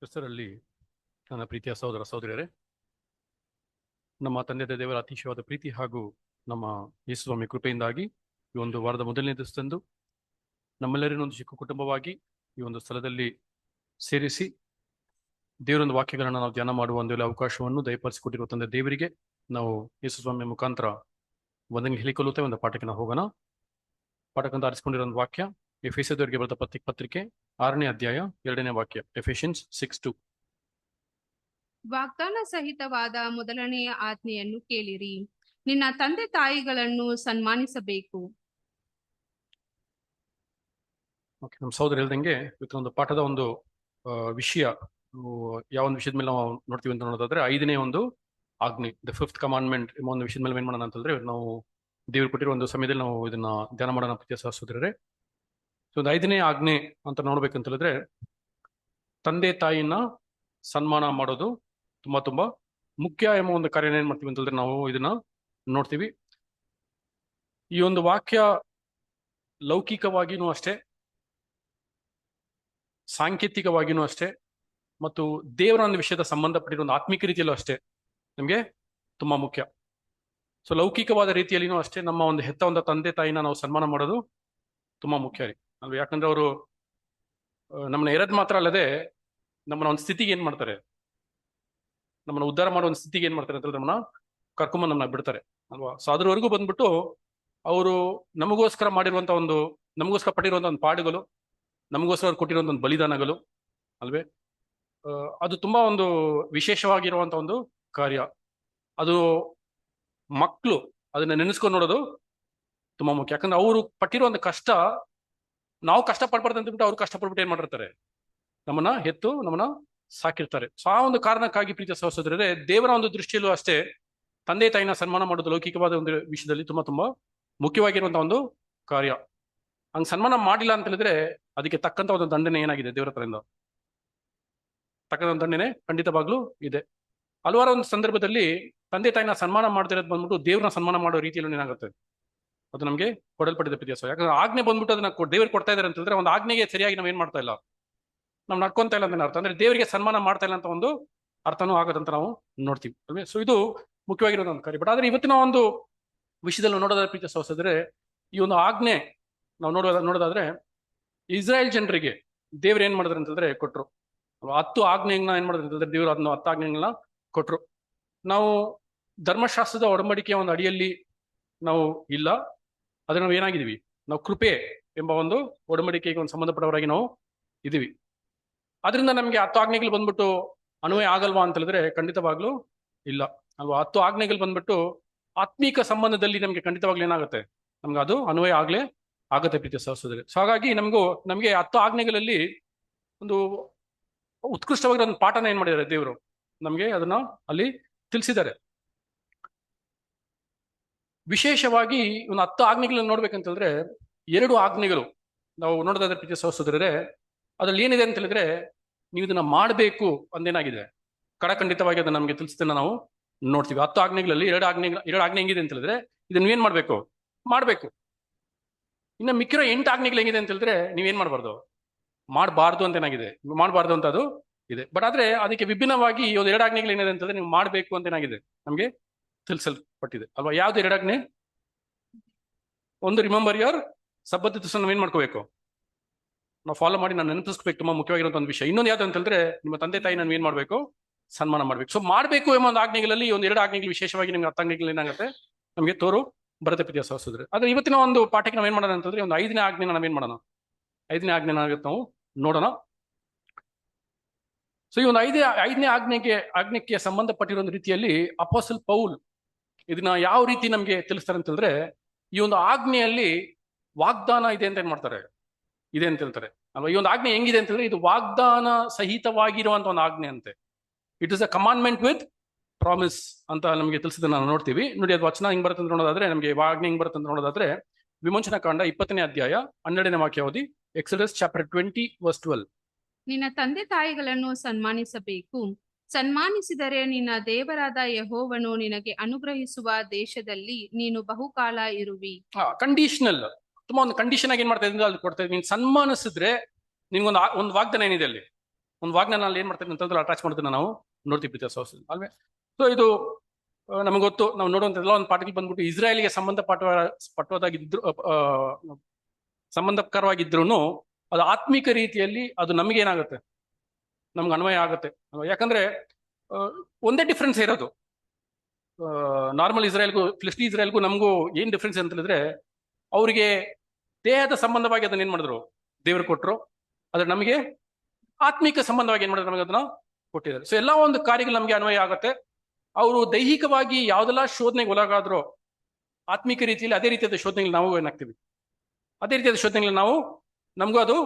ಹೆಸರಲ್ಲಿ ನನ್ನ ಪ್ರೀತಿಯ ಸಹೋದರ ಸಹೋದರಿಯರೇ, ನಮ್ಮ ತಂದೆ ದೇವರ ಅತಿಶಯವಾದ ಪ್ರೀತಿ ಹಾಗೂ ನಮ್ಮ ಯೇಸು ಸ್ವಾಮಿ ಕೃಪೆಯಿಂದಾಗಿ ಈ ಒಂದು ವಾರದ ಮೊದಲನೇ ದಿವಸದಂದು ನಮ್ಮೆಲ್ಲರಿಗೂ ಒಂದು ಚಿಕ್ಕ ಕುಟುಂಬವಾಗಿ ಈ ಒಂದು ಸ್ಥಳದಲ್ಲಿ ಸೇರಿಸಿ ದೇವರೊಂದು ವಾಕ್ಯಗಳನ್ನು ನಾವು ಧ್ಯಾನ ಮಾಡುವ ಒಂದು ಅವಕಾಶವನ್ನು ದಯಪಾಲಿಸಿಕೊಟ್ಟಿರುವ ತಂದೆ ದೇವರಿಗೆ ನಾವು ಯೇಸು ಸ್ವಾಮಿ ಮುಖಾಂತರ ಒಂದಂಗೆ ಹೇಳಿಕೊಳ್ಳುತ್ತೇವೆ. ಒಂದು ಪಾಠಕ್ಕೆ ನಾವು ಹೋಗೋಣ. ಪಾಠಕ್ಕಂತ ಆರಿಸಿಕೊಂಡಿರೋ ಒಂದು ವಾಕ್ಯ ಎಫೆಸದವರಿಗೆ ಬರೆದ ಪತ್ರಿಕೆ 6ನೇ ಅಧ್ಯಾಯ 2ನೇ ವಾಕ್ಯ, ಎಫೆಷಿಯನ್ಸ್ 6:2. ವಾಗ್ದಾನ ಸಹಿತವಾದ ಮೊದಲನೆಯ ಆಜ್ಞೆಯನ್ನು ಕೇಳಿರಿ, ನಿನ್ನ ತಂದೆ ತಾಯಿಗಳನ್ನು ಸನ್ಮಾನಿಸಬೇಕು. ನಮ್ಮ ಸಹೋದರ ಹೇಳ್ದಂಗೆ ಇವತ್ತು ಒಂದು ಪಾಠದ ಒಂದು ವಿಷಯ, ಯಾವ ಒಂದು ವಿಷಯದ ಮೇಲೆ ನಾವು ನೋಡ್ತೀವಿ ಅಂತ ನೋಡೋದಾದ್ರೆ 5ನೇ ಒಂದು ಆಜ್ಞೆ, ದ 5th ಕಮಾಂಡ್ಮೆಂಟ್ ಎಂಬ ಒಂದು ವಿಷಯದ ಮೇಲೆ ಏನ್ ಮಾಡೋಣ ಅಂತಂದ್ರೆ, ನಾವು ದೇವರು ಕೊಟ್ಟಿರೋ ಒಂದು ಸಮಯದಲ್ಲಿ ನಾವು ಇದನ್ನ ಧ್ಯಾನ ಮಾಡೋಣ ಪ್ರೀತಿಯ ಸಹೋದರರೇ. ಸೊ ಒಂದು 5ನೇ ಆಜ್ಞೆ ಅಂತ ನೋಡ್ಬೇಕಂತ ಹೇಳಿದ್ರೆ, ತಂದೆ ತಾಯಿನ ಸನ್ಮಾನ ಮಾಡೋದು ತುಂಬಾ ತುಂಬಾ ಮುಖ್ಯ ಎಂಬ ಒಂದು ಕಾರ್ಯ ಏನ್ ಮಾಡ್ತೀವಿ ಅಂತಂದ್ರೆ ನಾವು ಇದನ್ನ ನೋಡ್ತೀವಿ. ಈ ಒಂದು ವಾಕ್ಯ ಲೌಕಿಕವಾಗಿನೂ ಅಷ್ಟೇ, ಸಾಂಕೇತಿಕವಾಗಿನೂ ಅಷ್ಟೇ, ಮತ್ತು ದೇವರ ಒಂದು ವಿಷಯದ ಸಂಬಂಧಪಟ್ಟಿರೋ ಒಂದು ಆತ್ಮಿಕ ರೀತಿಯಲ್ಲೂ ಅಷ್ಟೇ ನಮ್ಗೆ ತುಂಬಾ ಮುಖ್ಯ. ಸೊ ಲೌಕಿಕವಾದ ರೀತಿಯಲ್ಲಿನೂ ಅಷ್ಟೇ ನಮ್ಮ ಒಂದು ಹೆತ್ತ ಒಂದು ತಂದೆ ತಾಯಿನ ನಾವು ಸನ್ಮಾನ ಮಾಡೋದು ತುಂಬಾ ಮುಖ್ಯ ರೀ ಅಲ್ವ. ಯಾಕಂದ್ರೆ ಅವರು ನಮ್ಮನ್ನ ಎರಡ್ ಮಾತ್ರ ಅಲ್ಲದೆ ನಮ್ಮನ್ನ ಒಂದು ಸ್ಥಿತಿಗೆ ಏನ್ ಮಾಡ್ತಾರೆ, ನಮ್ಮನ್ನ ಉದ್ಧಾರ ಮಾಡೋ ಒಂದು ಸ್ಥಿತಿಗೆ ಏನ್ ಮಾಡ್ತಾರೆ ಅಂತ ನಮ್ಮನ್ನ ಕರ್ಕೊಂಬಂದ್ ನಮ್ಮನ್ನ ಬಿಡ್ತಾರೆ ಅಲ್ವಾ. ಸೊ ಅದ್ರವರೆಗೂ ಬಂದ್ಬಿಟ್ಟು ಅವರು ನಮಗೋಸ್ಕರ ಮಾಡಿರುವಂತ ಒಂದು, ನಮಗೋಸ್ಕರ ಪಟ್ಟಿರುವಂತ ಒಂದು ಪಾಡುಗಳು, ನಮಗೋಸ್ಕರ ಕೊಟ್ಟಿರುವಂತ ಒಂದು ಬಲಿದಾನಗಳು ಅಲ್ವೇ, ಅದು ತುಂಬಾ ಒಂದು ವಿಶೇಷವಾಗಿರುವಂತ ಒಂದು ಕಾರ್ಯ. ಅದು ಮಕ್ಕಳು ಅದನ್ನ ನೆನೆಸ್ಕೊಂಡು ನೋಡೋದು ತುಂಬಾ ಮುಖ್ಯ. ಯಾಕಂದ್ರೆ ಅವರು ಪಟ್ಟಿರುವಂತ ಕಷ್ಟ ನಾವು ಕಷ್ಟ ಪಡ್ಬಾರ್ದು ಅಂತಬಿಟ್ಟು ಅವ್ರು ಕಷ್ಟಪಡ್ಬಿಟ್ಟು ಏನ್ ಮಾಡಿರ್ತಾರೆ, ನಮ್ಮನ್ನ ಹೆತ್ತು ನಮ್ಮನ್ನ ಸಾಕಿರ್ತಾರೆ. ಸೊ ಆ ಒಂದು ಕಾರಣಕ್ಕಾಗಿ ಪ್ರೀತಿಯ ಸಹೋದರರೇ, ದೇವರ ಒಂದು ದೃಷ್ಟಿಯಲ್ಲೂ ಅಷ್ಟೇ ತಂದೆ ತಾಯಿನ ಸನ್ಮಾನ ಮಾಡೋದು ಲೌಕಿಕವಾದ ಒಂದು ವಿಷಯದಲ್ಲಿ ತುಂಬಾ ತುಂಬಾ ಮುಖ್ಯವಾಗಿರುವಂತಹ ಒಂದು ಕಾರ್ಯ. ಹಂಗ್ ಸನ್ಮಾನ ಮಾಡಿಲ್ಲ ಅಂತ ಹೇಳಿದ್ರೆ ಅದಕ್ಕೆ ತಕ್ಕಂತ ಒಂದು ದಂಡನೆ ಏನಾಗಿದೆ ದೇವರ ಹತ್ರದಿಂದ, ತಕ್ಕಂತ ಒಂದು ದಂಡನೆ ಖಂಡಿತವಾಗ್ಲೂ ಇದೆ. ಹಲವಾರು ಒಂದು ಸಂದರ್ಭದಲ್ಲಿ ತಂದೆ ತಾಯಿನ ಸನ್ಮಾನ ಮಾಡ್ತಿರೋದು ಬಂದ್ಬಿಟ್ಟು ದೇವ್ರನ್ನ ಸನ್ಮಾನ ಮಾಡೋ ರೀತಿಯಲ್ಲಿ ಏನಾಗುತ್ತೆ, ಅದು ನಮಗೆ ಕೊಡಲ್ಪಟ್ಟಿದೆ ಪ್ರೀತಿಯ. ಯಾಕಂದ್ರೆ ಆಜ್ಞೆ ಬಂದ್ಬಿಟ್ಟು ಅದನ್ನ ದೇವ್ರು ಕೊಡ್ತಾ ಇದಾರೆ ಅಂತಂದ್ರೆ ಒಂದು ಆಜ್ಞೆಗೆ ಸರಿಯಾಗಿ ನಾವ್ ಏನ್ ಮಾಡ್ತಾ ಇಲ್ಲ, ನಾವು ನಡ್ಕೊಂತ ಇಲ್ಲ ಅಂತ ಅರ್ಥ. ಅಂದ್ರೆ ದೇವರಿಗೆ ಸನ್ಮಾನ ಮಾಡ್ತಾ ಇಲ್ಲ ಅಂತ ಒಂದು ಅರ್ಥನೂ ಆಗೋದಂತ ನಾವು ನೋಡ್ತೀವಿ ಅಲ್ವೇ. ಸೊ ಇದು ಮುಖ್ಯವಾಗಿರೋದು ಒಂದು ಕಾರ್ಯ. ಬಟ್ ಆದ್ರೆ ಇವತ್ತಿನ ಒಂದು ವಿಷಯದಲ್ಲಿ ನೋಡೋದಾದ್ರೆ ಪ್ರೀತಿಯ ಸಹೋದರರೇ, ಈ ಒಂದು ಆಜ್ಞೆ ನಾವು ನೋಡೋದಾದ್ರೆ ಇಸ್ರಾಯೇಲ್ ಜನರಿಗೆ ದೇವ್ರು ಏನ್ ಮಾಡಿದ್ರು ಅಂತಂದ್ರೆ ಕೊಟ್ರು 10 ಆಜ್ಞೆಗಳನ್ನ ಏನ್ ಮಾಡಿದ್ರು ಅಂತಂದ್ರೆ ದೇವ್ರು ಅದನ್ನ 10 ಆಜ್ಞೆಗಳನ್ನ ಕೊಟ್ರು. ನಾವು ಧರ್ಮಶಾಸ್ತ್ರದ ಒಡಂಬಡಿಕೆಯ ಒಂದು ಅಡಿಯಲ್ಲಿ ನಾವು ಇಲ್ಲ, ಆದ್ರೆ ನಾವು ಏನಾಗಿದೀವಿ, ನಾವು ಕೃಪೆ ಎಂಬ ಒಂದು ಒಡಂಬಡಿಕೆಗೆ ಒಂದು ಸಂಬಂಧಪಟ್ಟವರಾಗಿ ನಾವು ಇದೀವಿ. ಆದ್ರಿಂದ ನಮ್ಗೆ 10 ಆಜ್ಞೆಗಳು ಬಂದ್ಬಿಟ್ಟು ಅನ್ವಯ ಆಗಲ್ವಾ ಅಂತ ಹೇಳಿದ್ರೆ ಖಂಡಿತವಾಗ್ಲೂ ಇಲ್ಲ ಅಲ್ವಾ. 10 ಆಜ್ಞೆಗಳು ಬಂದ್ಬಿಟ್ಟು ಆತ್ಮೀಕ ಸಂಬಂಧದಲ್ಲಿ ನಮ್ಗೆ ಖಂಡಿತವಾಗ್ಲೂ ಏನಾಗುತ್ತೆ, ನಮ್ಗೆ ಅದು ಅನ್ವಯ ಆಗತ್ತೆ ಪ್ರೀತಿಯ ಸಹೋದರರೇ. ಸೊ ಹಾಗಾಗಿ ನಮ್ಗೆ 10 ಆಜ್ಞೆಗಳಲ್ಲಿ ಒಂದು ಉತ್ಕೃಷ್ಟವಾಗಿರೋ ಒಂದು ಪಾಠನ ಏನ್ ಮಾಡಿದ್ದಾರೆ ದೇವರು, ನಮ್ಗೆ ಅದನ್ನ ಅಲ್ಲಿ ತಿಳಿಸಿದ್ದಾರೆ. ವಿಶೇಷವಾಗಿ ಒಂದು 10 ಆಜ್ಞೆಗಳನ್ನ ನೋಡ್ಬೇಕಂತಂದ್ರೆ 2 ಆಜ್ಞೆಗಳು ನಾವು ನೋಡೋದಾದ್ರೆ ಪ್ರೀತಿಯ ಸಹೋದರರೇ, ಅದ್ರಲ್ಲಿ ಏನಿದೆ ಅಂತ ಹೇಳಿದ್ರೆ, ನೀವು ಇದನ್ನ ಮಾಡಬೇಕು ಅಂದೇನಾಗಿದೆ ಖಂಡಿತವಾಗಿ ಅದನ್ನ ನಮ್ಗೆ ತಿಳಿಸ್ತೇನೆ ನಾವು ನೋಡ್ತೀವಿ. 10 ಆಜ್ಞೆಗಳಲ್ಲಿ 2 ಆಜ್ಞೆ ಹೆಂಗಿದೆ ಅಂತ ಹೇಳಿದ್ರೆ, ಇದನ್ನ ಏನ್ ಮಾಡ್ಬೇಕು. ಇನ್ನು ಮಿಕ್ಕಿರೋ 8 ಆಜ್ಞೆಗಳು ಹೆಂಗಿದೆ ಅಂತ ಹೇಳಿದ್ರೆ, ನೀವೇನ್ ಮಾಡಬಾರ್ದು ಅಂತ ಏನಾಗಿದೆ, ಮಾಡಬಾರ್ದು ಅಂತ ಅದು ಇದೆ. ಬಟ್ ಆದ್ರೆ ಅದಕ್ಕೆ ವಿಭಿನ್ನವಾಗಿ ಒಂದು 2 ಆಜ್ಞೆಗಳು ಏನಿದೆ ಅಂತಂದ್ರೆ, ನೀವು ಮಾಡ್ಬೇಕು ಅಂತ ಏನಾಗಿದೆ ನಮ್ಗೆ ತಿಳಿಸಲ್ಪಟ್ಟಿದೆ ಅಲ್ವಾ. ಯಾವ್ದು 2 ಆಜ್ಞೆ? ಒಂದು, ರಿಮೆಂಬರ್ ಯುವರ್ ಸಬ್ಬತ್ ದಿವಸ ನಾವೇನ್ ಮಾಡ್ಕೋಬೇಕು, ನಾವು ಫಾಲೋ ಮಾಡಿ ನಾವು ನೆನಪಿಸ್ಬೇಕು, ತುಂಬಾ ಮುಖ್ಯವಾಗಿರುವಂತ ಒಂದು ವಿಷಯ. ಇನ್ನೊಂದು ಯಾವ್ದು ಅಂತ ಹೇಳಿದ್ರೆ, ನಿಮ್ಮ ತಂದೆ ತಾಯಿ ನಾನು ಏನ್ ಮಾಡ್ಬೇಕು, ಸನ್ಮಾನ ಮಾಡ್ಬೇಕು. ಸೊ ಮಾಡ್ಬೇಕು ಎಂಬ ಒಂದು ಆಜ್ಞೆಗಳಲ್ಲಿ ಒಂದು 2 ಆಜ್ಞೆಗಳು ವಿಶೇಷವಾಗಿ ನಿಮ್ಗೆ 10 ಆಜ್ಞೆಗಳು ಏನಾಗುತ್ತೆ ನಮಗೆ ಬರುತ್ತೆ ಪ್ರೀತಿಯ ಸಹೋದರರೇ. ಆದ್ರೆ ಇವತ್ತಿನ ಒಂದು ಪಾಠಕ್ಕೆ ನಾವೇನ್ ಮಾಡೋಣ ಅಂತಂದ್ರೆ, ಒಂದು 5ನೇ ಆಜ್ಞೆನ ನಾವೇನ್ ಮಾಡೋಣ, 5ನೇ ಆಜ್ಞೆ ನಾವು ನೋಡೋಣ. ಸೊ ಈ ಒಂದು 5ನೇ ಆಜ್ಞೆಗೆ ಸಂಬಂಧಪಟ್ಟಿರೋ ಒಂದು ರೀತಿಯಲ್ಲಿ ಅಪೋಸ್ಟಲ್ ಪೌಲ್ ಇದನ್ನ ಯಾವ ರೀತಿ ನಮ್ಗೆ ತಿಳಿಸ್ತಾರೆ ಅಂತಂದ್ರೆ, ಈ ಒಂದು ಆಜ್ಞೆಯಲ್ಲಿ ವಾಗ್ದಾನ ಇದೆ ಅಂತ ಏನ್ ಮಾಡ್ತಾರೆ, ಇದೆ ಅಂತ ಹೇಳ್ತಾರೆ ಅಲ್ವಾ. ಈ ಒಂದು ಆಜ್ಞೆ ಹೆಂಗಿದೆ ಅಂತಂದ್ರೆ, ಇದು ವಾಗ್ದಾನ ಸಹಿತವಾಗಿರುವಂತ ಒಂದು ಆಜ್ಞೆ ಅಂತೆ. It is a commandment with promise ಅಂತ ನಮಗೆ ತಿಳಿಸಿದ ನಾವು ನೋಡ್ತೀವಿ. ನೋಡಿ, ಅದು ವಚನ ಹೆಂಗ್ ಬರುತ್ತೆ ಅಂತ ನೋಡೋದಾದ್ರೆ, ನಮಗೆ ಆಜ್ಞೆ ಹೆಂಗ್ ಬರುತ್ತೆ ಅಂತ ನೋಡೋದಾದ್ರೆ, ವಿಮೋಚನಾ ಕಾಂಡ 20ನೇ ಅಧ್ಯಾಯ 12ನೇ ವಾಕ್ಯ ಓದಿ. Exodus chapter 20 verse 12. ನಿನ್ನ ತಂದೆ ತಾಯಿಗಳನ್ನು ಸನ್ಮಾನಿಸಬೇಕು, ಸನ್ಮಾನಿಸಿದರೆ ನಿನ್ನ ದೇವರಾದ ಯೆಹೋವನು ನಿನಗೆ ಅನುಗ್ರಹಿಸುವ ದೇಶದಲ್ಲಿ ನೀನು ಬಹುಕಾಲ ಇರುವಿ. ಕಂಡೀಷನಲ್, ತುಂಬಾ ಒಂದು ಕಂಡೀಷನ್ ಆಗಿ ಏನ್ ಮಾಡ್ತಾ ಇದ್ರೆ ಅಲ್ಲಿ ಕೊಡ್ತಾ ಇದ್ದೀನಿ. ನೀನ್ ಸನ್ಮಾನಿಸಿದ್ರೆ ನಿಮ್ಗೊಂದು ವಾಗ್ದಾನ ಏನಿದೆ ಅಲ್ಲಿ, ಒಂದು ವಾಗ್ನ ಅಲ್ಲಿ ಏನ್ ಮಾಡ್ತಾರೆ ಅಂತಂದ್ರೆ ಅಟ್ಯಾಚ್ ಮಾಡೋದನ್ನ ನಾವು ನೋಡ್ತೀವಿ ಪ್ರೀತಿಯ ಸಹೋದರರೇ, ಅಲ್ವೇ? ಸೊ ಇದು ನಮಗೆ ಗೊತ್ತು, ನಾವು ನೋಡುವಂತ ಎಲ್ಲ ಒಂದು ಪಾಠಕ್ಕೆ ಬಂದ್ಬಿಟ್ಟು ಇಸ್ರಾಯೇಲ್ಗೆ ಪಟ್ಟುವುದಾಗಿದ್ರು ಸಂಬಂಧಕರವಾಗಿದ್ರು ಅದು ಆತ್ಮಿಕ ರೀತಿಯಲ್ಲಿ ಅದು ನಮಗೇನಾಗುತ್ತೆ, ನಮ್ಗೆ ಅನ್ವಯ ಆಗುತ್ತೆ. ಯಾಕಂದ್ರೆ ಒಂದೇ ಡಿಫ್ರೆನ್ಸ್ ಇರೋದು. ನಾರ್ಮಲ್ ಇಸ್ರಾಯೇಲ್ಗೂ ಫಿಲಿಸ್ಟಿ ಇಸ್ರಾಯೇಲ್ಗೂ ನಮಗೂ ಏನ್ ಡಿಫ್ರೆನ್ಸ್ ಅಂತ ಹೇಳಿದ್ರೆ, ಅವರಿಗೆ ದೇಹದ ಸಂಬಂಧವಾಗಿ ಅದನ್ನ ಏನ್ ಮಾಡಿದ್ರು, ದೇವರು ಕೊಟ್ಟರು. ಆದ್ರೆ ನಮಗೆ ಆತ್ಮಿಕ ಸಂಬಂಧವಾಗಿ ಏನ್ ಮಾಡಿದ್ರು, ನಮಗೆ ಅದನ್ನ ಕೊಟ್ಟಿದ್ದಾರೆ. ಸೊ ಎಲ್ಲ ಒಂದು ಕಾರ್ಯಗಳು ನಮಗೆ ಅನ್ವಯ ಆಗುತ್ತೆ. ಅವರು ದೈಹಿಕವಾಗಿ ಯಾವ್ದೆಲ್ಲ ಶೋಧನೆಗೆ ಒಳಗಾದ್ರೋ ಆತ್ಮಿಕ ರೀತಿಯಲ್ಲಿ ಅದೇ ರೀತಿಯಾದ ಶೋಧನೆಗಳು ನಾವು ಏನಾಗ್ತೀವಿ, ಅದೇ ರೀತಿಯಾದ ಶೋಧನೆಗಳು ನಾವು ನಮಗೂ ಅದು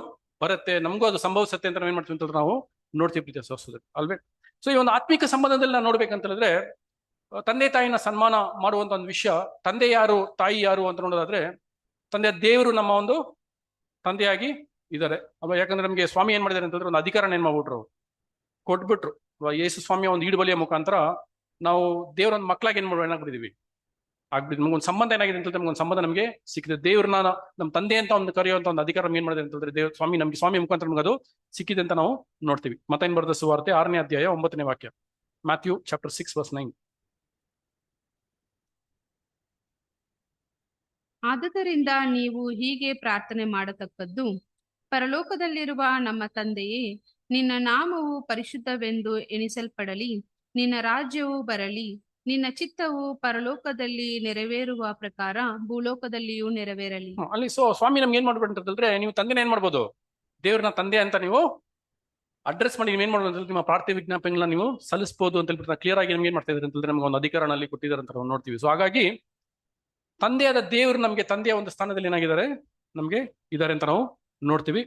ಬರುತ್ತೆ, ನಮಗೂ ಅದು ಸಂಭವಿಸುತ್ತೆ ಅಂತ ನಾವು ಏನ್ ಮಾಡ್ತೀವಿ ಅಂತಂದ್ರೆ ನಾವು ನೋಡ್ತೀವಿ ಪ್ರೀತಿಯ ಸಹೋದರರೇ, ಅಲ್ವೇ? ಸೊ ಈ ಒಂದು ಆತ್ಮಿಕ ಸಂಬಂಧದಲ್ಲಿ ನಾವು ನೋಡ್ಬೇಕಂತ ಹೇಳಿದ್ರೆ, ತಂದೆ ತಾಯಿನ ಸನ್ಮಾನ ಮಾಡುವಂತ ಒಂದು ವಿಷಯ, ತಂದೆ ಯಾರು ತಾಯಿ ಯಾರು ಅಂತ ನೋಡೋದಾದ್ರೆ, ತಂದೆ ದೇವರು ನಮ್ಮ ಒಂದು ತಂದೆಯಾಗಿ ಇದ್ದಾರೆ ಅಲ್ವಾ? ಯಾಕಂದ್ರೆ ನಮಗೆ ಸ್ವಾಮಿ ಏನ್ ಮಾಡಿದ್ದಾರೆ ಅಂತಂದ್ರೆ ಒಂದು ಅಧಿಕಾರನ ಏನ್ ಮಾಡ್ಬಿಟ್ರು, ಕೊಟ್ಬಿಟ್ರು. ಯೇಸು ಸ್ವಾಮಿಯ ಒಂದು ಈಡುಬಲಿಯ ಮುಖಾಂತರ ನಾವು ದೇವರ ಒಂದು ಮಕ್ಕಳಾಗಿ ಏನಾಗ್ಬಿಟ್ಟಿದೀವಿ, ಆಗ್ಬಿಟ್ಟು ನಮ್ಗೊಂದು ಸಂಬಂಧ ಏನಾಗಿದೆ ಅಂತಂದ್ರೆ, ನಮ್ಗೊಂದು ಸಂಬಂಧ ನಮಗೆ ಸಿಕ್ಕಿದೆ. ದೇವ್ರನ್ನ ನಮ್ಮ ತಂದೆ ಅಂತ ಒಂದು ಕರೆಯುವಂತ ಒಂದು ಅಧಿಕಾರ ಏನ್ ಮಾಡಿದೆ ಅಂತಂದ್ರೆ, ದೇವ್ರ ಸ್ವಾಮಿ ನಮ್ಗೆ ಸ್ವಾಮಿ ಮುಖಾಂತರ ನಮ್ಗೆ ಅದು ಸಿಕ್ಕಿದೆ ಅಂತ ನಾವು ನೋಡ್ತೀವಿ. ಮತ್ತೇನ್ ಬರೆದ ಸುವಾರ್ತೆ 6ನೇ ಅಧ್ಯಾಯ 9ನೇ ವಾಕ್ಯ, ಮ್ಯಾಥ್ಯೂ ಚಾಪ್ಟರ್ 6 verse 9. ಆದುದರಿಂದ ನೀವು ಹೀಗೆ ಪ್ರಾರ್ಥನೆ ಮಾಡತಕ್ಕದ್ದು: ಪರಲೋಕದಲ್ಲಿರುವ ನಮ್ಮ ತಂದೆಯೇ, ನಿನ್ನ ನಾಮವು ಪರಿಶುದ್ಧವೆಂದು ಎಣಿಸಲ್ಪಡಲಿ, ನಿನ್ನ ರಾಜ್ಯವು ಬರಲಿ, ನಿನ್ನ ಚಿತ್ತವು ಪರಲೋಕದಲ್ಲಿ ನೆರವೇರುವ ಪ್ರಕಾರ ಭೂಲೋಕದಲ್ಲಿಯೂ ನೆರವೇರಲಿ. ಅಲ್ಲಿ ಸ್ವಾಮಿ ನಮ್ಗೆ ಏನ್ ಮಾಡ್ಬೇಕು ಅಂತಂದ್ರೆ, ನೀವು ತಂದೆನ ಏನ್ ಮಾಡ್ಬೋದು, ದೇವ್ರನ್ನ ತಂದೆ ಅಂತ ನೀವು ಅಡ್ರೆಸ್ ಮಾಡಿ ನೀವೇನ್ ಮಾಡ್ಬೋದು ಅಂತ, ನಿಮ್ಮ ಪ್ರಾರ್ಥನೆ ವಿಜ್ಞಾಪನೆಗಳನ್ನ ನೀವು ಸಲ್ಲಿಸಬಹುದು ಅಂತ ಹೇಳ್ಬಿಟ್ಟು ಕ್ಲಿಯರ್ ಆಗಿ ನಮ್ಗೆ ಏನ್ ಮಾಡ್ತಾ ಇದ್ದಾರೆ ಅಂತಂದ್ರೆ, ನಮ್ಗೆ ಒಂದು ಅಧಿಕಾರನಲ್ಲಿ ಕೊಟ್ಟಿದ್ದಾರೆ ಅಂತ ನಾವು ನೋಡ್ತೀವಿ. ಸೊ ಹಾಗಾಗಿ ತಂದೆಯಾದ ದೇವರು ನಮಗೆ ತಂದೆಯ ಒಂದು ಸ್ಥಾನದಲ್ಲಿ ಏನಾಗಿದ್ದಾರೆ, ನಮ್ಗೆ ಇದ್ದಾರೆ ಅಂತ ನಾವು ನೋಡ್ತೀವಿ.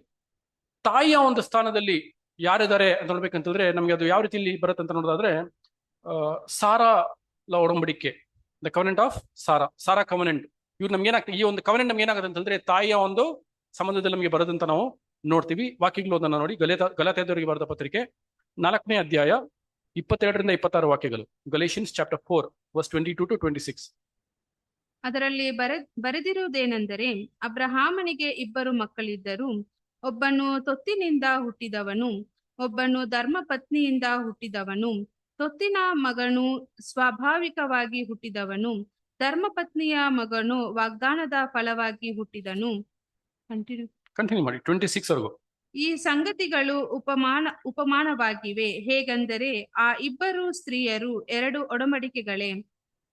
ತಾಯಿಯ ಒಂದು ಸ್ಥಾನದಲ್ಲಿ ಯಾರಿದ್ದಾರೆ ಅಂತ ನೋಡ್ಬೇಕಂತಂದ್ರೆ, ನಮ್ಗೆ ಅದು ಯಾವ ರೀತಿಯಲ್ಲಿ ಬರುತ್ತೆ ಅಂತ ನೋಡೋದಾದ್ರೆ, ಸಾರಾ ಒಡಂಬಡಿಕೆ, the covenant of Sarah covenant. ಇವ್ರು ನಮ್ಗೆ ಏನಾಗ್ತದೆ, ಈ ಒಂದು ಕವನೆಂಟ್ ನಮ್ಗೆ ಏನಾಗುತ್ತೆ ಅಂತಂದ್ರೆ ತಾಯಿಯ ಒಂದು ಸಂಬಂಧದಲ್ಲಿ ನಮಗೆ ಬರೋದಂತ ನಾವು ನೋಡ್ತೀವಿ. ವಾಕ್ಯಗಳು ಅದನ್ನ ನೋಡಿ, ಗಲಾತ್ಯದವರಿಗೆ ಬರೆದ ಪತ್ರಿಕೆ 4ನೇ ಅಧ್ಯಾಯ 22ರಿಂದ 26 ವಾಕ್ಯಗಳು. Galatians chapter 4 verse 22 to 26. ಅದರಲ್ಲಿ ಬರೆದಿರುವುದೇನೆಂದರೆ, ಅಬ್ರಹಾಮನಿಗೆ 2 ಮಕ್ಕಳಿದ್ದರು. ಒಬ್ಬನು ತೊತ್ತಿನಿಂದ ಹುಟ್ಟಿದವನು, ಒಬ್ಬನು ಧರ್ಮಪತ್ನಿಯಿಂದ ಹುಟ್ಟಿದವನು. ತೊತ್ತಿನ ಮಗನು ಸ್ವಾಭಾವಿಕವಾಗಿ ಹುಟ್ಟಿದವನು, ಧರ್ಮಪತ್ನಿಯ ಮಗನು ವಾಗ್ದಾನದ ಫಲವಾಗಿ ಹುಟ್ಟಿದನು. ಕಂಟಿನ್ಯೂ ಮಾಡಿ 26 ವರೆಗೂ. ಈ ಸಂಗತಿಗಳು ಉಪಮಾನವಾಗಿವೆ. ಹೇಗೆಂದರೆ, ಆ 2 ಸ್ತ್ರೀಯರು 2 ಒಡಂಬಡಿಕೆಗಳೇ.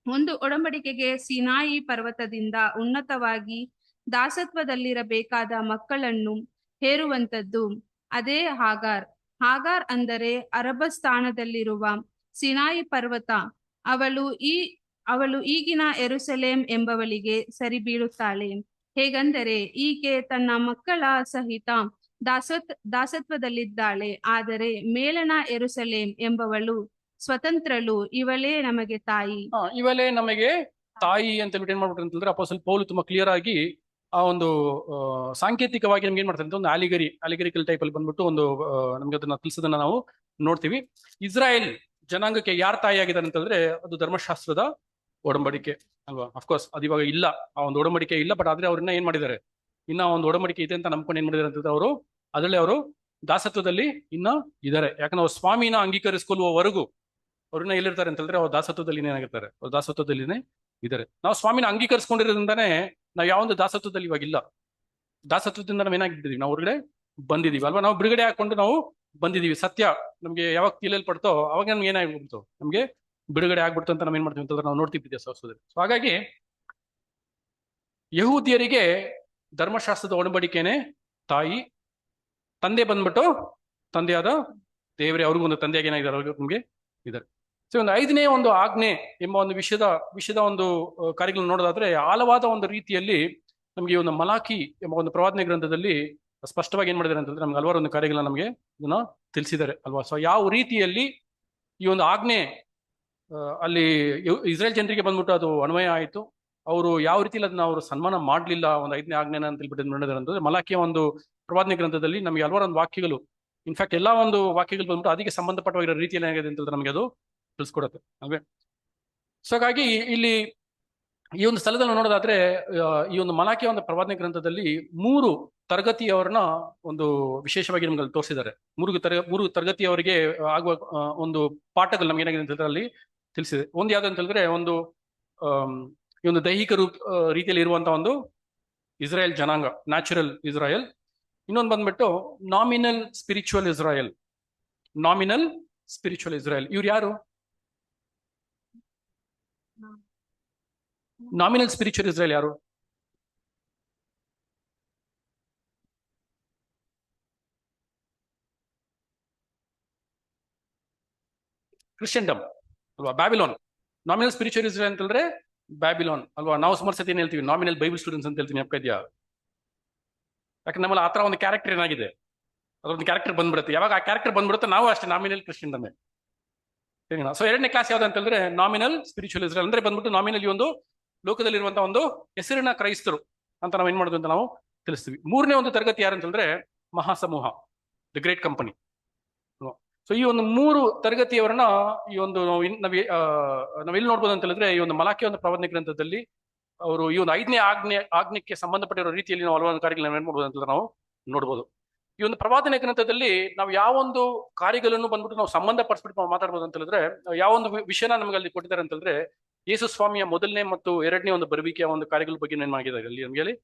ಒಂದು ಒಡಂಬಡಿಕೆಗೆ ಸೀನಾಯಿ ಪರ್ವತದಿಂದ ಉನ್ನತವಾಗಿ ದಾಸತ್ವದಲ್ಲಿರಬೇಕಾದ ಮಕ್ಕಳನ್ನು ಹೇರುವಂತದ್ದು, ಅದೇ ಹಾಗಾರ್ ಅಂದರೆ ಅರಬಸ್ಥಾನದಲ್ಲಿರುವ ಸೀನಾಯಿ ಪರ್ವತ. ಅವಳು ಈಗಿನ ಯೆರೂಸಲೇಮ್ ಎಂಬವಳಿಗೆ ಸರಿ ಬೀಳುತ್ತಾಳೆ. ಹೇಗೆಂದರೆ, ಈಕೆ ತನ್ನ ಮಕ್ಕಳ ಸಹಿತ ದಾಸತ್ವದಲ್ಲಿದ್ದಾಳೆ, ಆದರೆ ಮೇಲಣ ಯೆರೂಸಲೇಮ್ ಎಂಬವಳು ಸ್ವತಂತ್ರಳು. ಇವಳೇ ನಮಗೆ ತಾಯಿ. ಇವಳೇ ನಮಗೆ ತಾಯಿ ಅಂತ ಹೇಳ್ಬಿಟ್ಟು ಏನ್ ಮಾಡ್ಬಿಟ್ರು ಅಂತಂದ್ರೆ, ಅಪೊಸ್ತಲ ಪೌಲು ತುಂಬಾ ಕ್ಲಿಯರ್ ಆಗಿ ಆ ಒಂದು ಸಾಂಕೇತಿಕವಾಗಿ ನಮ್ಗೆ ಏನ್ ಮಾಡ್ತಾರೆ ಅಂತ ಒಂದು ಅಲಿಗರಿಕಲ್ ಟೈಪ್ ಅಲ್ಲಿ ಬಂದ್ಬಿಟ್ಟು ಒಂದು ನಮ್ಗೆ ಅದನ್ನ ತಿಳಿಸೋದನ್ನ ನಾವು ನೋಡ್ತೀವಿ. ಇಸ್ರಾಯೇಲ್ ಜನಾಂಗಕ್ಕೆ ಯಾರು ತಾಯಿ ಆಗಿದ್ದಾರೆ ಅಂತಂದ್ರೆ, ಅದು ಧರ್ಮಶಾಸ್ತ್ರದ ಒಡಂಬಡಿಕೆ ಅಲ್ವಾ? ಅಫ್ಕೋರ್ಸ್ ಅದು ಇವಾಗ ಇಲ್ಲ, ಆ ಒಂದು ಒಡಂಬಡಿಕೆ ಇಲ್ಲ. ಬಟ್ ಆದ್ರೆ ಅವ್ರನ್ನ ಏನ್ ಮಾಡಿದ್ದಾರೆ, ಇನ್ನ ಒಂದು ಒಡಂಬಡಿಕೆ ಇದೆ ಅಂತ ನಂಬ್ಕೊಂಡು ಏನ್ ಮಾಡಿದ್ದಾರೆ ಅಂತಂದ್ರೆ, ಅವರು ಅದರಲ್ಲೇ ಅವರು ದಾಸತ್ವದಲ್ಲಿ ಇನ್ನ ಇದ್ದಾರೆ. ಯಾಕಂದ್ರೆ ಅವ್ರು ಸ್ವಾಮಿನ ಅಂಗೀಕರಿಸಿಕೊಳ್ಳುವವರೆಗೂ ಅವ್ರನ್ನ ಎಲ್ಲಿರ್ತಾರೆ ಅಂತಂದ್ರೆ, ಅವ್ರು ದಾಸತ್ವದಲ್ಲಿ ಏನಾಗಿರ್ತಾರೆ, ಅವ್ರು ದಾಸತ್ವದಲ್ಲಿನೇ ಇದ್ದಾರೆ. ನಾವು ಸ್ವಾಮಿನ ಅಂಗೀಕರಿಸ್ಕೊಂಡಿರೋದ್ರಿಂದಾನೇ ನಾವು ಯಾವೊಂದು ದಾಸತ್ವದಲ್ಲಿ ಇವಾಗಿಲ್ಲ. ದಾಸತ್ವದಿಂದ ನಾವ್ ಏನಾಗಿದ್ದೀವಿ, ನಾವು ಹೊರಗಡೆ ಬಂದಿದೀವಿ ಅಲ್ವಾ? ನಾವು ಬಿಡುಗಡೆ ಹಾಕೊಂಡು ನಾವು ಬಂದಿದೀವಿ. ಸತ್ಯ ನಮ್ಗೆ ಯಾವಾಗ ತಿಳಿಯಲ್ಪಡ್ತೋ ಅವಾಗ ನಮ್ಗೆ ಏನಾಗ್ಬಿಡ್ತು, ನಮ್ಗೆ ಬಿಡುಗಡೆ ಆಗ್ಬಿಡ್ತು ಅಂತ ನಾವ್ ಏನ್ ಮಾಡ್ತೀವಿ ಅಂತಂದ್ರೆ ನಾವು ನೋಡ್ತೀವಿ ಸಹೋದರರೇ. ಸೊ ಹಾಗಾಗಿ ಯಹೂದ್ಯರಿಗೆ ಧರ್ಮಶಾಸ್ತ್ರದ ಒಡಂಬಡಿಕೆನೆ ತಾಯಿ, ತಂದೆ ಬಂದ್ಬಿಟ್ಟು ತಂದೆಯಾದ ದೇವರೇ, ಅವ್ರಿಗೂ ಒಂದು ತಂದೆಯಾಗಿ ಏನಾಗಿದ್ದಾರೆ, ಅವ್ರಿಗೂ ನಮ್ಗೆ ಇದ್ದಾರೆ. ಸೊ ಒಂದು 5ನೇ ಒಂದು ಆಜ್ಞೆ ಎಂಬ ಒಂದು ವಿಷಯದ ಒಂದು ಕಾರ್ಯಗಳನ್ನು ನೋಡೋದಾದ್ರೆ, ಆಳವಾದ ಒಂದು ರೀತಿಯಲ್ಲಿ ನಮ್ಗೆ ಒಂದು ಮಲಾಖಿ ಎಂಬ ಒಂದು ಪ್ರವಾದನೆ ಗ್ರಂಥದಲ್ಲಿ ಸ್ಪಷ್ಟವಾಗಿ ಏನ್ ಮಾಡಿದ್ದಾರೆ ಅಂತಂದ್ರೆ, ನಮ್ಗೆ ಹಲವಾರು ಒಂದು ಕಾರ್ಯಗಳನ್ನ ನಮ್ಗೆ ಇದನ್ನ ತಿಳಿಸಿದ್ದಾರೆ ಅಲ್ವಾ? ಸೊ ಯಾವ ರೀತಿಯಲ್ಲಿ ಈ ಒಂದು ಆಜ್ಞೆ ಅಲ್ಲಿ ಇಸ್ರೇಲ್ ಜನರಿಗೆ ಬಂದ್ಬಿಟ್ಟು ಅದು ಅನ್ವಯ ಆಯಿತು, ಅವರು ಯಾವ ರೀತಿಯಲ್ಲಿ ಅದನ್ನ ಅವರು ಸನ್ಮಾನ ಮಾಡ್ಲಿಲ್ಲ ಒಂದು 5ನೇ ಆಜ್ಞೆನ ಅಂತ ಹೇಳ್ಬಿಟ್ಟು ನೋಡಿದಾರೆ ಅಂತಂದ್ರೆ, ಮಲಾಖಿಯ ಒಂದು ಪ್ರವಾದನೆ ಗ್ರಂಥದಲ್ಲಿ ನಮ್ಗೆ ಹಲವಾರು ಒಂದು ವಾಕ್ಯಗಳು, ಇನ್ಫ್ಯಾಕ್ಟ್ ಎಲ್ಲಾ ಒಂದು ವಾಕ್ಯಗಳು ಬಂದ್ಬಿಟ್ಟು ಅದಕ್ಕೆ ಸಂಬಂಧಪಟ್ಟವಾಗಿರೋ ರೀತಿಯಲ್ಲಿ ಏನಾಗಿದೆ ಅಂತಂದ್ರೆ ನಮಗೆ ಅದು ತಿಳಿಸ್ಕೊಡತ್ತೆ ಅಲ್ವೇ? ಸೊ ಹಾಗಾಗಿ ಇಲ್ಲಿ ಈ ಒಂದು ಸ್ಥಳದಲ್ಲಿ ನೋಡೋದಾದ್ರೆ ಈ ಒಂದು ಮಲಾಕಿಯ ಒಂದು ಪ್ರವಾದನೆ ಗ್ರಂಥದಲ್ಲಿ 3 ತರಗತಿಯವರನ್ನ ಒಂದು ವಿಶೇಷವಾಗಿ ನಮ್ಗೆ ಅಲ್ಲಿ ತೋರಿಸಿದ್ದಾರೆ. 3 ತರಗತಿಯವರಿಗೆ ಆಗುವ ಒಂದು ಪಾಠಗಳು ನಮ್ಗೆ ಏನಾಗಿದೆ ಅಂತ ಹೇಳಿದ್ರೆ ಅಲ್ಲಿ ತಿಳಿಸಿದೆ. ಒಂದು ಯಾವ್ದು ಅಂತ ಹೇಳಿದ್ರೆ ಒಂದು ಈ ಒಂದು ದೈಹಿಕ ರೀತಿಯಲ್ಲಿ ಇರುವಂತಹ ಒಂದು ಇಸ್ರಾಯೇಲ್ ಜನಾಂಗ, ನ್ಯಾಚುರಲ್ ಇಸ್ರಾಯೇಲ್. ಇನ್ನೊಂದು ಬಂದ್ಬಿಟ್ಟು nominal spiritual Israel. Nominal spiritual Israel ಇವ್ರು ಯಾರು? ನಾಮಿನಲ್ ಸ್ಪಿರಿಚುವಲ್ ಇಸ್ರಾಯೇಲ್ ಯಾರು? ಕ್ರಿಶ್ಚಿಯನ್ಡಮ್ ಅಲ್ವಾ, ಬ್ಯಾಬಿಲೋನ್. ನಾಮಿನಲ್ ಸ್ಪಿರಿಚುವಲ್ ಇಸ್ರಾಯೇಲ್ ಅಂತಂದ್ರೆ ಬ್ಯಾಬಿಲೋನ್ ಅಲ್ವಾ. ನಾವು ಸುಮಾರು ಸತಿ ಏನ್ ಹೇಳ್ತೀವಿ, ನಾಮಿನಲ್ ಬೈಬಲ್ ಸ್ಟೂಡೆಂಟ್ಸ್ ಅಂತ ಹೇಳ್ತೀನಿ, ಅಪ್ಪ ಇದೆಯಾ? ಯಾಕಂದ್ರೆ ನಮ್ಮಲ್ಲಿ ಆ ತರ ಒಂದು ಕ್ಯಾರೆಕ್ಟರ್ ಏನಾಗಿದೆ, ಅದೊಂದು ಕ್ಯಾರೆಕ್ಟರ್ ಬಂದ್ಬಿಡುತ್ತೆ. ಯಾವಾಗ ಆ ಕ್ಯಾರೆಕ್ಟರ್ ಬಂದ್ಬಿಡುತ್ತೆ ನಾವು ಅಷ್ಟೇ ನಾಮಿನಲ್ ಕ್ರಿಶ್ಚಿಯನ್ಡಮ್ಮೆ. ಸೊ 2ನೇ ಕ್ಲಾಸ್ ಯಾವ್ದು ಅಂತ ಹೇಳಿದ್ರೆ ನಾಮಿನಲ್ ಸ್ಪಿರಿಚುವಲ್ ಇಸ್ರಾಯೇಲ್. ಅಂದ್ರೆ ಬಂದ್ಬಿಟ್ಟು ನಾಮಿನಲ್ ಈ ಒಂದು ಲೋಕದಲ್ಲಿರುವಂತಹ ಒಂದು ಹೆಸರಿನ ಕ್ರೈಸ್ತರು ಅಂತ ನಾವು ಏನ್ ಮಾಡೋದು ಅಂತ ನಾವು ತಿಳಿಸ್ತೀವಿ. 3ನೇ ಒಂದು ತರಗತಿ ಯಾರು ಅಂತ ಹೇಳಿದ್ರೆ ಮಹಾಸಮೂಹ, ದಿ ಗ್ರೇಟ್ ಕಂಪನಿ. ಸೊ ಈ ಒಂದು 3 ತರಗತಿಯವರನ್ನ ಈ ಒಂದು ನಾವೆಲ್ಲಿ ನೋಡ್ಬೋದು ಅಂತ ಹೇಳಿದ್ರೆ ಈ ಒಂದು ಮಲಾಕಿಯ ಒಂದು ಪ್ರವಾದನೆ ಗ್ರಂಥದಲ್ಲಿ ಅವರು ಈ ಒಂದು 5ನೇ ಆಜ್ಞೆಗೆ ಸಂಬಂಧಪಟ್ಟಿರೋ ರೀತಿಯಲ್ಲಿ ನಾವು ಹಲವಾರು ಕಾರ್ಯಗಳನ್ನ ಏನ್ ಮಾಡ್ಬೋದು ಅಂತ ನಾವು ನೋಡ್ಬೋದು. ಈ ಒಂದು ಪ್ರವಾದನೆ ಗ್ರಂಥದಲ್ಲಿ ನಾವು ಯಾವೊಂದು ಕಾರ್ಯಗಳನ್ನು ಬಂದ್ಬಿಟ್ಟು ನಾವು ಸಂಬಂಧ ಪಡಿಸ್ಬಿಟ್ಟು ನಾವು ಮಾತಾಡ್ಬೋದು ಅಂತ ಹೇಳಿದ್ರೆ, ಯಾವೊಂದು ವಿಷಯನ ನಮ್ಗೆ ಅಲ್ಲಿ ಕೊಟ್ಟಿದ್ದಾರೆ ಅಂತ ಹೇಳಿದ್ರೆ ಯೇಸು ಸ್ವಾಮಿಯ 1ನೇ ಮತ್ತು 2ನೇ ಒಂದು ಬರುವಿಕೆಯ ಒಂದು ಕಾರ್ಯಗಳ ಬಗ್ಗೆ ಏನ್ ಮಾಡಿದ್ದಾರೆ ಅಲ್ಲಿ ನಮಗೆ ಅಲ್ಲಿ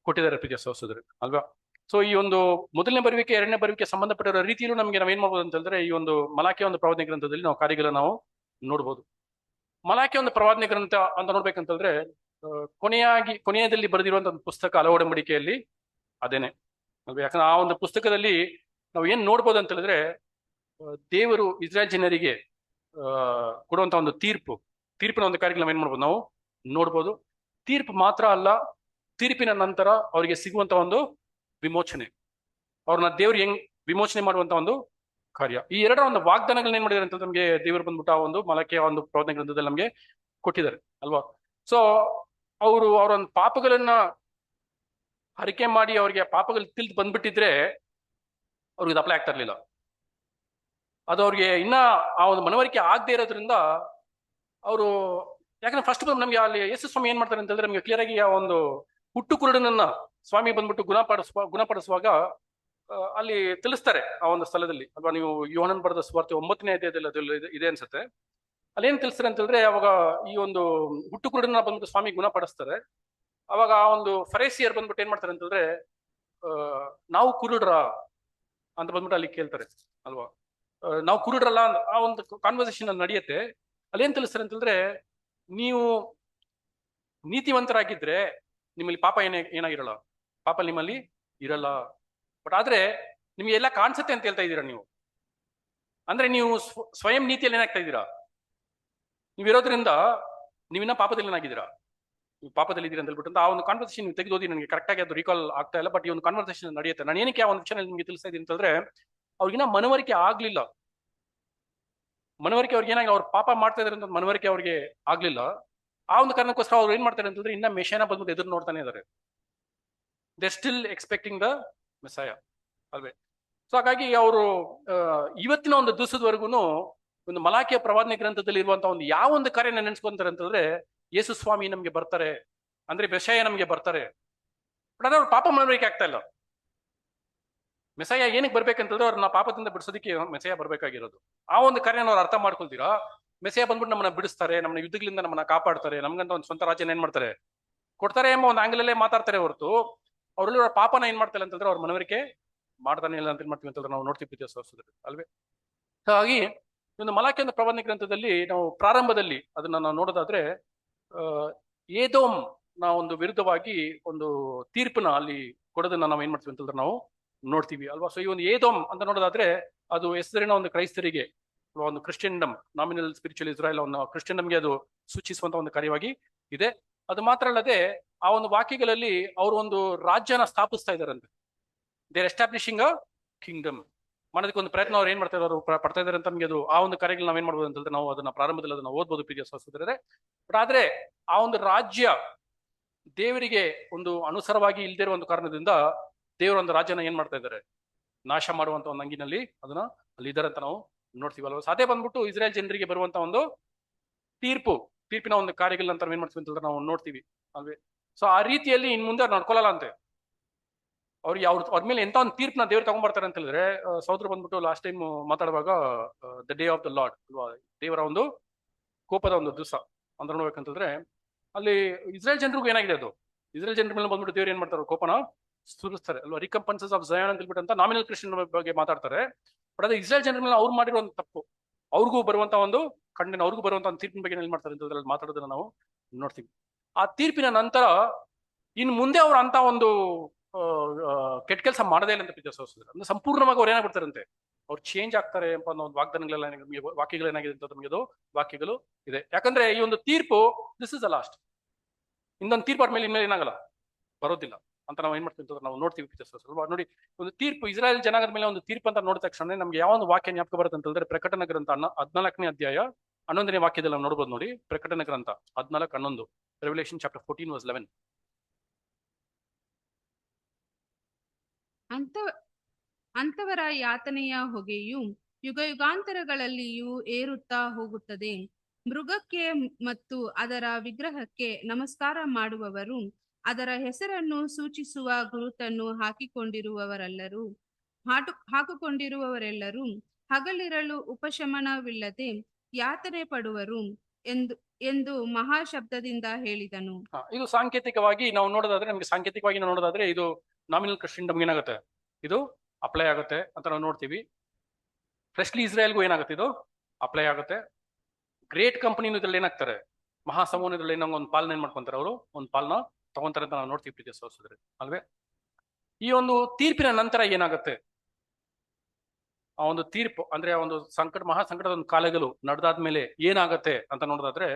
ಕೊಟ್ಟಿದ್ದಾರೆ ಪ್ರೀತಿಯ ಸಹೋದರರೇ ಅಲ್ವಾ. ಸೊ ಈ ಒಂದು 1ನೇ ಬರುವಿಕೆ 2ನೇ ಬರುವಿಕೆ ಸಂಬಂಧಪಟ್ಟಿರೋ ರೀತಿಯಲ್ಲೂ ನಮಗೆ ನಾವೇನ್ ಮಾಡ್ಬೋದು ಅಂತ ಹೇಳಿದ್ರೆ ಈ ಒಂದು ಮಲಾಕಿಯ ಒಂದು ಪ್ರವಾದನೆ ಗ್ರಂಥದಲ್ಲಿ ನಾವು ಕಾರ್ಯಗಳನ್ನ ನಾವು ನೋಡ್ಬೋದು. ಮಲಾಕಿಯ ಒಂದು ಪ್ರವಾದನೆ ಗ್ರಂಥ ಅಂತ ನೋಡ್ಬೇಕಂತ ಹೇಳಿದ್ರೆ ಕೊನೆಯದಲ್ಲಿ ಬರೆದಿರುವಂತಹ ಒಂದು ಪುಸ್ತಕ ಹಳೆ ಒಡಂಬಡಿಕೆಯಲ್ಲಿ ಅದೇನೆ ಅಲ್ವಾ. ಯಾಕಂದ್ರೆ ಆ ಒಂದು ಪುಸ್ತಕದಲ್ಲಿ ನಾವು ಏನ್ ನೋಡ್ಬೋದು ಅಂತ ಹೇಳಿದ್ರೆ ದೇವರು ಇಸ್ರಾಯೇಲ್ ಜನರಿಗೆ ಕೊಡುವಂತ ಒಂದು ತೀರ್ಪಿನ ಒಂದು ಕಾರ್ಯಗಳು ನಾವೇನ್ ಮಾಡ್ಬೋದು ನಾವು ನೋಡ್ಬೋದು. ತೀರ್ಪು ಮಾತ್ರ ಅಲ್ಲ, ತೀರ್ಪಿನ ನಂತರ ಅವರಿಗೆ ಸಿಗುವಂತ ಒಂದು ವಿಮೋಚನೆ, ಅವ್ರನ್ನ ದೇವ್ರು ಹೆಂಗ್ ವಿಮೋಚನೆ ಮಾಡುವಂತ ಒಂದು ಕಾರ್ಯ. ಈ 2ರ ಒಂದು ವಾಗ್ದಾನಗಳನ್ನ ಏನ್ ಮಾಡಿದಾರೆ ಅಂತ ನಮಗೆ ದೇವರು ಬಂದ್ಬಿಟ್ಟು ಆ ಒಂದು ಮಲಾಕಿಯ ಒಂದು ಪ್ರವಾದನೆ ಗ್ರಂಥದಲ್ಲಿ ನಮಗೆ ಕೊಟ್ಟಿದ್ದಾರೆ ಅಲ್ವಾ. ಸೊ ಅವರ ಒಂದು ಪಾಪಗಳನ್ನ ಹರಿಕೆ ಮಾಡಿ ಅವ್ರಿಗೆ ಪಾಪಗಳು ತಿಳಿದು ಬಂದ್ಬಿಟ್ಟಿದ್ರೆ ಅವ್ರಿಗೆ ಅದು ಅಪ್ಲೈ ಆಗ್ತಾ ಇರ್ಲಿಲ್ಲ. ಅದು ಅವ್ರಿಗೆ ಇನ್ನ ಆ ಒಂದು ಮನವರಿಕೆ ಆಗದೆ ಇರೋದ್ರಿಂದ ಅವರು, ಯಾಕಂದ್ರೆ ಫಸ್ಟ್ ನಮ್ಗೆ ಅಲ್ಲಿ ಯೇಸು ಸ್ವಾಮಿ ಏನ್ ಮಾಡ್ತಾರೆ ಅಂತ ಹೇಳಿದ್ರೆ ನಮ್ಗೆ ಕ್ಲಿಯರ್ ಆಗಿ ಆ ಒಂದು ಹುಟ್ಟು ಕುರುಡನನ್ನ ಸ್ವಾಮಿ ಬಂದ್ಬಿಟ್ಟು ಗುಣಪಡಿಸುವಾಗ ಅಲ್ಲಿ ತಿಳಿಸ್ತಾರೆ ಆ ಒಂದು ಸ್ಥಳದಲ್ಲಿ ಅಲ್ವಾ. ನೀವು ಯೋಹನನ್ ಬರೆದ ಸುವಾರ್ತೆ 9ನೇ ಅಧ್ಯಾಯದಲ್ಲಿ ಇದೆ ಅನ್ಸುತ್ತೆ. ಅಲ್ಲಿ ಏನ್ ತಿಳಿಸ್ತಾರೆ ಅಂತ ಹೇಳಿದ್ರೆ ಅವಾಗ ಈ ಒಂದು ಹುಟ್ಟು ಕುರುಡನ ಬಂದ್ಬಿಟ್ಟು ಸ್ವಾಮಿ ಗುಣಪಡಿಸ್ತಾರೆ. ಅವಾಗ ಆ ಒಂದು ಫರೇಸಿಯರ್ ಬಂದ್ಬಿಟ್ಟು ಏನ್ ಮಾಡ್ತಾರೆ ಅಂತ ಹೇಳಿದ್ರೆ ನಾವು ಕುರುಡ್ರ ಅಂತ ಬಂದ್ಬಿಟ್ಟು ಅಲ್ಲಿ ಕೇಳ್ತಾರೆ ಅಲ್ವಾ. ನಾವು ಕುರುಡ್ರಲ್ಲ ಆ ಒಂದು ಕಾನ್ವರ್ಸೇಷನ್ ಅಲ್ಲಿ ನಡೆಯುತ್ತೆ. ಅಲ್ಲಿ ಏನ್ ತಿಳಿಸ್ತಾರೆ ಅಂತ ಹೇಳಿದ್ರೆ ನೀವು ನೀತಿವಂತರಾಗಿದ್ರೆ ನಿಮ್ಮಲ್ಲಿ ಪಾಪ ಏನಾಗಿರಲ್ಲ, ಪಾಪ ನಿಮ್ಮಲ್ಲಿ ಇರಲ್ಲ. ಬಟ್ ಆದ್ರೆ ನಿಮ್ಗೆ ಎಲ್ಲ ಕಾಣಿಸುತ್ತೆ ಅಂತ ಹೇಳ್ತಾ ಇದ್ದೀರಾ ನೀವು. ಅಂದ್ರೆ ನೀವು ಸ್ವಯಂ ನೀತಿಯಲ್ಲಿ ಏನಾಗ್ತಾ ಇದ್ದೀರಾ, ನೀವಿರೋದ್ರಿಂದ ನೀವಿನ್ನ ಪಾಪದಲ್ಲಿ ಏನಾಗಿದ್ದೀರಾ, ನೀವು ಪಾಪದಲ್ಲಿ ಇದ್ದೀರಾ ಅಂತ ಹೇಳ್ಬಿಟ್ಟು ಆ ಒಂದು ಕಾನ್ವರ್ಸೇಷನ್ ನೀವು ತೆಗೆದೋದಿ. ನನಗೆ ಕರೆಕ್ಟ್ ಆಗಿ ಅದು ರೀಕಾಲ್ ಆಗ್ತಾ ಇಲ್ಲ, ಬಟ್ ಈ ಒಂದು ಕಾನ್ವರ್ಸೇಷನ್ ನಡೆಯುತ್ತೆ. ನಾನು ಏನಕ್ಕೆ ಆ ಒಂದು ವಿಷಯ ನಿಮ್ಗೆ ತಿಳಿಸ್ತಾ ಇದ್ದೀನಿ ಅಂತಂದ್ರೆ ಅವ್ರಿಗಿನ್ನ ಮನವರಿಕೆ ಆಗ್ಲಿಲ್ಲ. ಮನವರಿಕೆ ಅವ್ರಿಗೆ ಏನಾಗಿ ಅವ್ರು ಪಾಪ ಮಾಡ್ತಾ ಇದಾರೆ ಅಂತ ಮನವರಿಕೆ ಅವ್ರಿಗೆ ಆಗ್ಲಿಲ್ಲ. ಆ ಒಂದು ಕಾರಣಕ್ಕೋಸ್ಕರ ಅವ್ರು ಏನ್ ಮಾಡ್ತಾರೆ ಅಂತಂದ್ರೆ ಇನ್ನ ಮೆಷಿನ ಬಂದ್ಬಿಟ್ಟು ಎದುರು ನೋಡ್ತಾನೆ ಇದಾರೆ. ದೇ ಸ್ಟಿಲ್ ಎಕ್ಸ್ಪೆಕ್ಟಿಂಗ್ ದ ಮೆಸಾಯ ಅಲ್ವೇ. ಸೊ ಹಾಗಾಗಿ ಅವರು ಇವತ್ತಿನ ಒಂದು ದಿವಸದವರೆಗೂ ಒಂದು ಮಲಾಕಿಯ ಪ್ರವಾದನೆ ಗ್ರಂಥದಲ್ಲಿ ಇರುವಂತಹ ಒಂದು ಯಾವ ಒಂದು ಕಾರ್ಯನ ನೆನೆಸ್ಕೊಂತಾರೆ ಅಂತಂದ್ರೆ ಯೇಸು ಸ್ವಾಮಿ ನಮ್ಗೆ ಬರ್ತಾರೆ, ಅಂದ್ರೆ ಮೆಸಾಯ ನಮ್ಗೆ ಬರ್ತಾರೆ. ಬಟ್ ಅದ್ರ ಪಾಪ ಮನವರಿಕೆ ಆಗ್ತಾ ಇಲ್ಲ. ಮೆಸಾಯ ಏನಕ್ಕೆ ಬರ್ಬೇಕಂತಂದ್ರೆ ಅವ್ರನ್ನ ಪಾಪದಿಂದ ಬಿಡಿಸೋದಕ್ಕೆ ಮೆಸಾಯ ಬರ್ಬೇಕಾಗಿರೋದು. ಆ ಒಂದು ಕಾರ್ಯನ ಅವ್ರು ಅರ್ಥ ಮಾಡ್ಕೊಳ್ತೀರಾ. ಮೆಸಾಯ ಬಂದ್ಬಿಟ್ಟು ನಮ್ಮನ್ನ ಬಿಡಿಸ್ತಾರೆ, ನಮ್ಮನ್ನ ಯುದ್ಧಗಳಿಂದ ನಮ್ಮನ್ನ ಕಾಪಾಡ್ತಾರೆ, ನಮ್ಗಂತ ಒಂದು ಸ್ವಂತ ರಾಜ್ಯನ ಏನ್ ಮಾಡ್ತಾರೆ ಕೊಡ್ತಾರೆ ಎಂಬ ಒಂದು ಆಂಗಲಲ್ಲೇ ಮಾತಾಡ್ತಾರೆ ಹೊರತು ಅವ್ರಲ್ಲಿ ಅವ್ರ ಪಾಪನ ಏನ್ ಮಾಡ್ತಾರೆ ಅಂತಂದ್ರೆ ಅವ್ರ ಮನವರಿಕೆ ಮಾಡ್ತಾನೆ ಇಲ್ಲ ಅಂತ ಏನ್ ಮಾಡ್ತೀವಿ ಅಂತಂದ್ರೆ ನಾವು ನೋಡ್ತೀವಿ ಪ್ರೀತಿಯ ಸಹೋದರರೇ ಅಲ್ವೇ. ಹಾಗಾಗಿ ಒಂದು ಮಲಾಕಿಯ ಒಂದು ಪ್ರವಾದನೆ ಗ್ರಂಥದಲ್ಲಿ ನಾವು ಪ್ರಾರಂಭದಲ್ಲಿ ಅದನ್ನ ನಾವು ನೋಡೋದಾದ್ರೆ ಏದೋಮ್ ನಾವು ಒಂದು ವಿರುದ್ಧವಾಗಿ ಒಂದು ತೀರ್ಪನ್ನ ಅಲ್ಲಿ ಕೊಡೋದನ್ನ ನಾವು ಏನ್ ಮಾಡ್ತೀವಿ ಅಂತಂದ್ರೆ ನಾವು ನೋಡ್ತೀವಿ ಅಲ್ವಾ. ಸೊ ಈ ಒಂದು ಏದೋಮ್ ಅಂತ ನೋಡೋದಾದ್ರೆ ಅದು ಹೆಸರಿನ ಒಂದು ಕ್ರೈಸ್ತರಿಗೆ ಒಂದು ಕ್ರಿಶ್ಚಿಯನ್ಡಮ್, ನಾಮಿನಲ್ ಸ್ಪಿರಿಚುವಲ್ ಇಸ್ರಾಯೇಲ್ ಒಂದು ಕ್ರಿಶ್ಚಿಯನ್ಡಮ್ಗೆ ಅದು ಸೂಚಿಸುವಂತ ಒಂದು ಕಾರ್ಯವಾಗಿ ಇದೆ. ಅದು ಮಾತ್ರ ಅಲ್ಲದೆ ಆ ಒಂದು ವಾಕ್ಯಗಳಲ್ಲಿ ಅವರು ಒಂದು ರಾಜ್ಯನ ಸ್ಥಾಪಿಸ್ತಾ ಇದಾರಂತೆ. ದೇರ್ ಎಸ್ಟಾಬ್ಲಿಷಿಂಗ್ ಅ ಕಿಂಗ್ಡಮ್ ಮಾಡೋದಕ್ಕೆ ಒಂದು ಪ್ರಯತ್ನ ಅವ್ರು ಏನ್ ಮಾಡ್ತಾ ಇದ್ದಾರೆ, ಪಡ್ತಾ ಇದಾರೆ ಅಂತ ನಮಗೆ ಅದು ಆ ಒಂದು ಕಾರ್ಯಗಳು ನಾವೇನ್ ಮಾಡ್ಬೋದು ಅಂತಂದ್ರೆ ನಾವು ಅದನ್ನ ಪ್ರಾರಂಭದಲ್ಲಿ ಅದನ್ನ ಓದ್ಬೋದು ಪ್ರೀತಿಯ ಸಹೋದರರೇ. ಬಟ್ ಆದ್ರೆ ಆ ಒಂದು ರಾಜ್ಯ ದೇವರಿಗೆ ಒಂದು ಅನುಸಾರವಾಗಿ ಇಲ್ದೇ ಇರುವ ಒಂದು ಕಾರಣದಿಂದ ದೇವರ ಒಂದು ರಾಜ್ಯನ ಏನ್ ಮಾಡ್ತಾ ಇದ್ದಾರೆ, ನಾಶ ಮಾಡುವಂತ ಒಂದು ಅಂಗಿನಲ್ಲಿ ಅದನ್ನ ಅಲ್ಲಿ ಇದ್ದಾರೆ ಅಂತ ನಾವು ನೋಡ್ತೀವಲ್ವ. ಅದೇ ಬಂದ್ಬಿಟ್ಟು ಇಸ್ರೇಲ್ ಜನರಿಗೆ ಬರುವಂತ ಒಂದು ತೀರ್ಪು ತೀರ್ಪಿನ ಒಂದು ಕಾರ್ಯಗಳನ್ನ ಅಂತ ಏನ್ ಮಾಡ್ತೀವಿ ಅಂತಂದ್ರೆ ನಾವು ನೋಡ್ತೀವಿ ಅಲ್ವೇ. ಸೊ ಆ ರೀತಿಯಲ್ಲಿ ಇನ್ ಮುಂದೆ ಅವ್ರು ನಡ್ಕೊಳ್ಳಲ್ಲ ಅಂತೆ. ಅವ್ರಿಗೆ ಅವ್ರ ಮೇಲೆ ಎಂತ ಒಂದು ತೀರ್ಪನ್ನ ದೇವ್ರು ತಗೊಂಡ್ಬರ್ತಾರೆ ಅಂತ ಹೇಳಿದ್ರೆ, ಸಹೋದರ ಬಂದ್ಬಿಟ್ಟು ಲಾಸ್ಟ್ ಟೈಮ್ ಮಾತಾಡುವಾಗ the day of the lord ಅಲ್ವಾ, ದೇವರ ಒಂದು ಕೋಪದ ಒಂದು ದಿವಸ ಅಂತ ನೋಡ್ಬೇಕಂತಂದ್ರೆ, ಅಲ್ಲಿ ಇಸ್ರೇಲ್ ಜನರಿಗೂ ಏನಾಗಿದೆ, ಅದು ಇಸ್ರೇಲ್ ಜನರ ಮೇಲೆ ಬಂದ್ಬಿಟ್ಟು ದೇವ್ರು ಏನ್ ಮಾಡ್ತಾರೆ, ಕೋಪನ ಸುರಿಸ್ತಾರೆ ಅಲ್ವಾ. ರಿಕಂಪನ್ಸಸ್ ಆಫ್ ಝಯಾನ್ ಅಂತ ಹೇಳ್ಬಿಟ್ಟು ಅಂತ ನಾಮಿನಲ್ ಕ್ರಿಶ್ಚಿಯನ್ ಬಗ್ಗೆ ಮಾತಾಡ್ತಾರೆ. ಬಟ್ ಅದೇ ಇಸ್ರೇಲ್ ಜನರ ಮೇಲೆ ಅವ್ರು ಮಾಡಿರೋ ಒಂದು ತಪ್ಪು, ಅವ್ರಿಗೂ ಬರುವಂತ ಒಂದು ಖಂಡನೆ, ಅವ್ರಿಗೂ ಬರುವಂತ ಒಂದು ತೀರ್ಪಿನ ಬಗ್ಗೆ ಏನ್ ಮಾಡ್ತಾರೆ ಅಂತ ಮಾತಾಡೋದನ್ನ ನಾವು ನೋಡ್ತೀವಿ. ಆ ತೀರ್ಪಿನ ನಂತರ ಇನ್ನು ಮುಂದೆ ಅವ್ರು ಅಂತ ಒಂದು ಕೆಟ್ಟ ಕೆಲಸ ಮಾಡದೇ ಇಲ್ಲ ಅಂತ ಪ್ರೀತಿಸೋಸ್ತಾರೆ. ಅಂದ್ರೆ ಸಂಪೂರ್ಣವಾಗಿ ಅವ್ರು ಏನಾಗ್ಬಿಡ್ತಾರಂತೆ, ಅವ್ರು ಚೇಂಜ್ ಆಗ್ತಾರೆ ಎಂಬ ಒಂದು ವಾಗ್ದಾನಗಳೆಲ್ಲ ನಮಗೆ ವಾಕ್ಯಗಳು ಏನಾಗಿದೆ ಅಂತ ನಮಗೆ ಅದು ವಾಕ್ಯಗಳು ಇದೆ. ಯಾಕಂದ್ರೆ ಈ ಒಂದು ತೀರ್ಪು ದಿಸ್ ಇಸ್ ದ ಲಾಸ್ಟ್. ಇನ್ನೊಂದು ತೀರ್ಪು ಆದ್ಮೇಲೆ ಇನ್ಮೇಲೆ ಏನಾಗಲ್ಲ, ಬರೋದಿಲ್ಲ ಅಂತ ನಾವು ಏನ್ ಮಾಡ್ತೀವಿ ಅಂತ ನಾವು ನೋಡ್ತೀವಿ ಪ್ರೀತಿಸೋಸ್ಕರ. ನೋಡಿ, ಒಂದು ತೀರ್ಪು ಇಸ್ರಾಯೇಲ್ ಜನಾಂಗದ ಮೇಲೆ ಒಂದು ತೀರ್ಪು ಅಂತ ನೋಡಿದ ತಕ್ಷಣ ನಮ್ಗೆ ಯಾವ ಒಂದು ವಾಕ್ಯ ಜ್ಞಾಪಕ ಬರುತ್ತೆ ಅಂತ ಹೇಳಿದ್ರೆ, ಪ್ರಕಟಣೆ ಗ್ರಂಥ 14ನೇ ಅಧ್ಯಾಯ 11ನೇ ವಾಕ್ಯದಲ್ಲಿ ನಾವು ನೋಡ್ಬೋದು ನೋಡಿ. ಪ್ರಕಟಣೆ ಗ್ರಂಥ 14:11, ರೆವಲ್ಯೂಷನ್ ಚಾಪ್ಟರ್ 14:11. ಅಂತವರ ಯಾತನೆಯ ಹೊಗೆಯು ಯುಗಾಂತರಗಳಲ್ಲಿಯೂ ಏರುತ್ತಾ ಹೋಗುತ್ತದೆ. ಮೃಗಕ್ಕೆ ಮತ್ತು ಅದರ ವಿಗ್ರಹಕ್ಕೆ ನಮಸ್ಕಾರ ಮಾಡುವವರು, ಅದರ ಹೆಸರನ್ನು ಸೂಚಿಸುವ ಗುರುತನ್ನು ಹಾಕಿಕೊಂಡಿರುವವರೆಲ್ಲರೂ ಹಗಲಿರಲು ಉಪಶಮನವಿಲ್ಲದೆ ಯಾತನೆ ಪಡುವರು ಎಂದು ಮಹಾಶಬ್ದದಿಂದ ಹೇಳಿದನು. ಇದು ಸಾಂಕೇತಿಕವಾಗಿ ನಾವು ನೋಡೋದಾದ್ರೆ, ನಮ್ಗೆ ಸಾಂಕೇತಿಕವಾಗಿ ನಾವು ನೋಡೋದಾದ್ರೆ, ಇದು ನಾಮಿನಲ್ ಕ್ರಿಶ್ಚಿಯನ್ ಏನಾಗುತ್ತೆ, ಇದು ಅಪ್ಲೈ ಆಗುತ್ತೆ ಅಂತ ನಾವು ನೋಡ್ತೀವಿ. ಫ್ರೆಶ್ಲಿ ಇಸ್ರೇಲ್ಗೂ ಏನಾಗುತ್ತೆ, ಇದು ಅಪ್ಲೈ ಆಗುತ್ತೆ. ಗ್ರೇಟ್ ಕಂಪನಿನೂ ಇದ್ರಲ್ಲಿ ಏನಾಗ್ತಾರೆ, ಮಹಾಸಮೂಹದಲ್ಲಿ ಏನೋ ಒಂದು ಪಾಲನೆ ಏನ್ ಮಾಡ್ಕೊಂತಾರೆ, ಅವರು ಒಂದು ಪಾಲನ ತಗೊಂತಾರೆ ಅಂತ ನಾವು ನೋಡ್ತೀವಿ ಪ್ರೀತಿ ಸಹೋದರರೇ ಅಲ್ವೇ. ಈ ಒಂದು ತೀರ್ಪಿನ ನಂತರ ಏನಾಗುತ್ತೆ, ಆ ಒಂದು ತೀರ್ಪು ಅಂದ್ರೆ ಆ ಒಂದು ಮಹಾ ಸಂಕಟದ ಒಂದು ಕಾಲಗಳು ನಡೆದಾದ್ಮೇಲೆ ಏನಾಗತ್ತೆ ಅಂತ ನೋಡೋದಾದ್ರೆ,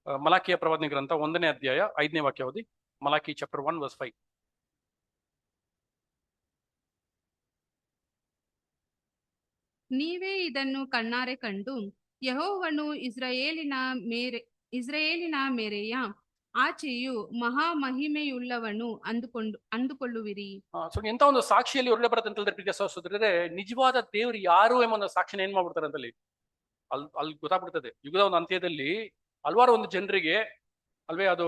ಮಲಾಕಿಯ ಪ್ರವಾದನೆ ಗ್ರಂಥ 1ನೇ ಅಧ್ಯಾಯ 5ನೇ ವಾಕ್ಯ ಓದಿ. Malachi chapter 1 verse 5. ನೀವೇ ಇದನ್ನು ಕಣ್ಣಾರೆ ಕಂಡು ಯೆಹೋವನು ಇಸ್ರಾಯೇಲಿನ ಮೇರೆಯ ಆಚೆಯು ಮಹಾ ಮಹಿಮೆಯುಳ್ಳವನು ಅಂದುಕೊಳ್ಳುವಿರಿ. ಎಂತ ಒಂದು ಸಾಕ್ಷಿಯಲ್ಲಿ ಒಳ್ಳೆ ಬರುತ್ತೆ ಅಂತ ಹೇಳಿದ್ರೆ ಪ್ರಿಯ ಸಹೋದರರೇ, ನಿಜವಾದ ದೇವರು ಯಾರು ಎಂಬ ಒಂದು ಸಾಕ್ಷಿನ ಏನ್ ಮಾಡ್ಬಿಡ್ತಾರೆ ಅಂತಲ್ಲಿ ಅಲ್ಲಿ ಗೊತ್ತಾಗ್ಬಿಡ್ತದೆ. ಯುಗದ ಒಂದು ಅಂತ್ಯದಲ್ಲಿ ಹಲವಾರು ಒಂದು ಜನರಿಗೆ ಅಲ್ವೇ, ಅದು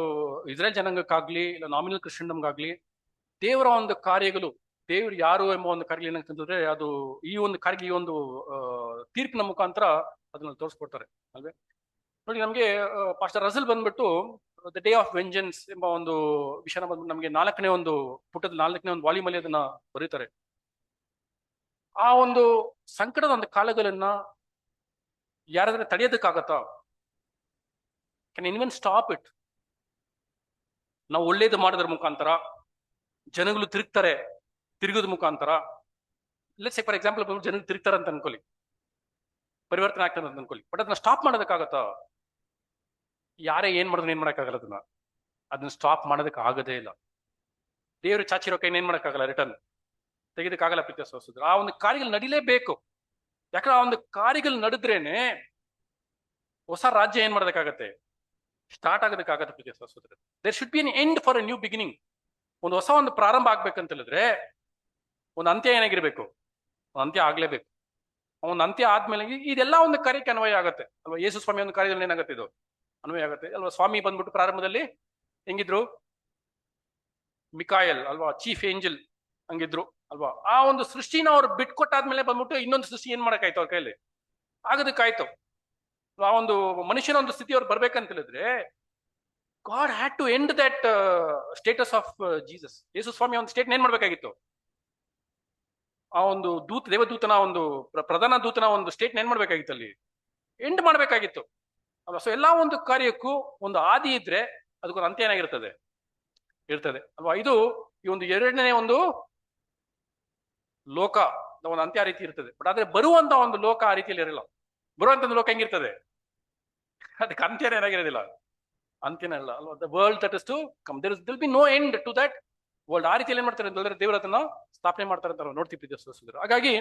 ಇಸ್ರೇಲ್ ಜನಾಂಗಕ್ಕಾಗ್ಲಿ ಇಲ್ಲ ನಾಮಿನಲ್ ಕ್ರಿಶ್ಚಿಯನ್ಗಾಗ್ಲಿ, ದೇವರ ಒಂದು ಕಾರ್ಯಗಳು, ದೇವ್ರು ಯಾರು ಎಂಬ ಒಂದು ಕಾರ್ಯ ಏನಂತಂದ್ರೆ, ಅದು ಈ ಒಂದು ಕಾರ್ಯ, ಈ ಒಂದು ತೀರ್ಪಿನ ಮುಖಾಂತರ ಅದನ್ನ ತೋರಿಸ್ಕೊಡ್ತಾರೆ ಅಲ್ವೇ. ನೋಡಿ, ನಮ್ಗೆ ಪಾಸ್ಟರ್ ರಸಲ್ ಬಂದ್ಬಿಟ್ಟು ದ ಡೇ ಆಫ್ ವೆಂಜನ್ಸ್ ಎಂಬ ಒಂದು ವಿಷಯನ ಬಂದ್ಬಿಟ್ಟು ನಮಗೆ 4ನೇ ಒಂದು ಪುಟದ 4ನೇ ಒಂದು ವಾಲ್ಯೂಮ್ ಅಲ್ಲಿ ಅದನ್ನ ಬರೀತಾರೆ. ಆ ಒಂದು ಸಂಕಟದ ಒಂದು ಕಾಲಗಳನ್ನ ಯಾರಾದ್ರೆ ತಡೆಯೋದಕ್ಕಾಗತ್ತಾ? Can anyone stop it? ನಾವು ಒಳ್ಳೇದು ಮಾಡೋದ್ರ ಮುಖಾಂತರ ಜನಗಳು ತಿರುಗೋದ ಮುಖಾಂತರ, ಲೆಟ್ಸ್ ಸೇ ಫಾರ್ ಎಕ್ಸಾಂಪಲ್ ಜನರು ತಿರುಗ್ತಾರೆ ಅಂತ ಅನ್ಕೊಳ್ಳಿ, ಪರಿವರ್ತನೆ ಆಗ್ತದೆ ಅಂತ ಅನ್ಕೊಳ್ಳಿ. ಬಟ್ ಅದನ್ನ ಸ್ಟಾಪ್ ಮಾಡೋದಕ್ಕಾಗತ್ತಾ? ಯಾರೇ ಏನ್ ಮಾಡಿದ್ರು ಏನ್ ಮಾಡಕ್ಕಾಗಲ್ಲ, ಅದನ್ನ ಸ್ಟಾಪ್ ಮಾಡೋದಕ್ಕೆ ಆಗದೇ ಇಲ್ಲ. ದೇವರು ಚಾಚಿರೋ ಕೈನ ಏನ್ ಮಾಡಕ್ಕಾಗಲ್ಲ, ರಿಟರ್ನ್ ತೆಗೆದಕ್ಕಾಗಲ್ಲ ಪ್ರೀತಿಯ ಸಹೋದರ. ಆ ಒಂದು ಕಾರ್ಯಗಳು ನಡಿಲೇಬೇಕು. ಯಾಕಂದ್ರೆ ಆ ಒಂದು ಕಾರ್ಯಗಳು ನಡೆದ್ರೇನೆ ಹೊಸ ರಾಜ್ಯ ಏನ್ ಮಾಡೋದಕ್ಕಾಗತ್ತೆ, ಸ್ಟಾರ್ಟ್ ಆಗೋದಕ್ಕಾಗತ್ತೆ ಪ್ರೀತಿಯ ಸಹೋದರ. There should be an end for a new beginning. ಒಂದು ಹೊಸ ಒಂದು ಪ್ರಾರಂಭ ಆಗ್ಬೇಕಂತ ಹೇಳಿದ್ರೆ ಒಂದು ಅಂತ್ಯ ಏನಾಗಿರ್ಬೇಕು, ಒಂದು ಅಂತ್ಯ ಆಗ್ಲೇಬೇಕು. ಒಂದು ಅಂತ್ಯ ಆದ್ಮೇಲೆ ಇದೆಲ್ಲ ಒಂದು ಕಾರ್ಯಕ್ಕೆ ಅನ್ವಯ ಆಗತ್ತೆ ಅಲ್ವಾ. ಯೇಸು ಸ್ವಾಮಿ ಒಂದು ಕಾರ್ಯದಲ್ಲಿ ಏನಾಗುತ್ತೆ, ಇದು ಅನ್ವಯ ಆಗತ್ತೆ ಅಲ್ವಾ. ಸ್ವಾಮಿ ಬಂದ್ಬಿಟ್ಟು ಪ್ರಾರಂಭದಲ್ಲಿ ಹೆಂಗಿದ್ರು, ಮಿಕಾಯಲ್ ಅಲ್ವಾ, ಚೀಫ್ ಏಂಜಲ್ ಹಂಗಿದ್ರು ಅಲ್ವಾ. ಆ ಒಂದು ಸೃಷ್ಟಿನ ಅವ್ರು ಬಿಟ್ಕೊಟ್ಟಾದ್ಮೇಲೆ ಬಂದ್ಬಿಟ್ಟು ಇನ್ನೊಂದು ಸೃಷ್ಟಿ ಏನ್ ಮಾಡಕ್ಕಾಯ್ತು ಅವ್ರ ಕೈಯಲ್ಲಿ, ಆಗೋದಕ್ಕಾಯ್ತು. ಆ ಒಂದು ಮನುಷ್ಯನ ಒಂದು ಸ್ಥಿತಿ ಅವ್ರು ಬರ್ಬೇಕಂತ ಹೇಳಿದ್ರೆ God had to end that status of Jesus. ಯೇಸು ಸ್ವಾಮಿ ಒಂದು ಸ್ಟೇಟ್ ಏನ್ ಮಾಡ್ಬೇಕಾಗಿತ್ತು, ಆ ಒಂದು ದೇವದೂತನ ಒಂದು ಪ್ರಧಾನ ದೂತನ ಒಂದು ಸ್ಟೇಟ್ ಏನ್ ಮಾಡ್ಬೇಕಾಗಿತ್ತು, ಅಲ್ಲಿ ಎಂಡ್ ಮಾಡ್ಬೇಕಾಗಿತ್ತು ಅಲ್ವಾ. ಸೊ ಎಲ್ಲಾ ಒಂದು ಕಾರ್ಯಕ್ಕೂ ಒಂದು ಆದಿ ಇದ್ರೆ ಅದಕ್ಕೊಂದು ಅಂತ್ಯ ಏನಾಗಿರ್ತದೆ, ಇರ್ತದೆ ಅಲ್ವಾ. ಇದು ಈ ಒಂದು 2ನೇ ಒಂದು ಲೋಕ ಒಂದು ಅಂತ್ಯ ರೀತಿ ಇರ್ತದೆ. ಬಟ್ ಆದ್ರೆ ಬರುವಂತ ಒಂದು ಲೋಕ ಆ ರೀತಿಯಲ್ಲಿ ಇರಲ್ಲ. ಬರುವಂತ ಒಂದು ಲೋಕ ಹೆಂಗಿರ್ತದೆ, ಅದಕ್ಕೆ ಅಂತ್ಯನೇ ಏನಾಗಿರೋದಿಲ್ಲ, ಅಂತ್ಯನೇ ಇಲ್ಲ ಅಲ್ವಾ. The world that is to come, there will be no end to that world. ಆ ರೀತಿಯಲ್ಲಿ ಏನ್ ಮಾಡ್ತಾರೆ ಅಂತಂದ್ರೆ ದೇವ್ರ ಅದನ್ನ ಸ್ಥಾಪನೆ ಮಾಡ್ತಾರೆ ಅಂತ ನಾವು ನೋಡ್ತೀವಿ ಪ್ರೀತಿಯ ಸಹೋದರರೇ. ಹಾಗಾಗಿ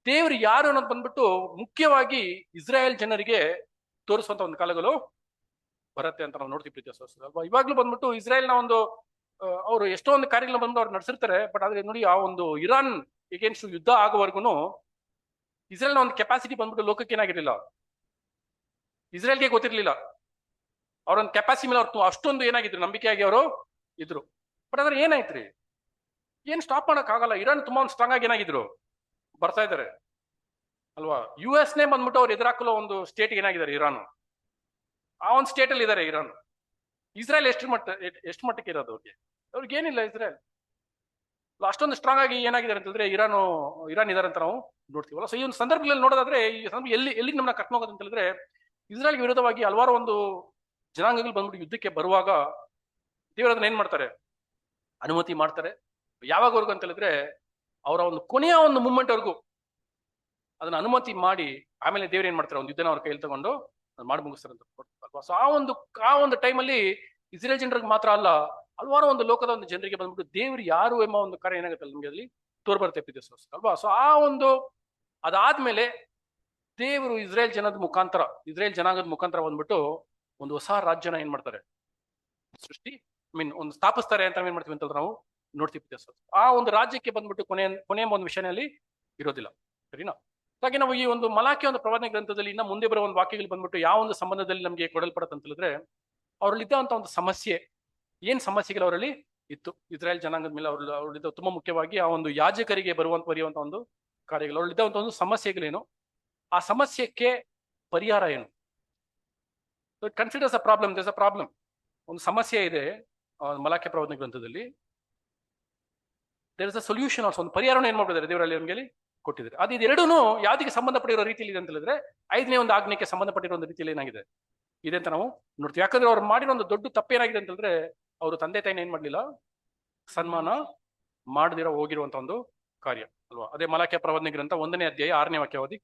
ದೇವ್ರು ಯಾರು ಅನ್ನೋದು ಬಂದ್ಬಿಟ್ಟು ಮುಖ್ಯವಾಗಿ ಇಸ್ರಾಯೇಲ್ ಜನರಿಗೆ ತೋರಿಸುವಂತ ಒಂದು ಕಾಲಗಳು ಬರುತ್ತೆ ಅಂತ ನಾವು ನೋಡ್ತೀವಿ ಪ್ರೀತಿಯ ಸಹೋದರರೇ ಅಲ್ವಾ. ಇವಾಗ್ಲೂ ಬಂದ್ಬಿಟ್ಟು ಇಸ್ರಾಯೇಲ್ನ ಒಂದು ಅವರು ಎಷ್ಟೋ ಒಂದು ಕಾರ್ಯಗಳನ್ನ ಬಂದು ಅವ್ರು ನಡೆಸಿರ್ತಾರೆ. ಬಟ್ ಆದ್ರೆ ನೋಡಿ, ಆ ಒಂದು ಇರಾನ್ ಎಗೇನ್ಸ್ಟ್ ಯುದ್ಧ ಆಗುವವರೆಗೂ ಇಸ್ರೇಲ್ನ ಒಂದು ಕೆಪಾಸಿಟಿ ಬಂದ್ಬಿಟ್ಟು ಲೋಕಕ್ಕೆ ಏನಾಗಿರ್ಲಿಲ್ಲ, ಇಸ್ರೇಲ್ಗೆ ಗೊತ್ತಿರ್ಲಿಲ್ಲ. ಅವ್ರೊಂದು ಕೆಪಾಸಿಟಿ ಮೇಲೆ ಅವ್ರು ಅಷ್ಟೊಂದು ಏನಾಗಿದ್ರು, ನಂಬಿಕೆಯಾಗಿ ಅವರು ಇದ್ರು. ಬಟ್ ಅದ್ರ ಏನಾಯ್ತ್ರಿ, ಏನ್ ಸ್ಟಾಪ್ ಮಾಡಕ್ ಆಗಲ್ಲ. ಇರಾನ್ ತುಂಬಾ ಒಂದು ಸ್ಟ್ರಾಂಗ್ ಆಗಿ ಏನಾಗಿದ್ರು ಬರ್ತಾ ಇದಾರೆ ಅಲ್ವಾ. US ನೇ ಬಂದ್ಬಿಟ್ಟು ಅವ್ರು ಎದುರಾಕಲು ಒಂದು ಸ್ಟೇಟ್ ಏನಾಗಿದ್ದಾರೆ ಇರಾನ್, ಆ ಒಂದು ಸ್ಟೇಟ್ ಅಲ್ಲಿ ಇದಾರೆ ಇರಾನ್. ಇಸ್ರೇಲ್ ಎಷ್ಟು ಮಟ್ಟಕ್ಕೆ ಇರೋದು ಅವ್ರಿಗೆ ಏನಿಲ್ಲ. ಇಸ್ರೇಲ್ ಅಷ್ಟೊಂದು ಸ್ಟ್ರಾಂಗ್ ಆಗಿ ಏನಾಗಿದ್ದಾರೆ ಅಂತಂದ್ರೆ ಇರಾನ್ ಇದಾರೆ ಅಂತ ನಾವು ನೋಡ್ತೀವಲ್ಲ. ಸೊ ಈ ಒಂದು ಸಂದರ್ಭದಲ್ಲಿ ನೋಡೋದಾದ್ರೆ ಈ ಸಂದರ್ಭ ಎಲ್ಲಿ ನಮ್ಮನ್ನ ಕರ್ಕೊಂಡು ಹೋಗೋದು ಅಂತ ಹೇಳಿದ್ರೆ, ಇಸ್ರೇಲ್ಗೆ ವಿರೋಧವಾಗಿ ಹಲವಾರು ಒಂದು ಜನಾಂಗಗಳು ಬಂದ್ಬಿಟ್ಟು ಯುದ್ಧಕ್ಕೆ ಬರುವಾಗ ದೇವರು ಅದನ್ನ ಏನ್ ಮಾಡ್ತಾರೆ, ಅನುಮತಿ ಮಾಡ್ತಾರೆ. ಯಾವಾಗವರೆಗೂ ಅಂತ ಹೇಳಿದ್ರೆ ಅವರ ಒಂದು ಕೊನೆಯ ಒಂದು ಮೂಮೆಂಟ್ ವರ್ಗೂ ಅದನ್ನ ಅನುಮತಿ ಮಾಡಿ ಆಮೇಲೆ ದೇವ್ರು ಏನ್ ಮಾಡ್ತಾರೆ, ಒಂದು ಯುದ್ಧನ ಅವ್ರ ಕೈಯಲ್ಲಿ ತಗೊಂಡು ಮಾಡಿ ಮುಗಿಸ್ತಾರೆ ಅಂತ ಅಲ್ವಾ. ಸೊ ಆ ಒಂದು ಟೈಮಲ್ಲಿ ಇಸ್ರೇಲ್ ಜನರಿಗೆ ಮಾತ್ರ ಅಲ್ಲ, ಹಲವಾರು ಒಂದು ಲೋಕದ ಒಂದು ಜನರಿಗೆ ಬಂದ್ಬಿಟ್ಟು ದೇವ್ರು ಯಾರು ಎಂಬ ಒಂದು ಕಾರ್ಯ ಏನಾಗುತ್ತೆ ನಮ್ಗೆ ಅಲ್ಲಿ ತೋರ್ ಬರುತ್ತೆ ಅಲ್ವಾ. ಸೊ ಅದಾದ್ಮೇಲೆ ದೇವರು ಇಸ್ರೇಲ್ ಜನಾಂಗದ ಮುಖಾಂತರ ಬಂದ್ಬಿಟ್ಟು ಒಂದು ಹೊಸ ರಾಜ್ಯನ ಏನ್ ಮಾಡ್ತಾರೆ, ಒಂದು ಸ್ಥಾಪಿಸ್ತಾರೆ ಅಂತ ಏನ್ ಮಾಡ್ತೀವಿ ಅಂತ ನಾವು ನೋಡ್ತೀವಿ. ಆ ಒಂದು ರಾಜ್ಯಕ್ಕೆ ಬಂದ್ಬಿಟ್ಟು ಕೊನೆಯ ಒಂದು ವಿಷಯದಲ್ಲಿ ಇರೋದಿಲ್ಲ, ಸರಿನಾ. ಹಾಗೆ ನಾವು ಈ ಒಂದು ಮಲಾಕಿ ಒಂದು ಪ್ರವಾದನೆ ಗ್ರಂಥದಲ್ಲಿ ಇನ್ನ ಮುಂದೆ ಬರೋ ಒಂದು ವಾಕ್ಯಗಳು ಬಂದ್ಬಿಟ್ಟು ಯಾವ ಒಂದು ಸಂಬಂಧದಲ್ಲಿ ನಮಗೆ ಕೊಡಲ್ಪಡುತ್ತೆ ಅಂತ ಹೇಳಿದ್ರೆ, ಅವರಲ್ಲಿದ್ದಂತ ಒಂದು ಸಮಸ್ಯೆ, ಏನ್ ಸಮಸ್ಯೆಗಳು ಅವರಲ್ಲಿ ಇತ್ತು ಇಸ್ರಾಯೇಲ್ ಜನಾಂಗದ ಮೇಲೆ ಅವರಲ್ಲಿದ್ದ ತುಂಬಾ ಮುಖ್ಯವಾಗಿ ಆ ಒಂದು ಯಾಜಕರಿಗೆ ಬರೆಯುವಂತ ಒಂದು ಕಾರ್ಯಗಳು, ಅವರಲ್ಲಿದ್ದಂತ ಒಂದು ಸಮಸ್ಯೆಗಳೇನು, ಆ ಸಮಸ್ಯೆಗೆ ಪರಿಹಾರ ಏನು. It considers a problem. There's a problem, ಒಂದು ಸಮಸ್ಯೆ ಇದೆ ಮಲಾಕಿ ಪ್ರವಾದನೆ ಗ್ರಂಥದಲ್ಲಿ. There is a solution also, ಒಂದು ಪರಿಹಾರವನ್ನು ಏನ್ ಮಾಡ್ಬಿಟ್ಟಿದ್ದಾರೆ ದೇವರಲ್ಲಿ ಅವನಿಗೆ ಕೊಟ್ಟಿದ್ದಾರೆ. ಅದು ಇದೆರಡೂ ಯಾವ್ದಕ್ಕೆ ಸಂಬಂಧಪಟ್ಟಿರೋ ರೀತಿಯಲ್ಲಿ ಇದೆ ಅಂತ ಹೇಳಿದ್ರೆ, 5ನೇ ಒಂದು ಆಜ್ಞೆಗೆ ಸಂಬಂಧಪಟ್ಟಿರೋ ಒಂದು ರೀತಿಯಲ್ಲಿ ಏನಾಗಿದೆ ಇದೆ ಅಂತ ನಾವು ನೋಡ್ತೀವಿ. ಯಾಕಂದ್ರೆ ಅವ್ರು ಮಾಡಿರೋ ಒಂದು ದೊಡ್ಡ ತಪ್ಪೇನಾಗಿದೆ ಅಂತ ಹೇಳಿದ್ರೆ, ಅವರು ತಂದೆ ತಾಯಿನ ಏನ್ ಮಾಡ್ಲಿಲ್ಲ, ಸನ್ಮಾನ ಮಾಡದಿರೋ ಹೋಗಿರುವಂತ ಒಂದು ಕಾರ್ಯ ಅಲ್ವಾ. ಅದೇ ಮಲಾಕಿಯ ಪ್ರವಾದನೆ ಗ್ರಂಥ 1ನೇ ಅಧ್ಯಾಯ 6ನೇ ವಾಕ್ಯವಾದಿ,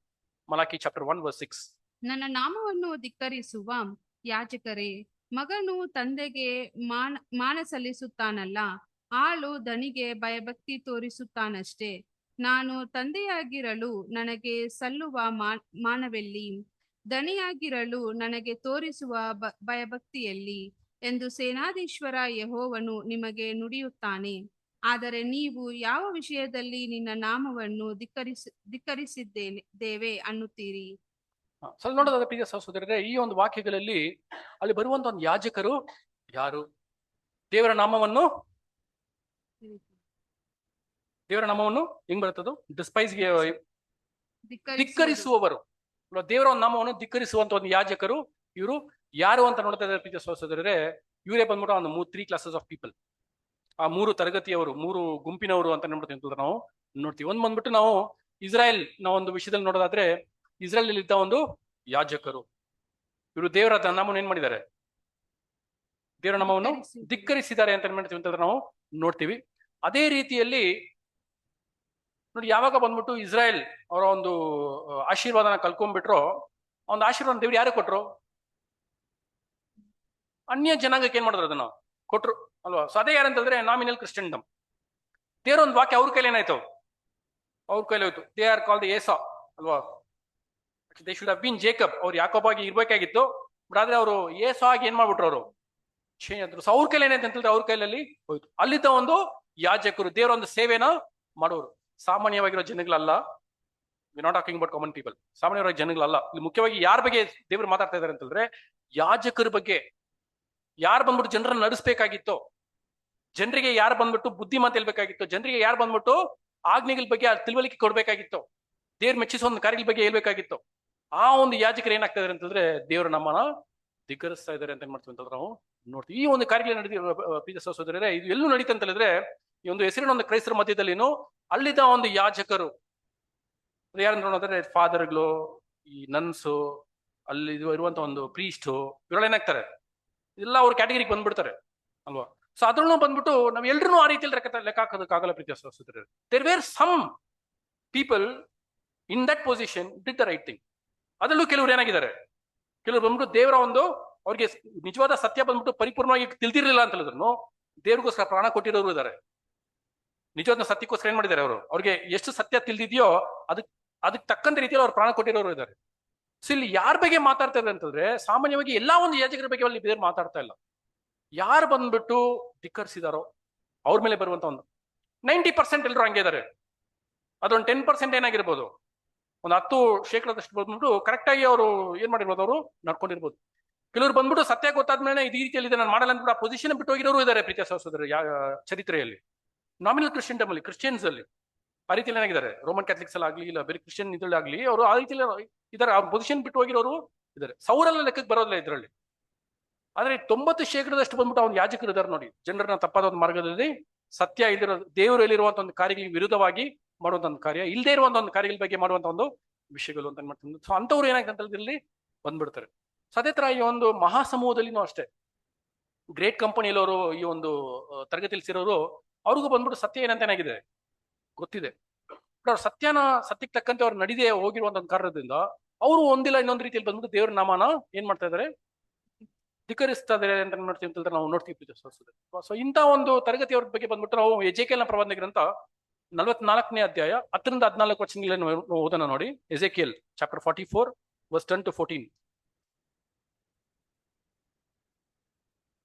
ಮಲಾಕಿ ಚಾಪ್ಟರ್ 1:6. ನನ್ನ ನಾಮವನ್ನು ಧಿಕ್ಕರಿಸುವ ಯಾಜಕರೇ, ಮಗನು ತಂದೆಗೆ ಮಾನ ಸಲ್ಲಿಸುತ್ತಾನಲ್ಲ, ಆಳು ದಣಿಗೆ ಭಯಭಕ್ತಿ ತೋರಿಸುತ್ತಾನಷ್ಟೇ. ನಾನು ತಂದೆಯಾಗಿರಲು ನನಗೆ ಸಲ್ಲುವ ಮಾನವೆಲ್ಲಿ, ದಣಿಯಾಗಿರಲು ನನಗೆ ತೋರಿಸುವ ಭಯಭಕ್ತಿಯಲ್ಲಿ ಎಂದು ಸೇನಾಧೀಶ್ವರ ಯೆಹೋವನು ನಿಮಗೆ ನುಡಿಯುತ್ತಾನೆ. ಆದರೆ ನೀವು ಯಾವ ವಿಷಯದಲ್ಲಿ ನಿನ್ನ ನಾಮವನ್ನು ಧಿಕ್ಕರಿಸಿದ್ದೇವೆ ಅನ್ನುತ್ತೀರಿ. ಸ್ವಲ್ಪ ನೋಡೋದಾದ್ರೆ ಪ್ರಿಯ ಸಹೋದರರೇ, ಈ ಒಂದು ವಾಕ್ಯಗಳಲ್ಲಿ ಅಲ್ಲಿ ಬರುವಂತ ಒಂದು ಯಾಜಕರು ಯಾರು, ದೇವರ ನಾಮವನ್ನು ಹೆಂಗ್ ಬರುತ್ತದು, ಡಿಸ್ಪೈಸ್ಗೆ ಧಿಕ್ಕರಿಸುವವರು, ದೇವರ ಒಂದು ನಾಮವನ್ನು ಧಿಕ್ಕರಿಸುವಂತ ಒಂದು ಯಾಜಕರು ಇವರು ಯಾರು ಅಂತ ನೋಡ್ತಾ ಇದ್ದಾರೆ ಪ್ರಿಯ ಸಹೋದರರೇ. ಇವರೇ ಬಂದ್ಬಿಟ್ಟು ಒಂದು 3 ಕ್ಲಾಸಸ್ ಆಫ್ ಪೀಪಲ್, ಆ 3 ತರಗತಿಯವರು, 3 ಗುಂಪಿನವರು ಅಂತ ನೋಡ್ತೀವಿ ನಾವು ನೋಡ್ತೀವಿ. ಒಂದ್ ಬಂದ್ಬಿಟ್ಟು ನಾವು ಇಸ್ರಾಯೇಲ್ ನಾವು ಒಂದು ವಿಷಯದಲ್ಲಿ ನೋಡೋದಾದ್ರೆ, ಇಸ್ರಾಯೇಲ್ ಅಲ್ಲಿ ಇದ್ದ ಒಂದು ಯಾಜಕರು, ಇವರು ದೇವರ ನಾಮವನ್ನು ಏನ್ ಮಾಡಿದ್ದಾರೆ, ದೇವರ ನಾಮವನ್ನು ಧಿಕ್ಕರಿಸಿದ್ದಾರೆ ಅಂತ ಮಾಡ್ತೀವಿ ಅಂತ ನಾವು ನೋಡ್ತೀವಿ. ಅದೇ ರೀತಿಯಲ್ಲಿ ನೋಡಿ, ಯಾವಾಗ ಬಂದ್ಬಿಟ್ಟು ಇಸ್ರಾಯೇಲ್ ಅವರ ಒಂದು ಆಶೀರ್ವಾದನ ಕಲ್ಕೊಂಡ್ಬಿಟ್ರು, ಒಂದು ಆಶೀರ್ವಾದ ದೇವ್ರು ಯಾರು ಕೊಟ್ರು, ಅನ್ಯ ಜನಾಂಗಕ್ಕೆ ಏನ್ ಮಾಡಿದ್ರು, ಅದನ್ನ ಕೊಟ್ರು ಅಲ್ವಾ. ಸೊ ಅದೇ ಯಾರಂತಂದ್ರೆ ನಾಮಿನಲ್ ಕ್ರಿಶ್ಚಿಯನ್ಡಮ್. ದೇವರ ಒಂದು ವಾಕ್ಯ ಅವ್ರ ಕೈಲಿ ಏನಾಯ್ತು, ಅವ್ರ ಕೈಲಿ ಹೋಯ್ತು. ದೇ ಆರ್ ಕಾಲ್ಡ್ ಏಸಾ ಅಲ್ವಾ. They should have been Jacob, ಅವ್ರು ಯಾಕೋಬ್ ಆಗಿ ಇರ್ಬೇಕಾಗಿತ್ತು. ಬಟ್ ಆದ್ರೆ ಅವರು ಏಸಾ ಆಗಿ ಏನ್ ಮಾಡ್ಬಿಟ್ರು, ಅವರು ಚೇಂಜ್ ಆದ್ರು. ಸೊ ಅವ್ರ ಕೈಲಿ ಏನಾಯ್ತು ಅಂತಂದ್ರೆ ಅವ್ರ ಕೈಲಲ್ಲಿ ಹೋಯ್ತು. ಅಲ್ಲಿದ್ದ ಒಂದು ಯಾಜಕರು ದೇವರ ಒಂದು ಸೇವೆನ ಮಾಡೋರು, ಸಾಮಾನ್ಯವಾಗಿರೋ ಜನಗಳಲ್ಲ. We not talking about common people, ಸಾಮಾನ್ಯವಾಗಿ ಜನಗಳಲ್ಲ. ಇಲ್ಲಿ ಮುಖ್ಯವಾಗಿ ಯಾರ ಬಗ್ಗೆ ದೇವರು ಮಾತಾಡ್ತಾ ಇದ್ದಾರೆ ಅಂತಂದ್ರೆ, ಯಾಜಕರ ಬಗ್ಗೆ. ಯಾರು ಬಂದ್ಬಿಟ್ಟು ಜನರನ್ನ ನಡೆಸಬೇಕಾಗಿತ್ತು, ಜನರಿಗೆ ಯಾರು ಬಂದ್ಬಿಟ್ಟು ಬುದ್ಧಿ ಮಾತು ಹೇಳ್ಬೇಕಾಗಿತ್ತು, ಜನರಿಗೆ ಯಾರು ಬಂದ್ಬಿಟ್ಟು ಆಜ್ಞೆಗಳ ಬಗ್ಗೆ ತಿಳುವಳಿಕೆ ಕೊಡ್ಬೇಕಾಗಿತ್ತು, ದೇವ್ರ ಮೆಚ್ಚಿಸೋ ಒಂದು ಕಾರ್ಯಗಳ ಬಗ್ಗೆ ಹೇಳ್ಬೇಕಾಗಿತ್ತು, ಆ ಒಂದು ಯಾಜಕರು ಏನಾಗ್ತಾ ಇದಾರೆ ಅಂತಂದ್ರೆ ದೇವರು ನಮ್ಮನ್ನ ಧಿಕ್ಕರಿಸ್ತಾ ಇದ್ದಾರೆ ಅಂತ ಏನ್ ಮಾಡ್ತೀವಿ ಅಂತ ನಾವು ನೋಡ್ತೀವಿ. ಈ ಒಂದು ಕಾರ್ಯಗಳು ಪ್ರಿಯ ಸಹೋದರರೇ, ಇದು ಎಲ್ಲೂ ನಡೀತಾ ಅಂತ ಹೇಳಿದ್ರೆ, ಈ ಒಂದು ಹೆಸರಿನ ಒಂದು ಕ್ರೈಸ್ತರ ಮಧ್ಯದಲ್ಲಿನೂ ಅಲ್ಲಿದ್ದ ಒಂದು ಯಾಜಕರು ಯಾರಂದ್ರೆ ನೋಡಿದ್ರೆ ಫಾದರ್ಗಳು, ಈ ನನ್ಸು, ಅಲ್ಲಿ ಇರುವಂತ ಒಂದು ಪ್ರೀಸ್ಟು, ಇವರೆಲ್ಲ ಏನಾಗ್ತಾರೆ, ಎಲ್ಲ ಅವ್ರ ಕ್ಯಾಟಗರಿಗೆ ಬಂದ್ಬಿಡ್ತಾರೆ ಅಲ್ವಾ. ಸೊ ಅದ್ರಲ್ಲೂ ಬಂದ್ಬಿಟ್ಟು ನಾವ್ ಎಲ್ರು ಆ ರೀತಿಯಲ್ಲಿ ಲೆಕ್ಕ ಹಾಕೋದಕ್ಕಾಗಲ್ಲ ಪ್ರೀತಿಯ ಸಹೋದರರೇ. There were some people in that position did the right thing. ಅದರಲ್ಲೂ ಕೆಲವ್ರು ಏನಾಗಿದ್ದಾರೆ, ಕೆಲವ್ರು ಬಂದ್ಬಿಟ್ಟು ದೇವರ ಒಂದು ಅವ್ರಿಗೆ ನಿಜವಾದ ಸತ್ಯ ಬಂದ್ಬಿಟ್ಟು ಪರಿಪೂರ್ಣವಾಗಿ ತಿಳಿದಿರಲಿಲ್ಲ ಅಂತ ಹೇಳಿದ್ರು ದೇವ್ರಿಗೋಸ್ಕರ ಪ್ರಾಣ ಕೊಟ್ಟಿರೋರು ಇದ್ದಾರೆ. ನಿಜವಾದ ಸತ್ಯಕ್ಕೋಸ್ಕರ ಏನ್ ಮಾಡಿದ್ದಾರೆ, ಅವ್ರಿಗೆ ಎಷ್ಟು ಸತ್ಯ ತಿಳಿದಿದೆಯೋ ಅದಕ್ಕೆ ತಕ್ಕಂತ ರೀತಿಯಲ್ಲಿ ಅವ್ರು ಪ್ರಾಣ ಕೊಟ್ಟಿರೋರು ಇದ್ದಾರೆ. ಸೊ ಇಲ್ಲಿ ಯಾರ ಬಗ್ಗೆ ಮಾತಾಡ್ತಾ ಇದ್ದಾರೆ ಅಂತಂದ್ರೆ, ಸಾಮಾನ್ಯವಾಗಿ ಎಲ್ಲಾ ಒಂದು ಯಾಜಕರ ಬಗ್ಗೆ ಅಲ್ಲಿ ಬೇರೆ ಮಾತಾಡ್ತಾ ಇಲ್ಲ. ಯಾರು ಬಂದ್ಬಿಟ್ಟು ಧಿಕ್ಕರಿಸಿದಾರೋ ಅವ್ರ ಮೇಲೆ ಬರುವಂತ ಒಂದು 90% ಎಲ್ಲರೂ ಹಂಗೆ ಇದಾರೆ. ಅದೊಂದು 10% ಏನಾಗಿರ್ಬೋದು, ಒಂದು 10% ಬಂದ್ಬಿಟ್ಟು ಕರೆಕ್ಟ್ ಆಗಿ ಅವರು ಏನ್ ಮಾಡಿರ್ಬೋದು, ಅವರು ನಡ್ಕೊಂಡಿರ್ಬೋದು. ಕೆಲವರು ಬಂದ್ಬಿಟ್ಟು ಸತ್ಯ ಗೊತ್ತಾದ್ಮೇಲೆ ಇದು ಈ ರೀತಿಯಲ್ಲಿ ನಾನು ಮಾಡಲ್ಲ ಅಂದ್ಬಿಟ್ಟು ಆ ಪೊಸಿಷನ್ ಬಿಟ್ಟು ಹೋಗಿರೋರು ಇದ್ದಾರೆ ಪ್ರೀತಿಯ ಸಹೋದರರು ಚರಿತ್ರೆಯಲ್ಲಿ. ನಾಮಿನಲ್ ಕ್ರಿಶ್ಚಿಯನ್ ಅಲ್ಲಿ, ಕ್ರಿಶ್ಚಿಯನ್ಸ್ ಅಲ್ಲಿ ಆ ರೀತಿಯಲ್ಲಿ ಏನಾಗಿದ್ದಾರೆ, ರೋಮನ್ ಕ್ಯಾಥಲಿಕ್ಸ್ ಅಲ್ಲಿ ಆಗ್ಲಿ, ಇಲ್ಲ ಬೇರೆ ಕ್ರಿಶ್ಚಿಯನ್ ಇದ್ರಲ್ಲಿ ಅವರು ಆ ರೀತಿಯಲ್ಲಿ ಇದಾರೆ, ಆ ಪೊಸಿಷನ್ ಬಿಟ್ಟು ಹೋಗಿರೋರು ಇದ್ದಾರೆ. ಸೌರೆಲ್ಲ ಲೆಕ್ಕಕ್ಕೆ ಬರೋದಿಲ್ಲ ಇದರಲ್ಲಿ. ಆದ್ರೆ 90% ಬಂದ್ಬಿಟ್ಟು ಅವ್ನು ಯಾಜಕರು ಇದಾರೆ ನೋಡಿ, ಜನರನ್ನ ತಪ್ಪಾದ ಒಂದು ಮಾರ್ಗದಲ್ಲಿ ಸತ್ಯ ಇಲ್ಲಿರೋ ದೇವರಲ್ಲಿರುವಂತ ಒಂದು ಕಾರ್ಯಗಳಿಗೆ ವಿರುದ್ಧವಾಗಿ ಮಾಡುವಂತ ಒಂದು ಕಾರ್ಯ, ಇಲ್ಲದೆ ಇರುವಂತ ಒಂದು ಕಾರ್ಯಗಳ ಬಗ್ಗೆ ಮಾಡುವಂತ ಒಂದು ವಿಷಯಗಳು ಅಂತ ಮಾಡ್ತೀನಿ. ಸೊ ಅಂತವ್ರು ಏನಾಗ್ತಂತ ಇದರಲ್ಲಿ ಬಂದ್ಬಿಡ್ತಾರೆ. ಸೊ ಅದೇ ತರ ಈ ಒಂದು ಮಹಾ ಸಮೂಹದಲ್ಲಿನೂ ಅಷ್ಟೇ, ಗ್ರೇಟ್ ಕಂಪನಿಯಲ್ಲವರು ಈ ಒಂದು ತರಗತಿಯಲ್ಲಿ ಸೇರೋರು ಅವ್ರಿಗೂ ಬಂದ್ಬಿಟ್ಟು ಸತ್ಯ ಏನಂತ ಏನಾಗಿದೆ ಗೊತ್ತಿದೆ. ಅವ್ರು ಸತ್ಯಕ್ಕೆ ತಕ್ಕಂತೆ ಅವ್ರು ನಡಿದೇ ಹೋಗಿರುವಂತ ಒಂದು ಕಾರಣದಿಂದ ಅವರು ಒಂದಿಲ್ಲ ಇನ್ನೊಂದು ರೀತಿಯಲ್ಲಿ ಬಂದ್ಬಿಟ್ಟು ದೇವ್ರ ನಾಮನ ಏನ್ ಮಾಡ್ತಾ ಇದಾರೆ, ಧಿಕ್ಕರಿಸ್ತಾ ಇದಾರೆ ಅಂತ ನೋಡ್ತೀವಿ ನಾವು ನೋಡ್ತೀವಿ. ಸೊ ಇಂಥ ಒಂದು ತರಗತಿಯವ್ರ ಬಗ್ಗೆ ಬಂದ್ಬಿಟ್ಟು ನಾವು ಎಜೆಕಿಯಲ್ನ ಪ್ರವಾದನೆ ಗ್ರಂಥ 44ನೇ ಅಧ್ಯಾಯ 10ರಿಂದ 14 ವಚನಗಳನ್ನು ಓದೋಣ ನೋಡಿ. Ezekiel chapter 44 verse 10 to 14.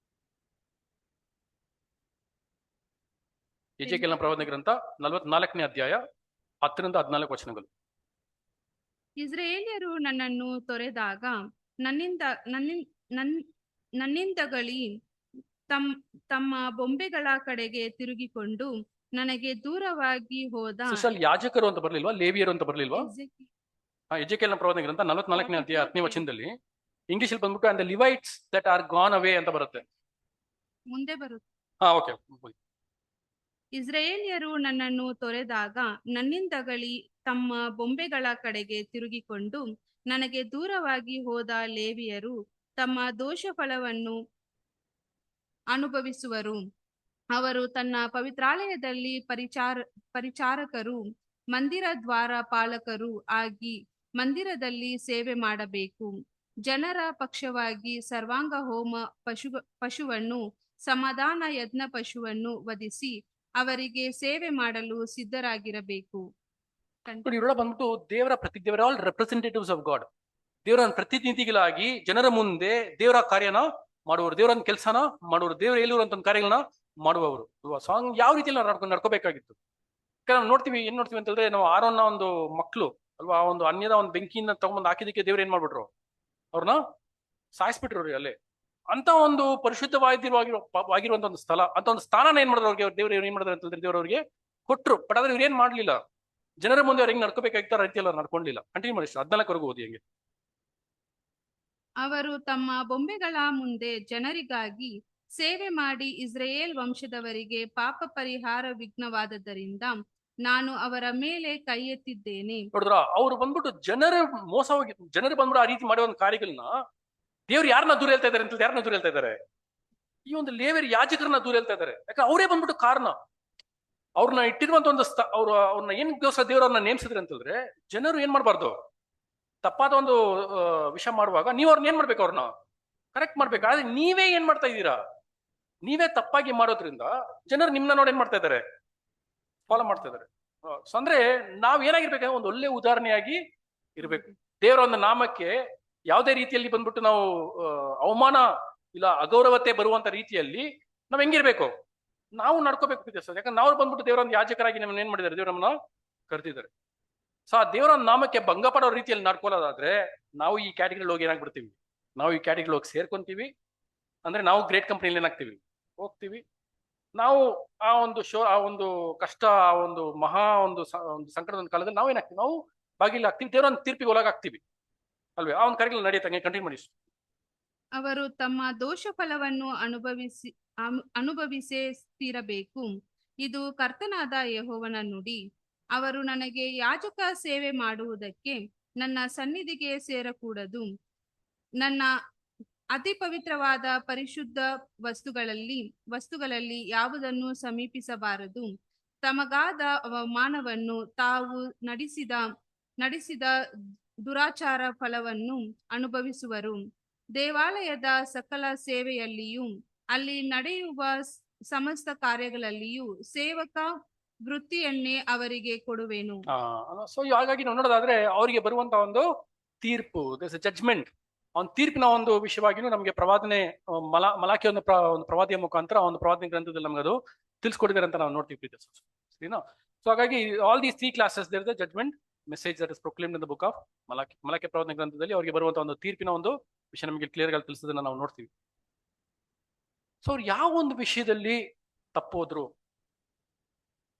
ಎಜೆಕಿಯಲ್ನ ಪ್ರವಾದನೆ ಗ್ರಂಥ 44ನೇ ಅಧ್ಯಾಯ 10ರಿಂದ 14 ವಚನಗಳು. ಇಸ್ರಾಯೇಲ್ಯರು ನನ್ನನ್ನು ತೊರೆದಾಗ ನನ್ನಿಂದಗಳಿ ತಮ್ಮ ಬೊಂಬೆಗಳ ಕಡೆಗೆ ತಿರುಗಿಕೊಂಡು ನನಗೆ ದೂರವಾಗಿ ಹೋದ. ಯಾಜಕರು ಅಂತ ಬರ್ಲಿಲ್ವಾ, ಲೇವಿಯರು ಅಂತ ಬರ್ಲಿಲ್ವಾ? ಎಜೆಕಿಯಲ್ನ ಪ್ರವಾದನೆ ಗ್ರಂಥ 44ನೇ ಅಧ್ಯಾಯ 10ನೇ ವಚನದಲ್ಲಿ ಇಂಗ್ಲಿಷ್ ಅಲ್ಲಿ ಬಂದ್ಬಿಟ್ಟು and the Levites that are gone away ಅಂತ ಬರುತ್ತೆ. ಮುಂದೆ ಬರುತ್ತೆ. ಓಕೆ. ಇಸ್ರಾಯೇಲ್ಯರು ನನ್ನನ್ನು ತೊರೆದಾಗ ನನ್ನಿಂದಗಳಿ ತಮ್ಮ ಬೊಂಬೆಗಳ ಕಡೆಗೆ ತಿರುಗಿಕೊಂಡು ನನಗೆ ದೂರವಾಗಿ ಹೋದ ಲೇವಿಯರು ತಮ್ಮ ದೋಷ ಫಲವನ್ನು ಅನುಭವಿಸುವರು. ಅವರು ತನ್ನ ಪವಿತ್ರಾಲಯದಲ್ಲಿ ಪರಿಚಾರಕರು, ಮಂದಿರ ದ್ವಾರ ಪಾಲಕರು ಆಗಿ ಮಂದಿರದಲ್ಲಿ ಸೇವೆ ಮಾಡಬೇಕು. ಜನರ ಪಕ್ಷವಾಗಿ ಸರ್ವಾಂಗ ಹೋಮ ಪಶುವನ್ನು, ಸಮಾಧಾನ ಯಜ್ಞ ಪಶುವನ್ನು ವಧಿಸಿ ಅವರಿಗೆ ಸೇವೆ ಮಾಡಲು ಸಿದ್ಧರಾಗಿರಬೇಕು. ಇವರೆಲ್ಲ ಬಂದ್ಬಿಟ್ಟು ದೇವರ ದೇವರ ಆಲ್ ರೆಪ್ರೆಸೆಂಟೇಟಿವ್ಸ್ ಆಫ್ ಗಾಡ್, ದೇವರ ಪ್ರತಿನಿಧಿಗಳಾಗಿ ಜನರ ಮುಂದೆ ದೇವರ ಕಾರ್ಯನ ಮಾಡುವವರು, ದೇವರ ಕೆಲಸನ ಮಾಡುವರು, ದೇವರ ಹೇಳಿರುವಂತ ಕಾರ್ಯಗಳನ್ನ ಮಾಡುವವರು. ಸಾಂಗ್ ಯಾವ ರೀತಿಯಲ್ಲಿ ನಡ್ಕೋಬೇಕಾಗಿತ್ತು. ನಾವು ನೋಡ್ತೀವಿ, ಏನ್ ನೋಡ್ತೀವಿ ಅಂತಂದ್ರೆ, ನಾವು ಆರೋನ್ನ ಒಂದು ಮಕ್ಕಳು ಅಲ್ವಾ, ಆ ಒಂದು ಅನ್ಯದ ಒಂದು ಬೆಂಕಿಯಿಂದ ತಗೊಂಡ್ ಹಾಕಿದಕ್ಕೆ ದೇವ್ರು ಏನ್ ಮಾಡ್ಬಿಟ್ರು, ಅವ್ರನ್ನ ಸಾಯಿಸ್ಬಿಟ್ರು ಅವ್ರಿಗೆ ಅಲ್ಲೇ. ಅಂತ ಒಂದು ಪರಿಶುದ್ಧವಾಗಿರುವಂತ ಒಂದು ಸ್ಥಳ, ಅಂತ ಒಂದು ಸ್ಥಾನನ ಏನ್ ಮಾಡಿದ್ರು ಅವ್ರಿಗೆ ದೇವ್ರು ಏನ್ ಮಾಡಿದ್ರು ಅಂತಂದ್ರೆ ದೇವ್ರ ಅವ್ರಿಗೆ ಕೊಟ್ರು. ಬಟ್ ಆದ್ರೆ ಇವ್ರು ಏನ್ ಮಾಡ್ಲಿಲ್ಲ, ಜನರ ಮುಂದೆ ಅವ್ರು ಹೆಂಗ್ ನಡ್ಕೋಬೇಕಾಗಿತ್ತು ಆ ರೀತಿಯಲ್ಲಿ ಅವ್ರು ನಡ್ಕೊಂಡಿಲ್ಲ. ಕಂಟಿನ್ಯೂ ಮಾಡಿ 14ವರೆಗೂ ಓದಿ ಹಂಗೆ. ಅವರು ತಮ್ಮ ಬೊಂಬೆಗಳ ಮುಂದೆ ಜನರಿಗಾಗಿ ಸೇವೆ ಮಾಡಿ ಇಸ್ರಾಯೇಲ್ ವಂಶದವರಿಗೆ ಪಾಪ ಪರಿಹಾರ ವಿಘ್ನವಾದದ್ದರಿಂದ ನಾನು ಅವರ ಮೇಲೆ ಕೈ ಎತ್ತಿದ್ದೇನೆ. ನೋಡಿದ್ರ, ಅವ್ರು ಬಂದ್ಬಿಟ್ಟು ಜನರು ಬಂದ್ಬಿಟ್ಟು ಆ ರೀತಿ ಮಾಡೋ ಒಂದು ಕಾರ್ಯಗಳನ್ನ ದೇವ್ರು ಯಾರನ್ನ ದೂರ ಹೇಳ್ತಾ ಇದಾರೆ ಅಂತ, ಯಾರನ್ನ ದೂರ ಹೇಳ್ತಾ ಇದಾರೆ, ಈ ಒಂದು ಲೇವಿಯರ್ ಯಾಜಕರನ್ನ ದೂರ ಹೇಳ್ತಾ ಇದಾರೆ. ಯಾಕಂದ್ರೆ ಅವರೇ ಬಂದ್ಬಿಟ್ಟು ಕಾರಣ. ಅವ್ರನ್ನ ಇಟ್ಟಿರುವಂತ ಒಂದು ಅವ್ರನ್ನ ಏನ್ ದಿವಸ ದೇವ್ರ ಅವ್ರನ್ನ ನೇಮಿಸಿದ್ರೆ ಅಂತಂದ್ರೆ, ಜನರು ಏನ್ ಮಾಡ್ಬಾರ್ದು, ತಪ್ಪಾದ ಒಂದು ವಿಷಯ ಮಾಡುವಾಗ ನೀವು ಅವ್ರನ್ನ ಏನ್ ಮಾಡ್ಬೇಕು, ಅವ್ರನ್ನ ಕರೆಕ್ಟ್ ಮಾಡ್ಬೇಕು. ಆದ್ರೆ ನೀವೇ ಏನ್ ಮಾಡ್ತಾ ಇದ್ದೀರಾ, ನೀವೇ ತಪ್ಪಾಗಿ ಮಾಡೋದ್ರಿಂದ ಜನರು ನಿಮ್ನ ನೋಡಿ ಏನ್ ಮಾಡ್ತಾ ಇದಾರೆ, ಫಾಲೋ ಮಾಡ್ತಾ ಇದಾರೆ. ಸೊ ಅಂದ್ರೆ ನಾವ್ ಏನಾಗಿರ್ಬೇಕಂದ್ರೆ ಒಂದು ಒಳ್ಳೆ ಉದಾಹರಣೆಯಾಗಿ ಇರ್ಬೇಕು. ದೇವರ ಒಂದು ನಾಮಕ್ಕೆ ಯಾವುದೇ ರೀತಿಯಲ್ಲಿ ಬಂದ್ಬಿಟ್ಟು ನಾವು ಅವಮಾನ ಇಲ್ಲ ಅಗೌರವತೆ ಬರುವಂತ ರೀತಿಯಲ್ಲಿ ನಾವ್ ಹೆಂಗಿರ್ಬೇಕು, ನಾವು ನಡ್ಕೋಬೇಕು. ಯಾಕಂದ್ರೆ ನಾವು ಬಂದ್ಬಿಟ್ಟು ದೇವರ ಒಂದು ಯಾಜಕರಾಗಿ ನಮ್ಮನ್ನ ಏನ್ ಮಾಡಿದ್ದಾರೆ, ದೇವ್ರ ನಮ್ಮನ್ನ ಕರೆದಿದ್ದಾರೆ. ಸೊ ಆ ದೇವರ ನಾಮಕ್ಕೆ ಭಂಗ ಪಡೋ ರೀತಿಯಲ್ಲಿ ನಡ್ಕೊಳ್ಳೋದಾದ್ರೆ ನಾವು ಈ ಕ್ಯಾಟಗರಿಲಿ ಹೋಗಿ ಏನಾಗ್ಬಿಡ್ತೀವಿ, ನಾವು ಈ ಕ್ಯಾಟಗರಿ ಹೋಗಿ ಸೇರ್ಕೊಂತೀವಿ. ಅಂದ್ರೆ ನಾವು ಗ್ರೇಟ್ ಕಂಪ್ನಿಯಲ್ಲಿ ಏನಾಗ್ತೀವಿ, ಹೋಗ್ತೀವಿ. ನಾವು ಆ ಒಂದು ಕಷ್ಟ, ಆ ಒಂದು ಮಹಾ ಒಂದು ಸಂಕಟದ ಒಂದು ಕಾಲದಲ್ಲಿ ನಾವು ಏನಾಗ್ತೀವಿ, ನಾವು ಬಾಗಿಲಾಗ್ತೀವಿ, ದೇವರ ಒಂದು ತೀರ್ಪಿಗೆ ಒಳಗಾಗ್ತೀವಿ ಅಲ್ವೇ. ಆ ಒಂದು ಕಾರ್ಯಗಳು ನಡೆಯುತ್ತಂಗೆ ಕಂಟಿನ್ಯೂ ಮಾಡಿ. ಅವರು ತಮ್ಮ ದೋಷ ಫಲವನ್ನು ಅನುಭವಿಸಿರಬೇಕು. ಇದು ಕರ್ತನಾದ ಯೆಹೋವನ ನುಡಿ. ಅವರು ನನಗೆ ಯಾಜಕ ಸೇವೆ ಮಾಡುವುದಕ್ಕೆ ನನ್ನ ಸನ್ನಿಧಿಗೆ ಸೇರಕೂಡದು. ನನ್ನ ಅತಿ ಪವಿತ್ರವಾದ ಪರಿಶುದ್ಧ ವಸ್ತುಗಳಲ್ಲಿ ಯಾವುದನ್ನು ಸಮೀಪಿಸಬಾರದು. ತಮಗಾದ ಅವಮಾನವನ್ನು ತಾವು ನಡೆಸಿದ ದುರಾಚಾರ ಫಲವನ್ನು ಅನುಭವಿಸುವರು. ದೇವಾಲಯದ ಸಕಲ ಸೇವೆಯಲ್ಲಿಯೂ ಅಲ್ಲಿ ನಡೆಯುವ ಸಮಸ್ತ ಕಾರ್ಯಗಳಲ್ಲಿಯೂ ಸೇವಕ ವೃತ್ತಿಯನ್ನೇ ಅವರಿಗೆ ಕೊಡುವೆನು. ಸೊ ಹಾಗಾಗಿ ನಾವು ನೋಡೋದಾದ್ರೆ ಅವರಿಗೆ ಬರುವಂತ ಒಂದು ತೀರ್ಪು, ಜಡ್ಜ್ಮೆಂಟ್, ಒಂದು ತೀರ್ಪಿನ ಒಂದು ವಿಷಯವಾಗಿನೂ ನಮಗೆ ಪ್ರವಾದನೆ ಮಲಾಖಿ ಒಂದು ಪ್ರವಾದಿಯ ಮುಖಾಂತರ ಒಂದು ಪ್ರವಾದನೆ ಗ್ರಂಥದಲ್ಲಿ ನಮ್ಗೆ ಅದು ತಿಳಿಸ್ಕೊಟ್ಟಿದ್ದಾರೆ ಅಂತ ನಾವು ನೋಡ್ತೀವಿ. ಸರಿನಾ? ಸೊ ಹಾಗಾಗಿ all these 3 classes there is a judgment, message that is proclaimed in the book of Malachi ಪ್ರವಾದನೆ ಗ್ರಂಥದಲ್ಲಿ ಅವರಿಗೆ ಬರುವಂತಹ ಒಂದು ತೀರ್ಪಿನ ಒಂದು ವಿಷಯ ನಮಗೆ ಕ್ಲಿಯರ್ ಆಗಿ ತಿಳಿಸೋದನ್ನ ನಾವು ನೋಡ್ತೀವಿ. ಸೊ ಅವ್ರು ಯಾವ ಒಂದು ವಿಷಯದಲ್ಲಿ ತಪ್ಪೋದ್ರು,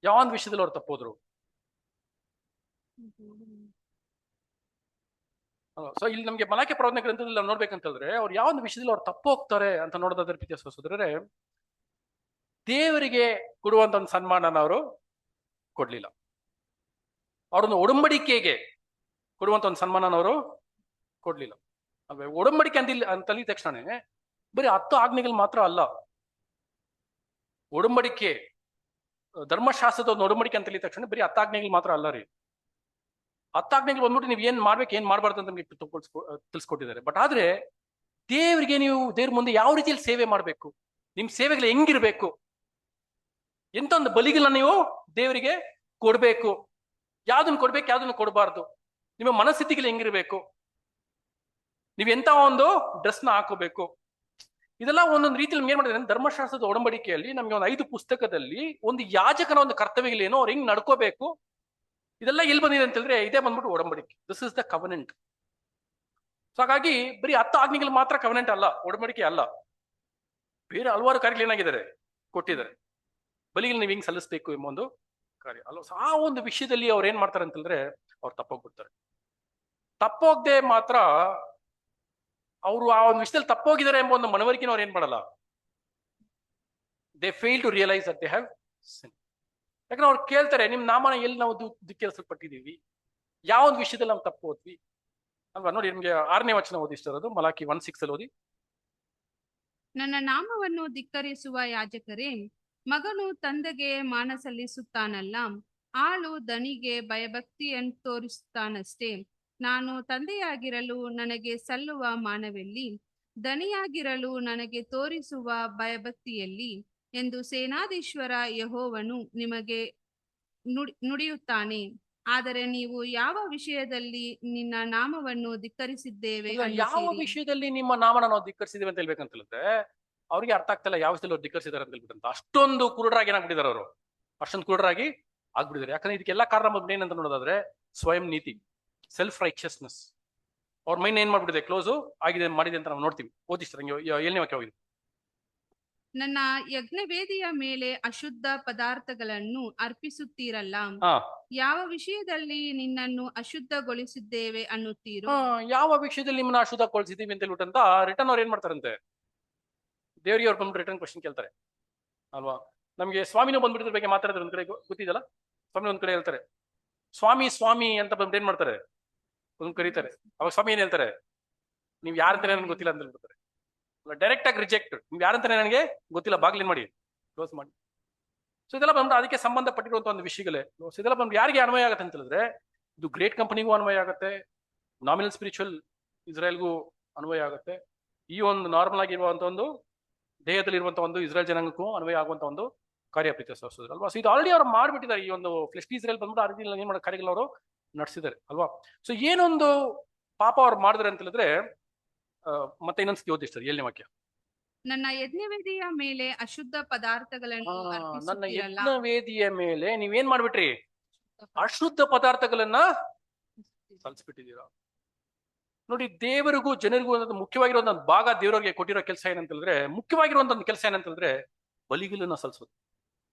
ಯಾವ ಒಂದು ವಿಷಯದಲ್ಲಿ ಅವ್ರು ತಪ್ಪೋದ್ರು? ಸೊ ಇಲ್ಲಿ ನಮಗೆ ಮಲಾಕಿ ಪ್ರವಾದನೆ ಗ್ರಂಥದಲ್ಲಿ ನಾವು ನೋಡ್ಬೇಕಂತಂದ್ರೆ ಅವ್ರು ಯಾವ ಒಂದು ವಿಷಯದಲ್ಲಿ ಅವ್ರು ತಪ್ಪು ಹೋಗ್ತಾರೆ ಅಂತ ನೋಡೋದಾದ್ರೆ ಪ್ರೀತಿಯ ಸಹೋದರರೇ, ದೇವರಿಗೆ ಕೊಡುವಂತ ಒಂದು ಸನ್ಮಾನನ ಅವರು ಕೊಡ್ಲಿಲ್ಲ. ಅವ್ರೊಂದು ಒಡಂಬಡಿಕೆಗೆ ಕೊಡುವಂತ ಒಂದು ಸನ್ಮಾನನ ಅವರು ಕೊಡ್ಲಿಲ್ಲ. ಅಲ್ವೇ? ಒಡಂಬಡಿಕೆ ಅಂತಲ್ಲಿ ತಕ್ಷಣ ಬರೀ 10 ಆಜ್ಞೆಗಳು ಮಾತ್ರ ಅಲ್ಲ, ಒಡಂಬಡಿಕೆ ಧರ್ಮಶಾಸ್ತ್ರದ ಒಂದು ಒಡಂಬಡಿಕೆ ಅಂತ ಹೇಳಿದ ತಕ್ಷಣ ಬರೀ 10 ಆಜ್ಞೆಗಳು ಮಾತ್ರ ಅಲ್ಲ ರೀ. 10 ಆಜ್ಞೆಗಳು ಬಂದ್ಬಿಟ್ಟು ನೀವು ಏನ್ ಮಾಡ್ಬೇಕು ಏನ್ ಮಾಡ್ಬಾರ್ದು ಅಂತ ನಮಗೆ ತಿಳಿಸ್ಕೊಟ್ಟಿದ್ದಾರೆ. ಬಟ್ ಆದ್ರೆ ದೇವರಿಗೆ ನೀವು ದೇವ್ರ ಮುಂದೆ ಯಾವ ರೀತಿಯಲ್ಲಿ ಸೇವೆ ಮಾಡ್ಬೇಕು, ನಿಮ್ ಸೇವೆಗಳು ಹೆಂಗಿರ್ಬೇಕು, ಎಂತ ಒಂದು ಬಲಿಗಳನ್ನ ನೀವು ದೇವರಿಗೆ ಕೊಡ್ಬೇಕು, ಯಾವ್ದನ್ನ ಕೊಡ್ಬೇಕು ಯಾವ್ದನ್ನ ಕೊಡಬಾರ್ದು, ನಿಮ್ಮ ಮನಸ್ಥಿತಿಗಳು ಹೆಂಗಿರ್ಬೇಕು, ನೀವ್ ಎಂತ ಒಂದು ಡ್ರೆಸ್ ನ ಹಾಕೋಬೇಕು, ಇದೆಲ್ಲ ಒಂದೊಂದು ರೀತಿಯಲ್ಲಿ ಏನ್ ಮಾಡಿದ್ರೆ ಧರ್ಮಶಾಸ್ತ್ರದ ಒಡಂಬಡಿಕೆಯಲ್ಲಿ ನಮಗೆ ಒಂದು 5 ಪುಸ್ತಕದಲ್ಲಿ ಒಂದು ಯಾಜಕನ ಒಂದು ಕರ್ತವ್ಯಗಳೇನೋ ಅವ್ರು ಹೆಂಗ್ ನಡ್ಕೋಬೇಕು, ಇದೆಲ್ಲ ಎಲ್ಲಿ ಬಂದಿದೆ ಅಂತ ಹೇಳಿದ್ರೆ ಇದೇ ಬಂದ್ಬಿಟ್ಟು ಒಡಂಬಡಿಕೆ. This is the covenant. So ಹಾಗಾಗಿ ಬರೀ 10 ಆಜ್ಞೆಗಳು ಮಾತ್ರ ಕವನೆಂಟ್ ಅಲ್ಲ, ಒಡಂಬಡಿಕೆ ಅಲ್ಲ. ಬೇರೆ ಹಲವಾರು ಕಾರ್ಯಗಳು ಏನಾಗಿದ್ದಾರೆ ಕೊಟ್ಟಿದ್ದಾರೆ. ಬಲಿಗಳು ನೀವು ಹಿಂಗ್ ಸಲ್ಲಿಸ್ಬೇಕು ಎಂಬ ಒಂದು ಕಾರ್ಯ ಅಲ್ಲ. ಆ ಒಂದು ವಿಷಯದಲ್ಲಿ ಅವ್ರು ಏನ್ ಮಾಡ್ತಾರೆ ಅಂತಂದ್ರೆ ಅವ್ರು ತಪ್ಪೋಗ್ಬಿಡ್ತಾರೆ. ತಪ್ಪೋಗದೆ ಮಾತ್ರ ಅವರು ಆ ಒಂದು ವಿಷಯದಲ್ಲಿ ತಪ್ಪೋಗಿದ್ದಾರೆ ಎಂಬ ಒಂದು ಮನವರಿಕೆನ ಅವ್ರು ಏನ್ ಮಾಡಲ್ಲ, they fail to realise that they have sin. ಯಾಕಂದ್ರೆ ಅವ್ರು ಕೇಳ್ತಾರೆ, ನಿಮ್ ನಾಮನ ಎಲ್ಲಿ ನಾವು ಧಿಕ್ಕರಿಸಲ್ಪಟ್ಟಿದೀವಿ, ಯಾವ ಒಂದು ವಿಷಯದಲ್ಲಿ ನಾವು ತಪ್ಪು ಹೋದ್ವಿ ಅಲ್ವಾ? ನೋಡಿ ನಿಮ್ಗೆ 6ನೇ ವಚನ ಓದಿಸ್ತಿರೋದು ಮಲಾಕಿ 1:6 ಅಲ್ಲಿ ಓದಿ. ನನ್ನ ನಾಮವನ್ನು ಧಿಕ್ಕರಿಸುವ ಯಾಜಕರೇ, ಮಗನು ತಂದೆಗೆ ಮಾನ ಸಲ್ಲಿಸುತ್ತಾನಲ್ಲ, ಆಳು ದನಿಗೆ ಭಯಭಕ್ತಿಯನ್ನು ತೋರಿಸುತ್ತಾನಷ್ಟೇ. ನಾನು ತಂದೆಯಾಗಿರಲು ನನಗೆ ಸಲ್ಲುವ ಮಾನವೆಲ್ಲಿ, ದನಿಯಾಗಿರಲು ನನಗೆ ತೋರಿಸುವ ಭಯಭಕ್ತಿಯಲ್ಲಿ ಎಂದು ಸೇನಾಧೀಶ್ವರ ಯೆಹೋವನು ನಿಮಗೆ ನುಡಿಯುತ್ತಾನೆ. ಆದರೆ ನೀವು ಯಾವ ವಿಷಯದಲ್ಲಿ ನಿನ್ನ ನಾಮವನ್ನು ಧಿಕ್ಕರಿಸಿದ್ದೇವೆ? ಯಾವ ವಿಷಯದಲ್ಲಿ ನಿಮ್ಮ ನಾಮನ ನಾವು ಧಿಕ್ಕರಿಸಿದ್ದೇವೆ ಅಂತ ಹೇಳ್ಬೇಕಂತ ಹೇಳಿದ್ರೆ ಅವ್ರಿಗೆ ಅರ್ಥ ಆಗ್ತಿಲ್ಲ ಯಾವ ವಿಷಯದಲ್ಲಿ ಅವ್ರು ಧಿಕ್ಕರಿಸಿದಾರೆ ಅಂತ ಹೇಳ್ಬಿಟ್ಟಂತ. ಅಷ್ಟೊಂದು ಕುರುಡರಾಗಿ ಏನಾಗ್ಬಿಟ್ಟಿದ್ದಾರೆ ಅವರು, ಅಷ್ಟೊಂದು ಕುರುಡರಾಗಿ ಆಗ್ಬಿಟ್ಟಿದ್ದಾರೆ. ಯಾಕಂದ್ರೆ ಇದಕ್ಕೆಲ್ಲ ಕಾರಣ ಬಂದ್ಬಿಟ್ಟು ಏನಂತ ನೋಡೋದಾದ್ರೆ ಸ್ವಯಂ ನೀತಿ, ಸೆಲ್ಫ್ ರೈಚಿಯಸ್ನೆಸ್. ಅವ್ರ ಮೈಂಡ್ ಏನ್ ಮಾಡ್ಬಿಟ್ಟಿದೆ, ಕ್ಲೋಸ್ ಆಗಿದೆ ಮಾಡಿದೆ ಅಂತ ನಾವು ನೋಡ್ತೀವಿ. ಓದಿಸ್ತಾರೆ 7ನೇ ವಾಕ್ಯ ಹೋಗಿದೆ. ನನ್ನ ಯಜ್ಞವೇದಿಯ ಮೇಲೆ ಅಶುದ್ಧ ಪದಾರ್ಥಗಳನ್ನು ಅರ್ಪಿಸುತ್ತೀರಲ್ಲ, ಯಾವ ವಿಷಯದಲ್ಲಿ ನಿನ್ನನ್ನು ಅಶುದ್ಧಗೊಳಿಸಿದ್ದೇವೆ ಅನ್ನುತ್ತೀರೋ? ಯಾವ ವಿಷಯದಲ್ಲಿ ನಿಮ್ಮನ್ನ ಅಶುದ್ಧಗೊಳಿಸಿದೀವಿ ಅಂತ ಹೇಳ್ಬಿಟ್ಟಂತ ರಿಟರ್ನ್ ಅವ್ರು ಏನ್ ಮಾಡ್ತಾರಂತೆ, ದೇವರಿಗೆ ಅವ್ರು ಬಂದ್ಬಿಟ್ಟು ರಿಟರ್ನ್ ಕ್ವಶನ್ ಕೇಳ್ತಾರೆ ಅಲ್ವಾ? ನಮ್ಗೆ ಸ್ವಾಮಿನೂ ಬಂದ್ಬಿಟ್ಟಿದ್ರ ಬಗ್ಗೆ ಮಾತಾಡಿದ್ರೆ ಒಂದ್ ಕಡೆ ಗೊತ್ತಿದಲ್ಲ, ಸ್ವಾಮಿ ಒಂದ್ ಕಡೆ ಹೇಳ್ತಾರೆ ಸ್ವಾಮಿ ಸ್ವಾಮಿ ಅಂತ ಬಂದ್ಬಿಟ್ಟು ಏನ್ ಮಾಡ್ತಾರೆ, ಒಂದ್ ಕರೀತಾರೆ. ಅವಾಗ ಸ್ವಾಮಿ ಏನ್ ಹೇಳ್ತಾರೆ, ನೀವ್ ಯಾರಂತಾನೆ ನನ್ಗೆ ಗೊತ್ತಿಲ್ಲ ಅಂತ ಹೇಳ್ಬಿಡ್ತಾರೆ. ಡೈರೆಕ್ಟ್ ಆಗಿ ರಿಜೆಕ್ಟ್, ನೀವ್ ಯಾರಂತಾನೆ ನನಗೆ ಗೊತ್ತಿಲ್ಲ, ಬಾಗ್ಲೇನ್ ಮಾಡಿ ಕ್ಲೋಸ್ ಮಾಡಿ. ಸೊ ಇದೆಲ್ಲ ಬಂದ್ಬಿಟ್ಟು ಅದಕ್ಕೆ ಸಂಬಂಧಪಟ್ಟಿರುವಂತ ಒಂದು ವಿಷಯಗಳೇ. ಸೊ ಇದೆಲ್ಲ ಬಂದ್ಬಿಟ್ಟು ಯಾರಿಗೆ ಅನ್ವಯ ಆಗುತ್ತೆ ಅಂತ ಹೇಳಿದ್ರೆ ಇದು ಗ್ರೇಟ್ ಕಂಪನಿಗೂ ಅನ್ವಯ ಆಗುತ್ತೆ, ನಾಮಿನಲ್ ಸ್ಪಿರಿಚುವಲ್ ಇಸ್ರೇಲ್ಗೂ ಅನ್ವಯ ಆಗುತ್ತೆ, ಈ ಒಂದು ನಾರ್ಮಲ್ ಆಗಿರುವಂತ ಒಂದು ದೇಹದಲ್ಲಿರುವಂತಹ ಒಂದು ಇಸ್ರೇಲ್ ಜನಾಂಗಕ್ಕೂ ಅನ್ವಯ ಆಗುವಂತ ಒಂದು ಕಾರ್ಯ ಪ್ರೀತಿಯ ಸಹೋದರರೇ ಅಲ್ವಾ? ಸೊ ಇದು ಆಲ್ರೆಡಿ ಅವ್ರು ಮಾಡ್ಬಿಟ್ಟಿದ್ದಾರೆ. ಈ ಒಂದು ಫ್ಲೆಶ್ ಇಸ್ರೇಲ್ ಬಂದ್ಬಿಟ್ಟು ಆ ರೀತಿ ಏನ್ ಮಾಡೋ ಕಾರ್ಯಗಳು ಅವರು ನಡೆಸಿದ್ದಾರೆ ಅಲ್ವಾ? ಸೊ ಏನೊಂದು ಪಾಪ ಅವ್ರು ಮಾಡಿದ್ರೆ ಅಂತ ಹೇಳಿದ್ರೆ ಮತ್ತೆ ಇನ್ನೊಂದ್ಸತಿ ಓದಿಸ್ತಾರೆ 7ನೇ ವಾಕ್ಯ. ನನ್ನ ಯಜ್ಞವೇದಿಯ ಮೇಲೆ ಅಶುದ್ಧ ಪದಾರ್ಥಗಳನ್ನು ನನ್ನ ಯಜ್ಞವೇದಿಯ ಮೇಲೆ ನೀವೇನ್ ಮಾಡ್ಬಿಟ್ರಿ, ಅಶುದ್ಧ ಪದಾರ್ಥಗಳನ್ನ ಸಲ್ಲಿಸ್ಬಿಟ್ಟಿದ್ದೀರಾ. ನೋಡಿ, ದೇವರಿಗೂ ಜನರಿಗೂ ಮುಖ್ಯವಾಗಿರೋ ಒಂದು ಭಾಗ ದೇವರಿಗೆ ಕೊಟ್ಟಿರೋ ಕೆಲಸ ಏನಂತ ಹೇಳಿದ್ರೆ, ಮುಖ್ಯವಾಗಿರುವಂತ ಒಂದು ಕೆಲಸ ಏನಂತ ಹೇಳಿದ್ರೆ ಬಲಿಗಳನ್ನ ಸಲ್ಲಿಸೋದು.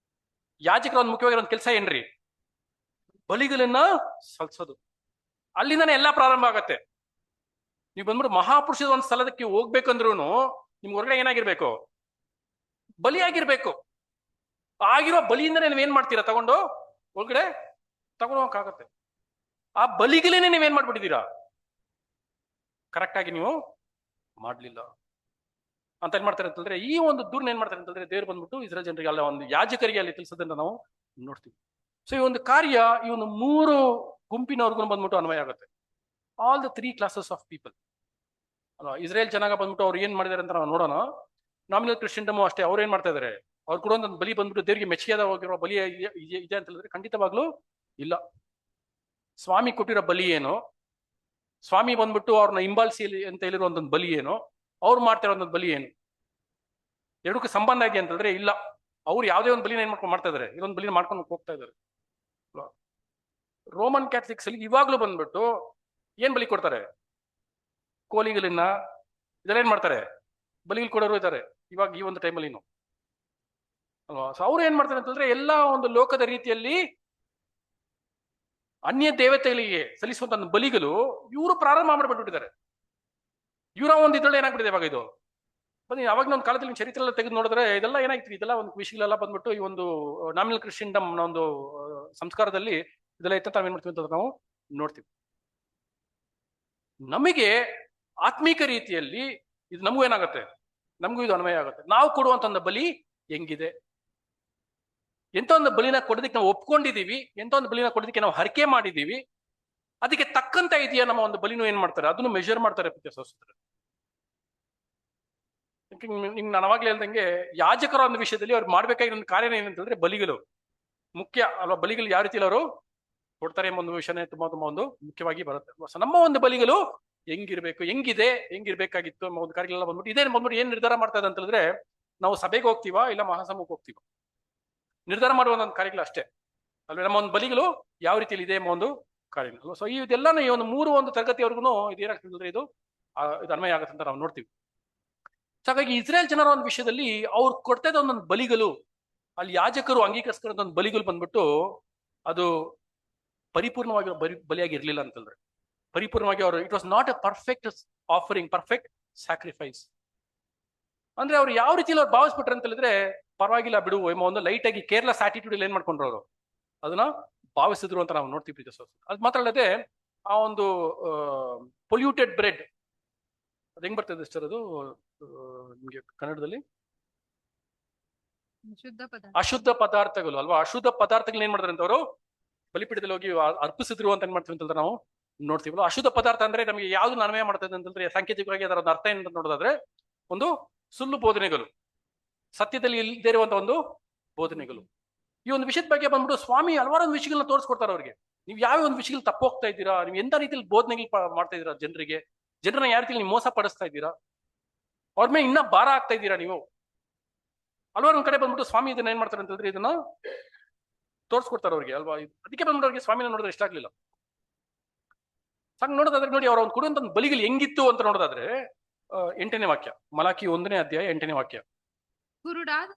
ಯಾಜಕರ ಒಂದು ಮುಖ್ಯವಾಗಿರೋ ಒಂದು ಕೆಲಸ ಏನ್ರಿ, ಬಲಿಗಳನ್ನ ಸಲ್ಲಿಸೋದು. ಅಲ್ಲಿಂದಾನೆ ಎಲ್ಲಾ ಪ್ರಾರಂಭ ಆಗತ್ತೆ. ನೀವು ಬಂದ್ಬಿಟ್ಟು ಮಹಾಪುರುಷದ ಒಂದು ಸ್ಥಳಕ್ಕೆ ಹೋಗ್ಬೇಕಂದ್ರೂ ನಿಮ್ಗೆ ಹೊರಗಡೆ ಏನಾಗಿರ್ಬೇಕು, ಬಲಿಯಾಗಿರ್ಬೇಕು. ಆಗಿರೋ ಬಲಿಯಿಂದನೇ ನೀವೇನ್ ಮಾಡ್ತೀರಾ, ತಗೊಂಡು ಒಳಗಡೆ ತಗೊಂಡು ಹೋಗಕ್ಕಾಗತ್ತೆ. ಆ ಬಲಿಗಳೇನೆ ನೀವೇನ್ ಮಾಡ್ಬಿಟ್ಟಿದ್ದೀರಾ, ಕರೆಕ್ಟ್ ಆಗಿ ನೀವು ಮಾಡ್ಲಿಲ್ಲ ಅಂತ ಏನ್ ಮಾಡ್ತಾರೆ ಅಂತಂದ್ರೆ ಈ ಒಂದು ದೂರನ್ನ ಏನ್ ಮಾಡ್ತಾರೆ ಅಂತಂದ್ರೆ ದೇವ್ರು ಬಂದ್ಬಿಟ್ಟು ಇಸ್ರೇಲ್ ಜನರಿಗೆ ಅಲ್ಲ ಒಂದು ಯಾಜಕರಿಗೆ ಅಲ್ಲಿ ತಿಳಿಸೋದನ್ನ ನಾವು ನೋಡ್ತೀವಿ. ಸೊ ಈ ಒಂದು ಕಾರ್ಯ ಈ ಒಂದು 3 ಗುಂಪಿನವ್ರಿಗೂ ಬಂದ್ಬಿಟ್ಟು ಅನ್ವಯ ಆಗುತ್ತೆ. All the 3 classes of people ಅಲ್ವಾ? ಇಸ್ರೇಲ್ ಜನಾಂಗ ಬಂದ್ಬಿಟ್ಟು ಅವ್ರು ಏನ್ ಮಾಡಿದಾರೆ ಅಂತ ನಾವು ನೋಡೋಣ. ನಾಮಿನಲ್ ಕ್ರಿಶ್ಚಿಯನ್ಡಮು ಅಷ್ಟೇ, ಅವ್ರು ಏನ್ ಮಾಡ್ತಾ ಇದಾರೆ, ಅವ್ರು ಕೂಡ ಒಂದು ಬಲಿ ಬಂದ್ಬಿಟ್ಟು ದೇವರಿಗೆ ಮೆಚ್ಚುಗೆಯಾದ ಹೋಗಿರೋ ಬಲಿ ಇದೆ ಅಂತ ಹೇಳಿದ್ರೆ ಖಂಡಿತವಾಗ್ಲೂ ಇಲ್ಲ. ಸ್ವಾಮಿ ಕೊಟ್ಟಿರೋ ಬಲಿ ಏನು, ಸ್ವಾಮಿ ಬಂದ್ಬಿಟ್ಟು ಅವ್ರನ್ನ ಹಿಂಬಾಲಿಸಿ ಅಂತ ಹೇಳಿರೋ ಒಂದೊಂದು ಬಲಿ ಏನು, ಅವ್ರು ಮಾಡ್ತಿರೋ ಒಂದೊಂದು ಬಲಿ ಏನು, ಎರಡಕ್ಕೂ ಸಂಬಂಧ ಇದೆಯಾ ಅಂತ ಹೇಳಿದ್ರೆ ಇಲ್ಲ. ಅವ್ರು ಯಾವುದೇ ಒಂದು ಬಲಿನ ಏನ್ ಮಾಡ್ಕೊಂಡು ಮಾಡ್ತಾ ಇದಾರೆ, ಇದೊಂದು ಬಲಿನ ಮಾಡ್ಕೊಂಡು ಹೋಗ್ತಾ ಇದಾರೆ. ರೋಮನ್ ಕ್ಯಾಥಲಿಕ್ಸ್ ಅಲ್ಲಿ ಇವಾಗ್ಲೂ ಬಂದ್ಬಿಟ್ಟು ಏನ್ ಬಲಿ ಕೊಡ್ತಾರೆ? ಕೋಳಿಗಳನ್ನ ಇದೆಲ್ಲ ಏನ್ ಮಾಡ್ತಾರೆ, ಬಲಿಗಳು ಕೊಡೋರು ಇದ್ದಾರೆ ಇವಾಗ ಈ ಒಂದು ಟೈಮಲ್ಲಿ ಅಲ್ವಾ. ಸೊ ಅವ್ರು ಏನ್ ಮಾಡ್ತಾರೆ ಅಂತಂದ್ರೆ ಎಲ್ಲ ಒಂದು ಲೋಕದ ರೀತಿಯಲ್ಲಿ ಅನ್ಯ ದೇವತೆಗಳಿಗೆ ಸಲ್ಲಿಸುವಂತ ಬಲಿಗಳು ಇವರು ಪ್ರಾರಂಭ ಮಾಡ್ಬಿಟ್ಟಿದ್ದಾರೆ. ಇವರ ಒಂದು ಇದ್ರಲ್ಲಿ ಏನಾಗ್ಬಿಟ್ಟಿದೆ ಇವಾಗ ಇದು ಬನ್ನಿ. ಅವಾಗಿನ ಒಂದು ಕಾಲದಲ್ಲಿ ಚರಿತ್ರೆ ಎಲ್ಲ ತೆಗೆದು ನೋಡಿದ್ರೆ ಇದೆಲ್ಲ ಏನಾಗ್ತಿದೆ, ಇದೆಲ್ಲ ಒಂದು ವಿಷಯಗಳೆಲ್ಲ ಬಂದ್ಬಿಟ್ಟು ಈ ಒಂದು ನಾಮಿನಲ್ ಕ್ರಿಶ್ಚಿಯನ್ಡಮ್ ಒಂದು ಸಂಸ್ಕಾರದಲ್ಲಿ ಇದೆಲ್ಲ ಇತ್ತ ನಾವೇನ್ ಮಾಡ್ತೀವಿ ಅಂತ ನಾವು ನೋಡ್ತೀವಿ. ನಮಗೆ ಆತ್ಮೀಕ ರೀತಿಯಲ್ಲಿ ಇದು ನಮಗೂ ಏನಾಗುತ್ತೆ, ನಮಗೂ ಇದು ಅನ್ವಯ ಆಗುತ್ತೆ. ನಾವು ಕೊಡುವಂತ ಒಂದು ಬಲಿ ಹೆಂಗಿದೆ, ಎಂತ ಒಂದು ಬಲಿನ ಕೊಡೋದಕ್ಕೆ ನಾವು ಒಪ್ಕೊಂಡಿದೀವಿ, ಎಂತ ಒಂದು ಬಲಿನ ಕೊಡೋದಕ್ಕೆ ನಾವು ಹರಕೆ ಮಾಡಿದೀವಿ, ಅದಕ್ಕೆ ತಕ್ಕಂತ ಇದೆಯಾ ನಮ್ಮ ಒಂದು ಬಲಿನೂ ಏನ್ ಮಾಡ್ತಾರೆ, ಅದನ್ನು ಮೆಜರ್ ಮಾಡ್ತಾರೆ ಸಹೋದರರೇ. ನಿಂಗೆ ನಾನು ಅವಾಗ್ಲೇ ಹೇಳ್ದಂಗೆ ಯಾಜಕರ ಒಂದು ವಿಷಯದಲ್ಲಿ ಅವ್ರು ಮಾಡ್ಬೇಕಾಗಿರೋ ಒಂದು ಕಾರ್ಯ ಏನಂತಂದ್ರೆ ಬಲಿಗಳು ಮುಖ್ಯ ಅಲ್ವಾ. ಬಲಿಗಳು ಯಾವ ರೀತಿಯಲ್ಲಿ ಅವರು ಕೊಡ್ತಾರೆ ಎಂಬ ಒಂದು ವಿಷಯನೇ ತುಂಬಾ ಒಂದು ಮುಖ್ಯವಾಗಿ ಬರುತ್ತೆ. ನಮ್ಮ ಒಂದು ಬಲಿಗಳು ಹೆಂಗಿರ್ಬೇಕು, ಹೆಂಗಿರ್ಬೇಕಾಗಿತ್ತು ಎಂಬ ಒಂದು ಕಾರ್ಯಗಳೆಲ್ಲ ಬಂದ್ಬಿಟ್ಟು ಇದೇ ಬಂದ್ಬಿಟ್ಟು ಏನ್ ನಿರ್ಧಾರ ಮಾಡ್ತಾ ಇದೆ ಅಂತ ಹೇಳಿದ್ರೆ, ನಾವು ಸಭೆಗೆ ಹೋಗ್ತೀವಾ ಇಲ್ಲ ಮಹಾಸಮೂಹಕ್ಕೆ ಹೋಗ್ತೀವಾ ನಿರ್ಧಾರ ಮಾಡುವ ಒಂದು ಕಾರ್ಯಗಳು ಅಷ್ಟೇ ಅಲ್ವೇ. ನಮ್ಮ ಒಂದು ಬಲಿಗಳು ಯಾವ ರೀತಿಯಲ್ಲಿ ಇದೆ ಎಂಬ ಒಂದು ಕಾರ್ಯಗಳು. ಸೊ ಇದೆಲ್ಲಾನು ಈ ಒಂದು 3 ತರಗತಿವರೆಗೂ ಇದೇನಾಗ್ತದೆ, ಇದು ಅನ್ವಯ ಆಗುತ್ತೆ ಅಂತ ನಾವು ನೋಡ್ತೀವಿ. ಹಾಗಾಗಿ ಇಸ್ರೇಲ್ ಜನರ ಒಂದು ವಿಷಯದಲ್ಲಿ ಅವ್ರು ಕೊಡ್ತಾ ಇದ್ದ ಒಂದೊಂದು ಬಲಿಗಳು, ಅಲ್ಲಿ ಯಾಜಕರು ಅಂಗೀಕರಿಸ್ಕೊಂಡ ಒಂದು ಬಲಿಗಳು ಬಂದ್ಬಿಟ್ಟು ಅದು ಪರಿಪೂರ್ಣವಾಗಿ ಬಲಿಯಾಗಿ ಇರ್ಲಿಲ್ಲ ಅಂತಂದ್ರೆ, ಪರಿಪೂರ್ಣವಾಗಿ ಅವರು it was not A perfect offering, perfect sacrifice. ಅಂದ್ರೆ ಅವ್ರು ಯಾವ ರೀತಿಯಲ್ಲಿ ಅವ್ರು ಭಾವಿಸ್ಬಿಟ್ರೆ ಅಂತ ಹೇಳಿದ್ರೆ, ಪರವಾಗಿಲ್ಲ ಬಿಡು ಎಂಬ ಒಂದು ಲೈಟ್ ಆಗಿ ಕೇರ್ಲೆಸ್ ಆಟಿಟ್ಯೂಡ್ ಏನ್ ಮಾಡ್ಕೊಂಡ್ರು ಅವರು ಅದನ್ನ ಭಾವಿಸಿದ್ರು ಅಂತ ನಾವು ನೋಡ್ತೀವಿ. ಅದು ಮಾತ್ರ ಅಲ್ಲದೆ ಆ ಒಂದು ಪೊಲ್ಯೂಟೆಡ್ ಬ್ರೆಡ್ ಅದು ಹೆಂಗ್ ಬರ್ತದೆ ಸರ್, ಅದು ನಿಮ್ಗೆ ಕನ್ನಡದಲ್ಲಿ ಅಶುದ್ಧ ಪದಾರ್ಥಗಳು ಅಲ್ವಾ. ಅಶುದ್ಧ ಪದಾರ್ಥಗಳನ್ನ ಏನ್ ಮಾಡ್ತಾರೆ ಅಂತ ಅವರು ಬಲಿಪೀಠದಲ್ಲಿ ಹೋಗಿ ಅರ್ಪಿಸಿದ್ರು ಅಂತ ಏನ್ ಮಾಡ್ತೀವಿ ಅಂತಂದ್ರೆ ನಾವು ನೋಡ್ತೀವಲ್ಲ. ಅಶುದ್ಧ ಪದಾರ್ಥ ಅಂದ್ರೆ ನಮಗೆ ಯಾವ್ದು ಅನ್ವಯ ಮಾಡ್ತದೆ ಅಂತಂದ್ರೆ, ಸಾಂಕೇತಿಕವಾಗಿ ಅದರ ಒಂದು ಅರ್ಥ ಏನಂತ ನೋಡೋದಾದ್ರೆ ಒಂದು ಸುಳ್ಳು ಬೋಧನೆಗಳು, ಸತ್ಯದಲ್ಲಿ ಇಲ್ಲದೇ ಇರುವಂತ ಒಂದು ಬೋಧನೆಗಳು. ಈ ಒಂದು ವಿಷಯದ ಬಗ್ಗೆ ಬಂದ್ಬಿಟ್ಟು ಸ್ವಾಮಿ ಹಲವಾರು ಒಂದು ವಿಷಯಗಳನ್ನ ತೋರಿಸ್ಕೊಡ್ತಾರೆ ಅವ್ರಿಗೆ. ನೀವು ಯಾವ ಒಂದು ವಿಷಯಗಳು ತಪ್ಪು ಹೋಗ್ತಾ ಇದ್ದೀರಾ, ನೀವು ಎಂತ ರೀತಿಯಲ್ಲಿ ಬೋಧನೆಗಳು ಮಾಡ್ತಾ ಇದ್ದೀರಾ, ಜನರನ್ನ ಯಾವ ರೀತಿಯಲ್ಲಿ ನೀವು ಮೋಸ ಪಡಿಸ್ತಾ ಇದ್ದೀರಾ, ಅವ್ರ ಮೇಲೆ ಇನ್ನ ಭಾರ ಆಗ್ತಾ ಇದ್ದೀರಾ ನೀವು. ಹಲವಾರು ಒಂದ್ ಕಡೆ ಬಂದ್ಬಿಟ್ಟು ಸ್ವಾಮಿ ಇದನ್ನ ಏನ್ ಮಾಡ್ತಾರೆ ಅಂತಂದ್ರೆ ಇದನ್ನ ತೋರಿಸ್ಕೊಡ್ತಾರೆ ಅವ್ರಿಗೆ ಅಲ್ವಾ. ಅದಕ್ಕೆ ಬಂದ್ಬಿಟ್ಟು ಅವ್ರಿಗೆ ಸ್ವಾಮಿನ ನೋಡಿದ್ರೆ ಇಷ್ಟ ಆಗ್ಲಿಲ್ಲ. ಸಂಗ್ ನೋಡೋದಾದ್ರೆ ನೋಡಿ ಅವ್ರ ಒಂದು ಕೊಡುವಂತ ಬಲಿಗಳು ಹೆಂಗಿತ್ತು ಅಂತ ನೋಡೋದಾದ್ರೆ 8ನೇ ವಾಕ್ಯ, ಮಲಾಕಿ 1ನೇ ಅಧ್ಯಾಯ 8ನೇ ವಾಕ್ಯ. ಕುರುಡಾದ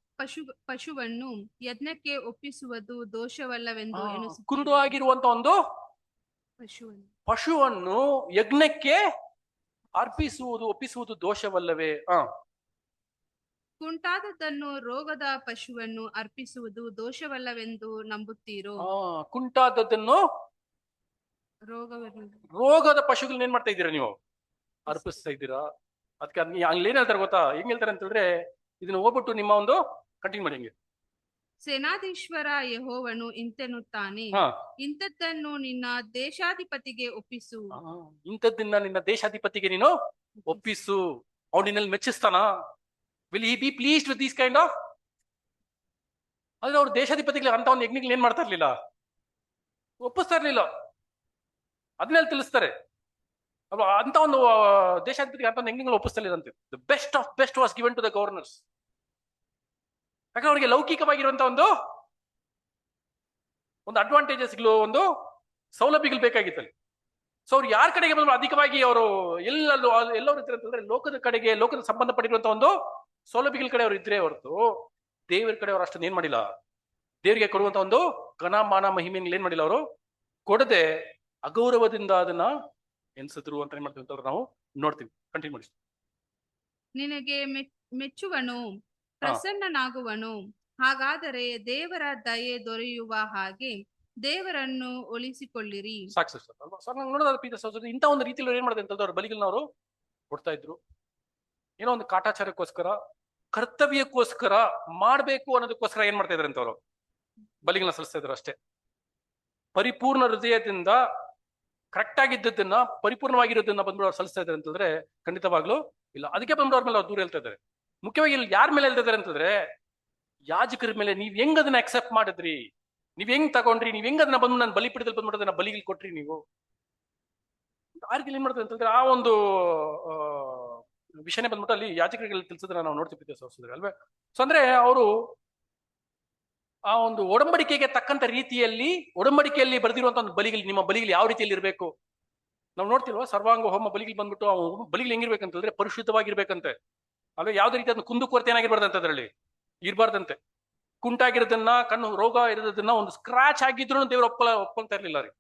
ಪಶುವನ್ನು ಯಜ್ಞಕ್ಕೆ ಒಪ್ಪಿಸುವುದು ದೋಷವಲ್ಲವೆಂದು ಕುರುಡು ಆಗಿರುವಂತ ಒಂದು ಪಶುವನ್ನು ಯಜ್ಞಕ್ಕೆ ಒಪ್ಪಿಸುವುದು ದೋಷವಲ್ಲವೇ? ಕುಂಟಾದದ್ದನ್ನು ರೋಗದ ಪಶುವನ್ನು ಅರ್ಪಿಸುವುದು ದೋಷವಲ್ಲವೆಂದು ನಂಬುತ್ತೀರೋ? ಕುಂಟಾದದ್ದನ್ನು ರೋಗದ ಪಶುಗಳನ್ನ ಏನ್ ಮಾಡ್ತಾ ಇದ್ದೀರಾ ನೀವು, ಅರ್ಪಿಸ್ತಾ ಇದ್ದೀರಾ. ಅದಕ್ಕೆ ಹಂಗ್ ಏನ್ ಹೇಳ್ತಾರೆ ಗೊತ್ತಾ, ಹೆಂಗ್ ಹೇಳ್ತಾರೆ ಅಂತ ಹೇಳಿದ್ರೆ, ಇದನ್ನ ಹೋಗ್ಬಿಟ್ಟು ನಿಮ್ಮ ಒಂದು ಕಂಟಿನ್ಯೂ ಮಾಡಿ ಹಂಗೆ. ಸೇನಾಧೀಶ್ವರ ಯೆಹೋವನು ಇಂತೆನ್ನುತ್ತಾನೆ, ಇಂಥದ್ದನ್ನು ನಿನ್ನ ದೇಶಾಧಿಪತಿಗೆ ಒಪ್ಪಿಸು. ಇಂಥದ್ದನ್ನ ನಿನ್ನ ದೇಶಾಧಿಪತಿಗೆ ನೀನು ಒಪ್ಪಿಸು. ಅವ್ನು ನಿನ್ನಲ್ಲಿ ಮೆಚ್ಚಿಸ್ತಾನ? Will he be pleased with these kind of? ಆದ್ರೆ ಅವ್ರು ದೇಶಾಧಿಪತಿಗಳು ಅಂತ ಒಂದು ಯಜ್ಞಗಳು ಏನ್ ಮಾಡ್ತಾ ಇರ್ಲಿಲ್ಲ, ಒಪ್ಪಿಸ್ತಾ ಇರ್ಲಿಲ್ಲ. ಅದನ್ನೆಲ್ಲ ತಿಳಿಸ್ತಾರೆ ಅಲ್ವಾ. ಅಂತ ಒಂದು ದೇಶಾಧಿಪತಿಗೆ ಅಂತ ಒಂದು ಯಜ್ಞಗಳು ಒಪ್ಪಿಸ್ತಾ ಇಲ್ಲಂತೆ. The best of best was given to the governors. ಯಾಕಂದ್ರೆ ಅವರಿಗೆ ಲೌಕಿಕವಾಗಿರುವಂತ ಒಂದು ಅಡ್ವಾಂಟೇಜಸ್ಗಳು, ಒಂದು ಸೌಲಭ್ಯಗಳು ಬೇಕಾಗಿತ್ತಲ್ಲಿ. ಸೊ ಅವ್ರು ಯಾರ ಕಡೆಗೆ ಬಂದ್ರು ಅಧಿಕವಾಗಿ ಅವರು ಎಲ್ಲರೂ ಇರ್ತಾರೆ ಅಂತಂದ್ರೆ ಲೋಕದ ಕಡೆಗೆ, ಲೋಕದ ಸಂಬಂಧಪಟ್ಟಿರುವಂತ ಒಂದು ಸೌಲಭ್ಯಗಳ ಕಡೆ ಅವ್ರು ಇದ್ರೆ ಹೊರತು ದೇವರ ಕಡೆ ಅವ್ರು ಅಷ್ಟೊಂದು ಏನ್ ಮಾಡಿಲ್ಲ. ದೇವರಿಗೆ ಕೊಡುವಂತ ಒಂದು ಘನ ಮಾನ ಮಹಿಮೆಗಳು ಏನ್ ಮಾಡಿಲ್ಲ ಅವರು ಕೊಡದೆ ಅಗೌರವದಿಂದ ಅದನ್ನ ಎನ್ಸಿದ್ರು ಅಂತ ಏನ್ ಮಾಡ್ತೀವಿ ಅಂತ ನಾವು ನೋಡ್ತೀವಿ. ಕಂಟಿನ್ಯೂ ಮಾಡಿ. ನಿನಗೆ ಮೆಚ್ಚುವನು, ಪ್ರಸನ್ನನಾಗುವನು. ಹಾಗಾದರೆ ದೇವರ ದಯೆ ದೊರೆಯುವ ಹಾಗೆ ದೇವರನ್ನು ಒಲಿಸಿಕೊಳ್ಳಿರಿ. ಸಾಕು ಸರ್ ಅಲ್ವಾ. ಸರ್ ನಾವು ನೋಡೋದಾದ್ರೆ ಇಂಥ ಒಂದು ರೀತಿಯಲ್ಲಿ ಏನ್ ಮಾಡಿದೆ ಅಂತಂದ್ರೆ ಅವ್ರ ಬಲಿಗಳನ್ನ ಅವರು ಕೊಡ್ತಾ ಇದ್ರು. ಏನೋ ಒಂದು ಕಾಟಾಚಾರಕ್ಕೋಸ್ಕರ, ಕರ್ತವ್ಯಕ್ಕೋಸ್ಕರ, ಮಾಡ್ಬೇಕು ಅನ್ನೋದಕ್ಕೋಸ್ಕರ ಏನ್ ಮಾಡ್ತಾ ಇದ್ರು ಅಂತ ಅವರು ಬಲಿಗಳನ್ನ ಸಲ್ಲಿಸ್ತಾ ಇದ್ರು ಅಷ್ಟೇ. ಪರಿಪೂರ್ಣ ಹೃದಯದಿಂದ ಕರೆಕ್ಟ್ ಆಗಿದ್ದನ್ನ, ಪರಿಪೂರ್ಣವಾಗಿರೋದನ್ನ ಬಂದ್ಬಿಟ್ಟು ಅವ್ರು ಸಲ್ಲಿಸ್ತಾ ಇದ್ದಾರೆ ಅಂತಂದ್ರೆ ಖಂಡಿತವಾಗ್ಲೂ ಇಲ್ಲ. ಅದಕ್ಕೆ ಬಂದ್ಬಿಟ್ಟು ಅವ್ರ ಮೇಲೆ ಅವ್ರು ದೂರ ಹೇಳ್ತಾ ಇದ್ದಾರೆ. ಮುಖ್ಯವಾಗಿ ಇಲ್ಲಿ ಯಾರ ಮೇಲೆ ಹೇಳ್ತಾ ಇದ್ದಾರೆ ಅಂತಂದ್ರೆ ಯಾಜಕರ ಮೇಲೆ. ನೀವ್ ಹೆಂಗ್ ಅದನ್ನ ಅಕ್ಸೆಪ್ಟ್ ಮಾಡಿದ್ರಿ, ನೀವ್ ಹೆಂಗ್ ತಗೊಂಡ್ರಿ, ನೀವ್ ಹೆಂಗ್ ಅದನ್ನ ಬಂದು ನಾನು ಬಲಿಪೀಠದಲ್ಲಿ ಬಂದ್ಬಿಟ್ಟು ಅದನ್ನ ಬಲಿಗಳು ಕೊಟ್ರಿ ನೀವು. ಆ ರೀತಿ ಏನ್ ಮಾಡ್ತಾರೆ ಅಂತಂದ್ರೆ ಆ ಒಂದು ವಿಷಯನೇ ಬಂದ್ಬಿಟ್ಟು ಅಲ್ಲಿ ಯಾಜಕರಿಗೆ ತಿಳಿಸಿದ್ರೆ ನಾವು ನೋಡ್ತಿರ್ತೀವಿ ಸಹೋದರರೇ ಅಲ್ವೇ. ಸೊ ಅಂದ್ರೆ ಅವರು ಆ ಒಂದು ಒಡಂಬಡಿಕೆಗೆ ತಕ್ಕಂತ ರೀತಿಯಲ್ಲಿ ಒಡಂಬಡಿಕೆಯಲ್ಲಿ ಬರೆದಿರುವಂತ ಒಂದು ಬಲಿಗಳು, ನಿಮ್ಮ ಬಲಿಗಳು ಯಾವ ರೀತಿಯಲ್ಲಿ ಇರಬೇಕು ನಾವು ನೋಡ್ತಿಲ್ವಾ? ಸರ್ವಾಂಗ ಹೋಮ ಬಲಿಗಳು ಬಂದ್ಬಿಟ್ಟು ಆ ಬಲಿಗಳು ಹೆಂಗಿರ್ಬೇಕಂತಂದ್ರೆ ಪರಿಶುದ್ಧವಾಗಿರ್ಬೇಕಂತೆ. ಅಲ್ವೇ? ಯಾವ್ದೇ ರೀತಿ ಅದನ್ನ ಕುಂದು ಕೊರತೆ ಏನಾಗಿರ್ಬಾರ್ದಂತೆ, ಅದರಲ್ಲಿ ಇರ್ಬಾರ್ದಂತೆ. ಕುಂಟಾಗಿರೋದನ್ನ, ಕಣ್ಣು ರೋಗ ಇರೋದನ್ನ ಒಂದು ಸ್ಕ್ರಾಚ್ ಆಗಿದ್ರು ದೇವ್ರು ಒಪ್ಕೊಳ್ತಾ ಇರ್ಲಿಲ್ಲ ರೀ.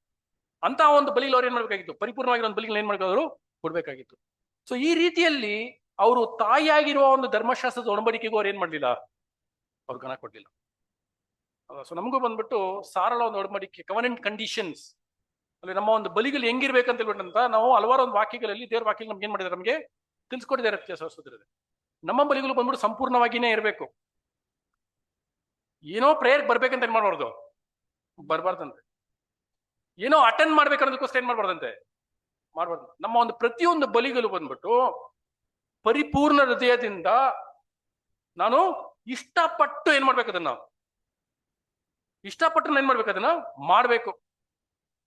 ಅಂತ ಒಂದು ಬಲಿಗಳು ಅವ್ರು ಏನ್ ಮಾಡ್ಬೇಕಾಗಿತ್ತು? ಪರಿಪೂರ್ಣವಾಗಿರೋ ಒಂದು ಬಲಿಗಳು ಏನ್ ಮಾಡ್ಬೇಕಾದ್ರು ಕೊಡ್ಬೇಕಾಗಿತ್ತು. ಸೊ ಈ ರೀತಿಯಲ್ಲಿ ಅವರು ತಾಯಿಯಾಗಿರುವ ಒಂದು ಧರ್ಮಶಾಸ್ತ್ರದ ಒಡಂಬಡಿಕೆಗೂ ಅವ್ರು ಏನ್ ಮಾಡ್ಲಿಲ್ಲ, ಅವ್ರು ಗಣ ಕೊಡ್ಲಿಲ್ಲ. ಸೊ ನಮಗೂ ಬಂದ್ಬಿಟ್ಟು ಸಾರಳ ಒಂದು ಒಡಂಬಡಿಕೆ, ಕವನೆಂಟ್ ಕಂಡೀಷನ್ಸ್ ಅಲ್ಲಿ ನಮ್ಮ ಒಂದು ಬಲಿಗಳು ಹೆಂಗಿರ್ಬೇಕಂತ ಹೇಳ್ಬಿಟ್ಟಂತ ನಾವು ಹಲವಾರು ಒಂದು ವಾಕ್ಯಗಳಲ್ಲಿ ದೇವ್ರ ವಾಕ್ಯಗಳು ನಮ್ಗೆ ಏನ್ ಮಾಡಿದ್ದಾರೆ, ನಮಗೆ ತಿಳಿಸ್ಕೊಟ್ಟಿದ್ದಾರೆ ಸಹೋದರರೇ. ನಮ್ಮ ಬಲಿಗಳು ಬಂದ್ಬಿಟ್ಟು ಸಂಪೂರ್ಣವಾಗಿನೇ ಇರಬೇಕು. ಏನೋ ಪ್ರೇಯರ್ ಬರ್ಬೇಕಂತ ಏನ್ ಮಾಡ್ಬಾರ್ದು, ಬರ್ಬಾರ್ದಂತೆ. ಏನೋ ಅಟೆಂಡ್ ಮಾಡ್ಬೇಕನ್ನೋದಕ್ಕೋಸ್ಕರ ಏನ್ ಮಾಡ್ಬಾರ್ದಂತೆ, ಮಾಡ್ಬಾರ್ದು. ನಮ್ಮ ಒಂದು ಪ್ರತಿಯೊಂದು ಬಲಿಗಳು ಬಂದ್ಬಿಟ್ಟು ಪರಿಪೂರ್ಣ ಹೃದಯದಿಂದ ನಾನು ಇಷ್ಟಪಟ್ಟು ಏನ್ ಮಾಡ್ಬೇಕು, ಅದನ್ನ ಇಷ್ಟಪಟ್ಟು ಏನ್ ಮಾಡ್ಬೇಕು, ಅದನ್ನ ಮಾಡ್ಬೇಕು.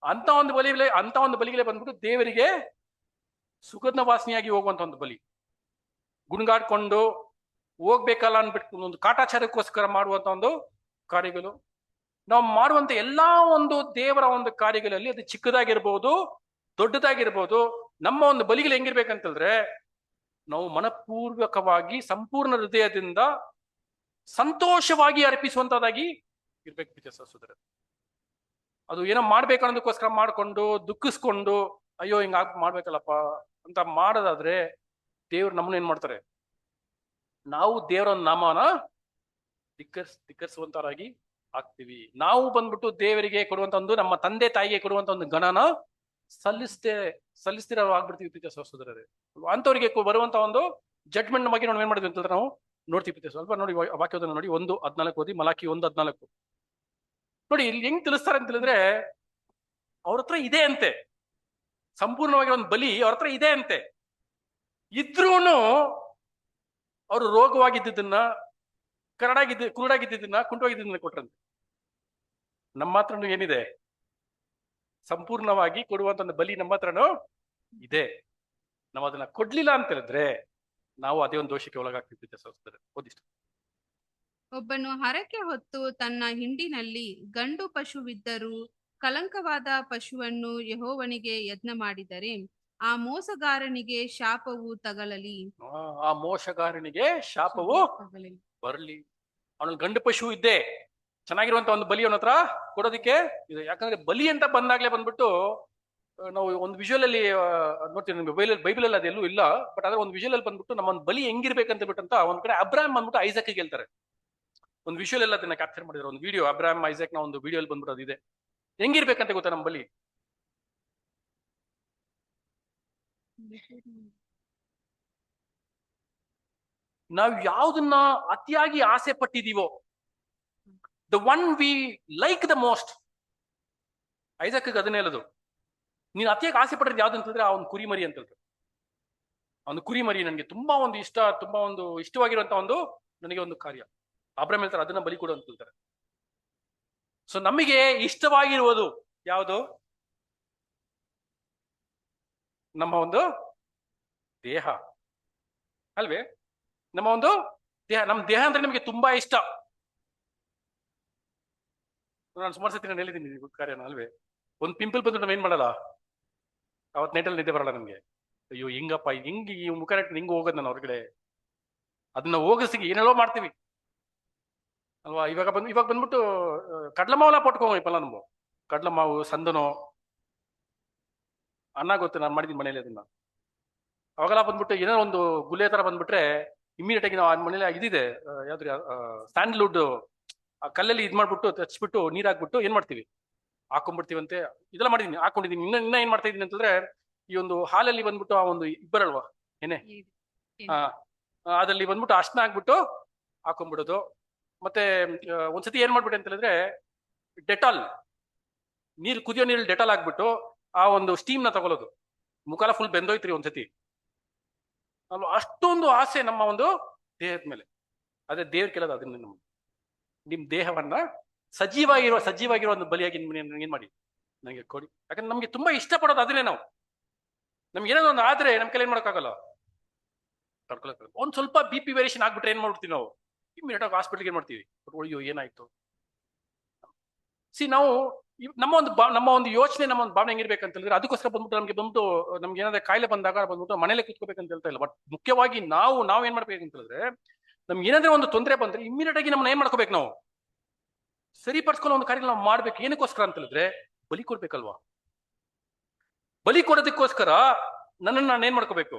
ಅಂತ ಒಂದು ಬಲಿಗಳೇ ಬಂದ್ಬಿಟ್ಟು ದೇವರಿಗೆ ಸುಗಂಧ ವಾಸನೆಯಾಗಿ ಹೋಗುವಂತ ಒಂದು ಬಲಿ. ಗುಣಗಾಡ್ಕೊಂಡು ಹೋಗ್ಬೇಕಲ್ಲ ಅನ್ಬಿಟ್ಟು ಒಂದು ಕಾಟಾಚಾರಕ್ಕೋಸ್ಕರ ಮಾಡುವಂತ ಒಂದು ಕಾರ್ಯಗಳು, ನಾವು ಮಾಡುವಂತ ಎಲ್ಲಾ ಒಂದು ದೇವರ ಒಂದು ಕಾರ್ಯಗಳಲ್ಲಿ ಅದು ಚಿಕ್ಕದಾಗಿರ್ಬೋದು ದೊಡ್ಡದಾಗಿರ್ಬೋದು, ನಮ್ಮ ಒಂದು ಬಲಿಗಳು ಹೆಂಗಿರ್ಬೇಕಂತಂದ್ರೆ ನಾವು ಮನಪೂರ್ವಕವಾಗಿ ಸಂಪೂರ್ಣ ಹೃದಯದಿಂದ ಸಂತೋಷವಾಗಿ ಅರ್ಪಿಸುವಂತದಾಗಿ ಇರ್ಬೇಕು ಸಹೋದರ. ಅದು ಏನೋ ಮಾಡ್ಬೇಕು ಅನ್ನೋದಕ್ಕೋಸ್ಕರ ಮಾಡ್ಕೊಂಡು ದುಃಖಿಸ್ಕೊಂಡು ಅಯ್ಯೋ ಹಿಂಗ ಮಾಡ್ಬೇಕಲ್ಲಪ್ಪ ಅಂತ ಮಾಡೋದಾದ್ರೆ ದೇವ್ರು ನಮ್ಮನ್ನ ಏನ್ ಮಾಡ್ತಾರೆ, ನಾವು ದೇವರ ನಾಮನ ಧಿಕ್ಕರಿಸುವಂತರಾಗಿ ಆಗ್ತೀವಿ. ನಾವು ಬಂದ್ಬಿಟ್ಟು ದೇವರಿಗೆ ಕೊಡುವಂತ ಒಂದು, ನಮ್ಮ ತಂದೆ ತಾಯಿಗೆ ಕೊಡುವಂತ ಒಂದು ಗಣನ ಸಲ್ಲಿಸ್ತಿರೋ ಆಗ್ಬಿಡ್ತೀವಿ ಸಹೋದರರೇ. ಅಂತವರಿಗೆ ಬರುವಂತ ಒಂದು ಜಡ್ಜ್ಮೆಂಟ್ ಬಗ್ಗೆ ನಾವು ಏನ್ ಮಾಡಿದ್ವಿ ಅಂತಂದ್ರೆ ನಾವು ನೋಡ್ತೀವಿ. ಸ್ವಲ್ಪ ನೋಡಿ ವಾಕ್ಯವನ್ನು ನೋಡಿ, 1:14 ಓದಿ, ಮಲಾಕಿ 1:14 ನೋಡಿ. ಇಲ್ಲಿ ಹೆಂಗ್ ತಿಳಿಸ್ತಾರೆ ಅಂತ ಹೇಳಿದ್ರೆ, ಅವ್ರ ಹತ್ರ ಇದೆ ಅಂತೆ, ಸಂಪೂರ್ಣವಾಗಿ ಒಂದು ಬಲಿ ಅವ್ರ ಹತ್ರ ಇದೆ ಅಂತೆ. ಇದ್ರೂನು ಅವರು ರೋಗವಾಗಿದ್ದನ್ನ, ಕುರುಡಾಗಿದ್ದನ್ನ, ಕುಂಟವಾಗಿದ್ದನ್ನ ಕೊಟ್ರಂತೆ. ನಮ್ಮ ಹತ್ರನು ಏನಿದೆ, ಸಂಪೂರ್ಣವಾಗಿ ಕೊಡುವಂತ ಒಂದು ಬಲಿ ನಮ್ಮ ಹತ್ರನು ಇದೆ. ನಾವು ಅದನ್ನ ಕೊಡ್ಲಿಲ್ಲ ಅಂತ ಹೇಳಿದ್ರೆ ನಾವು ಅದೇ ಒಂದು ದೋಷಕ್ಕೆ ಒಳಗಾಗ್ತಿದ್ದೆ ಸಹೋದರ. ಓದಿಷ್ಟು. ಒಬ್ಬನು ಹರಕೆ ಹೊತ್ತು ತನ್ನ ಹಿಂಡಿನಲ್ಲಿ ಗಂಡು ಪಶುವಿದ್ದರೂ ಕಲಂಕವಾದ ಪಶುವನ್ನು ಯೆಹೋವನಿಗೆ ಯಜ್ಞ ಮಾಡಿದರೆ ಆ ಮೋಸಗಾರನಿಗೆ ಶಾಪವು ತಗಲಲಿ. ಆ ಮೋಸಗಾರನಿಗೆ ಶಾಪವು ಬರಲಿ. ಅವನ ಗಂಡು ಪಶು ಇದ್ದೆ, ಚೆನ್ನಾಗಿರುವಂತ ಒಂದು ಬಲಿ ಅವನ ಹತ್ರ ಕೊಡೋದಿಕ್ಕೆ ಇದೆ. ಯಾಕಂದ್ರೆ ಬಲಿ ಅಂತ ಬಂದಾಗ್ಲೇ ಬಂದ್ಬಿಟ್ಟು ನಾವು ಒಂದು ವಿಜುವಲ್ ಅಲ್ಲಿ ನೋಡ್ತೀವಿ, ನಮ್ಗೆ ಬೈಬಲ್ ಅಲ್ಲಿ ಅದೆಲ್ಲೂ ಇಲ್ಲ, ಬಟ್ ಅದ್ರ ಒಂದು ವಿಜುವಲ್ ಅಲ್ಲಿ ಬಂದ್ಬಿಟ್ಟು ನಮ್ಮ ಒಂದು ಬಲಿ ಹೆಂಗಿರ್ಬೇಕಂತ ಬಿಟ್ಟಂತ ಒಂದ್ ಕಡೆ ಅಬ್ರಾಹಂ ಬಂದ್ಬಿಟ್ಟು ಐಸಕ್ ಹೇಳ್ತಾರೆ. ಒಂದು ವಿಜುವಲ್ ಎಲ್ಲ ಅದನ್ನ ಕ್ಯಾಪ್ಚರ್ ಮಾಡಿದ್ರು, ಒಂದು ವಿಡಿಯೋ ಅಬ್ರಾಹಂ ಐಸಕ್ ನ ಒಂದು ವಿಡಿಯೋ ಅಲ್ಲಿ ಬಂದ್ಬಿಟ್ಟು ಅದಿದೆ. ಹೆಂಗಿರ್ಬೇಕಂತ ಗೊತ್ತಾ ನಮ್ಮ ಬಲಿ? ನಾವು ಯಾವ್ದನ್ನ ಅತಿಯಾಗಿ ಆಸೆ ಪಟ್ಟಿದೀವೋ, the one we like the most, Isaac ಅದನ್ನೇ ಹೇಳೋದು. ನೀನು ಅತಿಯಾಗಿ ಆಸೆ ಪಟ್ಟಿರೋದು ಯಾವ್ದು ಅಂತಂದ್ರೆ ಆ ಒಂದು ಕುರಿಮರಿ ಅಂತ ಹೇಳ್ತಾರೆ. ಒಂದು ಕುರಿಮರಿ ನನಗೆ ತುಂಬಾ ಒಂದು ಇಷ್ಟ, ತುಂಬಾ ಒಂದು ಇಷ್ಟವಾಗಿರುವಂತ ಒಂದು ನನಗೆ ಒಂದು ಕಾರ್ಯ. ಅಬ್ರಾಹಂ ಹೇಳ್ತಾರೆ ಅದನ್ನ ಬಲಿ ಕೊಡು ಅಂತ ಹೇಳ್ತಾರೆ. ಸೊ ನಮಗೆ ಇಷ್ಟವಾಗಿರುವುದು ಯಾವುದು? ನಮ್ಮ ಒಂದು ದೇಹ ಅಲ್ವೇ? ನಮ್ಮ ಒಂದು ದೇಹ, ನಮ್ಮ ದೇಹ ಅಂದ್ರೆ ನಮಗೆ ತುಂಬಾ ಇಷ್ಟ. ನಾನು ಸುಮಾರು ಸತಿ ನಾನು ಹೇಳಿದ್ದೀನಿ ಕಾರ್ಯನ ಅಲ್ವೇ? ಒಂದು ಪಿಂಪಲ್ ಬಂದ್ರೆ ನಾವ್ ಏನ್ ಮಾಡಲ್ಲ, ಅವತ್ ನೈಟಲ್ಲಿ ನಿದ್ದೆ ಬರಲ್ಲ ನಮ್ಗೆ. ಅಯ್ಯೋ ಹಿಂಗಪ್ಪ, ಹಿಂಗ್ ಈ ಮುಖ ಹಿಂಗ್ ಹೋಗೋದ್ ನಾನು ಹೊರಗಡೆ, ಅದನ್ನ ಹೋಗಿಸಿಗೆ ಏನೆಲ್ಲೋ ಮಾಡ್ತೀವಿ ಅಲ್ವಾ? ಇವಾಗ ಬಂದ್ಬಿಟ್ಟು ಕಡ್ಲ ಮಾವೆಲ್ಲ ಪಟ್ಕೋಪ್ಪ. ನಮ್ಗೆ ಕಡ್ಲ ಮಾವು, ಸಂದನೋ, ಅನ್ನ ಗೊತ್ತು, ನಾನು ಮಾಡಿದ್ದೀನಿ ಮನೇಲಿ ಅದನ್ನ. ಅವಾಗೆಲ್ಲ ಬಂದ್ಬಿಟ್ಟು ಏನೋ ಒಂದು ಗುಲೆ ತರ ಬಂದ್ಬಿಟ್ರೆ ಇಮಿಡಿಯೇಟ್ ಆಗಿ ನಾವು ಆ ಮನೇಲಿ ಇದಿದೆ ಯಾವ್ದ್ರಿ ಸ್ಯಾಂಡಲ್ವುಡ್, ಆ ಕಲ್ಲಲ್ಲಿ ಇದ್ ಮಾಡ್ಬಿಟ್ಟು ಹಚ್ಬಿಟ್ಟು ನೀರ್ ಹಾಕ್ಬಿಟ್ಟು ಏನ್ ಮಾಡ್ತೀವಿ, ಹಾಕೊಂಡ್ಬಿಡ್ತೀವಂತೆ. ಇದೆಲ್ಲ ಮಾಡಿದೀನಿ, ಹಾಕೊಂಡಿದೀನಿ. ಇನ್ನ ಏನ್ ಮಾಡ್ತಾ ಇದೀನಿ ಅಂತಂದ್ರೆ, ಈ ಒಂದು ಹಾಲಲ್ಲಿ ಬಂದ್ಬಿಟ್ಟು ಆ ಒಂದು ಇಬ್ಬರಲ್ವಾ ಏನೇ ಅದ್ರಲ್ಲಿ ಬಂದ್ಬಿಟ್ಟು ಅರ್ಶನ ಹಾಕ್ಬಿಟ್ಟು ಹಾಕೊಂಡ್ಬಿಡೋದು. ಮತ್ತೆ ಒಂದ್ಸತಿ ಏನ್ ಮಾಡ್ಬಿಟ್ಟೆ ಅಂತ ಹೇಳಿದ್ರೆ, ಡೆಟಾಲ್ ನೀರ್, ಕುದಿಯೋ ನೀರಲ್ಲಿ ಡೆಟಾಲ್ ಹಾಕ್ಬಿಟ್ಟು ಆ ಒಂದು ಸ್ಟೀಮ್ ನ ತಗೊಳ್ಳೋದು. ಮುಖಾಲ ಫುಲ್ ಬೆಂದೋಯ್ತ್ರಿ ಒಂದ್ಸತಿ. ಅಲ್ವಾ? ಅಷ್ಟೊಂದು ಆಸೆ ನಮ್ಮ ಒಂದು ದೇಹದ ಮೇಲೆ. ಅದೇ ದೇವ್ರ ಕೇಳೋದು ಅದನ್ನ, ನಿಮ್ ದೇಹವನ್ನ ಸಜೀವಾಗಿರೋ ಒಂದು ಬಲಿಯಾಗಿ ಏನ್ ಮಾಡಿ ನನಗೆ ಕೊಡಿ. ಯಾಕಂದ್ರೆ ನಮ್ಗೆ ತುಂಬಾ ಇಷ್ಟಪಡೋದು ಅದನ್ನೇ. ನಾವು ನಮ್ಗೆ ಏನಾದ್ರು ಒಂದು ಆದ್ರೆ ನಮ್ ಕೈಲಿ ಏನ್ ಮಾಡೋಕ್ಕಾಗಲ್ಲ, ತಡ್ಕೊಳಕ್ಕಾಗಲ್ಲ. ಒಂದ್ ಸ್ವಲ್ಪ BP ವೇರಿಯೇಷನ್ ಆಗ್ಬಿಟ್ರೆ ಏನ್ ಮಾಡ್ಬಿಡ್ತೀವಿ ನಾವು, ಇಮ್ಮಿಡಿಯೇಟ್ ಆಗಿ ಹಾಸ್ಪಿಟಲ್ಗೆ ಏನ್ ಮಾಡ್ತೀವಿ, ಅಯ್ಯೋ ಏನಾಯ್ತು, ನಾವು ನಮ್ಮ ಒಂದು ಯೋಚನೆ, ನಮ್ಮ ಒಂದು ಭಾವನೆ ಹೆಂಗಿರ್ಬೇಕಂತ ಹೇಳಿದ್ರೆ, ಅದಕ್ಕೋಸ್ಕರ ಬಂದ್ಬಿಟ್ಟು ನಮ್ಗೆ ಏನಾದ್ರೆ ಕಾಯಿಲೆ ಬಂದಾಗ ಬಂದ್ಬಿಟ್ಟು ಮನೇಲೆ ಕೂತ್ಕೋಬೇಕಂತ ಹೇಳ್ತಾ ಇಲ್ಲ. ಬಟ್ ಮುಖ್ಯವಾಗಿ ನಾವು ಏನ್ ಮಾಡ್ಬೇಕಂತ ಹೇಳಿದ್ರೆ, ನಮ್ಗೆ ಏನಾದ್ರೆ ಒಂದು ತೊಂದರೆ ಬಂದ್ರೆ ಇಮ್ಮಿಡಿಯೇಟ್ ಆಗಿ ನಮ್ಮನ್ನ ಏನ್ ಮಾಡ್ಕೋಬೇಕು, ನಾವು ಸರಿಪಡಿಸ್ಕೊಳ್ಳೋ ಒಂದು ಕಾರ್ಯ ನಾವು ಮಾಡ್ಬೇಕು. ಏನಕ್ಕೋಸ್ಕರ ಅಂತ ಹೇಳಿದ್ರೆ, ಬಲಿ ಕೊಡ್ಬೇಕಲ್ವಾ. ಬಲಿ ಕೊಡೋದಕ್ಕೋಸ್ಕರ ನನ್ನನ್ನು ನಾನು ಏನ್ ಮಾಡ್ಕೋಬೇಕು,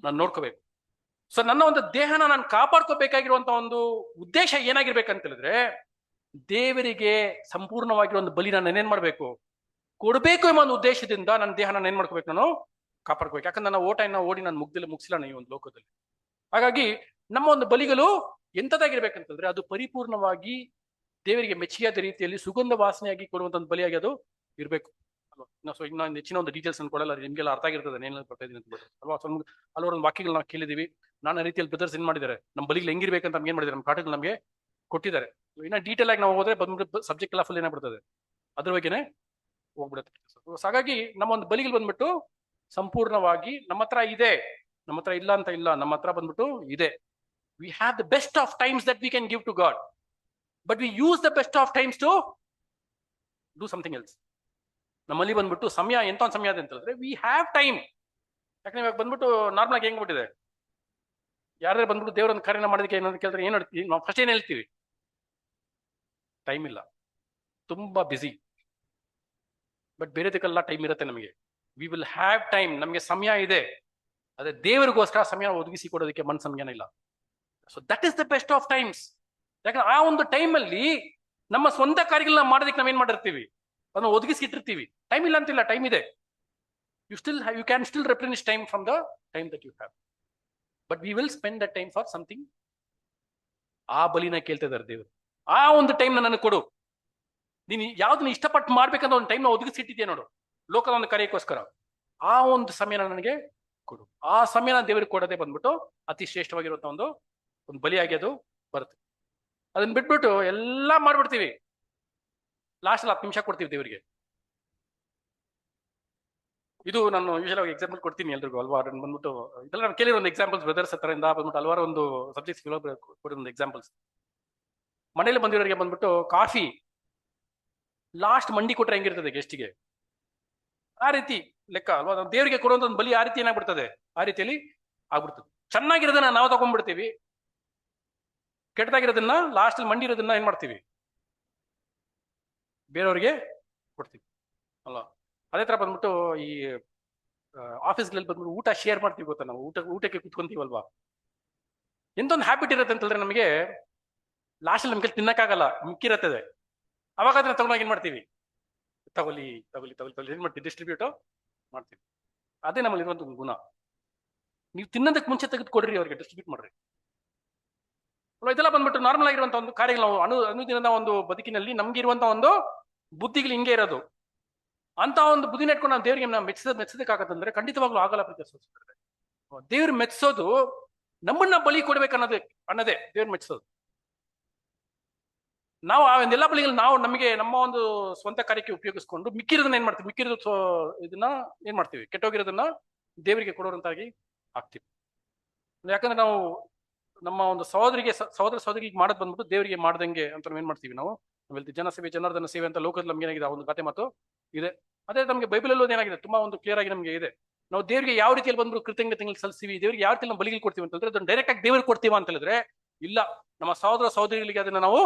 ನಾನು ನೋಡ್ಕೋಬೇಕು. ಸೊ ನನ್ನ ಒಂದು ದೇಹನ ನಾನು ಕಾಪಾಡ್ಕೋಬೇಕಾಗಿರುವಂತ ಒಂದು ಉದ್ದೇಶ ಏನಾಗಿರ್ಬೇಕಂತ ಹೇಳಿದ್ರೆ, ದೇವರಿಗೆ ಸಂಪೂರ್ಣವಾಗಿರೋ ಒಂದು ಬಲಿ ನಾನು ಏನೇನ್ ಮಾಡ್ಬೇಕು, ಕೊಡ್ಬೇಕು ಎಂಬ ಒಂದು ಉದ್ದೇಶದಿಂದ ನನ್ನ ದೇಹ ನಾನು ಏನ್ ಮಾಡ್ಕೋಬೇಕು, ನಾನು ಕಾಪಾಡ್ಕೋಬೇಕು. ಯಾಕಂದ್ರೆ ನನ್ನ ಓಟ ಓಡಿ ನಾನು ಮುಗಿಸಿಲ್ಲ ಈ ಒಂದು ಲೋಕದಲ್ಲಿ. ಹಾಗಾಗಿ ನಮ್ಮ ಒಂದು ಬಲಿಗಳು ಎಂತದಾಗಿರ್ಬೇಕಂತಂದ್ರೆ, ಅದು ಪರಿಪೂರ್ಣವಾಗಿ ದೇವರಿಗೆ ಮೆಚ್ಚಿಯಾದ ರೀತಿಯಲ್ಲಿ ಸುಗಂಧ ವಾಸನೆಯಾಗಿ ಕೊಡುವಂತ ಒಂದು ಬಲಿಯಾಗಿ ಅದು ಇರಬೇಕು ಅಲ್ವಾ. ಸೊ ಇನ್ನು ಹೆಚ್ಚಿನ ಒಂದು ಡೀಟೇಲ್ಸ್ ಅನ್ನು ಕೊಡಲ್ಲ, ನಿಮ್ಗೆಲ್ಲ ಅರ್ಥ ಆಗಿರ್ತದೆ ಏನೆಲ್ಲ ಬರ್ತಾ ಇದೀನಿ ಅಂತ ಅಲ್ವಾ. ಸೊ ಹಲವಾರು ಒಂದು ವಾಕ್ಯಗಳು ನಾವು ಕೇಳಿದೀವಿ. ನಾನಾ ರೀತಿಯಲ್ಲಿ ಬ್ರದರ್ಸ್ ಏನ್ ಮಾಡಿದ್ದಾರೆ, ನಮ್ಮ ಬಲಿಗಳು ಹೆಂಗಿರ್ಬೇಕಂತ ನಮ್ಗೆ ಏನ್ ಮಾಡಿದ್ದಾರೆ, ನಮ್ಮ ಪಾಠಗಳು ನಮಗೆ ಕೊಟ್ಟಿದ್ದಾರೆ. ಇನ್ನ ಡೀಟೇಲ್ ಆಗಿ ನಾವು ಹೋದ್ರೆ ಬಂದ್ಬಿಟ್ಟು ಸಬ್ಜೆಕ್ಟ್ ಎಲ್ಲ ಫುಲ್ ಏನಾಗ್ಬಿಡ್ತದೆ, ಅದ್ರ ಬಗ್ಗೆನೆ ಹೋಗ್ಬಿಡುತ್ತೆ. ಹಾಗಾಗಿ ನಮ್ಮ ಒಂದು ಬಲಿಗಳು ಬಂದ್ಬಿಟ್ಟು ಸಂಪೂರ್ಣವಾಗಿ ನಮ್ಮ ಹತ್ರ ಇದೆ, ನಮ್ಮ ಹತ್ರ ಇಲ್ಲ ಅಂತ ಇಲ್ಲ, ನಮ್ಮ ಹತ್ರ ಬಂದ್ಬಿಟ್ಟು ಇದೆ. We have the best of times that we can give to God, but we use the best of times to do something else. ನಮ್ಮಲ್ಲಿ ಬಂದ್ಬಿಟ್ಟು ಸಮಯ ಎಂತ ಒಂದು ಸಮಯ ಅದ ಅಂತ ಹೇಳಿದ್ರೆ, ವಿ ಹ್ಯಾವ್ ಟೈಮ್. ಯಾಕಂದ್ರೆ ಇವಾಗ ಬಂದ್ಬಿಟ್ಟು ನಾರ್ಮಲ್ ಆಗಿ ಹೆಂಗ್ಬಿಟ್ಟಿದೆ, ಯಾರು ಬಂದ್ಬಿಟ್ಟು ದೇವರೊಂದು ಕಾರ್ಯನ ಮಾಡೋದಕ್ಕೆ ಏನಂತ ಕೇಳಿದ್ರೆ ಏನ್ ಹೇಳ್ತೀವಿ ನಾವು, ಫಸ್ಟ್ ಏನ್ ಹೇಳ್ತೀವಿ, ಟೈಮ್ ಇಲ್ಲ, ತುಂಬಾ ಬಿಸಿ. ಬಟ್ ಬೇರೆದಕ್ಕೆಲ್ಲ ಟೈಮ್ ಇರುತ್ತೆ ನಮಗೆ. ವಿ ವಿಲ್ ಹ್ಯಾವ್ ಟೈಮ್, ನಮಗೆ ಸಮಯ ಇದೆ. ಅದೇ ದೇವರಿಗೋಸ್ಕರ ಸಮಯ ಒದಗಿಸಿ ಕೊಡೋದಕ್ಕೆ ಸಮಯನ ಇಲ್ಲ. So that is the best of times. ಯಾಕಂದ್ರೆ ಆ ಒಂದು ಟೈಮಲ್ಲಿ ನಮ್ಮ ಸ್ವಂತ ಕಾರ್ಯಗಳನ್ನ ಮಾಡೋದಕ್ಕೆ ನಾವೇನ್ ಮಾಡಿರ್ತೀವಿ, ಅದನ್ನ ಒದಗಿಸಿಟ್ಟಿರ್ತೀವಿ. ಟೈಮ್ ಇಲ್ಲ ಅಂತಿಲ್ಲ, ಟೈಮ್ ಇದೆ. You can still replenish time from the time that you have, but we will spend the time for something. ಆ ಬಲಿನ ಕೇಳ್ತಾ ಇದ್ದಾರೆ ದೇವರು. ಆ ಒಂದು ಟೈಮ್ ನನಗೆ ಕೊಡು, ನೀನು ಯಾವ್ದನ್ನ ಇಷ್ಟಪಟ್ಟು ಮಾಡ್ಬೇಕಂತ ಒಂದು ಟೈಮ್ ಒದಗಿಸಿಟ್ಟಿದ್ಯಾ ನೋಡು, ಲೋಕದ ಒಂದು ಕಾರ್ಯಕ್ಕೋಸ್ಕರ. ಆ ಒಂದು ಸಮಯನ ನನಗೆ ಕೊಡು. ಆ ಸಮಯನ ದೇವರಿಗೆ ಕೊಡೋದೇ ಬಂದ್ಬಿಟ್ಟು ಅತಿ ಶ್ರೇಷ್ಠವಾಗಿರುವಂತ ಒಂದು ಬಲಿಯಾಗಿ ಅದು ಬರುತ್ತೆ. ಅದನ್ನ ಬಿಟ್ಬಿಟ್ಟು ಎಲ್ಲಾ ಮಾಡ್ಬಿಡ್ತೀವಿ, ಲಾಸ್ಟ್ 10 ನಿಮಿಷ ಕೊಡ್ತೀವಿ ದೇವರಿಗೆ. ಇದು ನಾನು ಯೂಶಲ್ ಆಗಿ ಎಕ್ಸಾಂಪಲ್ ಕೊಡ್ತೀನಿ ಎಲ್ರಿಗೂ ಅಲ್ವಾ. ಬಂದ್ಬಿಟ್ಟು ಇದೆಲ್ಲ ನಾನು ಕೇಳಿರೋ ಒಂದು ಎಕ್ಸಾಂಪಲ್ಸ್ ಬ್ರದರ್ಸ್ ಹತ್ರದಿಂದ ಬಂದ್ಬಿಟ್ಟು ಹಲವಾರು ಒಂದು ಸಬ್ಜೆಕ್ಟ್ಸ್ ಕೊಡೋ ಒಂದು ಎಕ್ಸಾಂಪಲ್ಸ್. ಮನೇಲಿ ಬಂದಿರೋರಿಗೆ ಬಂದ್ಬಿಟ್ಟು ಕಾಫಿ ಲಾಸ್ಟ್ ಮಂಡಿ ಕೊಟ್ರೆ ಹೆಂಗಿರ್ತದೆ ಗೆಸ್ಟಿಗೆ, ಆ ರೀತಿ ಲೆಕ್ಕ ಅಲ್ವಾ. ದೇವರಿಗೆ ಕೊಡುವಂತ ಒಂದು ಬಲಿ ಆ ರೀತಿ ಏನಾಗ್ಬಿಡ್ತದೆ, ಆ ರೀತಿಯಲ್ಲಿ ಆಗ್ಬಿಡ್ತದೆ. ಚೆನ್ನಾಗಿರೋದನ್ನ ನಾವು ತಗೊಂಡ್ಬಿಡ್ತೀವಿ, ಕೆಟ್ಟದಾಗಿರೋದನ್ನ ಲಾಸ್ಟ್ ಅಲ್ಲಿ ಮಂಡಿ ಇರೋದನ್ನ ಏನ್ ಮಾಡ್ತೀವಿ, ಬೇರೆಯವ್ರಿಗೆ ಕೊಡ್ತೀವಿ ಅಲ್ವಾ. ಅದೇ ತರ ಬಂದ್ಬಿಟ್ಟು ಈ ಆಫೀಸ್ಗಳಲ್ಲಿ ಬಂದ್ಬಿಟ್ಟು ಊಟ ಶೇರ್ ಮಾಡ್ತೀವಿ ಗೊತ್ತಾ, ನಾವು ಊಟಕ್ಕೆ ಕುತ್ಕೊಂತೀವಲ್ವಾ. ಎಂತೊಂದು ಹ್ಯಾಬಿಟ್ ಇರುತ್ತೆ ಅಂತ ಹೇಳಿದ್ರೆ, ನಮಗೆ ಲಾಸ್ಟ್ ಅಲ್ಲಿ ನಮ್ಗೆ ತಿನ್ನಕ್ಕಾಗಲ್ಲ, ಮಿಕ್ಕಿರತ್ತದೆ. ಅವಾಗ ಅದನ್ನ ತಗೊಂಡಾಗ ಏನ್ ಮಾಡ್ತೀವಿ, ತಗೊಳ್ಳಿ ಏನ್ ಮಾಡ್ತೀವಿ, ಡಿಸ್ಟ್ರಿಬ್ಯೂಟ್ ಮಾಡ್ತೀವಿ. ಅದೇ ನಮ್ಮಲ್ಲಿ ಇರುವಂತ ಒಂದು ಗುಣ. ನೀವು ತಿನ್ನೋದಕ್ಕೆ ಮುಂಚೆ ತೆಗೆದು ಕೊಡ್ರಿ, ಅವ್ರಿಗೆ ಡಿಸ್ಟ್ರಿಬ್ಯೂಟ್ ಮಾಡ್ರಿ. ಇದೆಲ್ಲ ಬಂದ್ಬಿಟ್ಟು ನಾರ್ಮಲ್ ಆಗಿರುವಂತ ಒಂದು ಕಾರ್ಯಗಳು. ನಾವು ಅನುದಿನದ ಒಂದು ಬದುಕಿನಲ್ಲಿ ನಮ್ಗೆ ಇರುವಂತ ಒಂದು ಬುದ್ಧಿಗಳು ಹಿಂಗೆ ಇರೋದು. ಅಂತ ಒಂದು ಬುದ್ಧಿನ ಇಟ್ಕೊಂಡು ನಾವು ದೇವರಿಗೆ ನಾವು ಮೆಚ್ಚೋದಕ್ಕಾಗತ್ತಂದ್ರೆ ಖಂಡಿತವಾಗ್ಲೂ ಆಗಲ್ಲ. ದೇವ್ರು ಮೆಚ್ಚೋದು ನಮ್ಮನ್ನ ಬಲಿ ಅನ್ನೋದೇ ದೇವ್ರು ಮೆಚ್ಚೋದು. ನಾವು ಆ ಒಂದೆಲ್ಲ ಬಲಿಗಳು ನಾವು ನಮ್ಮ ಒಂದು ಸ್ವಂತ ಕಾರ್ಯಕ್ಕೆ ಉಪಯೋಗಿಸ್ಕೊಂಡು ಮಿಕ್ಕಿರೋದನ್ನ ಏನ್ ಮಾಡ್ತೀವಿ, ಇದನ್ನ ಏನ್ ಮಾಡ್ತೀವಿ, ಕೆಟ್ಟೋಗಿರೋದನ್ನ ದೇವರಿಗೆ ಕೊಡೋರಂತಾಗಿ ಆಗ್ತೀವಿ. ಯಾಕಂದ್ರೆ ನಾವು ನಮ್ಮ ಒಂದು ಸಹೋದರಿಗೆ ಮಾಡೋದ್ ಬಂದ್ಬಿಟ್ಟು ದೇವರಿಗೆ ಮಾಡ್ದಂಗೆ ಅಂತ ಏನ್ ಮಾಡ್ತೀವಿ, ನಾವು ಜನಾರ್ದನ ಸೇವೆ ಅಂತ ಲೋಕದಲ್ಲಿ ನಮ್ಗೆ ಏನಾಗಿದೆ, ಒಂದು ಗಾದೆ ಮಾತು ಇದೆ. ಅದೇ ನಮಗೆ ಬೈಬಲಲ್ಲೂ ಏನಾಗಿದೆ, ತುಂಬಾ ಒಂದು ಕ್ಲಿಯರ್ ಆಗಿ ನಮಗೆ ಇದೆ. ನಾವು ದೇವರಿಗೆ ಯಾವ ರೀತಿಯಲ್ಲಿ ಬಂದ್ಬಿಟ್ಟು ಕೃತಜ್ಞತೆಗಳು ಸಲ್ಲಿಸ್ತೀವಿ, ದೇವರಿಗೆ ಯಾವ ರೀತಿಯಲ್ಲಿ ನಾವು ಬಲಿಗಳು ಕೊಡ್ತೀವಿ ಅಂತ ಹೇಳಿದ್ರೆ, ಅದನ್ನ ಡೈರೆಕ್ಟ್ ಆಗಿ ದೇವರಿಗೆ ಕೊಡ್ತೀವ ಅಂತ ಹೇಳಿದ್ರೆ ಇಲ್ಲ. ನಮ್ಮ ಸಹೋದರಿಗಳಿಗೆ ಅದನ್ನ ನಾವು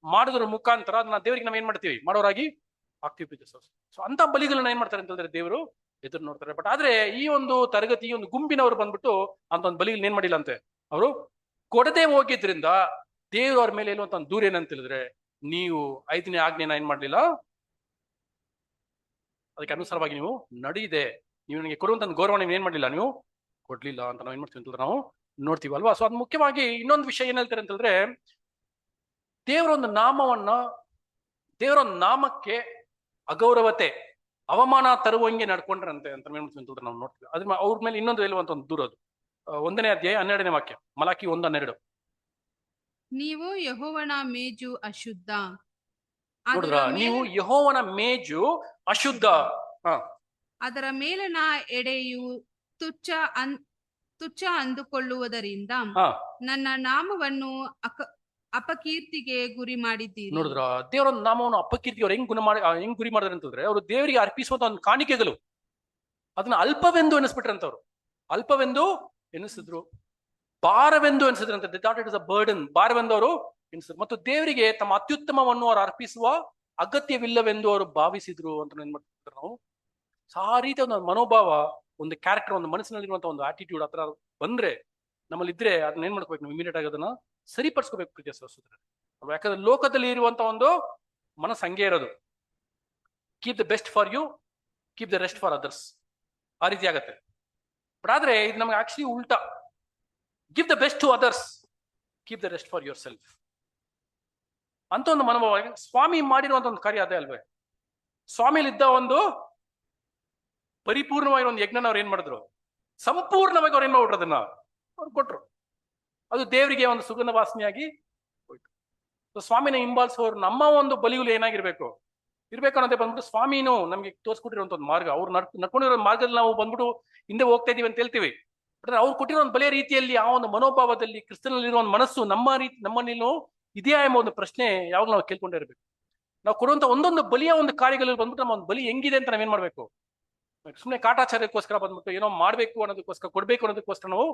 ಮಾಡೋದ್ರ ಮುಖಾಂತರ ಅದನ್ನ ದೇವರಿಗೆ ನಾವ್ ಏನ್ ಮಾಡ್ತೀವಿ, ಮಾಡೋರಾಗಿ ಆಗ್ತೀವಿ. ಸೊ ಅಂತ ಬಲಿಗಳನ್ನ ಏನ್ ಮಾಡ್ತಾರೆ ಅಂತ ಹೇಳಿದ್ರೆ ದೇವರು ಎದುರು ನೋಡ್ತಾರೆ. ಬಟ್ ಆದ್ರೆ ಈ ಒಂದು ತರಗತಿ, ಈ ಒಂದು ಗುಂಪಿನವರು ಬಂದ್ಬಿಟ್ಟು ಅಂತ ಒಂದು ಬಲಿಗಳನ್ನ ಏನ್ ಮಾಡಿಲ್ಲ ಅಂತೆ, ಅವರು ಕೊಡದೆ ಹೋಗಿದ್ರಿಂದ ದೇವರು ಅವ್ರ ಮೇಲೆ ಇರುವಂತ ಒಂದು ದೂರ ಏನಂತ ಹೇಳಿದ್ರೆ, ನೀವು 5ನೇ ಆಜ್ಞೆನ ಏನ್ ಮಾಡ್ಲಿಲ್ಲ, ಅದಕ್ಕೆ ಅನುಸಾರವಾಗಿ ನೀವು ನಡೆಯಿದೆ, ನೀವು ನನಗೆ ಕೊಡುವಂತ ಗೌರವ ನೀವು ಏನ್ ಮಾಡ್ಲಿಲ್ಲ, ನೀವು ಕೊಡ್ಲಿಲ್ಲ ಅಂತ ನಾವು ಏನ್ ಮಾಡ್ತೀವಿ ಅಂತಂದ್ರೆ ನಾವು ನೋಡ್ತೀವಿ ಅಲ್ವಾ. ಸೊ ಅದು ಮುಖ್ಯವಾಗಿ ಇನ್ನೊಂದು ವಿಷಯ ಏನ್ ಹೇಳ್ತಾರೆ ಅಂತ ಹೇಳಿದ್ರೆ, ದೇವರೊಂದು ನಾಮಕ್ಕೆ ಅಗೌರವತೆ, ಅವಮಾನ ತರುವಂಗೆ ನಡ್ಕೊಂಡ್ರಂತೆ ಅಂತ ನಾವು ನೋಡ್ತೀವಿ. ಅದ್ರ ಅವ್ರ ಮೇಲೆ ಇನ್ನೊಂದು ಹೇಳುವಂತ ಒಂದು ದೂರ, ಅದು 1ನೇ ಅಧ್ಯಾಯ 12ನೇ ವಾಕ್ಯ, ಮಲಾಕಿ 1:12. ನೀವು ಯೆಹೋವನ ಮೇಜು ಅಶುದ್ಧ. ನೋಡಿದ್ರ, ನೀವು ಯೆಹೋವನ ಮೇಜು ಅಶುದ್ಧ. ಅದರ ಮೇಲಿನ ಎಡೆಯು ತುಚ್ಛ ಅಂದುಕೊಳ್ಳುವುದರಿಂದ ನನ್ನ ನಾಮವನ್ನು ಅಪಕೀರ್ತಿಗೆ ಗುರಿ ಮಾಡಿದ್ದೀರಿ. ನೋಡಿದ್ರ ದೇವರ ಒಂದು ನಾಮವನ್ನು ಅಪಕೀರ್ತಿ ಅವ್ರು ಹೆಂಗ್ ಗುರಿ ಮಾಡಿದ್ರೆ ಅಂತಂದ್ರೆ, ಅವರು ದೇವರಿಗೆ ಅರ್ಪಿಸುವಂತ ಒಂದು ಕಾಣಿಕೆಗಳು ಅದನ್ನ ಅಲ್ಪವೆಂದು ಎನಿಸ್ಬಿಟ್ರಂತವ್ರು. ಅಲ್ಪವೆಂದು ಎನಿಸಿದ್ರು, ಭಾರವೆಂದು ಎನಿಸಿದ್ರಂತೆ. They thought it is a burden, ಭಾರವೆಂದು ಅವರು ಎನಿಸಿದ್ರು. ಮತ್ತು ದೇವರಿಗೆ ತಮ್ಮ ಅತ್ಯುತ್ತಮವನ್ನು ಅವರು ಅರ್ಪಿಸುವ ಅಗತ್ಯವಿಲ್ಲವೆಂದು ಅವರು ಭಾವಿಸಿದ್ರು ಅಂತ ಏನ್ ಮಾಡ್ತಿದ್ರು ನಾವು. ಆ ರೀತಿಯ ಒಂದು ಮನೋಭಾವ, ಒಂದು ಕ್ಯಾರೆಕ್ಟರ್, ಒಂದು ಮನಸ್ಸಿನಲ್ಲಿರುವಂತ ಒಂದು ಆಟಿಟ್ಯೂಡ್ ಹತ್ರ ಬಂದ್ರೆ ನಮ್ಮಲ್ಲಿ ಇದ್ರೆ ಅದನ್ನ ಏನ್ ಮಾಡ್ಕೋಬೇಕು ನಾವು, ಇಮಿಡಿಯೇಟ್ ಆಗಿ ಅದನ್ನ ಸರಿಪಡಿಸ್ಕೋಬೇಕು ಪ್ರೀತಿಯ ಸಹೋದರರೇ. ಯಾಕಂದ್ರೆ ಲೋಕದಲ್ಲಿ ಇರುವಂತ ಒಂದು ಮನಸ್ಸು ಹಂಗೆ ಇರೋದು. Keep the best for you, keep the rest for others, ಆ ರೀತಿ ಆಗತ್ತೆ. ಬಟ್ ಆದ್ರೆ ಇದು ನಮ್ಗೆ ಆಕ್ಚುಲಿ ಉಲ್ಟಾ. Give the best to others, keep the rest for yourself ಅಂತ ಒಂದು ಮನೋಭಾವ ಸ್ವಾಮಿ ಮಾಡಿರುವಂತ ಒಂದು ಕಾರ್ಯ ಅದೇ ಅಲ್ವೇ. ಸ್ವಾಮಿಲಿದ್ದ ಒಂದು ಪರಿಪೂರ್ಣವಾಗಿ ಒಂದು ಯಜ್ಞನ ಅವ್ರು ಏನ್ ಮಾಡಿದ್ರು, ಸಂಪೂರ್ಣವಾಗಿ ಅವ್ರು ಏನ್ ಮಾಡ್ಬಿಟ್ರು, ಅದನ್ನ ಅವ್ರು ಕೊಟ್ರು. ಅದು ದೇವರಿಗೆ ಒಂದು ಸುಗಂಧ ವಾಸನೆಯಾಗಿ ಹೋಯ್ತು. ಸ್ವಾಮಿನ ಹಿಂಬಾಲಿಸೋರು ನಮ್ಮ ಒಂದು ಬಲಿಗಳು ಏನಾಗಿರ್ಬೇಕು ಅನ್ನೋದೇ ಬಂದ್ಬಿಟ್ಟು ಸ್ವಾಮಿನೂ ನಮ್ಗೆ ತೋರಿಸ್ಕೊಟ್ಟಿರುವಂತ ಒಂದು ಮಾರ್ಗ. ಅವ್ರು ನಡ್ಕೊಂಡಿರೋ ಮಾರ್ಗದಲ್ಲಿ ನಾವು ಬಂದ್ಬಿಟ್ಟು ಹಿಂದೆ ಹೋಗ್ತಾ ಇದೀವಿ ಅಂತ ಹೇಳ್ತೀವಿ. ಬಟ್ ಅವ್ರು ಕೊಟ್ಟಿರೋ ಒಂದು ಬಲಿಯ ರೀತಿಯಲ್ಲಿ, ಆ ಒಂದು ಮನೋಭಾವದಲ್ಲಿ ಕ್ರಿಸ್ತನಲ್ಲಿರೋ ಒಂದು ಮನಸ್ಸು ನಮ್ಮನೇನು ಇದೆಯಾ ಎಂಬ ಒಂದು ಪ್ರಶ್ನೆ ಯಾವಾಗ ನಾವು ಕೇಳ್ಕೊಂಡೇ ಇರಬೇಕು. ನಾವು ಕೊಡುವಂತ ಒಂದೊಂದು ಬಲಿಯ ಒಂದು ಕಾರ್ಯಗಳಲ್ಲಿ ಬಂದ್ಬಿಟ್ಟು ನಮ್ಮ ಒಂದು ಬಲಿ ಹೆಂಗಿದೆ ಅಂತ ನಾವೇನ್ ಮಾಡ್ಬೇಕು. ಸುಮ್ಮನೆ ಕಾಟಾಚಾರಕ್ಕೋಸ್ಕರ ಬಂದ್ಬಿಟ್ಟು ಏನೋ ಮಾಡ್ಬೇಕು ಅನ್ನೋದಕ್ಕೋಸ್ಕರ, ಕೊಡ್ಬೇಕು ಅನ್ನೋದಕ್ಕೋಸ್ಕರ ನಾವು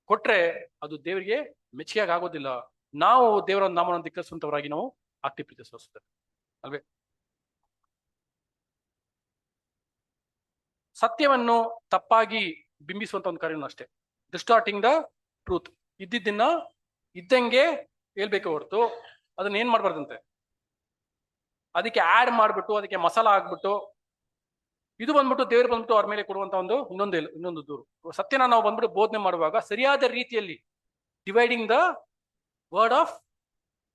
ಕೊಟ್ರೆ ಅದು ದೇವರಿಗೆ ಮೆಚ್ಚುಗೆಯಾಗಿ ಆಗೋದಿಲ್ಲ. ನಾವು ದೇವರ ಒಂದು ನಾಮವನ್ನು ಧಿಕ್ಕರಿಸುವಂತವರಾಗಿ ನಾವು ಆಗ್ತಿ ಪ್ರೀತಿ ಸೋಸುತ್ತಾರೆ ಅಲ್ವೇ. ಸತ್ಯವನ್ನು ತಪ್ಪಾಗಿ ಬಿಂಬಿಸುವಂತ ಒಂದು ಕಾರ್ಯನೂ ಅಷ್ಟೇ. ಡಿಸ್ಟಾರ್ಟಿಂಗ್ ದ ಟ್ರೂತ್, ಇದ್ದಿದ್ದನ್ನ ಇದ್ದಂಗೆ ಹೇಳ್ಬೇಕು ಹೊರತು ಅದನ್ನ ಏನ್ ಮಾಡ್ಬಾರ್ದಂತೆ, ಅದಕ್ಕೆ ಆಡ್ ಮಾಡ್ಬಿಟ್ಟು ಅದಕ್ಕೆ ಮಸಾಲ ಆಗ್ಬಿಟ್ಟು ಇದು ಬಂದ್ಬಿಟ್ಟು ದೇವರು ಬಂದ್ಬಿಟ್ಟು ಅವ್ರ ಮೇಲೆ ಕೊಡುವಂತ ಒಂದು ಇನ್ನೊಂದು ದೂರು. ಸತ್ಯನ ನಾವು ಬಂದ್ಬಿಟ್ಟು ಬೋಧನೆ ಮಾಡುವಾಗ ಸರಿಯಾದ ರೀತಿಯಲ್ಲಿ dividing the word of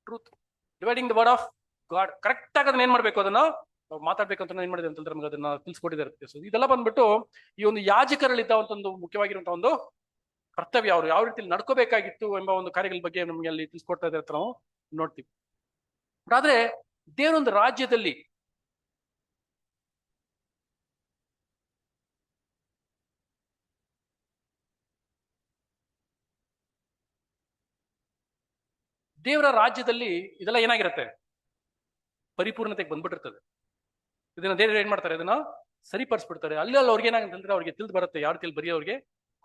truth, dividing the word of god, correct ಆಗಿ ಅದನ್ನ ಏನ್ ಮಾಡ್ಬೇಕು, ಅದನ್ನ ನಾವು ಮಾತಾಡ್ಬೇಕಂತ ಏನ್ ಮಾಡಿದೆ ಅಂತಂದ್ರೆ ನಮ್ಗೆ ಅದನ್ನ ತಿಳಿಸ್ಕೊಟ್ಟಿದ್ದಾರೆ. ಇದೆಲ್ಲ ಬಂದ್ಬಿಟ್ಟು ಈ ಒಂದು ಯಾಜಕರಲ್ಲಿದ್ದ ಒಂದು ಮುಖ್ಯವಾಗಿರುವಂತಹ ಒಂದು ಕರ್ತವ್ಯ, ಅವರು ಯಾವ ರೀತಿಯಲ್ಲಿ ನಡ್ಕೋಬೇಕಾಗಿತ್ತು ಎಂಬ ಒಂದು ಕಾರ್ಯಗಳ ಬಗ್ಗೆ ನಮ್ಗೆ ಅಲ್ಲಿ ತಿಳಿಸ್ಕೊಡ್ತಾ ಇದ್ದಾರೆ ಅಂತ ನಾವು ನೋಡ್ತೀವಿ. ಆದ್ರೆ ದೇವರೊಂದು ರಾಜ್ಯದಲ್ಲಿ ದೇವರ ರಾಜ್ಯದಲ್ಲಿ ಇದೆಲ್ಲ ಏನಾಗಿರುತ್ತೆ, ಪರಿಪೂರ್ಣತೆಗೆ ಬಂದ್ಬಿಟ್ಟಿರ್ತದೆ. ಇದನ್ನ ದೇವರು ಏನ್ ಮಾಡ್ತಾರೆ, ಇದನ್ನ ಸರಿಪಡಿಸ್ಬಿಡ್ತಾರೆ. ಅಲ್ಲಿ ಅವ್ರಿಗೆ ಏನಾಗಂತಂದ್ರೆ ಅವ್ರಿಗೆ ತಿಳಿದು ಬರುತ್ತೆ ಯಾವ ರೀತಿಯಲ್ಲಿ ಬರೀ ಅವ್ರಿಗೆ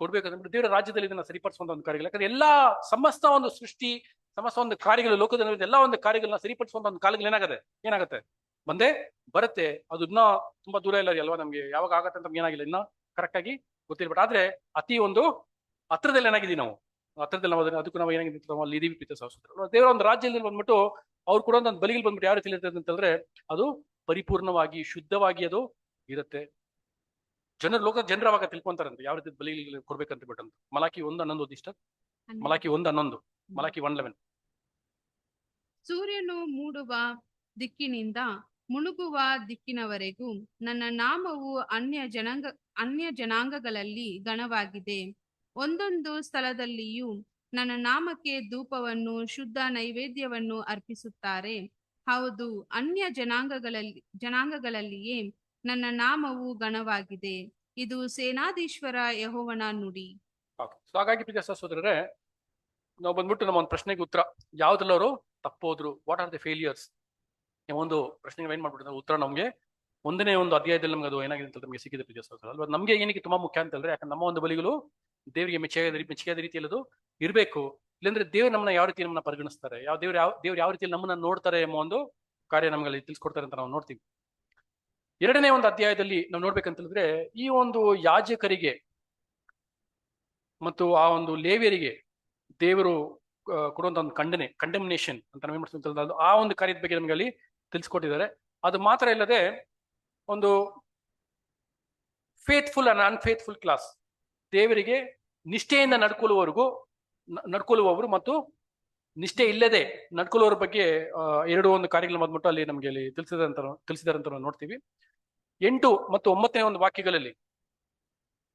ಕೊಡ್ಬೇಕಂದ್ರೆ ದೇವರ ರಾಜ್ಯದಲ್ಲಿ ಇದನ್ನ ಸರಿಪಡಿಸುವಂತ ಒಂದು ಕಾರ್ಯಗಳು. ಯಾಕಂದ್ರೆ ಎಲ್ಲಾ ಸಮಸ್ತ ಒಂದು ಸೃಷ್ಟಿ, ಸಮಸ್ತ ಒಂದು ಕಾರ್ಯಗಳು, ಲೋಕದಲ್ಲಿ ಎಲ್ಲ ಒಂದು ಕಾರ್ಯಗಳನ್ನ ಸರಿಪಡಿಸುವಂತ ಒಂದು ಕಾಲಗಳು ಏನಾಗತ್ತೆ ಬಂದೇ ಬರುತ್ತೆ. ಅದು ಇನ್ನ ತುಂಬಾ ದೂರ ಇಲ್ಲ ಅಲ್ವಾ ನಮ್ಗೆ, ಯಾವಾಗ ಆಗತ್ತೆ ಅಂತ ಏನಾಗಿಲ್ಲ, ಇನ್ನ ಕರೆಕ್ಟ್ ಆಗಿ ಗೊತ್ತಿಲ್ಲ. ಬಟ್ ಆದ್ರೆ ಅತಿ ಒಂದು ಹತ್ರದಲ್ಲಿ ಏನಾಗಿದ್ದೀವಿ ನಾವು, ಹತ್ರದಲ್ಲಿ ನಾವು ಅದಕ್ಕೂ ನಾವು ಏನಾಗಿದ್ದೀವಿ ಅಲ್ಲಿ ಇದೀವಿ ಪ್ರೀತಿ ಸಹೋದರರು. ದೇವರ ಒಂದು ರಾಜ್ಯದಲ್ಲಿ ಬಂದ್ಬಿಟ್ಟು ಅವ್ರು ಕೂಡ ಒಂದು ಬಲಿಗಳು ಬಂದ್ಬಿಟ್ಟು ಯಾವ ರೀತಿ ಇರ್ತದೆ ಅಂತಂದ್ರೆ ಅದು ಪರಿಪೂರ್ಣವಾಗಿ ಶುದ್ಧವಾಗಿ ಅದು ಇರುತ್ತೆ. ಜನರು ಅವಾಗ ತಿಳ್ಕೊಂತಾರಂತೆ ಯಾವ ರೀತಿ ಬಲಿಗಳು ಕೊಡ್ಬೇಕಂತ ಬಿಟ್ಟಂತ. ಮಲಾಕಿ 1:11 ಇಷ್ಟ, ಮಲಾಕಿ 1:11, ಮಲಾಕಿ 1:11. ಸೂರ್ಯನು ಮೂಡುವ ದಿಕ್ಕಿನಿಂದ ಮುಳುಗುವ ದಿಕ್ಕಿನವರೆಗೂ ನನ್ನ ನಾಮವು ಅನ್ಯ ಜನಾಂಗಗಳಲ್ಲಿ ಘನವಾಗಿದೆ. ಒಂದೊಂದು ಸ್ಥಳದಲ್ಲಿಯೂ ನನ್ನ ನಾಮಕ್ಕೆ ಧೂಪವನ್ನು ಶುದ್ಧ ನೈವೇದ್ಯವನ್ನು ಅರ್ಪಿಸುತ್ತಾರೆ. ಹೌದು, ಅನ್ಯ ಜನಾಂಗಗಳಲ್ಲಿಯೇ ನನ್ನ ನಾಮವು ಘನವಾಗಿದೆ. ಇದು ಸೇನಾಧೀಶ್ವರ ಯೆಹೋವನ ನುಡಿ. ಹಾಗಾಗಿ ಪ್ರಿಯ ಸಹೋದರರೇ, ನಾವು ಬಂದ್ಬಿಟ್ಟು ನಮ್ಮ ಒಂದು ಪ್ರಶ್ನೆಗೆ ಉತ್ತರ, ಯಾವ್ದ್ರಲ್ಲಿ ಅವರು ತಪ್ಪೋದ್ರು, ವಾಟ್ ಆರ್ ದ ಫೇಲಿಯರ್ಸ್, ಒಂದು ಪ್ರಶ್ನೆಗೆ ಏನ್ ಮಾಡ್ಬಿಟ್ಟಿದ್ರೆ ಉತ್ತರ ನಮ್ಗೆ ಒಂದನೇ ಒಂದು ಅಧ್ಯಾಯದಲ್ಲಿ ನಮ್ಗೆ ಅದು ಏನಾಗಿದೆ ಅಂತ ನಮಗೆ ಸಿಕ್ಕಿದೆ ಪ್ರಿಯ ಸಹೋದರ ಅಲ್ವಾ. ನಮ್ಗೆ ಏನಕ್ಕೆ ತುಂಬಾ ಮುಖ್ಯ ಅಂತ ಹೇಳಿದ್ರೆ, ಯಾಕಂದ್ರೆ ನಮ್ಮ ಒಂದು ಬಲಿಗಳು ದೇವರಿಗೆ ಮೆಚ್ಚುಗೆಯಾದ ರೀತಿಯಲ್ಲಿ ಅದು ಇರಬೇಕು. ಇಲ್ಲಾಂದ್ರೆ ದೇವ್ರು ನಮ್ಮನ್ನ ಯಾವ ರೀತಿ ನಮ್ಮನ್ನ ಪರಿಗಣಿಸ್ತಾರೆ, ದೇವ್ರು ಯಾವ ರೀತಿಯಲ್ಲಿ ನಮ್ಮನ್ನ ನೋಡ್ತಾರೆ ಎಂಬ ಒಂದು ಕಾರ್ಯ ನಮ್ಗೆ ತಿಳಿಸ್ಕೊಡ್ತಾರೆ ಅಂತ ನಾವು ನೋಡ್ತೀವಿ. 2ನೇ ಒಂದು ಅಧ್ಯಾಯದಲ್ಲಿ ನಾವು ನೋಡ್ಬೇಕಂತ ಹೇಳಿದ್ರೆ, ಈ ಒಂದು ಯಾಜಕರಿಗೆ ಮತ್ತು ಆ ಒಂದು ಲೇವಿಯರಿಗೆ ದೇವರು ಕೊಡುವಂತ ಒಂದು ಕಂಡೆಮ್ನೇಷನ್ ಅಂತ ನಾವೇನ್ ಮಾಡ್ತೀವಿ, ಆ ಒಂದು ಕಾರ್ಯದ ಬಗ್ಗೆ ನಮ್ಗೆ ಅಲ್ಲಿ ತಿಳಿಸ್ಕೊಟ್ಟಿದ್ದಾರೆ. ಅದು ಮಾತ್ರ ಇಲ್ಲದೆ ಒಂದು ಫೇತ್ಫುಲ್ ಅಂಡ್ ಅನ್ಫೇತ್ಫುಲ್ ಕ್ಲಾಸ್, ದೇವರಿಗೆ ನಿಷ್ಠೆಯಿಂದ ನಡ್ಕೊಳ್ಳುವವರು ಮತ್ತು ನಿಷ್ಠೆ ಇಲ್ಲದೆ ನಡ್ಕೊಳ್ಳೋರ ಬಗ್ಗೆ 2 ಒಂದು ಕಾರ್ಯಗಳು ಬಂದ್ಬಿಟ್ಟು ಅಲ್ಲಿ ನಮ್ಗೆ ಅಲ್ಲಿ ತಿಳಿಸಿದಾರೆ ಅಂತ ನಾವು ನೋಡ್ತೀವಿ. 8 ಮತ್ತು 9ನೇ ಒಂದು ವಾಕ್ಯಗಳಲ್ಲಿ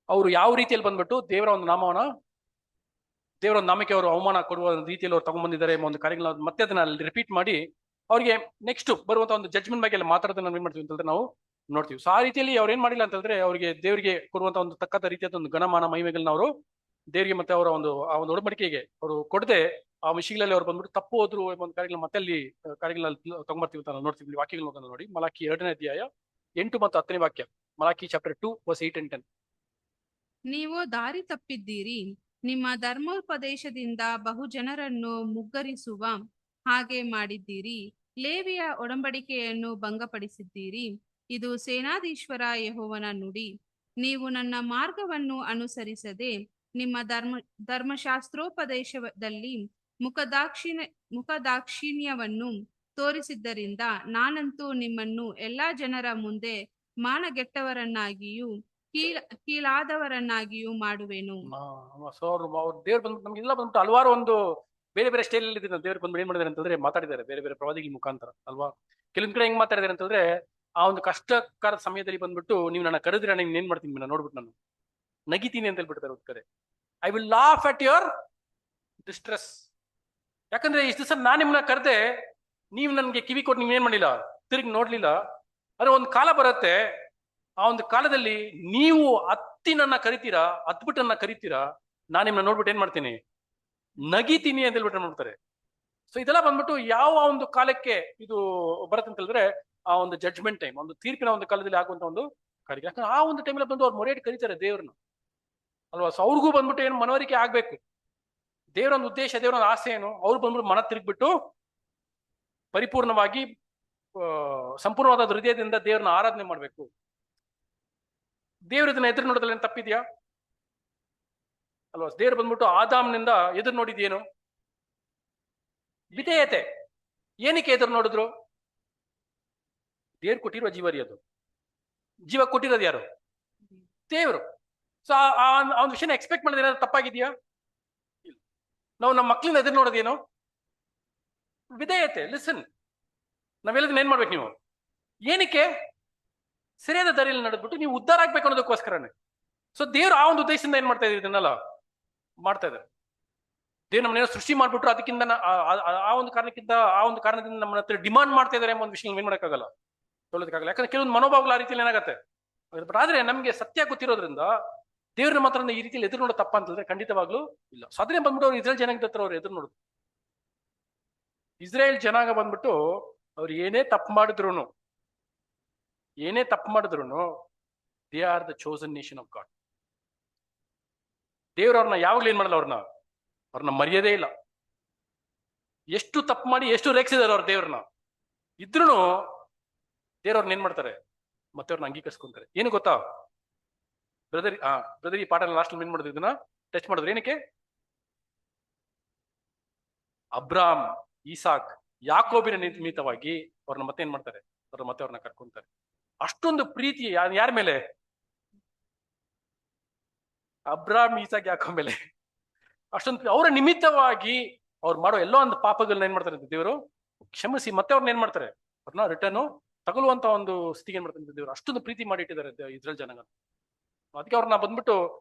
ಅವರು ಯಾವ ರೀತಿಯಲ್ಲಿ ಬಂದ್ಬಿಟ್ಟು ದೇವರ ಒಂದು ನಾಮಕ್ಕೆ ಅವರು ಅವಮಾನ ಕೊಡುವ ರೀತಿಯಲ್ಲಿ ಅವ್ರು ತಗೊಂಡ್ಬಂದಿದ್ದಾರೆ ಎಂಬ ಒಂದು ಕಾರ್ಯಗಳನ್ನ ಮತ್ತೆ ಅದನ್ನ ಅಲ್ಲಿ ರಿಪೀಟ್ ಮಾಡಿ ಅವ್ರಿಗೆ ನೆಕ್ಸ್ಟ್ ಬರುವಂತ ಒಂದು ಜಡ್ಜ್ಮೆಂಟ್ ಬಗ್ಗೆ ಎಲ್ಲ ಮಾತಾಡೋದನ್ನ ನಾವು ಏನ್ ಮಾಡ್ತೀವಿ ಅಂತಂದ್ರೆ ನಾವು ನೋಡ್ತೀವಿ. ಸೊ ಆ ರೀತಿಯಲ್ಲಿ ಅವ್ರು ಏನ್ ಮಾಡಿಲ್ಲ ಅಂತಂದ್ರೆ, ಅವರಿಗೆ ದೇವರಿಗೆ ಕೊಡುವಂತ ಒಂದು ತಕ್ಕಂತ ರೀತಿಯಾದ ಒಂದು ಗಣಮಾನ ಮಹಿಮೆಗಳನ್ನ ಅವರು ದೇವರಿಗೆ ಮತ್ತೆ ಅವರ ಆ ಒಂದು ಒಡಂಬಡಿಕೆಗೆ ಅವರು ಕೊಡದೆ ಆ ವಿಷಯಗಳಲ್ಲಿ ಅವ್ರು ಬಂದ್ಬಿಟ್ಟು ತಪ್ಪು ಹೋದ್ರು ಎಂಬ ಒಂದು ಕಾರ್ಯಗಳನ್ನ ಮತ್ತೆ ಅಲ್ಲಿ ಕಾರ್ಯಗಳಲ್ಲಿ ತಗೊಂಬರ್ತೀವಿ ಅಂತ ನಾವು ನೋಡ್ತೀವಿ. ವಾಕ್ಯಗಳನ್ನ ನೋಡಿ, ಮಲಾಕಿ 2ನೇ ಅಧ್ಯಾಯ 8 ಮತ್ತು 10ನೇ ವಾಕ್ಯ. Malachi chapter 2 verse 8 and 10. ನೀವು ದಾರಿ ತಪ್ಪಿದ್ದೀರಿ, ನಿಮ್ಮ ಧರ್ಮೋಪದೇಶದಿಂದ ಬಹು ಜನರನ್ನು ಮುಗ್ಗರಿಸುವ ಹಾಗೆ ಮಾಡಿದ್ದೀರಿ, ಲೇವಿಯ ಒಡಂಬಡಿಕೆಯನ್ನು ಭಂಗಪಡಿಸಿದ್ದೀರಿ. ಇದು ಸೇನಾಧೀಶ್ವರ ಯೆಹೋವನ ನುಡಿ. ನೀವು ನನ್ನ ಮಾರ್ಗವನ್ನು ಅನುಸರಿಸದೆ ನಿಮ್ಮ ಧರ್ಮಶಾಸ್ತ್ರೋಪದೇಶದಲ್ಲಿ ಮುಖದಾಕ್ಷಿಣ್ಯವನ್ನು ತೋರಿಸಿದ್ದರಿಂದ ನಾನಂತೂ ನಿಮ್ಮನ್ನು ಎಲ್ಲಾ ಜನರ ಮುಂದೆ ಮಾನಗೆಟ್ಟವರನ್ನಾಗಿಯೂ ಕೀಳಾದವರನ್ನಾಗಿಯೂ ಮಾಡುವೆನು. ಸೊ ಅವ್ರು ದೇವ್ರು ಬಂದ್ಬಿಟ್ಟು ನಮ್ಗೆಲ್ಲ ಬಂದ್ಬಿಟ್ಟು ಹಲವಾರು ಒಂದು ಬೇರೆ ಬೇರೆ ಸ್ಟೈಲ್ ಅಲ್ಲಿ ದೇವ್ರು ಬಂದ್ಬಿಟ್ಟು ಏನ್ ಮಾಡಿದಾರೆ ಅಂತಂದ್ರೆ ಮಾತಾಡಿದ್ದಾರೆ ಬೇರೆ ಬೇರೆ ಪ್ರವಾದಿಗಳ ಮುಖಾಂತರ ಅಲ್ವಾ. ಕೆಲವೊಂದ್ ಕಡೆ ಹೆಂಗ್ ಮಾತಾಡಿದಾರೆ ಅಂತಂದ್ರೆ, ಆ ಒಂದು ಕಷ್ಟಕರ ಸಮಯದಲ್ಲಿ ಬಂದ್ಬಿಟ್ಟು ನೀವು ನನ್ನ ಕರೆದ್ರೆ ನಾನು ಏನ್ ಮಾಡ್ತೀನಿ, ನಾನು ನೋಡ್ಬಿಟ್ಟು ನಾನು ನಗಿತೀನಿ ಅಂತ ಹೇಳ್ಬಿಡ್ತಾರೆ ಒಂದ್ ಕಡೆ. I will laugh at your distress. ಯಾಕಂದ್ರೆ ಇಷ್ಟು ದಿವಸ ನಾನು ನಿಮ್ಮನ್ನ ಕರೆದೆ, ನೀವು ನನ್ಗೆ ಕಿವಿ ಕೊಟ್ಟು ನೀವ್ ಏನ್ ಮಾಡಿಲ್ಲ, ತಿರುಗಿ ನೋಡ್ಲಿಲ್ಲ. ಆದ್ರೆ ಒಂದು ಕಾಲ ಬರುತ್ತೆ, ಆ ಒಂದು ಕಾಲದಲ್ಲಿ ನೀವು ಹತ್ತಿ ನನ್ನ ಕರಿತೀರಾ, ಹತ್ಬಿಟ್ಟು ನನ್ನ ಕರಿತೀರಾ, ನಾನು ನಿಮ್ಮನ್ನ ನೋಡ್ಬಿಟ್ಟು ಏನ್ ಮಾಡ್ತೀನಿ, ನಗಿತೀನಿ ಅಂತ ಹೇಳ್ಬಿಟ್ಟು ಮಾಡ್ತಾರೆ. ಸೊ ಇದೆಲ್ಲ ಬಂದ್ಬಿಟ್ಟು ಯಾವ ಒಂದು ಕಾಲಕ್ಕೆ ಇದು ಬರುತ್ತೆ ಅಂತ ಹೇಳಿದ್ರೆ, ಆ ಒಂದು ಜಡ್ಜ್ಮೆಂಟ್ ಟೈಮ್, ಒಂದು ತೀರ್ಪಿನ ಒಂದು ಕಾಲದಲ್ಲಿ ಆಗುವಂತ ಒಂದು ಕಾರ್ಯ. ಯಾಕಂದ್ರೆ ಆ ಒಂದು ಟೈಮಲ್ಲಿ ಬಂದು ಅವ್ರು ಮೊರೆಯಿಟ್ಟು ಕರೀತಾರೆ ದೇವ್ರನ್ನ ಅಲ್ವಾ. ಸೊ ಅವ್ರಿಗೂ ಬಂದ್ಬಿಟ್ಟು ಏನು ಮನವರಿಕೆ ಆಗ್ಬೇಕು, ದೇವರ ಒಂದು ಉದ್ದೇಶ, ದೇವರ ಒಂದು ಆಸೆ ಏನು, ಅವ್ರು ಬಂದ್ಬಿಟ್ಟು ಮನ ತಿರುಗ್ಬಿಟ್ಟು ಪರಿಪೂರ್ಣವಾಗಿ ಸಂಪೂರ್ಣವಾದ ಹೃದಯದಿಂದ ದೇವ್ರನ್ನ ಆರಾಧನೆ ಮಾಡ್ಬೇಕು. ದೇವ್ರ ಇದನ್ನ ಎದುರು ನೋಡೋದ್ರಲ್ಲಿ ಏನು ತಪ್ಪಿದ್ಯಾ ಅಲ್ವಾ. ದೇವ್ರು ಬಂದ್ಬಿಟ್ಟು ಆದಾಮ್ನಿಂದ ಎದುರು ನೋಡಿದ್ಯೇನು, ವಿಧೇಯತೆ. ಏನಕ್ಕೆ ಎದುರು ನೋಡಿದ್ರು? ದೇವ್ರು ಕೊಟ್ಟಿರೋ ಜೀವ ರೀ, ಅದು ಜೀವ ಕೊಟ್ಟಿರೋದು ಯಾರು? ದೇವ್ರು. ಸೊ ಆ ಒಂದು ವಿಷಯನ ಎಕ್ಸ್ಪೆಕ್ಟ್ ಮಾಡಿದ್ರೆ ಏನಾದ್ರು ತಪ್ಪಾಗಿದ್ಯಾ? ನಾವು ನಮ್ಮ ಮಕ್ಳಿಂದ ಎದುರು ನೋಡೋದೇನು? ವಿಧೇಯತೆ. ಲಿಸನ್, ನಾವೆಲ್ಲದನ್ನ ಏನ್ ಮಾಡ್ಬೇಕು, ನೀವು ಏನಕ್ಕೆ ಸರಿಯಾದ ದಾರಿಯಲ್ಲಿ ನಡೆದ್ಬಿಟ್ಟು ನೀವು ಉದ್ಧಾರ ಆಗ್ಬೇಕು ಅನ್ನೋದಕ್ಕೋಸ್ಕರನೇ. ಸೊ ದೇವ್ರು ಆ ಒಂದು ಉದ್ದೇಶದಿಂದ ಏನ್ ಮಾಡ್ತಾ ಇದ್ದಾರೆ, ಇದನ್ನೆಲ್ಲ ಮಾಡ್ತಾ ಇದ್ದಾರೆ. ದೇವ್ರು ನಮ್ಮನ್ನೇನೋ ಸೃಷ್ಟಿ ಮಾಡ್ಬಿಟ್ರು, ಅದಕ್ಕಿಂತ ಆ ಒಂದು ಕಾರಣದಿಂದ ನಮ್ಮ ಹತ್ರ ಡಿಮಾಂಡ್ ಮಾಡ್ತಾ ಇದಾರೆ ಎಂಬ ಒಂದು ವಿಷಯ ಏನ್ ಮಾಡೋಕ್ಕಾಗಲ್ಲ, ತೊಗೊಳೋದಕ್ಕಾಗಲ್ಲ. ಯಾಕಂದ್ರೆ ಕೆಲವೊಂದು ಮನೋಭಾವಗಳ ಆ ರೀತಿಯಲ್ಲಿ ಏನಾಗುತ್ತೆ. ಬಟ್ ಆದ್ರೆ ನಮ್ಗೆ ಸತ್ಯ ಗೊತ್ತಿರೋದ್ರಿಂದ ದೇವ್ರನ್ನ ಮಾತ್ರ ಈ ರೀತಿಯಲ್ಲಿ ಎದುರು ನೋಡೋ ತಪ್ಪ ಅಂತಂದ್ರೆ ಖಂಡಿತವಾಗ್ಲೂ ಇಲ್ಲ. ಸೊ ಅದನ್ನೇ ಬಂದ್ಬಿಟ್ಟು ಅವ್ರು ಇಸ್ರೇಲ್ ಜನಾಂಗದ ಹತ್ರ ಅವ್ರು ಎದುರು ನೋಡುದು. ಇಸ್ರೇಲ್ ಜನಾಂಗ ಬಂದ್ಬಿಟ್ಟು ಅವ್ರು ಏನೇ ತಪ್ಪು ಮಾಡಿದ್ರು they are the chosen nation of god. ದೇವ್ರ ಅವ್ರನ್ನ ಯಾವಾಗ್ಲೂ ಏನ್ ಮಾಡಲ್ಲ, ಅವ್ರನ್ನ ಮರ್ಯಾದೆ ಇಲ್ಲ. ಎಷ್ಟು ತಪ್ಪು ಮಾಡಿ ಎಷ್ಟು ರೇಗಿಸಿದಾರೆ ಅವ್ರ ದೇವ್ರನ್ನ, ಇದ್ರೂ ದೇವ್ರವ್ರನ್ನ ಏನ್ ಮಾಡ್ತಾರೆ, ಮತ್ತೆ ಅವ್ರನ್ನ ಅಂಗೀಕರಿಸ್ಕೊಂತಾರೆ. ಏನು ಗೊತ್ತಾ ಬ್ರದರ್, ಈ ಪಾಠ ಲಾಸ್ಟ್ ಏನ್ ಮಾಡಿದ್ರು, ಇದನ್ನ ಟಚ್ ಮಾಡಿದ್ರು. ಏನಕ್ಕೆ? ಅಬ್ರಾಮ್, ಈಸಾಕ್, ಯಾಕೋಬಿನ ನಿಮಿತ್ತವಾಗಿ ಅವ್ರನ್ನ ಮತ್ತೆ ಏನ್ ಮಾಡ್ತಾರೆ, ಅವ್ರನ್ನ ಕರ್ಕೊಂತಾರೆ. ಅಷ್ಟೊಂದು ಪ್ರೀತಿ ಯಾರ ಮೇಲೆ? ಅಬ್ರಾಮ್, ಈಸಾಕ್, ಯಾಕೋ ಮೇಲೆ ಅಷ್ಟೊಂದು ಅವರ ನಿಮಿತ್ತವಾಗಿ ಅವ್ರು ಮಾಡೋ ಎಲ್ಲೋ ಒಂದು ಪಾಪಗಳನ್ನ ಏನ್ ಮಾಡ್ತಾರೆ ದೇವರು ಕ್ಷಮಿಸಿ ಮತ್ತೆ ಅವ್ರನ್ನ ಏನ್ ಮಾಡ್ತಾರೆ, ಅವ್ರನ್ನ ರಿಟರ್ನ್ ತಗೊಳ್ಳುವಂತ ಒಂದು ಸ್ಥಿತಿಗೆ ಏನ್ ಮಾಡ್ತಾರೆ ದೇವರು. ಅಷ್ಟೊಂದು ಪ್ರೀತಿ ಮಾಡಿಟ್ಟಿದ್ದಾರೆ ಇಸ್ರೇಲ್ ಜನಾಂಗ. ಅದಕ್ಕೆ ಅವ್ರನ್ನ ಬಂದ್ಬಿಟ್ಟು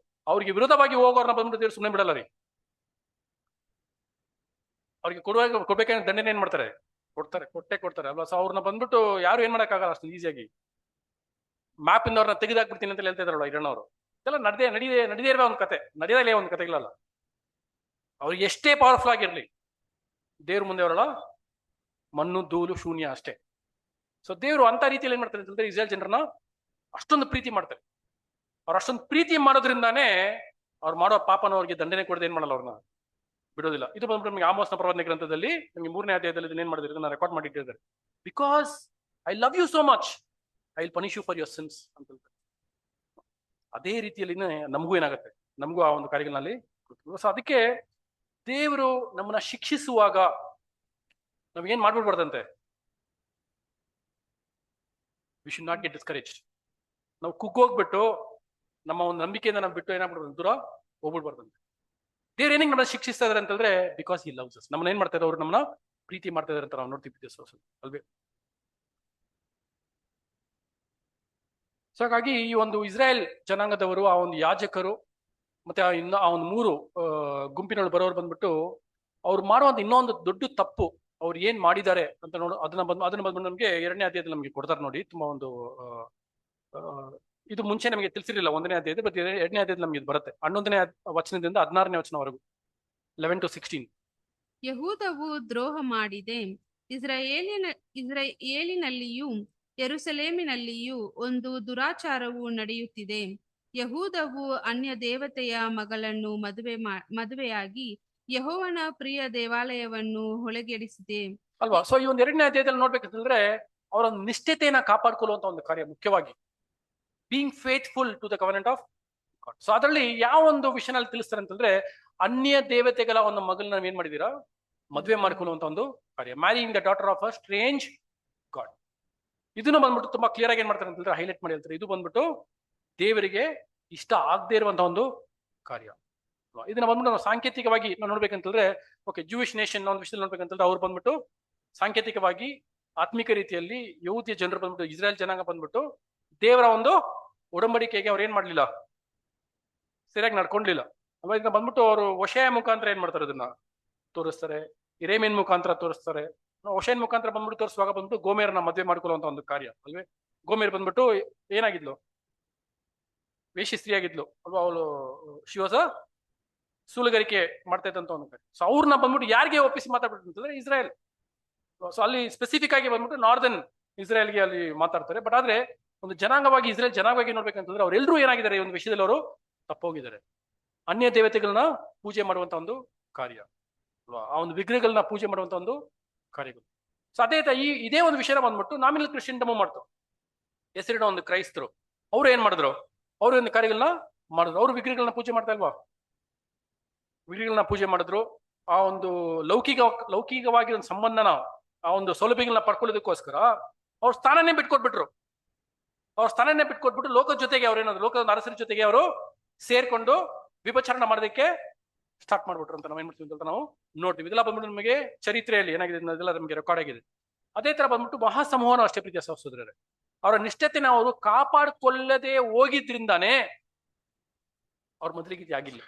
ಅವ್ರಿಗೆ ವಿರೋಧವಾಗಿ ಹೋಗೋರ್ನ ಬಂದ್ಬಿಟ್ಟು ದೇವ್ರು ಸುಮ್ಮನೆ ಬಿಡಲ್ಲ ರೀ. ಅವ್ರಿಗೆ ಕೊಡ್ಬೇಕಾದ್ರೆ ದಂಡನೆ ಏನ್ ಮಾಡ್ತಾರೆ, ಕೊಡ್ತಾರೆ ಅಲ್ವಾ. ಸೊ ಅವ್ರನ್ನ ಬಂದ್ಬಿಟ್ಟು ಯಾರು ಏನ್ ಮಾಡಕ್ಕಾಗಲ್ಲ ಅಷ್ಟು ಈಸಿಯಾಗಿ. ಮ್ಯಾಪ್ ಇಂದ ಅವ್ರನ್ನ ತೆಗೆದಾಕ್ಬಿಡ್ತೀನಿ ಅಂತ ಹೇಳ್ತಾ ಇದಾರಲ್ಲ ಇರಣ್ಣವರು. ಇದೆಲ್ಲ ನಡದೇ ಇರುವ ಒಂದು ಕತೆ, ನಡೆಯಲೇ ಒಂದು ಕತೆಗಳಲ್ಲ. ಅವ್ರಿಗೆ ಎಷ್ಟೇ ಪವರ್ಫುಲ್ ಆಗಿರ್ಲಿ, ದೇವ್ರ ಮುಂದೆ ಅವರಲ್ಲ ಮಣ್ಣು ಧೂಳು ಶೂನ್ಯ ಅಷ್ಟೇ. ಸೊ ದೇವ್ರು ಅಂತ ರೀತಿಯಲ್ಲಿ ಏನ್ ಮಾಡ್ತಾರೆ ಅಂತಂದ್ರೆ ಇಸ್ರೇಲ್ ಜನರನ್ನ ಅಷ್ಟೊಂದು ಪ್ರೀತಿ ಮಾಡ್ತಾರೆ. ಅವ್ರು ಅಷ್ಟೊಂದು ಪ್ರೀತಿ ಮಾಡೋದ್ರಿಂದಾನೇ ಅವ್ರು ಮಾಡೋ ಪಾಪನ ಅವ್ರಿಗೆ ದಂಡನೆ ಕೊಡದೆ ಏನ್ ಮಾಡಲ್ಲ, ಅವ್ರನ್ನ ಬಿಡೋದಿಲ್ಲ. ಇದು ಬಂದ್ಬಿಟ್ಟು ನಮಗೆ ಆಮೋಸ್ನ ಪ್ರವಾದನೆ ಗ್ರಂಥದಲ್ಲಿ ನಮಗೆ 3ನೇ ಅಧ್ಯಾಯದಲ್ಲಿ ಇದನ್ನ ಏನ್ ಮಾಡಿದ್ರೆ ಇದನ್ನ ರೆಕಾರ್ಡ್ ಮಾಡಿಟ್ಟಿದ್ದಾರೆ. Because I love you so much, I will punish you for your sins ಅಂತ ಹೇಳ್ತಾರೆ. ಅದೇ ರೀತಿಯಲ್ಲಿ ನಮಗೂ ಏನಾಗುತ್ತೆ, ನಮಗೂ ಆ ಒಂದು ಕಾರ್ಯಗಳಲ್ಲಿ. ಸೊ ಅದಕ್ಕೆ ದೇವರು ನಮ್ಮನ್ನ ಶಿಕ್ಷಿಸುವಾಗ ನಾವೇನ್ ಮಾಡ್ಬಿಡ್ಬಾರ್ದಂತೆ, we should not get discouraged. ನಾವು ಕುಗ್ಗೋಗ್ಬಿಟ್ಟು ನಮ್ಮ ಒಂದು ನಂಬಿಕೆಯಿಂದ ನಾವು ಬಿಟ್ಟು ಏನಾಗ್ಬಿಡ್ಬಾರ್ದು, ದೂರ ಹೋಗ್ಬಿಡ್ಬಾರ್ದಂತೆ. ದೇವ್ರು ಏನಕ್ಕೆ ನಮ್ಮನ್ನ ಶಿಕ್ಷಿಸ್ತಾ ಇದಾರೆ ಅಂತಂದ್ರೆ ಬಿಕಾಸ್ ಈ ಲವ್ಸ್ ಅಸ್. ನಮ್ಮನ್ನ ಏನ್ ಮಾಡ್ತಾ ಇದ್ದಾರೆ, ಅವ್ರು ನಮ್ಮನ್ನ ಪ್ರೀತಿ ಮಾಡ್ತಾ ಇದಾರೆ ಅಂತ ನಾವು ನೋಡ್ತೀವಿ ಅಲ್ವೇ. ಸೊ ಹಾಗಾಗಿ ಈ ಒಂದು ಇಸ್ರಾಯೇಲ್ ಜನಾಂಗದವರು, ಆ ಒಂದು ಯಾಜಕರು ಮತ್ತೆ ಆ ಒಂದು 3 ಗುಂಪಿನೊಳಗೆ ಬರೋರು ಬಂದ್ಬಿಟ್ಟು ಅವ್ರು ಮಾಡುವಂತ ಇನ್ನೊಂದು ದೊಡ್ಡ ತಪ್ಪು ಅವ್ರು ಏನ್ ಮಾಡಿದ್ದಾರೆ ಅಂತ ಅದನ್ನ ಬಂದ್ಬಿಟ್ಟು ನಮ್ಗೆ 2ನೇ ಅಧ್ಯಾಯದಲ್ಲಿ ನಮ್ಗೆ ಕೊಡ್ತಾರೆ ನೋಡಿ. ತುಂಬಾ ಒಂದು ಇದು ಮುಂಚೆ ನಮಗೆ ತಿಳಿಸಿರಲಿಲ್ಲ 1ನೇ ಅಧ್ಯಾಯದಲ್ಲಿ, ಬಟ್ 2ನೇ ಅಧ್ಯಾಯದಲ್ಲಿ ನಮ್ಗೆ ಇದು ಬರುತ್ತೆ. 11ನೇ ವಚನದಿಂದ 16ನೇ ವಚನವರೆಗೂ, 11 to 16. ಯಹೂದವು ದ್ರೋಹ ಮಾಡಿದೆ. ಇಸ್ರಾಯೇಲಿನಲ್ಲಿಯೂ ಯೆರೂಸಲೇಮಿನಲ್ಲಿಯೂ ಒಂದು ದುರಾಚಾರವು ನಡೆಯುತ್ತಿದೆ. ಯಹೂದವು ಅನ್ಯ ದೇವತೆಯ ಮಗಳನ್ನು ಮದುವೆಯಾಗಿ ಯೆಹೋವನ ಪ್ರಿಯ ದೇವಾಲಯವನ್ನು ಹೊಳೆಗೆಡಿಸಿದೆ. ಅಲ್ವಾ? ಸೊ ಈ ಒಂದು 2ನೇ ಅಧ್ಯಾಯದಲ್ಲಿ ನೋಡ್ಬೇಕಂತಂದ್ರೆ ಅವರ ನಿಷ್ಠತೆಯನ್ನ ಕಾಪಾಡ್ಕೊಳ್ಳುವಂತ ಒಂದು ಕಾರ್ಯ ಮುಖ್ಯವಾಗಿ being faithful to the covenant of God. So ಅದರಲ್ಲಿ ಯಾವ ಒಂದು ವಿಷಯನಲ್ಲಿ ತಿಳಿಸ್ತಾರೆ ಅಂತಂದ್ರೆ ಅನ್ಯ ದೇವತೆಗಳ ಒಂದು ಮಗಳನ್ನ ನಾವ್ ಏನ್ ಮಾಡಿದೀರಾ, ಮದುವೆ ಮಾಡ್ಕೊಳ್ಳುವಂತ ಒಂದು ಕಾರ್ಯ, marrying the daughter of a strange god. ಇದನ್ನು ಬಂದ್ಬಿಟ್ಟು ತುಂಬಾ ಕ್ಲಿಯರ್ ಆಗಿ ಏನ್ ಮಾಡ್ತಾರೆ ಅಂತಂದ್ರೆ ಹೈಲೈಟ್ ಮಾಡಿ ಹೇಳ್ತಾರೆ, ಇದು ಬಂದ್ಬಿಟ್ಟು ದೇವರಿಗೆ ಇಷ್ಟ ಆಗದೆ ಇರುವಂತಹ ಒಂದು ಕಾರ್ಯ. ಇದನ್ನ ಬಂದ್ಬಿಟ್ಟು ನಾವು ಸಾಂಕೇತಿಕವಾಗಿ ನಾವು ನೋಡ್ಬೇಕಂತಂದ್ರೆ ಓಕೆ, ಜೂಯಿಶ್ ನೇಷನ್ ಒಂದು ವಿಷಯದಲ್ಲಿ ನೋಡ್ಬೇಕಂತಂದ್ರೆ ಅವ್ರು ಬಂದ್ಬಿಟ್ಟು ಸಾಂಕೇತಿಕವಾಗಿ ಆತ್ಮಿಕ ರೀತಿಯಲ್ಲಿ ಯಹೂದಿಯ ಜನರು ಬಂದ್ಬಿಟ್ಟು ಇಸ್ರಾಯೇಲ್ ಜನಾಂಗ ಬಂದ್ಬಿಟ್ಟು ದೇವರ ಒಂದು ಒಡಂಬಡಿಕೆಗೆ ಅವ್ರು ಏನ್ ಮಾಡ್ಲಿಲ್ಲ, ಸರಿಯಾಗಿ ನಡ್ಕೊಂಡ್ಲಿಲ್ಲ. ಅಲ್ವಾ? ಇದನ್ನ ಬಂದ್ಬಿಟ್ಟು ಅವರು ಒಶೆಯ ಮುಖಾಂತರ ಏನ್ ಮಾಡ್ತಾರೆ, ಅದನ್ನ ತೋರಿಸ್ತಾರೆ, ಇರೇಮಿಯನ್ ಮುಖಾಂತರ ತೋರಿಸ್ತಾರೆ. ಒಶೆಯನ್ ಮುಖಾಂತರ ಬಂದ್ಬಿಟ್ಟು ತೋರಿಸುವಾಗ ಬಂದ್ಬಿಟ್ಟು ಗೋಮೇರನ್ನ ಮದುವೆ ಮಾಡ್ಕೊಳ್ಳುವಂತ ಒಂದು ಕಾರ್ಯ ಅಲ್ವೇ. ಗೋಮೇರ್ ಬಂದ್ಬಿಟ್ಟು ಏನಾಗಿದ್ಲು, ವೇಶ್ಯ ಸ್ತ್ರೀ ಆಗಿದ್ಲು ಅಲ್ವಾ. ಅವಳು ಶಿವಸ ಸೂಲುಗಾರಿಕೆ ಮಾಡ್ತಾ ಇದ್ದಂತ ಒಂದು ಕಾರ್ಯ. ಸೊ ಅವ್ರನ್ನ ಬಂದ್ಬಿಟ್ಟು ಯಾರಿಗೆ ಒಪ್ಪಿಸಿ ಮಾತಾಡ್ಬಿಟ್ಟು ಅಂತಂದ್ರೆ ಇಸ್ರಾಯೇಲ್. ಸೊ ಅಲ್ಲಿ ಸ್ಪೆಸಿಫಿಕ್ ಆಗಿ ಬಂದ್ಬಿಟ್ಟು ನಾರ್ದರ್ನ್ ಇಸ್ರಾಯೇಲ್ಗೆ ಅಲ್ಲಿ ಮಾತಾಡ್ತಾರೆ. ಬಟ್ ಆದ್ರೆ ಒಂದು ಜನಾಂಗವಾಗಿ ಇಸ್ರೇಲ್ ಜನಾಂಗವಾಗಿ ನೋಡ್ಬೇಕಂತಂದ್ರೆ ಅವ್ರೆಲ್ಲರೂ ಏನಾಗಿದ್ದಾರೆ, ಈ ಒಂದು ವಿಷಯದಲ್ಲಿ ಅವರು ತಪ್ಪೋಗಿದ್ದಾರೆ. ಅನ್ಯ ದೇವತೆಗಳನ್ನ ಪೂಜೆ ಮಾಡುವಂತ ಒಂದು ಕಾರ್ಯ ಅಲ್ವಾ, ಆ ಒಂದು ವಿಗ್ರಹಗಳನ್ನ ಪೂಜೆ ಮಾಡುವಂತ ಒಂದು ಕಾರ್ಯಗಳು. ಸೊ ಅದೇ ಇದೇ ಒಂದು ವಿಷಯ ಬಂದ್ಬಿಟ್ಟು ನಾಮಿನಲ್ ಕ್ರಿಶ್ಚಿಯನ್ಡಮ್ ಮಾಡ್ತು. ಹೆಸರಿನ ಒಂದು ಕ್ರೈಸ್ತರು ಅವ್ರು ಏನ್ ಮಾಡಿದ್ರು, ಅವ್ರು ಒಂದು ಕಾರ್ಯಗಳನ್ನ ಮಾಡಿದ್ರು. ಅವ್ರು ವಿಗ್ರಹಗಳನ್ನ ಪೂಜೆ ಮಾಡ್ತಾ ಇಲ್ವಾ, ವಿಗ್ರಹಗಳನ್ನ ಪೂಜೆ ಮಾಡಿದ್ರು. ಆ ಒಂದು ಲೌಕಿಕವಾಗಿ ಒಂದು ಸಂಬಂಧನ, ಆ ಒಂದು ಸೌಲಭ್ಯಗಳನ್ನ ಪಡ್ಕೊಳ್ಳೋದಕ್ಕೋಸ್ಕರ ಅವ್ರ ಸ್ಥಾನನೇ ಬಿಟ್ಕೊಟ್ಬಿಟ್ರು. ಅವ್ರ ಸ್ಥಾನನೇ ಬಿಟ್ಕೊಟ್ಬಿಟ್ಟು ಲೋಕದ ಜೊತೆಗೆ ಅವ್ರೇನಾದ್ರು ಲೋಕದ ಅರಸರ ಜೊತೆಗೆ ಅವರು ಸೇರ್ಕೊಂಡು ವಿಭಚಾರಣ ಮಾಡೋದಕ್ಕೆ ಸ್ಟಾರ್ಟ್ ಮಾಡ್ಬಿಟ್ರು ಅಂತ ನಾವು ಏನ್ ಮಾಡ್ತೀವಿ ಅಂತ ನಾವು ನೋಡ್ತೀವಿ. ಇದೆಲ್ಲ ಬಂದ್ಬಿಟ್ಟು ನಮಗೆ ಚರಿತ್ರೆಯಲ್ಲಿ ಏನಾಗಿದೆ ಇದೆಲ್ಲ ನಮಗೆ ರೆಕಾರ್ಡ್ ಆಗಿದೆ. ಅದೇ ತರ ಬಂದ್ಬಿಟ್ಟು ಮಹಾಸಮೂಹನ ಅಷ್ಟೇ ಪ್ರೀತಿಯ ಸಹೋದರರೇ, ಅವರ ನಿಷ್ಠತೆನ ಅವರು ಕಾಪಾಡಿಕೊಳ್ಳದೆ ಹೋಗಿದ್ರಿಂದಾನೇ ಅವ್ರ ಮೊದಲಿಗೆ ಆಗಿಲ್ಲ.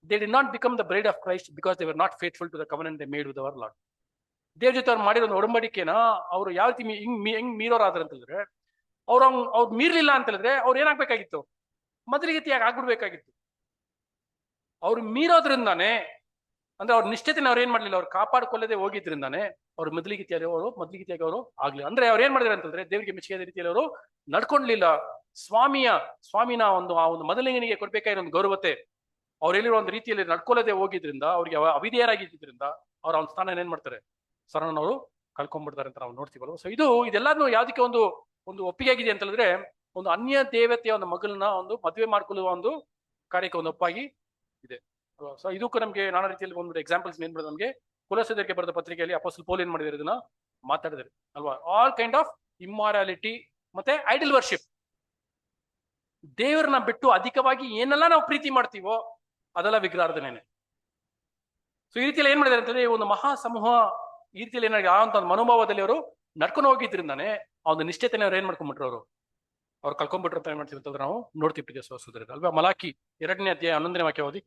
They did not become the bride of Christ because they were not faithful to the covenant they made with our Lord. ದೇವ್ರ ಜೊತೆ ಅವ್ರು ಮಾಡಿರೋ ಒಡಂಬಡಿಕೆನ ಅವ್ರು ಯಾವ ರೀತಿ ಹೆಂಗ್ ಮೀರೋರಾದ್ರ ಅಂತಂದ್ರೆ, ಅವ್ರು ಮೀರ್ಲಿಲ್ಲ ಅಂತ ಹೇಳಿದ್ರೆ ಅವ್ರು ಏನಾಗ್ಬೇಕಾಗಿತ್ತು, ಮೊದಲಿಗತಿಯಾಗಿ ಆಗ್ಬಿಡ್ಬೇಕಾಗಿತ್ತು. ಅವ್ರು ಮೀರೋದ್ರಿಂದಾನೆ, ಅಂದ್ರೆ ಅವ್ರ ನಿಷ್ಠತೆನ ಅವ್ರು ಏನ್ ಮಾಡ್ಲಿಲ್ಲ, ಅವ್ರು ಕಾಪಾಡ್ಕೊಳ್ಳದೆ ಹೋಗಿದ್ರಿಂದಾನೆ ಅವ್ರು ಮೊದಲಿಗತಿಯಾಗಿ ಅವರು ಆಗ್ಲಿಲ್ಲ. ಅಂದ್ರೆ ಅವ್ರು ಏನ್ ಮಾಡಿದಾರೆ ಅಂತಂದ್ರೆ ದೇವರಿಗೆ ಮೆಚ್ಚುಗೆಯಾದ ರೀತಿಯಲ್ಲಿ ಅವರು ನಡ್ಕೊಂಡ್ಲಿಲ್ಲ. ಸ್ವಾಮಿನ ಆ ಒಂದು ಮೊದಲಿಂಗನಿಗೆ ಕೊಡ್ಬೇಕಾಗಿರೋ ಒಂದು ಗೌರವತೆ ಅವ್ರು ಎಲ್ಲಿರೋ ಒಂದು ರೀತಿಯಲ್ಲಿ ನಡ್ಕೊಳ್ಳದೆ ಹೋಗಿದ್ರಿಂದ, ಅವ್ರಿಗೆ ಅವಿಧೇಯರಾಗಿದ್ದರಿಂದ ಅವ್ರ ಒಂದು ಸ್ಥಾನ ಏನ್ ಮಾಡ್ತಾರೆ, ಸರಣ ಅವರು ಕಳ್ಕೊಂಡ್ಬಿಡ್ತಾರೆ ಅಂತ ನಾವು ನೋಡ್ತೀವಲ್ಲ. ಸೊ ಇದೆಲ್ಲಾನು ಯಾವ್ದಕ್ಕೆ ಒಂದು ಒಪ್ಪಿಗೆ ಆಗಿದೆ ಅಂತ ಹೇಳಿದ್ರೆ, ಒಂದು ಅನ್ಯ ದೇವತೆಯ ಒಂದು ಮಗಳನ್ನ ಒಂದು ಮದುವೆ ಮಾಡ್ಕೊಳ್ಳುವ ಒಂದು ಕಾರ್ಯಕ್ಕೆ ಒಂದು ಒಪ್ಪಾಗಿ ಇದೆ. ಸೊ ಇದಕ್ಕೂ ನಮಗೆ ನಾನಾ ರೀತಿಯಲ್ಲಿ ಒಂದು ಎಕ್ಸಾಂಪಲ್ಸ್ ಏನ್ ಮಾಡಿದ್ರೆ, ನಮಗೆ ಕೊಲೊಸ್ಸೆದವರಿಗೆ ಬರೆದ ಪತ್ರಿಕೆಯಲ್ಲಿ ಅಪೊಸ್ತಲ ಪೌಲ್ ಏನ್ ಮಾಡಿದಾರೆ, ಇದನ್ನ ಮಾತಾಡಿದಾರೆ ಅಲ್ವಾ. ಆಲ್ ಕೈಂಡ್ ಆಫ್ ಇಮ್ಮಾರಾಲಿಟಿ ಮತ್ತೆ ಐಡಲ್ ವರ್ಷಿಪ್, ದೇವರನ್ನ ಬಿಟ್ಟು ಅಧಿಕವಾಗಿ ಏನೆಲ್ಲ ನಾವು ಪ್ರೀತಿ ಮಾಡ್ತೀವೋ ಅದೆಲ್ಲ ವಿಗ್ರಹಾರ್ಧನೇನೆ. ಸೊ ಈ ರೀತಿಯಲ್ಲಿ ಏನ್ ಮಾಡಿದಾರೆ ಅಂತಂದ್ರೆ, ಒಂದು ಮಹಾ ಸಮೂಹ ಈ ರೀತಿಯಲ್ಲಿ ಏನಾಗಿ ಆ ಒಂದು ಮನೋಭಾವದಲ್ಲಿ ಅವರು ನಡ್ಕೊಂಡು ಹೋಗಿದ್ರಿಂದಾನೆ ಆ ಒಂದು ನಿಷ್ಠತೆನ ಅವ್ರು ಏನ್ ಮಾಡ್ಕೊಂಡ್ಬಿಟ್ರು, ಅವ್ರು ಕಳ್ಕೊಂಡ್ಬಿಟ್ರು ಅಂತ ಏನ್ ಮಾಡ್ತೀವಿ ಅಂತಂದ್ರೆ ನಾವು ನೋಡ್ತೀವಿ ಪ್ರೀತಿಯ ಸಹೋದರರೇ ಅಲ್ವಾ. ಮಲಾಕಿ 2ನೇ ಅಧ್ಯಾಯ 11ನೇ ವಾಕ್ಯ ಓದಿ,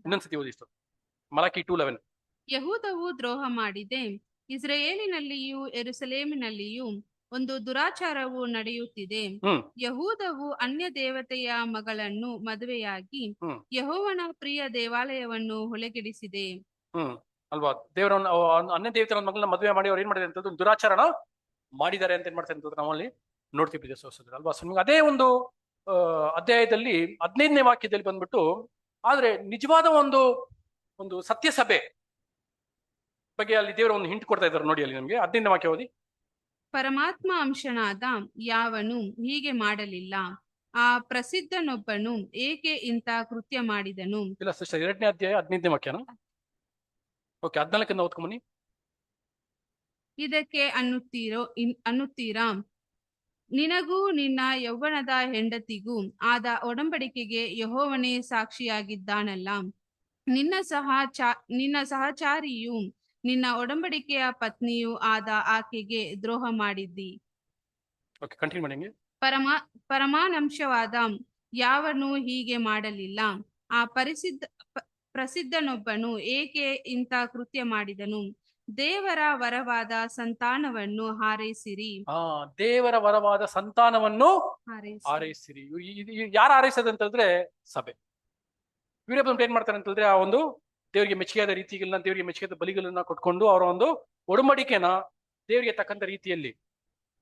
ಇನ್ನೊಂದ್ಸತಿ ಓದಿಸ್ತು. ಮಲಾಕಿ 2:11. ಯಹೂದವು ದ್ರೋಹ ಮಾಡಿದೆ, ಇಸ್ರಾಯೇಲಿನಲ್ಲಿಯೂ ಯೆರೂಸಲೇಮಿನಲ್ಲಿಯೂ ಒಂದು ದುರಾಚಾರವು ನಡೆಯುತ್ತಿದೆ. ಯಹೂದವು ಅನ್ಯ ದೇವತೆಯ ಮಗಳನ್ನು ಮದುವೆಯಾಗಿ ಯೆಹೋವನ ಪ್ರಿಯ ದೇವಾಲಯವನ್ನು ಹೊಳೆಗೆಡಿಸಿದೆ. ಅಲ್ವಾ. ದೇವರನ್ನ ಅನ್ಯ ದೇವತೆಯ ಮಗಳನ್ನ ಮದುವೆ ಮಾಡಿ ಅವ್ರು ಏನ್ ಮಾಡಿದ್ದಾರೆ ಅಂತ ಒಂದು ದುರಾಚಾರನ ಮಾಡಿದ್ದಾರೆ ಅಂತ ಏನ್ ಮಾಡ್ತಾರೆ ಅಂತ ನಾವು ಅಲ್ಲಿ ನೋಡ್ತೀವಿ ಸಹೋದರರೇ ಅಲ್ವಾ. ಸೊ ಅದೇ ಒಂದು ಅಧ್ಯಾಯದಲ್ಲಿ 15ನೇ ವಾಕ್ಯದಲ್ಲಿ ಬಂದ್ಬಿಟ್ಟು, ಆದ್ರೆ ನಿಜವಾದ ಒಂದು ಸತ್ಯ ಸಭೆ ಬಗ್ಗೆ ಅಲ್ಲಿ ದೇವರು ಒಂದು ಹಿಂಟ್ ಕೊಡ್ತಾ ಇದ್ದಾರೆ ನೋಡಿ. ಅಲ್ಲಿ ನಮ್ಗೆ 15ನೇ ವಾಕ್ಯ ಓದಿ. ಪರಮಾತ್ಮ ಅಂಶನಾದ ಯಾವನು ಹೀಗೆ ಮಾಡಲಿಲ್ಲ, ಆ ಪ್ರಸಿದ್ಧನೊಬ್ಬನು ಏಕೆ ಇಂಥ ಕೃತ್ಯ ಮಾಡಿದನು. ಇಲ್ಲ ಸಿಸ್ಟರ್, 2ನೇ ಅಧ್ಯಾಯ 15ನೇ ವಾಕ್ಯನ. ಓಕೆ, 14ರಿಂದ ಓದ್ಕೊಂಬನ್ನಿ. ಇದಕ್ಕೆ ಅನ್ನುತ್ತೀರಾ, ನಿನಗೂ ನಿನ್ನ ಯೌವನದ ಹೆಂಡತಿಗೂ ಆದ ಒಡಂಬಡಿಕೆಗೆ ಯೆಹೋವನೇ ಸಾಕ್ಷಿಯಾಗಿದ್ದಾನಲ್ಲ. ನಿನ್ನ ಸಹಚಾರಿಯೂ ನಿನ್ನ ಒಡಂಬಡಿಕೆಯ ಪತ್ನಿಯೂ ಆದ ಆಕೆಗೆ ದ್ರೋಹ ಮಾಡಿದ್ದಿ. ಪರಮಾನಂಶವಾದ ಯಾವನು ಹೀಗೆ ಮಾಡಲಿಲ್ಲ, ಆ ಪ್ರಸಿದ್ಧನೊಬ್ಬನು ಏಕೆ ಇಂಥ ಕೃತ್ಯ ಮಾಡಿದನು. ದೇವರ ವರವಾದ ಸಂತಾನವನ್ನು ಹಾರೈಸಿರಿ. ದೇವರ ವರವಾದ ಸಂತಾನವನ್ನು ಹಾರೈಸಿರಿ. ಯಾರು ಹಾರೈಸೋದಂತಂದ್ರೆ ಸಭೆ. ಇವರೇ ಬಂದು ಏನ್ ಮಾಡ್ತಾರೆ ಅಂತಂದ್ರೆ, ಆ ಒಂದು ದೇವರಿಗೆ ಮೆಚ್ಚುಗೆಯಾದ ರೀತಿಗಳನ್ನ, ದೇವರಿಗೆ ಮೆಚ್ಚುಗೆಯಾದ ಬಲಿಗಳನ್ನ ಕೊಟ್ಕೊಂಡು ಅವರ ಒಂದು ಒಡಂಬಡಿಕೆನ ದೇವರಿಗೆ ತಕ್ಕಂತ ರೀತಿಯಲ್ಲಿ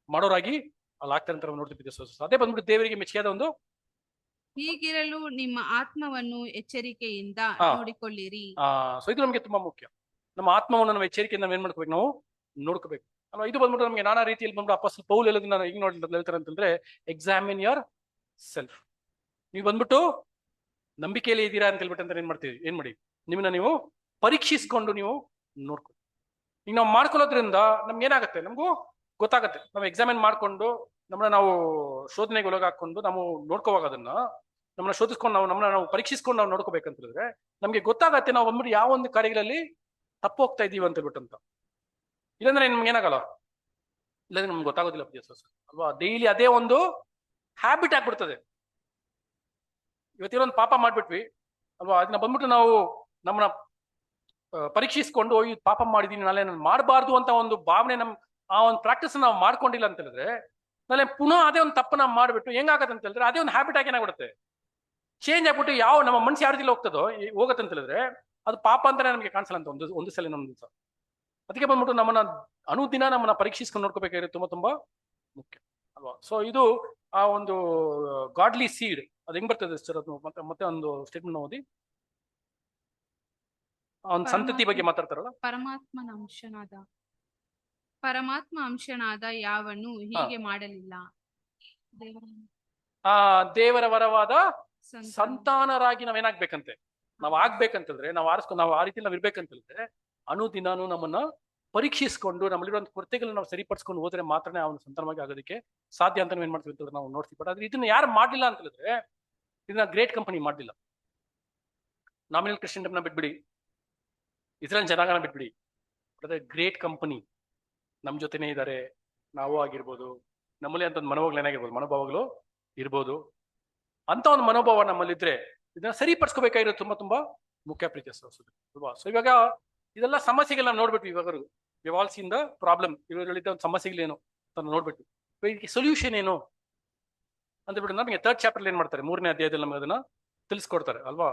ಮಾಡೋರಾಗಿ ಅಲ್ಲಿ ಆಗ್ತಾರೆ ಅಂತ ನಾವು ನೋಡ್ತಿದ್ದೀವಿ. ಅದೇ ಬಂದ್ಬಿಟ್ಟು ದೇವರಿಗೆ ಮೆಚ್ಚುಗೆಯಾದ ಒಂದು. ಹೀಗಿರಲು ನಿಮ್ಮ ಆತ್ಮವನ್ನು ಎಚ್ಚರಿಕೆಯಿಂದ ಹಾ. ನೋಡಿಕೊಳ್ಳಿರಿ. ಸೊ ಇದು ನಮಗೆ ತುಂಬಾ ಮುಖ್ಯ. ನಮ್ಮ ಆತ್ಮವನ್ನು ನಾವು ಎಚ್ಚರಿಕೆಯಿಂದ ನಾವ್ ಏನ್ ಮಾಡ್ಕೋಬೇಕು, ನಾವು ನೋಡ್ಕೋಬೇಕು ಅಲ್ವಾ. ಇದು ಬಂದ್ಬಿಟ್ಟು ನಮಗೆ ನಾನಾ ರೀತಿಯಲ್ಲಿ ಬಂದ್ಬಿಟ್ಟು ಅಪೊಸ್ತಲ ಪೌಲ್ ಹೇಳೋದನ್ನ ಈಗ ಹೇಳ್ತಾರೆ ಅಂತಂದ್ರೆ, ಎಕ್ಸಾಮಿನ್ ಯೋರ್ ಸೆಲ್ಫ್. ನೀವು ಬಂದ್ಬಿಟ್ಟು ನಂಬಿಕೆಯಲ್ಲಿ ಇದ್ದೀರಾ ಅಂತ ಹೇಳ್ಬಿಟ್ಟು ಅಂತ ಏನ್ ಮಾಡಿ ನಿಮ್ಮನ್ನ ನೀವು ಪರೀಕ್ಷಿಸ್ಕೊಂಡು ನೀವು ನೋಡ್ಕೊಳ್ಳಿ. ಈಗ ನಾವು ಮಾಡ್ಕೊಳ್ಳೋದ್ರಿಂದ ನಮ್ಗೆ ಏನಾಗುತ್ತೆ, ನಮಗೂ ಗೊತ್ತಾಗತ್ತೆ. ನಾವು ಎಕ್ಸಾಮಿನ್ ಮಾಡ್ಕೊಂಡು ನಮ್ಮನ್ನ ನಾವು ಶೋಧನೆಗೆ ಒಳಗಾಕೊಂಡು ನಾವು ನೋಡ್ಕೋವಾಗ ಅದನ್ನ ನಮ್ಮನ್ನ ಶೋಧಿಸ್ಕೊಂಡು ನಾವು ಪರೀಕ್ಷಿಸ್ಕೊಂಡು ನಾವು ನೋಡ್ಕೋಬೇಕಂತ ಹೇಳಿದ್ರೆ ನಮ್ಗೆ ಗೊತ್ತಾಗತ್ತೆ ನಾವು ಬಂದ್ಬಿಟ್ಟು ಯಾವ ಒಂದು ಕಾರ್ಯಗಳಲ್ಲಿ ತಪ್ಪು ಹೋಗ್ತಾ ಇದೀವಿ ಅಂತ ಹೇಳ್ಬಿಟ್ಟು ಅಂತ. ಇಲ್ಲಾಂದ್ರೆ ನಿಮ್ಗೆ ಏನಾಗಲ್ಲ, ಇಲ್ಲಾಂದ್ರೆ ನಮ್ಗೆ ಗೊತ್ತಾಗೋದಿಲ್ಲ ಅಲ್ವಾ. ಡೈಲಿ ಅದೇ ಒಂದು ಹ್ಯಾಬಿಟ್ ಆಗ್ಬಿಡ್ತದೆ. ಇವತ್ತಿರೋ ಒಂದು ಪಾಪ ಮಾಡ್ಬಿಟ್ವಿ ಅಲ್ವಾ, ಅದನ್ನ ಬಂದ್ಬಿಟ್ಟು ನಾವು ನಮ್ಮನ್ನ ಪರೀಕ್ಷಿಸ್ಕೊಂಡು ಈ ಪಾಪ ಮಾಡಿದೀನಿ, ನಾಳೆ ನಾನು ಮಾಡಬಾರ್ದು ಅಂತ ಒಂದು ಭಾವನೆ ಆ ಒಂದು ಪ್ರಾಕ್ಟೀಸ್ ನಾವು ಮಾಡ್ಕೊಂಡಿಲ್ಲ ಅಂತ ಹೇಳಿದ್ರೆ ನಾಳೆ ಪುನಃ ಅದೇ ಒಂದು ತಪ್ಪು ನಾವು ಮಾಡ್ಬಿಟ್ಟು ಹೆಂಗಾಗತ್ತೆ ಅಂತ ಹೇಳಿದ್ರೆ ಅದೇ ಒಂದು ಹ್ಯಾಬಿಟ್ ಆಗಿ ಏನಾಗ್ಬಿಡುತ್ತೆ, ಚೇಂಜ್ ಆಗ್ಬಿಟ್ಟು ಯಾವ ನಮ್ಮ ಮನಸ್ಸು ಯಾವ ರೀತಿ ಹೋಗತ್ತೆ ಅಂತ ಹೇಳಿದ್ರೆ ಅದು ಪಾಪ ಅಂತಾನೆ ನಮಗೆ ಕಾಣಿಸಲ್ಲ ಅಂತ ಒಂದು ಸಲ ನಮ್ದು ದಿವಸ. ಅದಕ್ಕೆ ಬಂದ್ಬಿಟ್ಟು ನಮ್ಮನ್ನ ಅನುದಿನ ನಮ್ಮನ್ನ ಪರೀಕ್ಷಿಸ್ಕೊಂಡು ನೋಡ್ಕೋಬೇಕಾಗಿರೋದು ತುಂಬಾ ತುಂಬಾ ಮುಖ್ಯ ಅಲ್ವಾ. ಸೊ ಇದು ಆ ಒಂದು ಗಾಡ್ಲಿ ಸೀಡ್ ಅದು ಹೆಂಗ್ ಬರ್ತದೆ ಸರ್, ಅದು ಮತ್ತೆ ಒಂದು ಸ್ಟೇಟ್ಮೆಂಟ್ ಓದಿ. ಒಂದು ಸಂತತಿ ಬಗ್ಗೆ ಮಾತಾಡ್ತಾರಲ್ಲ, ಪರಮಾತ್ಮ ಅಂಶನಾದ ಯಾವನು ಹೀಗೆ ಮಾಡಲಿಲ್ಲ. ದೇವರ ವರವಾದ ಸಂತಾನರಾಗಿ ನಾವೇನಾಗ್ಬೇಕಂತೆ, ನಾವ್ ಆಗ್ಬೇಕಂತಂದ್ರೆ ನಾವು ಆ ರೀತಿ ನಾವ್ ಇರ್ಬೇಕಂತಂದ್ರೆ ಅನುದಿನಾನು ನಮ್ಮನ್ನ ಪರೀಕ್ಷಿಸ್ಕೊಂಡು ನಮ್ಮಲ್ಲಿರುವಂತ ಕೊರತೆಗಳನ್ನ ನಾವು ಸರಿಪಡಿಸ್ಕೊಂಡು ಹೋದ್ರೆ ಮಾತ್ರನೇ ಅವನ ಸಂತಾನವಾಗಿ ಆಗೋದಕ್ಕೆ ಸಾಧ್ಯ ಅಂತ ಏನ್ ಮಾಡ್ತೀವಿ ಅಂತ ನಾವು ನೋಡ್ತೀವಿ. ಬಟ್ ಆದ್ರೆ ಇದನ್ನ ಯಾರು ಮಾಡ್ಲಿಲ್ಲ ಅಂತ ಹೇಳಿದ್ರೆ ಇದನ್ನ ಗ್ರೇಟ್ ಕಂಪನಿ ಮಾಡ್ಲಿಲ್ಲ. ನಾಮಿನಲ್ ಕ್ರಿಶ್ಚಿಯನ್ ಬಿಟ್ಬಿಡಿ, ಇಸ್ರೇಲ್ ಜನಾಂಗನ ಬಿಟ್ಬಿಡಿ, ಅದೇ ಗ್ರೇಟ್ ಕಂಪನಿ ನಮ್ ಜೊತೆನೇ ಇದ್ದಾರೆ. ನಾವು ಆಗಿರ್ಬೋದು, ನಮ್ಮಲ್ಲಿ ಅಂತ ಒಂದು ಮನೋಭಾವಗಳು ಇರ್ಬೋದು. ಅಂತ ಒಂದು ಮನೋಭಾವ ನಮ್ಮಲ್ಲಿದ್ರೆ ಇದನ್ನ ಸರಿಪಡಿಸ್ಕೋಬೇಕಾಗಿರೋದು ತುಂಬಾ ತುಂಬಾ ಮುಖ್ಯ ಪ್ರೀತಿಯ ಅಲ್ವಾ. ಸೊ ಇವಾಗ ಇದೆಲ್ಲ ಸಮಸ್ಯೆಗಳನ್ನ ನೋಡ್ಬಿಟ್ವಿ. ಇವಾಗ we all seen the problem, ಇವರಲ್ಲಿದ್ದ ಒಂದು ಸಮಸ್ಯೆಗಳೇನು ಅಂತ ನೋಡ್ಬಿಟ್ಟು ಇದಕ್ಕೆ ಸೊಲ್ಯೂಷನ್ ಏನು ಅಂತ ಬಿಟ್ಟು ನಮಗೆ 3rd ಚಾಪ್ಟರ್ ಏನ್ ಮಾಡ್ತಾರೆ, 3ನೇ ಅಧ್ಯಾಯದಲ್ಲಿ ನಮಗೆ ಅದನ್ನ ತಿಳಿಸ್ಕೊಡ್ತಾರೆ ಅಲ್ವಾ.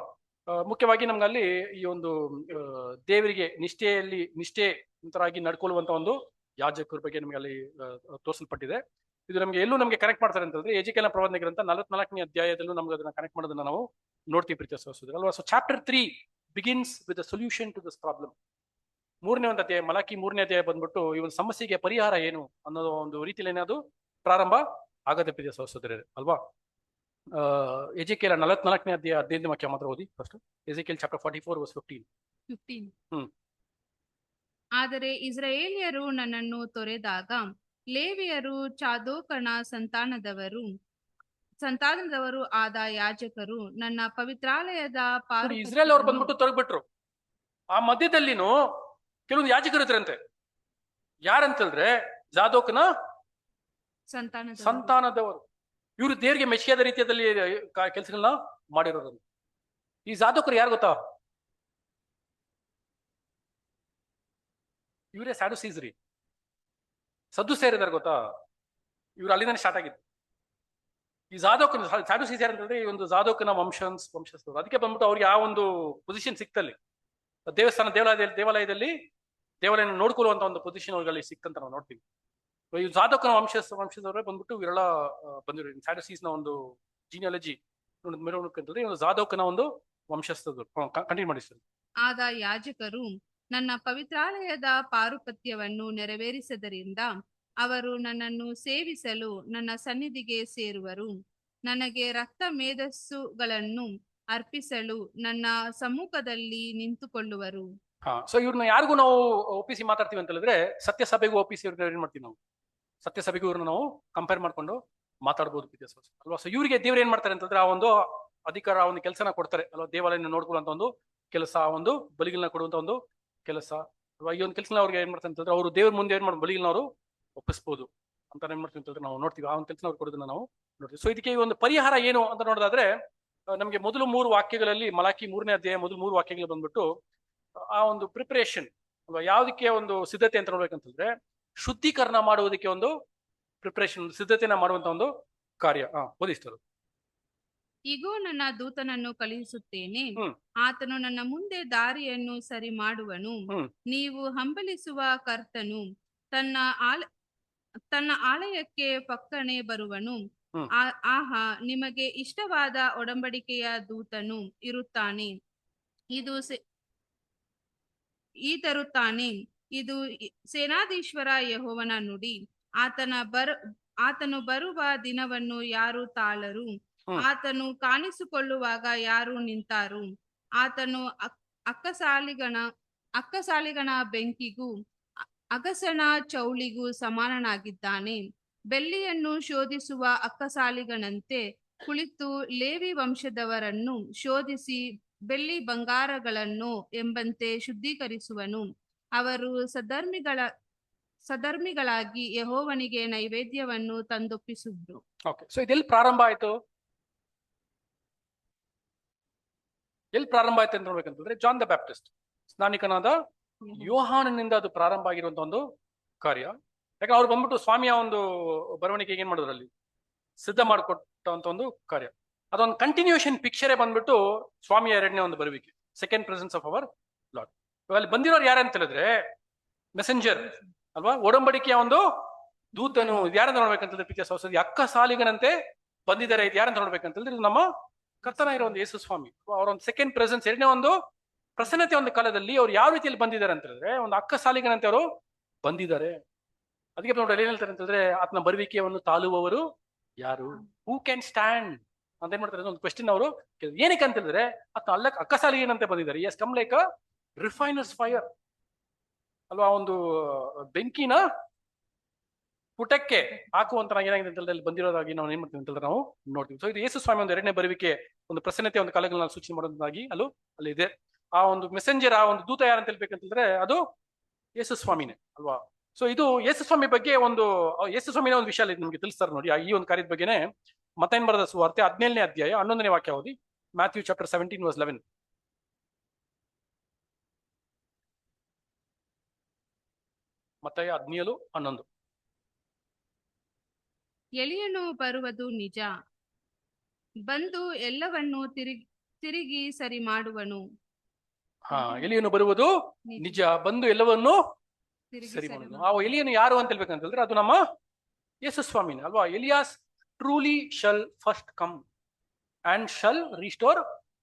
ಮುಖ್ಯವಾಗಿ ನಮ್ಗೆ ಅಲ್ಲಿ ಈ ಒಂದು ದೇವರಿಗೆ ನಿಷ್ಠೆಂತರಾಗಿ ನಡ್ಕೊಳ್ಳುವಂತ ಒಂದು ಯಾಜಕರ ಬಗ್ಗೆ ನಮಗೆ ಅಲ್ಲಿ ತೋರಿಸಲ್ಪಟ್ಟಿದೆ. ಇದು ನಮಗೆ ಎಲ್ಲೂ ನಮಗೆ ಕನೆಕ್ಟ್ ಮಾಡ್ತಾರೆ ಅಂತಂದ್ರೆ ಎಜೆಕೇಲನ ಪ್ರವಾದನೆ ಗ್ರಂಥ 44ನೇ ಅಧ್ಯಾಯದಲ್ಲೂ ನಮ್ಗೆ ಅದನ್ನ ಕನೆಕ್ಟ್ ಮಾಡೋದನ್ನ ನಾವು ನೋಡ್ತೀವಿ ಪ್ರೀತಿಯ ಸಹೋದರರೇ ಅಲ್ವಾ. So chapter 3 begins with the solution to this problem. 3ನೇ ಒಂದು ಅಧ್ಯಾಯ, ಮಲಾಕಿ 3ನೇ ಅಧ್ಯಾಯ ಬಂದ್ಬಿಟ್ಟು ಈ ಒಂದು ಸಮಸ್ಯೆಗೆ ಪರಿಹಾರ ಏನು ಅನ್ನೋದು ಒಂದು ರೀತಿಯಲ್ಲಿ ಏನಾದ್ರು ಪ್ರಾರಂಭ ಆಗತ್ತೆ ಪ್ರೀತಿಯ ಸಹೋದರರೇ ಅಲ್ವಾ. ಎಜೆಕೇಲ 44ನೇ ಅಧ್ಯಾಯ 15ನೇ ವಾಕ್ಯ ಮಾತ್ರ ಓದಿ ಫಸ್ಟ್. ಎಜೆಕೇಲ್ ಚಾಪ್ಟರ್ 44:15. ಆದರೆ ಇಸ್ರಾಯೇಲ್ಯರು ನನ್ನನ್ನು ತೊರೆದಾಗ ಲೇವಿಯರು ಚಾದೋಕನ ಸಂತಾನದವರು ಆದ ಯಾಜಕರು ನನ್ನ ಪವಿತ್ರಾಲಯದ ಇಸ್ರೇಲ್ ಅವ್ರು ಬಂದ್ಬಿಟ್ಟು ತೊರಗ್ಬಿಟ್ರು. ಆ ಮಧ್ಯದಲ್ಲಿನೂ ಕೆಲವೊಂದು ಯಾಜಕರು ಇದ್ರಂತೆ. ಯಾರಂತಂದ್ರೆ ಜಾದೋಕನ ಸಂತಾನದವರು. ಇವರು ದೇವರಿಗೆ ಮೆಚ್ಚಿಯಾದ ರೀತಿಯಲ್ಲಿ ಕೆಲಸಗಳನ್ನ ಮಾಡಿರೋರು. ಈ ಜಾದೋಕರು ಯಾರು ಗೊತ್ತಾ? ಇವರೇ ಸ್ಯಾಡುಸೀಸ್ರಿ, ಸದ್ದು ಸೇರಿದಾರೆ ಗೊತ್ತಾ? ಇವ್ರು ಅಲ್ಲಿಂದಾನೆ ಸ್ಟಾರ್ಟ್ ಆಗಿತ್ತು. ಈ ಜಾದೋಕನ ಸ್ಯಾಡುಸೀಸ್ ಯಾರಂತಂದ್ರೆ ಈ ಒಂದು ಜಾದೋಕನ ವಂಶಸ್ಥರು. ಅದಕ್ಕೆ ಬಂದ್ಬಿಟ್ಟು ಅವ್ರಿಗೆ ಆ ಒಂದು ಪೊಸಿಷನ್ ಸಿಕ್ತಲ್ಲಿ, ದೇವಾಲಯದಲ್ಲಿ ದೇವಾಲಯ ನೋಡ್ಕೊಳ್ಳುವಂತ ಒಂದು ಪೊಸಿಷನ್ ಅವ್ರಿಗೆ ಸಿಕ್ತಂತ ನಾವು ನೋಡ್ತೀವಿ. ಈ ಜಾದೋಕನ ವಂಶದವರೇ ಬಂದ್ಬಿಟ್ಟು ಇವರೆಲ್ಲ ಬಂದಿರೋ ಸ್ಯಾಡುಸೀಸ್ ನ ಒಂದು ಜೀನಿಯಾಲಜಿ ಮೇಲೋಕಂತಂದ್ರೆ ಒಂದು ಜಾದೋಕನ ಒಂದು ವಂಶಸ್ಥರು. ಕಂಟಿನ್ಯೂ ಮಾಡಿ ಸರ್. ಆದ ಯಾಜಕರು ನನ್ನ ಪವಿತ್ರಾಲಯದ ಪಾರುಪತ್ಯವನ್ನು ನೆರವೇರಿಸದರಿಂದ ಅವರು ನನ್ನನ್ನು ಸೇವಿಸಲು ನನ್ನ ಸನ್ನಿಧಿಗೆ ಸೇರುವರು. ನನಗೆ ರಕ್ತ ಮೇಧಸ್ಸುಗಳನ್ನು ಅರ್ಪಿಸಲು ನನ್ನ ಸಮ್ಮುಖದಲ್ಲಿ ನಿಂತುಕೊಳ್ಳುವರು. ಸೊ ಇವ್ರನ್ನ ಯಾರಿಗೂ ನಾವು ಒಪ್ಪಿಸಿ ಮಾತಾಡ್ತೀವಿ ಅಂತ ಹೇಳಿದ್ರೆ ಸತ್ಯಸಭೆಗೂ ಒಪ್ಪಿಸಿ ಇವ್ರನ್ನ ಏನ್ ಮಾಡ್ತೀವಿ ನಾವು, ಸತ್ಯಸಭೆಗೂ ಇವ್ರನ್ನ ನಾವು ಕಂಪೇರ್ ಮಾಡ್ಕೊಂಡು ಮಾತಾಡ್ಬೋದು ಅಲ್ವಾ. ಸೊ ಇವ್ರಿಗೆ ದೇವ್ರು ಏನ್ ಮಾಡ್ತಾರೆ ಅಂತಂದ್ರೆ ಆ ಒಂದು ಅಧಿಕಾರ, ಆ ಒಂದು ಕೆಲಸನ ಕೊಡ್ತಾರೆ ಅಲ್ವಾ. ದೇವಾಲಯನ ನೋಡ್ಕೊಳ್ಳುವಂತ ಒಂದು ಕೆಲಸ, ಆ ಒಂದು ಬಲಿಗಳನ್ನ ಕೊಡುವಂತ ಒಂದು ಕೆಲಸ ಅಲ್ವಾ. ಈ ಒಂದು ಕೆಲಸನ ಅವ್ರಿಗೆ ಏನ್ ಮಾಡ್ತಾರೆ ಅಂತಂದ್ರೆ ಅವರು ದೇವ್ರ ಮುಂದೆ ಏನ್ ಮಾಡಿ ಬಲಿಗಳನ್ನ ಅವರು ಒಪ್ಪಿಸ್ಬೋದು ಅಂತ ಏನ್ ಮಾಡ್ತೀವಿ ಅಂತಂದ್ರೆ ನಾವು ನೋಡ್ತೀವಿ. ಆ ಒಂದು ಕೆಲಸ ಅವ್ರು ಕೊಡೋದನ್ನ ನಾವು ನೋಡ್ತೀವಿ. ಸೊ ಇದಕ್ಕೆ ಈ ಒಂದು ಪರಿಹಾರ ಏನು ಅಂತ ನೋಡೋದಾದ್ರೆ ನಮಗೆ ಮೊದಲು 3 ವಾಕ್ಯಗಳಲ್ಲಿ, ಮಲಾಕಿ 3ನೇ ಅಧ್ಯಾಯ ಮೊದಲು 3 ವಾಕ್ಯಗಳು ಬಂದ್ಬಿಟ್ಟು ಆ ಒಂದು ಪ್ರಿಪರೇಷನ್ ಅಲ್ವಾ, ಯಾವುದಕ್ಕೆ ಒಂದು ಸಿದ್ಧತೆ ಅಂತ ನೋಡ್ಬೇಕಂತಂದ್ರೆ ಶುದ್ಧೀಕರಣ ಮಾಡುವುದಕ್ಕೆ ಒಂದು ಪ್ರಿಪರೇಷನ್, ಸಿದ್ಧತೆನ ಮಾಡುವಂತ ಒಂದು ಕಾರ್ಯ. ಓದಿಸ್ತರು. ಇಗೋ ನನ್ನ ದೂತನನ್ನು ಕಳುಹಿಸುತ್ತೇನೆ, ಹ್ಮ್. ಆತನು ನನ್ನ ಮುಂದೆ ದಾರಿಯನ್ನು ಸರಿ ಮಾಡುವನು. ನೀವು ಹಂಬಲಿಸುವ ಕರ್ತನು ತನ್ನ ಆಲಯಕ್ಕೆ ಪಕ್ಕನೆ ಬರುವನು. ಆಹಾ, ನಿಮಗೆ ಇಷ್ಟವಾದ ಒಡಂಬಡಿಕೆಯ ದೂತನು ಇರುತ್ತಾನೆ, ಇದು ಸೇನಾಧೀಶ್ವರ ಯೆಹೋವನ ನುಡಿ. ಆತನು ಬರುವ ದಿನವನ್ನು ಯಾರು ತಾಳರು? ಆತನು ಕಾಣಿಸಿಕೊಳ್ಳುವಾಗ ಯಾರು ನಿಂತಾರು? ಆತನು ಅಕ್ಕಸಾಲಿಗನ ಬೆಂಕಿಗೂ ಅಗಸನ ಚೌಳಿಗೂ ಸಮಾನನಾಗಿದ್ದಾನೆ. ಬೆಳ್ಳಿಯನ್ನು ಶೋಧಿಸುವ ಅಕ್ಕಸಾಲಿಗನಂತೆ ಕುಳಿತು ಲೇವಿ ವಂಶದವರನ್ನು ಶೋಧಿಸಿ ಬೆಳ್ಳಿ ಬಂಗಾರಗಳನ್ನು ಎಂಬಂತೆ ಶುದ್ಧೀಕರಿಸುವನು. ಅವರು ಸಧರ್ಮಿಗಳಾಗಿ ಯೆಹೋವನಿಗೆ ನೈವೇದ್ಯವನ್ನು ತಂದೊಪ್ಪಿಸಿದ್ರು. ಓಕೆ, ಸೊ ಇದೆಲ್ಲಿ ಪ್ರಾರಂಭ ಆಯ್ತು? ಎಲ್ಲಿ ಪ್ರಾರಂಭ ಆಯ್ತು ಅಂತ ನೋಡ್ಬೇಕಂತಂದ್ರೆ ಜಾನ್ ದ ಬ್ಯಾಪ್ಟಿಸ್ಟ್, ಸ್ನಾನಿಕನಾದ ಯೋಹಾನನಿಂದ ಅದು ಪ್ರಾರಂಭ ಆಗಿರುವಂತ ಒಂದು ಕಾರ್ಯ. ಯಾಕಂದ್ರೆ ಅವ್ರು ಬಂದ್ಬಿಟ್ಟು ಸ್ವಾಮಿಯ ಒಂದು ಬರವಣಿಗೆಗೆ ಏನ್ ಮಾಡಿದ್ರು, ಅಲ್ಲಿ ಸಿದ್ಧ ಮಾಡಿಕೊಟ್ಟಂತ ಒಂದು ಕಾರ್ಯ. ಅದೊಂದು ಕಂಟಿನ್ಯೂಷನ್ ಪಿಕ್ಚರೇ ಬಂದ್ಬಿಟ್ಟು ಸ್ವಾಮಿಯ ಎರಡನೇ ಒಂದು ಬರುವಿಕೆ, second presence of our lord. ಅಲ್ಲಿ ಬಂದಿರೋರು ಯಾರಂತ ಹೇಳಿದ್ರೆ ಮೆಸೆಂಜರ್ ಅಲ್ವಾ, ಒಡಂಬಡಿಕೆಯ ಒಂದು ದೂತನು. ಯಾರಂತ ನೋಡ್ಬೇಕಂತಂದ್ರೆ ಪಿಕ್ಚರ್ ಸಂಸ್ಥೆ ಅಕ್ಕ ಸಾಲಿಗನಂತೆ ಬಂದಿದ್ದಾರೆ. ಇದು ಯಾರಂತ ನೋಡ್ಬೇಕಂತಂದ್ರೆ ಇದು ನಮ್ಮ ಕರ್ತನ ಇರೋ ಒಂದು ಯೇಸು ಸ್ವಾಮಿ. ಅವರ ಒಂದು ಸೆಕೆಂಡ್ ಪ್ರೆಸೆನ್ಸ್, ಎರಡನೇ ಒಂದು ಪ್ರಸನ್ನತೆ ಒಂದು ಕಾಲದಲ್ಲಿ ಅವ್ರು ಯಾವ ರೀತಿಯಲ್ಲಿ ಬಂದಿದ್ದಾರೆ ಅಂತ ಹೇಳಿದ್ರೆ ಒಂದು ಅಕ್ಕ ಸಾಲಿಗನಂತೆ ಅವರು ಬಂದಿದ್ದಾರೆ. ಅದಕ್ಕೆ ನೋಡಿ ಏನ್ ಹೇಳ್ತಾರೆ ಅಂತ ಹೇಳಿದ್ರೆ ಆತನ ಬರುವಿಕೆಯನ್ನು ತಾಳುವವರು ಯಾರು? ಹೂ ಕ್ಯಾನ್ ಸ್ಟ್ಯಾಂಡ್ ಅಂತ ಏನ್ ಮಾಡ್ತಾರೆ ಒಂದು ಕ್ವೆಶ್ಚನ್ ಅವರು. ಏನಕ್ಕೆ ಅಂತ ಹೇಳಿದ್ರೆ ಆತನ ಅಕ್ಕ ಸಾಲಿಗನಂತೆ ಬಂದಿದ್ದಾರೆ. As come like a refiner's fire ಅಲ್ವಾ, ಒಂದು ಬೆಂಕಿನ ಪುಟಕ್ಕೆ ಹಾಕುವಂತ ಏನಾಗಿದೆ ಅಂತ ಹೇಳಿದ್ರೆ ಬಂದಿರೋದಾಗಿ ನಾವು ಏನ್ ಮಾಡ್ತೀವಿ ಅಂತ ಹೇಳಿದ್ರೆ ನಾವು ನೋಡ್ತೀವಿ. ಸೊ ಇದು ಯೇಸು ಸ್ವಾಮಿ ಒಂದು ಎರಡನೇ ಬರುವಿಕೆ, ಒಂದು ಪ್ರಸನ್ನತೆ ಒಂದು ಕಾಲಗಳನ್ನ ಸೂಚನೆ ಮಾಡೋದಾಗಿ ಅಲ್ಲಿ ಇದೆ. ಆ ಒಂದು ಮೆಸೆಂಜರ್, ಆ ಒಂದು ದೂತ ಯಾರಂತ ಹೇಳ್ಬೇಕಂತಂದ್ರೆ ಅದು ಯೇಸು ಸ್ವಾಮಿನೇ ಅಲ್ವಾ. ಸೊ ಇದು ಯೇಸು ಸ್ವಾಮಿ ಬಗ್ಗೆ ಒಂದು ಯೇಸು ಸ್ವಾಮಿನ ಒಂದು ವಿಷಯ ನಿಮ್ಗೆ ತಿಳಿಸ್ತಾರೆ ನೋಡಿ. ಈ ಒಂದು ಕಾರ್ಯದ ಬಗ್ಗೆನೆ ಮತ್ತಾಯನ ಬರೆದ ಸುವಾರ್ತೆ 17ನೇ ಅಧ್ಯಾಯ 11ನೇ ವಾಕ್ಯ ಓದಿ. Matthew chapter 17 verse 11. ಮತ್ತಾಯ 17:11. ಎಲಿಯನು ಬರುವುದು ನಿಜ, ಬಂದು ಎಲ್ಲವನ್ನು ತಿರುಗಿ ಸರಿ ಮಾಡುವನು. ಎಲಿಯನು ಬರುವುದು ನಿಜ, ಬಂದು ಎಲ್ಲವನ್ನು ಸರಿ ಮಾಡುವನು. ಆ ಎಲಿಯನು ಯಾರು ಅಂತ ಹೇಳ್ಬೇಕಂತಂದ್ರೆ ಅದು ನಮ್ಮ ಯೇಸು ಸ್ವಾಮಿನ ಅಲ್ವಾ. Elias truly shall first come and shall restore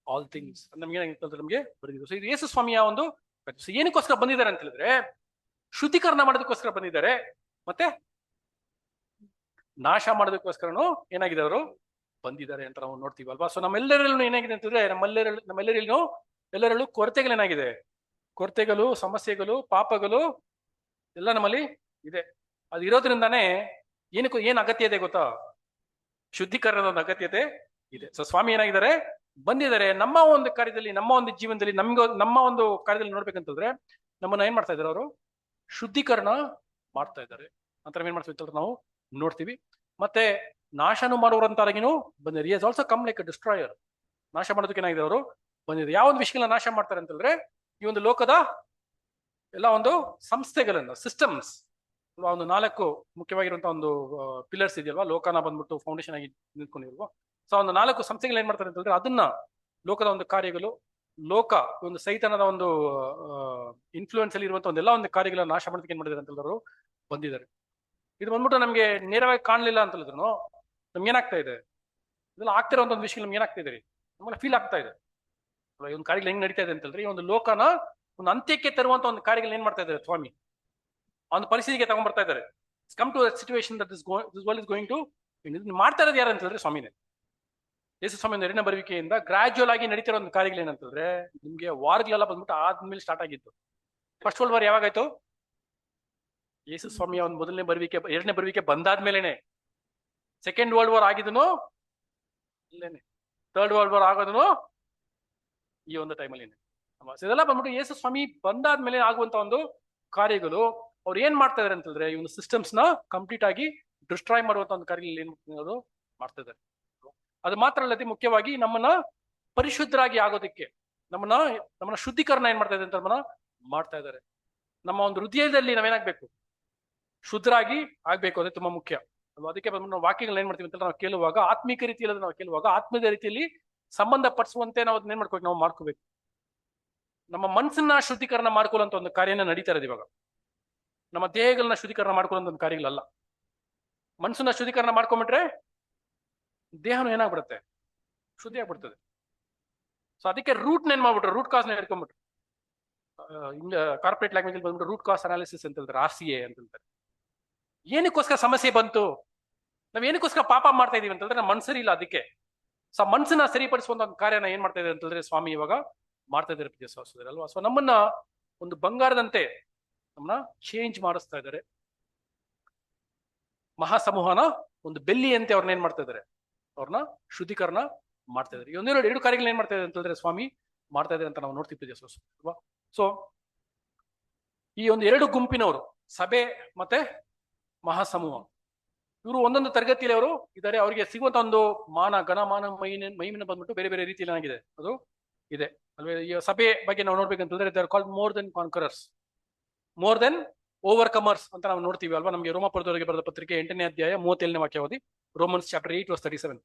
all things ನಮ್ಗೆ ನಮ್ಗೆ ಬರೆದಿದ್ದು. ಸೊ ಇದು ಯೇಸು ಸ್ವಾಮಿಯ ಒಂದು ಏನಕ್ಕೋಸ್ಕರ ಬಂದಿದ್ದಾರೆ ಅಂತ ಹೇಳಿದ್ರೆ ಶುದ್ಧೀಕರಣ ಮಾಡೋದಕ್ಕೋಸ್ಕರ ಬಂದಿದ್ದಾರೆ, ಮತ್ತೆ ನಾಶ ಮಾಡೋದಕ್ಕೋಸ್ಕರನು ಏನಾಗಿದೆ ಅವರು ಬಂದಿದ್ದಾರೆ ಅಂತ ನಾವು ನೋಡ್ತೀವಿ ಅಲ್ವಾ. ಸೊ ನಮ್ಮೆಲ್ಲರಲ್ಲೂ ಏನಾಗಿದೆ ಅಂತಂದ್ರೆ ಎಲ್ಲರಲ್ಲೂ ಕೊರತೆಗಳೇನಾಗಿದೆ, ಕೊರತೆಗಳು, ಸಮಸ್ಯೆಗಳು, ಪಾಪಗಳು ಎಲ್ಲ ನಮ್ಮಲ್ಲಿ ಇದೆ. ಅದು ಇರೋದ್ರಿಂದಾನೇ ಏನ್ ಅಗತ್ಯ ಇದೆ ಗೊತ್ತಾ? ಶುದ್ಧೀಕರಣದ ಒಂದು ಅಗತ್ಯತೆ ಇದೆ. ಸೊ ಸ್ವಾಮಿ ಏನಾಗಿದ್ದಾರೆ, ಬಂದಿದ್ದಾರೆ ನಮ್ಮ ಒಂದು ಕಾರ್ಯದಲ್ಲಿ, ನಮ್ಮ ಒಂದು ಜೀವನದಲ್ಲಿ, ನಮ್ಮ ಒಂದು ಕಾರ್ಯದಲ್ಲಿ ನೋಡ್ಬೇಕಂತಂದ್ರೆ ನಮ್ಮನ್ನ ಏನ್ ಮಾಡ್ತಾ ಇದ್ದಾರೆ ಅವರು? ಶುದ್ಧೀಕರಣ ಮಾಡ್ತಾ ಇದ್ದಾರೆ ಅಂತ ಏನ್ ಮಾಡ್ತೀವಿ ನಾವು ನೋಡ್ತೀವಿ. ಮತ್ತೆ ನಾಶನು ಮಾಡುವಂತಾಗಿನೂ ಬಂದಿದ್ದಾರೆ. Is also come like a destroyer. ನಾಶ ಮಾಡೋದಕ್ಕೆ ಏನಾಗಿದೆ ಅವರು ಬಂದಿದೆ. ಯಾವ ಒಂದು ವಿಷಯಗಳನ್ನ ನಾಶ ಮಾಡ್ತಾರೆ ಅಂತಂದ್ರೆ ಈ ಒಂದು ಲೋಕದ ಎಲ್ಲ ಒಂದು ಸಂಸ್ಥೆಗಳನ್ನ, ಸಿಸ್ಟಮ್ಸ್, ಒಂದು 4 ಮುಖ್ಯವಾಗಿರುವಂತಹ ಒಂದು ಪಿಲ್ಲರ್ಸ್ ಇದೆಯಲ್ವಾ, ಲೋಕನ ಬಂದ್ಬಿಟ್ಟು ಫೌಂಡೇಶನ್ ಆಗಿ ನಿಂತ್ಕೊಂಡಿಲ್ವಾ. ಸೊ ಒಂದು 4 ಸಂಸ್ಥೆಗಳು ಏನ್ ಮಾಡ್ತಾರೆ ಅಂತಂದ್ರೆ ಅದನ್ನ ಲೋಕದ ಒಂದು ಕಾರ್ಯಗಳು, ಲೋಕ ಒಂದು ಸೈತಾನದ ಒಂದು ಇನ್ಫ್ಲೂಯೆನ್ಸ್ ಅಲ್ಲಿ ಇರುವಂತಹ ಒಂದೆಲ್ಲ ಒಂದು ಕಾರ್ಯಗಳನ್ನ ನಾಶ ಮಾಡೋದಕ್ಕೆ ಏನ್ ಮಾಡಿದ್ದಾರೆ ಅಂತ ಹೇಳಿದ್ರು ಬಂದಿದ್ದಾರೆ. ಇದು ಬಂದ್ಬಿಟ್ಟು ನಮ್ಗೆ ನೇರವಾಗಿ ಕಾಣಲಿಲ್ಲ ಅಂತ ಹೇಳಿದ್ರು ನಮ್ಗೆ ಏನಾಗ್ತಾ ಇದೆ, ಇದೆಲ್ಲ ಆಗ್ತಿರೋಂಥ ಒಂದು ವಿಷಯ ನಮ್ಗೆ ಏನಾಗ್ತಾ ಇದೆ, ನಮ್ಗೆ ಫೀಲ್ ಆಗ್ತಾ ಇದೆ. ಈ ಒಂದು ಕಾರ್ಯಗಳು ಹೆಂಗ್ ನಡೀತಾ ಇದೆ ಅಂತ ಹೇಳಿದ್ರೆ ಈ ಒಂದು ಲೋಕನ ಒಂದು ಅಂತ್ಯಕ್ಕೆ ತರುವಂತ ಒಂದು ಕಾರ್ಯಗಳು ಏನ್ ಮಾಡ್ತಾ ಇದ್ದಾರೆ ಸ್ವಾಮಿ, ಒಂದು ಪರಿಸ್ಥಿತಿಗೆ ತಗೊಂಡ್ಬರ್ತಾ ಇದ್ದಾರೆ. Come to situation that this world is going to ಮಾಡ್ತಾ ಇರೋದು ಯಾರು ಅಂತ ಹೇಳಿದ್ರೆ ಸ್ವಾಮಿನೇ. ಯೇಸು ಸ್ವಾಮಿ ಎರಡನೇ ಬರುವಿಕೆಯಿಂದ ಗ್ರಾಜುವಲ್ ಆಗಿ ನಡೀತಿರೋ ಒಂದು ಕಾರ್ಯಗಳು ಏನಂತಂದ್ರೆ ನಿಮ್ಗೆ ವಾರ್ಗಳೆಲ್ಲ ಬಂದ್ಬಿಟ್ಟು ಆದ್ಮೇಲೆ ಸ್ಟಾರ್ಟ್ ಆಗಿತ್ತು. ಫಸ್ಟ್ ವರ್ಲ್ಡ್ ವಾರ್ ಯಾವಾಗಾಯ್ತು? ಯೇಸು ಸ್ವಾಮಿಯ ಒಂದು ಮೊದಲನೇ ಬರುವಿಕೆ, ಎರಡನೇ ಬರುವಿಕೆ ಬಂದಾದ್ಮೇಲೆನೆ. ಸೆಕೆಂಡ್ ವರ್ಲ್ಡ್ ವಾರ್ ಆಗಿದನು ಇಲ್ಲೇನೆ, ಥರ್ಡ್ ವರ್ಲ್ಡ್ ವಾರ್ ಆಗೋದನು ಈ ಒಂದು ಟೈಮಲ್ಲಿ. ಇದೆಲ್ಲ ಬಂದ್ಬಿಟ್ಟು ಯೇಸು ಸ್ವಾಮಿ ಬಂದಾದ್ಮೇಲೆ ಆಗುವಂತ ಒಂದು ಕಾರ್ಯಗಳು. ಅವ್ರು ಏನ್ ಮಾಡ್ತಾ ಇದಾರೆ ಅಂತ ಹೇಳಿದ್ರೆ ಈ ಒಂದು ಸಿಸ್ಟಮ್ಸ್ ನ ಕಂಪ್ಲೀಟ್ ಆಗಿ ಡಿಸ್ಟ್ರಾಯ್ ಮಾಡುವಂತ ಒಂದು ಕಾರ್ಯಗಳು ಏನ್ ಮಾಡ್ತಾ ಇದ್ದಾರೆ. ಅದು ಮಾತ್ರ ಅಲ್ಲದೆ ಮುಖ್ಯವಾಗಿ ನಮ್ಮನ್ನ ಪರಿಶುದ್ಧರಾಗಿ ಆಗೋದಕ್ಕೆ, ನಮ್ಮನ್ನ ಶುದ್ಧೀಕರಣ ಏನ್ ಮಾಡ್ತಾ ಇದೆ ಅಂತ ನಮ್ಮನ್ನ ಮಾಡ್ತಾ ಇದ್ದಾರೆ. ನಮ್ಮ ಒಂದು ಹೃದಯದಲ್ಲಿ ನಾವೇನಾಗ್ಬೇಕು, ಶುದ್ಧರಾಗಿ ಆಗ್ಬೇಕು, ಅದೇ ತುಂಬಾ ಮುಖ್ಯ. ಅಲ್ವಾ? ಅದಕ್ಕೆ ಬಂದ್ಬಿಟ್ಟು ನಾವು ವಾಕ್ಯಗಳನ್ನ ಏನ್ ಮಾಡ್ತೀವಿ ಅಂತ ನಾವು ಕೇಳುವಾಗ ಆತ್ಮಿಕ ರೀತಿಯಲ್ಲಿ ನಾವು ಕೇಳುವಾಗ ಆತ್ಮೀಯ ರೀತಿಯಲ್ಲಿ ಸಂಬಂಧ ಪಡಿಸುವಂತೆ ನಾವು ಅದನ್ನ ಏನ್ ಮಾಡ್ಕೋಬೇಕು, ನಾವು ಮಾಡ್ಕೋಬೇಕು. ನಮ್ಮ ಮನಸ್ಸನ್ನ ಶುದ್ಧೀಕರಣ ಮಾಡ್ಕೊಳ್ಳುವಂತ ಒಂದು ಕಾರ್ಯನ ನಡೀತಾ ಇರೋದು ಇವಾಗ. ನಮ್ಮ ದೇಹಗಳನ್ನ ಶುದ್ಧೀಕರಣ ಮಾಡ್ಕೊಳ್ಳುವಂತ ಒಂದು ಕಾರ್ಯಗಳಲ್ಲ. ಮನಸ್ಸನ್ನ ಶುದ್ಧೀಕರಣ ಮಾಡ್ಕೊಂಡ್ಬಿಟ್ರೆ ದೇಹನು ಏನಾಗ್ಬಿಡುತ್ತೆ, ಶುದ್ಧಿ ಆಗ್ಬಿಡ್ತದೆ. ಸೊ ಅದಕ್ಕೆ ರೂಟ್ ಏನ್ ಮಾಡ್ಬಿಟ್ರು, ರೂಟ್ ಕಾಸ್ ನ ಹಿಡ್ಕೊಂಡ್ಬಿಟ್ರು. ಕಾರ್ಪೊರೇಟ್ ಲ್ಯಾಂಗ್ವೇಜ್ ಬಂದ್ಬಿಟ್ಟು ರೂಟ್ ಕಾಸ್ ಅನಾಲಿಸಿಸ್ ಅಂತ ಹೇಳ್ತಾರೆ, RCA ಅಂತ ಹೇಳ್ತಾರೆ. ಏನಕ್ಕೋಸ್ಕರ ಸಮಸ್ಯೆ ಬಂತು, ನಾವ್ ಏನಕ್ಕೋಸ್ಕರ ಪಾಪ ಮಾಡ್ತಾ ಇದೀವಿ ಅಂತಂದ್ರೆ ನಮ್ಮ ಮನ್ಸರಿ ಇಲ್ಲ. ಅದಕ್ಕೆ ಸೊ ಮನ್ಸನ್ನ ಸರಿಪಡಿಸುವಂತ ಒಂದು ಕಾರ್ಯನ ಏನ್ ಮಾಡ್ತಾ ಇದ್ದಾರೆ ಅಂತಂದ್ರೆ ಸ್ವಾಮಿ ಇವಾಗ ಮಾಡ್ತಾ ಇದ್ದಾರೆ ಪ್ರಿಯ ಸಹೋದರರೇ ಅಲ್ವಾ. ಸೊ ನಮ್ಮನ್ನ ಒಂದು ಬಂಗಾರದಂತೆ ನಮ್ಮನ್ನ ಚೇಂಜ್ ಮಾಡಿಸ್ತಾ ಇದ್ದಾರೆ. ಮಹಾಸಮೂಹನ ಒಂದು ಬೆಳ್ಳಿಯಂತೆ ಅವ್ರನ್ನ ಏನ್ ಮಾಡ್ತಾ ಇದ್ದಾರೆ, ಅವ್ರನ್ನ ಶುದ್ಧೀಕರಣ ಮಾಡ್ತಾ ಇದ್ದಾರೆ. ಈ ಒಂದೆರಡು ಎರಡು ಕಾರ್ಯಗಳನ್ನ ಏನ್ ಮಾಡ್ತಾ ಇದ್ದಾರೆ ಅಂತಂದ್ರೆ ಸ್ವಾಮಿ ಮಾಡ್ತಾ ಇದ್ದಾರೆ ಅಂತ ನಾವು ನೋಡ್ತೀವಿ ಪ್ರಿಯ ಸಹೋದರರೇ ಅಲ್ವಾ. ಸೊ ಈ ಒಂದು ಎರಡು ಗುಂಪಿನವರು, ಸಭೆ ಮತ್ತೆ ಮಹಾಸಮೂಹ, ಇವರು ಒಂದೊಂದು ತರಗತಿಯಲ್ಲಿ ಅವರು ಇದ್ದಾರೆ. ಅವರಿಗೆ ಸಿಗುವಂತ ಒಂದು ಮಾನ, ಘನಮಾನ, ಮಹಿಮೆನ ಬಂದ್ಬಿಟ್ಟು ಬೇರೆ ಬೇರೆ ರೀತಿಯಲ್ಲಿ ಏನಾಗಿದೆ ಅದು ಇದೆ ಅಲ್ವೇ. ಈ ಸಭೆ ಬಗ್ಗೆ ನಾವು ನೋಡ್ಬೇಕಂತಂದ್ರೆ they are called more than conquerors, more than overcomers ಅಂತ ನಾವು ನೋಡ್ತೀವಿ ಅಲ್ವಾ. ನಮಗೆ ರೋಮಾಪುರದವರಿಗೆ ಬರೆದ ಪತ್ರಿಕೆ 8ನೇ ಅಧ್ಯಾಯ 37ನೇ ವಾಕ್ಯ ಓದಿ. Romans chapter 8:37.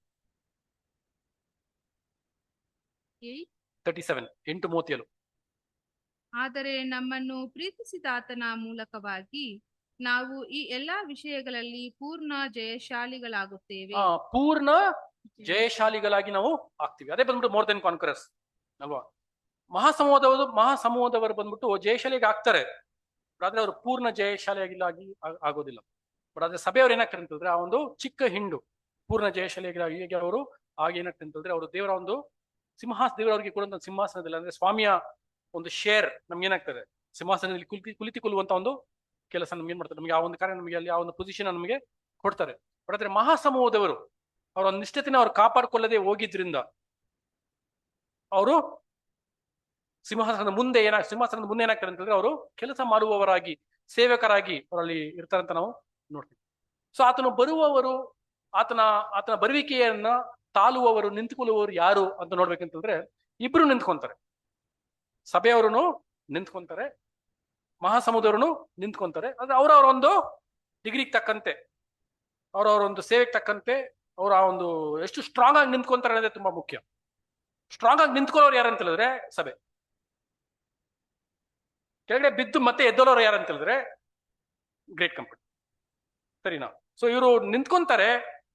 37 8:37. ಆದರೆ ನಮ್ಮನ್ನು ಪ್ರೀತಿಸಿದ ಆತನ ಮೂಲಕವಾಗಿ ನಾವು ಈ ಎಲ್ಲಾ ವಿಷಯಗಳಲ್ಲಿ ಪೂರ್ಣ ಜಯಶಾಲಿಗಳಾಗುತ್ತೇವೆ. ಪೂರ್ಣ ಜಯಶಾಲಿಗಳಾಗಿ ನಾವು ಆಗ್ತೀವಿ. ಅದೇ ಬಂದ್ಬಿಟ್ಟು ಮೋರ್ ದೆನ್ ಕಾನ್ಕರರ್ಸ್ ಅಲ್ವಾ. ಮಹಾಸಮೂಹದವರು ಬಂದ್ಬಿಟ್ಟು ಜಯಶಾಲಿಗೆ ಆಗ್ತಾರೆ, ಆದ್ರೆ ಅವರು ಪೂರ್ಣ ಜಯಶಾಲಿಯಾಗಿಲ್ಲ ಆಗೋದಿಲ್ಲ. ಬಟ್ ಆದ್ರೆ ಸಭೆಯವ್ರು ಏನಾಗ್ತಾರೆ ಅಂತಂದ್ರೆ ಆ ಒಂದು ಚಿಕ್ಕ ಹಿಂಡು ಪೂರ್ಣ ಜಯಶಾಲಿಯಾಗಿ ಅವರು ಆಗ ಏನಾಗ್ತಾರೆ ಅಂತಂದ್ರೆ ಅವರು ದೇವರ ಒಂದು ದೇವರವರಿಗೆ ಕೂಡ ಸಿಂಹಾಸನದಲ್ಲಿ ಅಂದ್ರೆ ಸ್ವಾಮಿಯ ಒಂದು ಶೇರ್ ನಮ್ಗೆ ಏನಾಗ್ತದೆ, ಸಿಂಹಾಸನದಲ್ಲಿ ಕುಳಿತುಕೊಳ್ಳುವಂತ ಒಂದು ಕೆಲಸ ನಮ್ಗೆ ಏನ್ ಮಾಡ್ತಾರೆ, ನಮಗೆ ಆ ಒಂದು ಕಾರ್ಯ ನಮಗೆ ಅಲ್ಲಿ ಆ ಒಂದು ಪೊಸಿಷನ್ ನಮಗೆ ಕೊಡ್ತಾರೆ. ಬಟ್ ಆದ್ರೆ ಮಹಾಸಮೂಹದವರು ಅವರ ಒಂದು ನಿಷ್ಠತೆನ ಅವ್ರು ಕಾಪಾಡ್ಕೊಳ್ಳದೆ ಹೋಗಿದ್ರಿಂದ ಅವರು ಸಿಂಹಾಸನದ ಮುಂದೆ ಏನಾಗ್ತಾರೆ ಅಂತಂದ್ರೆ ಅವರು ಕೆಲಸ ಮಾಡುವವರಾಗಿ, ಸೇವಕರಾಗಿ ಅವರಲ್ಲಿ ಇರ್ತಾರೆ ಅಂತ ನಾವು ನೋಡ್ತೀವಿ. ಸೊ ಆತನು ಬರುವವರು, ಆತನ ಬರುವಿಕೆಯನ್ನ ತಾಳುವವರು, ನಿಂತ್ಕೊಳ್ಳುವವರು ಯಾರು ಅಂತ ನೋಡ್ಬೇಕಂತಂದ್ರೆ ಇಬ್ರು ನಿಂತ್ಕೊಂತಾರೆ. ಸಭೆಯವರು ನಿಂತ್ಕೊಂತಾರೆ, ಮಹಾಸಮುದ್ರನು ನಿಂತ್ಕೊಂತಾರೆ. ಆದ್ರೆ ಅವರವರ ಒಂದು ಡಿಗ್ರಿಗೆ ತಕ್ಕಂತೆ, ಅವರವರ ಒಂದು ಸೇವೆಗೆ ತಕ್ಕಂತೆ ಅವ್ರ ಆ ಒಂದು ಎಷ್ಟು ಸ್ಟ್ರಾಂಗ್ ಆಗಿ ನಿಂತ್ಕೊಂತಾರೆ ಅನ್ನೋದೇ ತುಂಬಾ ಮುಖ್ಯ. ಸ್ಟ್ರಾಂಗ್ ಆಗಿ ನಿಂತ್ಕೊಳ್ಳೋರು ಯಾರಂತ ಹೇಳಿದ್ರೆ ಸಭೆ. ಕೆಳಗಡೆ ಬಿದ್ದು ಮತ್ತೆ ಎದ್ದೋಲೋರು ಯಾರಂತ ಹೇಳಿದ್ರೆ ಗ್ರೇಟ್ ಕಂಪನಿ, ಸರಿನಾ. ಸೊ ಇವರು ನಿಂತ್ಕೊಂತಾರೆ.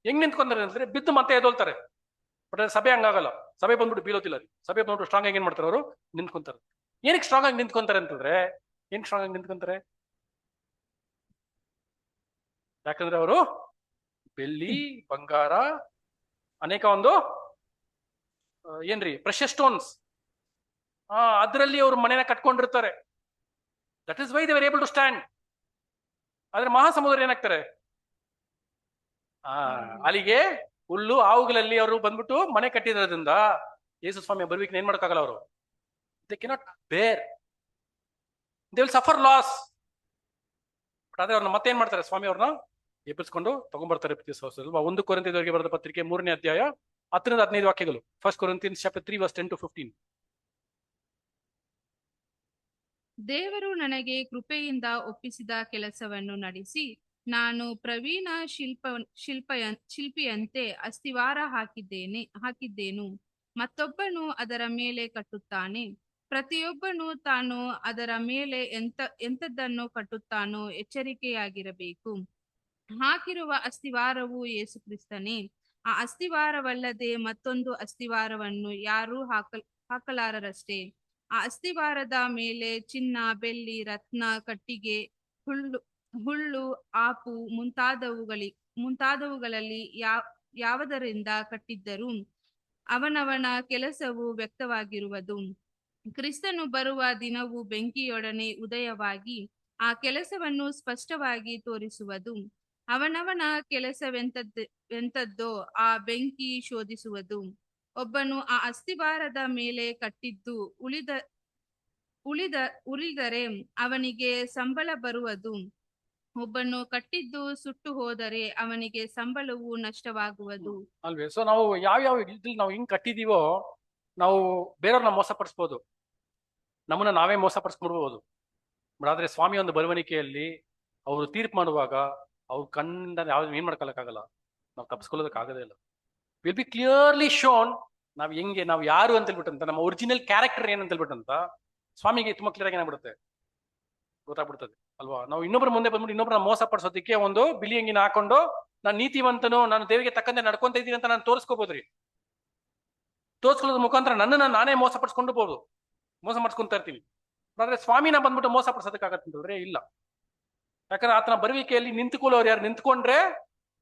ಹೆಂಗ್ ನಿಂತ್ಕೊಂತಾರೆ ಅಂದ್ರೆ ಬಿದ್ದು ಮತ್ತೆ ಎದ್ದೋಲ್ತಾರೆ. ಬಟ್ ಸಭೆ ಹಂಗಾಗಲ್ಲ. ಸಭೆ ಬಂದ್ಬಿಟ್ಟು ಬೀಳೋತಿಲ್ಲ ರೀ. ಸಭೆ ಬಂದ್ಬಿಟ್ಟು ಸ್ಟ್ರಾಂಗ್ ಆಗಿ ಏನ್ ಮಾಡ್ತಾರೆ, ಅವರು ನಿಂತ್ಕೊಂತಾರೆ. ಏನಕ್ಕೆ ಸ್ಟ್ರಾಂಗ್ ಆಗಿ ನಿಂತ್ಕೊಂತಾರೆ ಅಂತಂದ್ರೆ, ಏನ್ ಸ್ಟ್ರಾಂಗ್ ಆಗಿ ನಿಂತ್ಕೊಂತಾರೆ, ಯಾಕಂದ್ರೆ ಅವರು ಬೆಳ್ಳಿ, ಬಂಗಾರ, ಅನೇಕ ಒಂದು ಏನ್ರಿ ಪ್ರೆಷಸ್ ಸ್ಟೋನ್ಸ್ ಅದರಲ್ಲಿ ಅವರು ಮನೆನ ಕಟ್ಕೊಂಡಿರ್ತಾರೆ. That is why they were able to stand. ಆದ್ರೆ ಮಹಾಸಮುದ್ರ ಏನಾಗ್ತಾರೆ, ಅಲ್ಲಿಗೆ ಹುಲ್ಲು ಹಾವುಗಳಲ್ಲಿ ಅವರು ಬಂದ್ಬಿಟ್ಟು ಮನೆ ಕಟ್ಟಿರೋದ್ರಿಂದ ಯೇಸು ಸ್ವಾಮಿಯ ಬರುವಿಕೆ ಏನ್ ಮಾಡಕ್ಕಾಗಲ್ಲ. ಅವರು ದೇ ಕೆನಾಟ್ ಬೇರ್, ದೇ ವಿಲ್ ಸಫರ್ ಲಾಸ್. ಆದ್ರೆ ಅವ್ರನ್ನ ಮತ್ತೆ ಏನ್ ಮಾಡ್ತಾರೆ, ಸ್ವಾಮಿ ಅವ್ರನ್ನ ಎಬ್ಬಿಸ್ಕೊಂಡು ತಗೊಂಡ್ಬರ್ತಾರೆ. 1 ಕೊರಿಂಥಿಯರಿಗೆ ಬರೆದ ಪತ್ರಿಕೆ 3ನೇ ಅಧ್ಯಾಯ 10-15 ವಾಕ್ಯಗಳು. 1 Corinthians chapter 3 verse 10-15. ದೇವರು ನನಗೆ ಕೃಪೆಯಿಂದ ಒಪ್ಪಿಸಿದ ಕೆಲಸವನ್ನು ನಡೆಸಿ ನಾನು ಪ್ರವೀಣ ಶಿಲ್ಪಿಯಂತೆ ಅಸ್ತಿವಾರ ಹಾಕಿದ್ದೇನು. ಮತ್ತೊಬ್ಬನು ಅದರ ಮೇಲೆ ಕಟ್ಟುತ್ತಾನೆ. ಪ್ರತಿಯೊಬ್ಬನು ತಾನು ಅದರ ಮೇಲೆ ಎಂಥದ್ದನ್ನು ಕಟ್ಟುತ್ತಾನೋ ಎಚ್ಚರಿಕೆಯಾಗಿರಬೇಕು. ಹಾಕಿರುವ ಅಸ್ತಿವಾರವು ಯೇಸು ಕ್ರಿಸ್ತನೇ. ಆ ಅಸ್ತಿವಾರವಲ್ಲದೆ ಮತ್ತೊಂದು ಅಸ್ತಿವಾರವನ್ನು ಯಾರೂ ಹಾಕಲಾರರಷ್ಟೇ. ಆ ಅಸ್ತಿವಾರದ ಮೇಲೆ ಚಿನ್ನ, ಬೆಳ್ಳಿ, ರತ್ನ, ಕಟ್ಟಿಗೆ, ಹುಳ್ಳು, ಆಪು ಮುಂತಾದವುಗಳಲ್ಲಿ ಯಾವುದರಿಂದ ಕಟ್ಟಿದ್ದರೂ ಅವನವನ ಕೆಲಸವು ವ್ಯಕ್ತವಾಗಿರುವುದು. ಕ್ರಿಸ್ತನು ಬರುವ ದಿನವು ಬೆಂಕಿಯೊಡನೆ ಉದಯವಾಗಿ ಆ ಕೆಲಸವನ್ನು ಸ್ಪಷ್ಟವಾಗಿ ತೋರಿಸುವುದು. ಅವನವನ ಕೆಲಸವೆಂತದ್ದೋ ಆ ಬೆಂಕಿ ಶೋಧಿಸುವುದು. ಒಬ್ಬನು ಆ ಅಸ್ತಿವಾರದ ಮೇಲೆ ಕಟ್ಟಿದ್ದು ಉಳಿದರೆ ಅವನಿಗೆ ಸಂಬಳ ಬರುವುದು. ಒಬ್ಬನು ಕಟ್ಟಿದ್ದು ಸುಟ್ಟು ಹೋದರೆ ಅವನಿಗೆ ಸಂಬಳವು ನಷ್ಟವಾಗುವುದು ಅಲ್ವೇ. ಸೊ ನಾವು ಯಾವ ಇದ್ರಲ್ಲಿ ನಾವು ಹಿಂಗ್ ಕಟ್ಟಿದೀವೋ ನಾವು ಬೇರೆಯವ್ರನ್ನ ಮೋಸಪಡಿಸ್ಬೋದು, ನಮ್ಮನ್ನ ನಾವೇ ಮೋಸಪಡಿಸ್ಬಿಡ್ಬೋದು. ಬಟ್ ಆದ್ರೆ ಸ್ವಾಮಿ ಒಂದು ಬರವಣಿಗೆಯಲ್ಲಿ ಅವರು ತೀರ್ಪು ಮಾಡುವಾಗ ಅವ್ರ ಕಣ್ಣಿಂದ ಯಾವ್ದು ಏನ್ ಮಾಡ್ಕೊಳಕ್ಕಾಗಲ್ಲ, ನಾವು ತಪ್ಪಿಸ್ಕೊಳ್ಳೋದಕ್ಕಾಗದೇ ಇಲ್ಲ. ವಿಲ್ ಬಿ ಕ್ಲಿಯರ್ಲಿ ಶೋನ್ ನಾವ್ ಹೆಂಗೆ, ನಾವು ಯಾರು ಅಂತ ಹೇಳ್ಬಿಟ್ಟಂತ, ನಮ್ಮ ಒರಿಜಿನಲ್ ಕ್ಯಾರೆಕ್ಟರ್ ಏನಂತ ಹೇಳ್ಬಿಟ್ಟಂತ ಸ್ವಾಮಿಗೆ ತುಂಬಾ ಕ್ಲಿಯರ್ ಆಗಿ ಏನಾಗ್ಬಿಡುತ್ತೆ, ಗೊತ್ತಾಗ್ಬಿಡ್ತದೆ ಅಲ್ವಾ. ನಾವು ಇನ್ನೊಬ್ಬರ ಮುಂದೆ ಬಂದ್ಬಿಟ್ಟು ಇನ್ನೊಬ್ಬರ ಮೋಸ ಪಡಿಸೋದಕ್ಕೆ ಒಂದು ಬಿಳಿ ಅಂಗಿನ ಹಾಕೊಂಡು ನಾನು ನೀತಿವಂತನು, ನಾನು ದೇವರಿಗೆ ತಕ್ಕಂತೆ ನಡ್ಕೊಂತ ಇದ್ದೀನಿ ಅಂತ ನಾನು ತೋರಿಸ್ಕೋಬಹುದ್ರಿ. ತೋರಿಸ್ಕೊಳ್ಳೋದ್ರ ಮುಖಾಂತರ ನನ್ನನ್ನು ನಾನೇ ಮೋಸ ಪಡಿಸ್ಕೊಂಡು ಬಹುದು, ಮೋಸ ಮಾಡಿಸ್ಕೊಂತ ಇರ್ತೀವಿ. ಆದ್ರೆ ಸ್ವಾಮಿನ ಬಂದ್ಬಿಟ್ಟು ಮೋಸ ಪಡಿಸೋದಕ್ಕಾಗತ್ತಂತಂದ್ರೆ ಇಲ್ಲ. ಯಾಕಂದ್ರೆ ಆತನ ಬರುವಿಕೆಯಲ್ಲಿ ನಿಂತ್ಕೊಳ್ಳೋರು ಯಾರು, ನಿಂತ್ಕೊಂಡ್ರೆ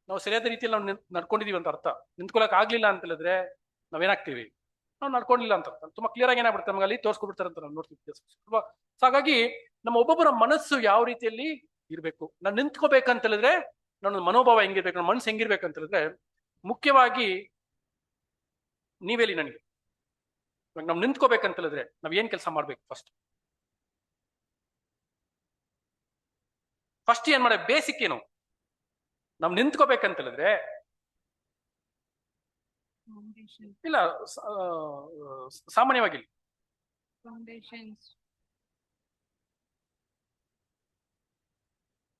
ನಾವು ಸರಿಯಾದ ರೀತಿಯಲ್ಲಿ ನಾವು ನಡ್ಕೊಂಡಿದೀವಿ ಅಂತ ಅರ್ಥ. ನಿಂತ್ಕೊಳ್ಳಕ್ ಆಗ್ಲಿಲ್ಲ ಅಂತ ಹೇಳಿದ್ರೆ ನಾವೇನಾಗ್ತೀವಿ, ನಾವು ನಡ್ಕೊಂಡಿಲ್ಲ ಅಂತ ತುಂಬಾ ಕ್ಲಿಯರ್ ಆಗಿ ಏನಾಗ್ಬಿಡುತ್ತೆ ನಮ್ಗೆ ಅಲ್ಲಿ ತೋರಿಸ್ಕೊಬಿಡ್ತಾರೆ ಅಂತ ನಾವು ನೋಡ್ತೀವಿ. ಸೊ ಹಾಗಾಗಿ ನಮ್ಮ ಒಬ್ಬೊಬ್ಬರ ಮನಸ್ಸು ಯಾವ ರೀತಿಯಲ್ಲಿ ಇರ್ಬೇಕು, ನಾನು ನಿಂತ್ಕೋಬೇಕಂತ ಹೇಳಿದ್ರೆ ನನ್ನ ಮನೋಭಾವ ಹೆಂಗಿರ್ಬೇಕು, ನನ್ನ ಮನಸ್ಸು ಹೆಂಗಿರ್ಬೇಕಂತ ಹೇಳಿದ್ರೆ, ಮುಖ್ಯವಾಗಿ ನೀವೇಲಿ ನನಗೆ ನಾವು ನಿಂತ್ಕೋಬೇಕಂತ ಹೇಳಿದ್ರೆ ನಾವ್ ಏನ್ ಕೆಲಸ ಮಾಡ್ಬೇಕು, ಫಸ್ಟ್ ಏನ್ ಮಾಡ, ಬೇಸಿಕ್ ಏನು, ನಾವ್ ನಿಂತ್ಕೋಬೇಕಂತ ಹೇಳಿದ್ರೆ ಇಲ್ಲ ಸಾಮಾನ್ಯವಾಗಿ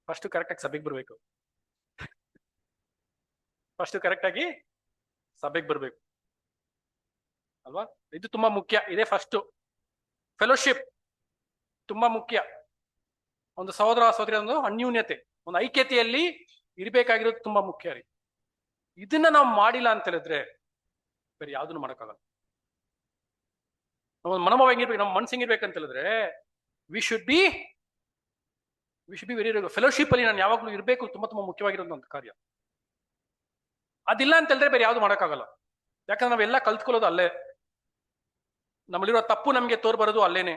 ಫಸ್ಟ್ ಕರೆಕ್ಟ್ ಆಗಿ ಸಭೆಗೆ ಬರ್ಬೇಕು. ಫಸ್ಟ್ ಕರೆಕ್ಟ್ ಆಗಿ ಸಭೆಗೆ ಬರ್ಬೇಕು ಅಲ್ವಾ, ಇದು ತುಂಬಾ ಮುಖ್ಯ. ಇದೇ ಫಸ್ಟ್ ಫೆಲೋಶಿಪ್ ತುಂಬಾ ಮುಖ್ಯ. ಒಂದು ಸಹೋದರ ಸಹೋದರಿ ಒಂದು ಅನ್ಯೂನ್ಯತೆ, ಒಂದು ಐಕ್ಯತೆಯಲ್ಲಿ ಇರ್ಬೇಕಾಗಿರೋದು ತುಂಬಾ ಮುಖ್ಯ ರೀ. ಇದನ್ನ ನಾವು ಮಾಡಿಲ್ಲ ಅಂತ ಹೇಳಿದ್ರೆ ಬೇರೆ ಯಾವ್ದನ್ನು ಮಾಡಕ್ಕಾಗಲ್ಲ. ನಮ್ಮ ಮನೋಭಾವ ಹೆಂಗಿರ್ಬೇಕು, ನಮ್ಮ ಮನ್ಸು ಹೆಂಗಿರ್ಬೇಕಂತ ಹೇಳಿದ್ರೆ we should be very fellowship ಅಲ್ಲಿ ನಾನು ಯಾವಾಗ್ಲೂ ಇರಬೇಕು, ತುಂಬಾ ತುಂಬಾ ಮುಖ್ಯವಾಗಿರೋದು ಒಂದು ಕಾರ್ಯ. ಅದಿಲ್ಲ ಅಂತ ಹೇಳಿದ್ರೆ ಬೇರೆ ಯಾವ್ದು ಮಾಡಕ್ಕಾಗಲ್ಲ. ಯಾಕಂದ್ರೆ ನಾವೆಲ್ಲ ಕಲ್ತ್ಕೊಳ್ಳೋದು ಅಲ್ಲೇ, ನಮ್ಮಲ್ಲಿರೋ ತಪ್ಪು ನಮ್ಗೆ ತೋರ್ ಬರೋದು ಅಲ್ಲೇನೆ,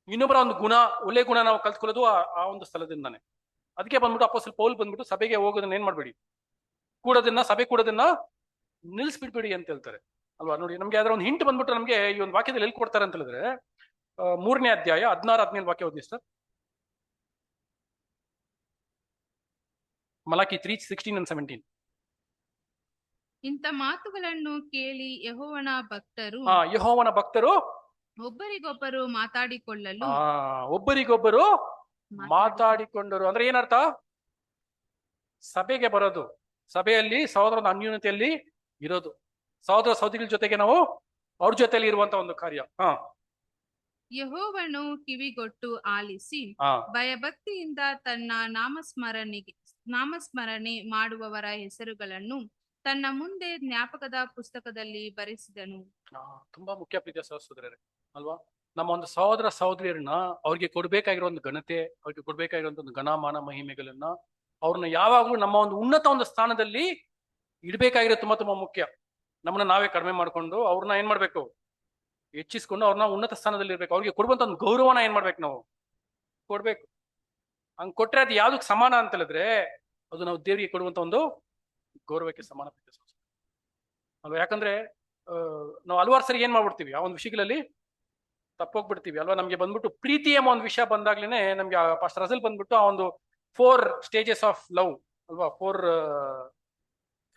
ಇನ್ನೊಬ್ಬರ ಒಂದು ಗುಣ, ಒಳ್ಳೆ ಗುಣ ನಾವು ಕಲ್ತ್ಕೊಳ್ಳೋದು ಆ ಒಂದು ಸ್ಥಳದಿಂದಾನೆ. ಅದಕ್ಕೆ ಬಂದ್ಬಿಟ್ಟು ಅಪೊಸ್ತಲ ಪೌಲ್ ಬಂದ್ಬಿಟ್ಟು ಸಭೆಗೆ ಹೋಗೋದನ್ನ ಏನ್ ಮಾಡ್ಬೇಡಿ, ಸಭೆ ಕೂಡೋದನ್ನ ನಿಲ್ಸ್ಬಿಡ್ಬೇಡಿ ಅಂತ ಹೇಳ್ತಾರೆ ಅಲ್ವಾ. ನೋಡಿ, ನಮ್ಗೆ ಯಾವ್ದಾರ ಒಂದು ಹಿಂಟ್ ಬಂದ್ಬಿಟ್ಟು ನಮ್ಗೆ ಈ ಒಂದು ವಾಕ್ಯದಲ್ಲಿ ಎಲ್ಲಿ ಕೊಡ್ತಾರೆ ಅಂತ ಹೇಳಿದ್ರೆ 3ನೇ ಅಧ್ಯಾಯ 16-17 ವಾಕ್ಯ ಓದಿ ಸರ್. ಮಲಾಕಿ 3:16 and 17. ಇಂಥ ಮಾತುಗಳನ್ನು ಕೇಳಿ ಯೆಹೋವನ ಭಕ್ತರು ಒಬ್ಬರಿಗೊಬ್ಬರು ಮಾತಾಡಿಕೊಂಡರು ಅಂದ್ರೆ ಏನರ್ಥ, ಸಭೆಗೆ ಬರೋದು, ಸಭೆಯಲ್ಲಿ ಸಹೋದರನ ಅನ್ಯೂನ್ಯತೆಯಲ್ಲಿ ಇರೋದು, ಸಹೋದರ ಸಹೋದರಿಗಳ ಜೊತೆಗೆ ನಾವು ಅವ್ರ ಜೊತೆಯಲ್ಲಿ ಇರುವಂತ ಒಂದು ಕಾರ್ಯ. ಯೆಹೋವನು ಕಿವಿಗೊಟ್ಟು ಆಲಿಸಿ ಭಯಭಕ್ತಿಯಿಂದ ತನ್ನ ನಾಮಸ್ಮರಣೆ ಮಾಡುವವರ ಹೆಸರುಗಳನ್ನು ತನ್ನ ಮುಂದೆ ಜ್ಞಾಪಕದ ಪುಸ್ತಕದಲ್ಲಿ ಬರೆಸಿದನು. ತುಂಬಾ ಮುಖ್ಯ ಪ್ರೀತಿಯ ಸಹೋದರರೇ ಅಲ್ವಾ. ನಮ್ಮ ಒಂದು ಸಹೋದರ ಸಹೋದರಿಯರನ್ನ ಅವ್ರಿಗೆ ಕೊಡ್ಬೇಕಾಗಿರೋ ಒಂದು ಘನತೆ, ಅವ್ರಿಗೆ ಕೊಡ್ಬೇಕಾಗಿರೋ ಒಂದು ಘನಮಾನ ಮಹಿಮೆಗಳನ್ನ, ಅವ್ರನ್ನ ಯಾವಾಗ್ಲೂ ನಮ್ಮ ಒಂದು ಉನ್ನತ ಒಂದು ಸ್ಥಾನದಲ್ಲಿ ಇಡ್ಬೇಕಾಗಿರೋದು ತುಂಬಾ ತುಂಬಾ ಮುಖ್ಯ. ನಮ್ಮನ್ನ ನಾವೇ ಕಡಿಮೆ ಮಾಡ್ಕೊಂಡು ಅವ್ರನ್ನ ಏನ್ ಮಾಡ್ಬೇಕು, ಹೆಚ್ಚಿಸ್ಕೊಂಡು ಅವ್ರನ್ನ ಉನ್ನತ ಸ್ಥಾನದಲ್ಲಿ ಇರ್ಬೇಕು. ಅವ್ರಿಗೆ ಕೊಡುವಂತ ಒಂದು ಗೌರವನ ಏನ್ ಮಾಡ್ಬೇಕು, ನಾವು ಕೊಡ್ಬೇಕು. ಹಂಗ್ ಕೊಟ್ರೆ ಅದು ಯಾವ್ದಕ್ ಸಮಾನ ಅಂತ ಹೇಳಿದ್ರೆ ಅದು ನಾವು ದೇವರಿಗೆ ಕೊಡುವಂತ ಒಂದು ಗೌರವಕ್ಕೆ ಸಮಾನ ಅಲ್ವಾ. ಯಾಕಂದ್ರೆ ನಾವು ಹಲವಾರು ಸರಿ ಏನ್ ಮಾಡ್ಬಿಡ್ತೀವಿ, ಆ ಒಂದು ವಿಷಯಗಳಲ್ಲಿ ತಪ್ಪೋಗ್ಬಿಡ್ತೀವಿ ಅಲ್ವಾ. ನಮ್ಗೆ ಬಂದ್ಬಿಟ್ಟು ಪ್ರೀತಿ ಎಂಬ ಒಂದು ವಿಷಯ ಬಂದಾಗ್ಲೇನೆ ನಮ್ಗೆ ಪಾಸ್ಟರ್ ರಸಲ್ ಬಂದ್ಬಿಟ್ಟು ಆ ಒಂದು 4 stages ಆಫ್ ಲವ್ ಅಲ್ವಾ, 4